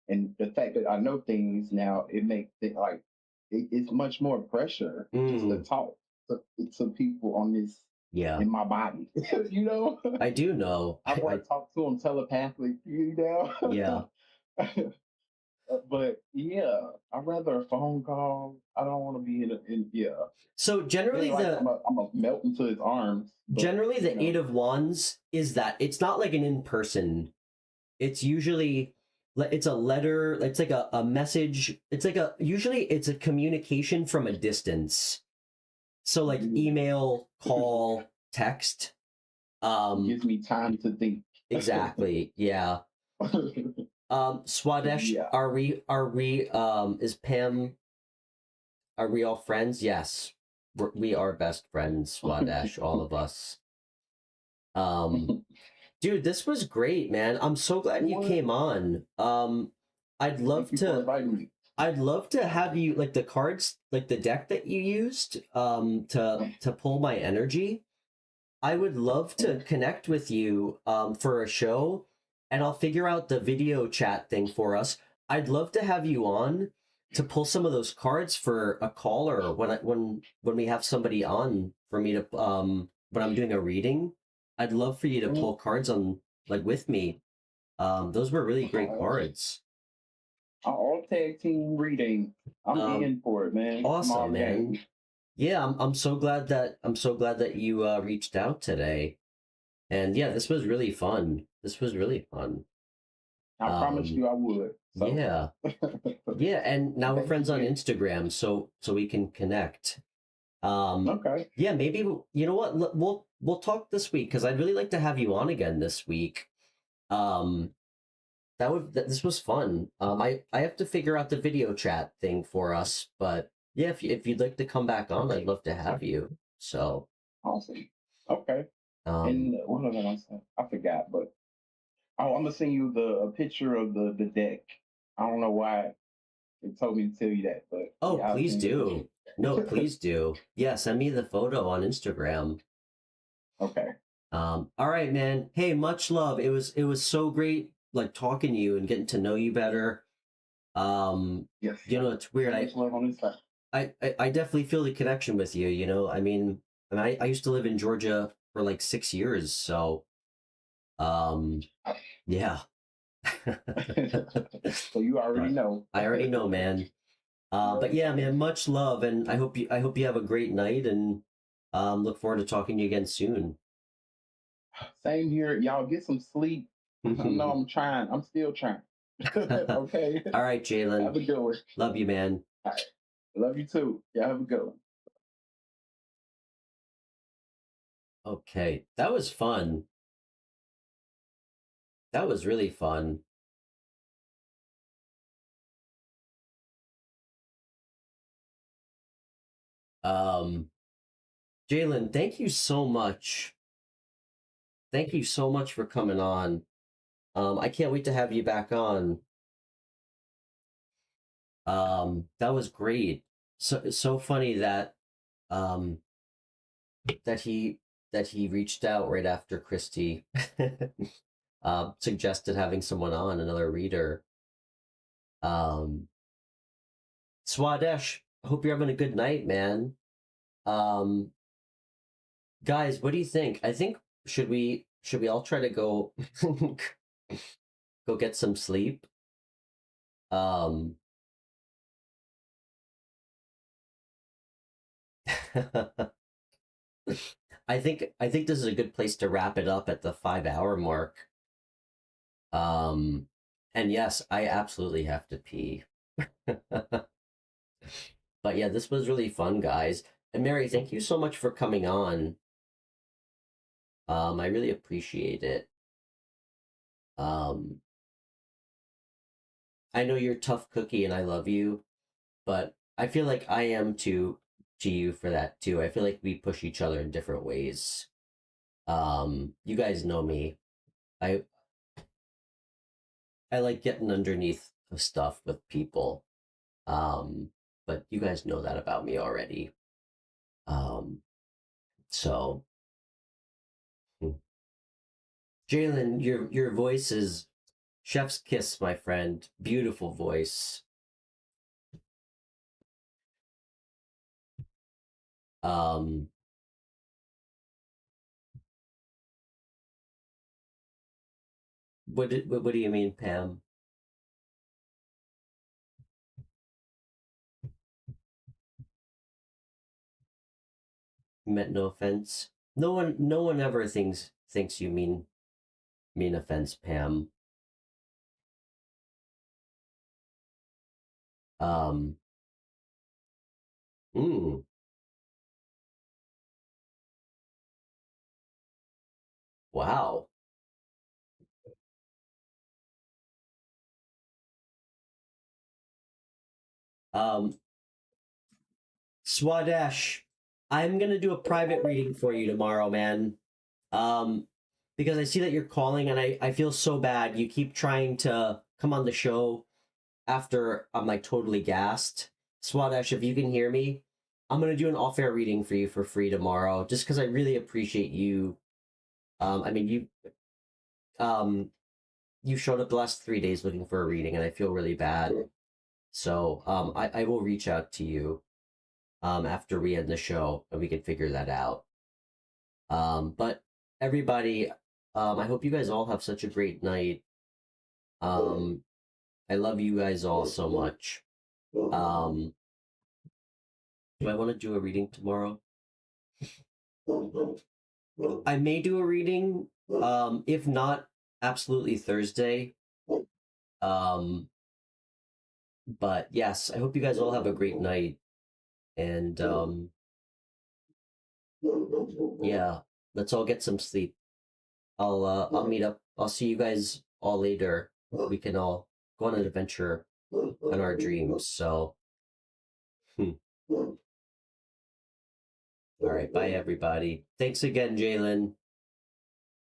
And the fact that I know things now, it makes it like it's much more pressure just to talk to people on this, in my body. You know? I do know. I want to talk to them telepathically, you know? Yeah. But yeah, I'd rather a phone call. I don't want to be in So generally like I'm a melt into his arms. Generally the Eight of Wands is that it's not like an in-person. It's usually it's a letter, it's like a message. It's like usually it's a communication from a distance. So like email, call, text. Gives me time to think. Exactly. Yeah. Swadesh, Yeah. are we is Pam, are we all friends? Yes. We are best friends, Swadesh, all of us. Dude, this was great, man. I'm so glad you came on. I'd love to have you, like the cards, like the deck that you used to pull my energy. I would love to connect with you for a show, and I'll figure out the video chat thing for us. I'd love to have you on to pull some of those cards for a call, or when we have somebody on for me to when I'm doing a reading. I'd love for you to pull cards on, like, with me. Those were really great cards. All tag team reading. I'm in for it, man. Awesome, man. Yeah, I'm so glad that you reached out today. And yeah, this was really fun. I promised you I would. So. Yeah. Yeah, and now we're friends on Instagram, so we can connect. Okay. Yeah, maybe, you know what? We'll talk this week, because I'd really like to have you on again this week. This was fun. I have to figure out the video chat thing for us, but yeah, if you'd like to come back on, I'd love to have you. So awesome. Okay. And what was I gonna say? I forgot, but I'm gonna send you a picture of the deck. I don't know why it told me to tell you that, but Oh, yeah, I'll please send you the do. No, picture. please do. Yeah, send me the photo on Instagram. Okay. All right, man. Hey, much love. It was so great like talking to you and getting to know you better. Yes. It's weird. Much love on this side. I definitely feel the connection with you, I mean, I used to live in Georgia for like 6 years, so um yeah. So you already But know. I already know, man. But yeah, man, much love, and I hope you have a great night, and look forward to talking to you again soon. Same here. Y'all get some sleep. I know All I'm trying. I'm still trying. Okay. right, Have Jaelan. a good one. Love you, man. All right. Love you too. Y'all have a good one. Okay, that was fun. That was really fun. Um, Jaelan, thank you so much. Thank you so much for coming on. I can't wait to have you back on. That was great. So funny that um that he that he reached out right after Christy suggested having someone on, another reader. Um, Swadesh, hope you're having a good night, man. Um, guys, what do you think? I think should we all try to go go get some sleep? Um, I think this is a good place to wrap it up at the 5 hour mark. Um, and yes, I absolutely have to pee. But yeah, this was really fun, guys. And Mary, thank you so much for coming on. I really appreciate it. Um, I know you're a tough cookie and I love you, but I feel like I am to you for that too. I feel like we push each other in different ways. You guys know me. I I like getting underneath of stuff with people. Um, but you guys know that about me already. Um, so hmm. Jaelan, your voice is chef's kiss, my friend. Beautiful voice. Um, what do you mean, Pam? Meant no offense. No one ever thinks you mean offense, Pam. Um, mm, wow. Um, Swadesh, I'm gonna do a private reading for you tomorrow, man. Um, because I see that you're calling, and I feel so bad. You keep trying to come on the show after I'm like totally gassed. Swadesh, if you can hear me, I'm gonna do an off-air reading for you for free tomorrow, just because I really appreciate you. I mean, um you showed up the last 3 days looking for a reading, and I feel really bad. So I will reach out to you after we end the show, and we can figure that out. But everybody, I hope you guys all have such a great night. Um, I love you guys all so much. Do I want to do a reading tomorrow? I may do a reading. If not, absolutely Thursday. Um, but yes, I hope you guys all have a great night. And yeah, let's all get some sleep. I'll meet up. I'll see you guys all later. We can all go on an adventure on our dreams. So, all right, bye everybody. Thanks again, Jaelan.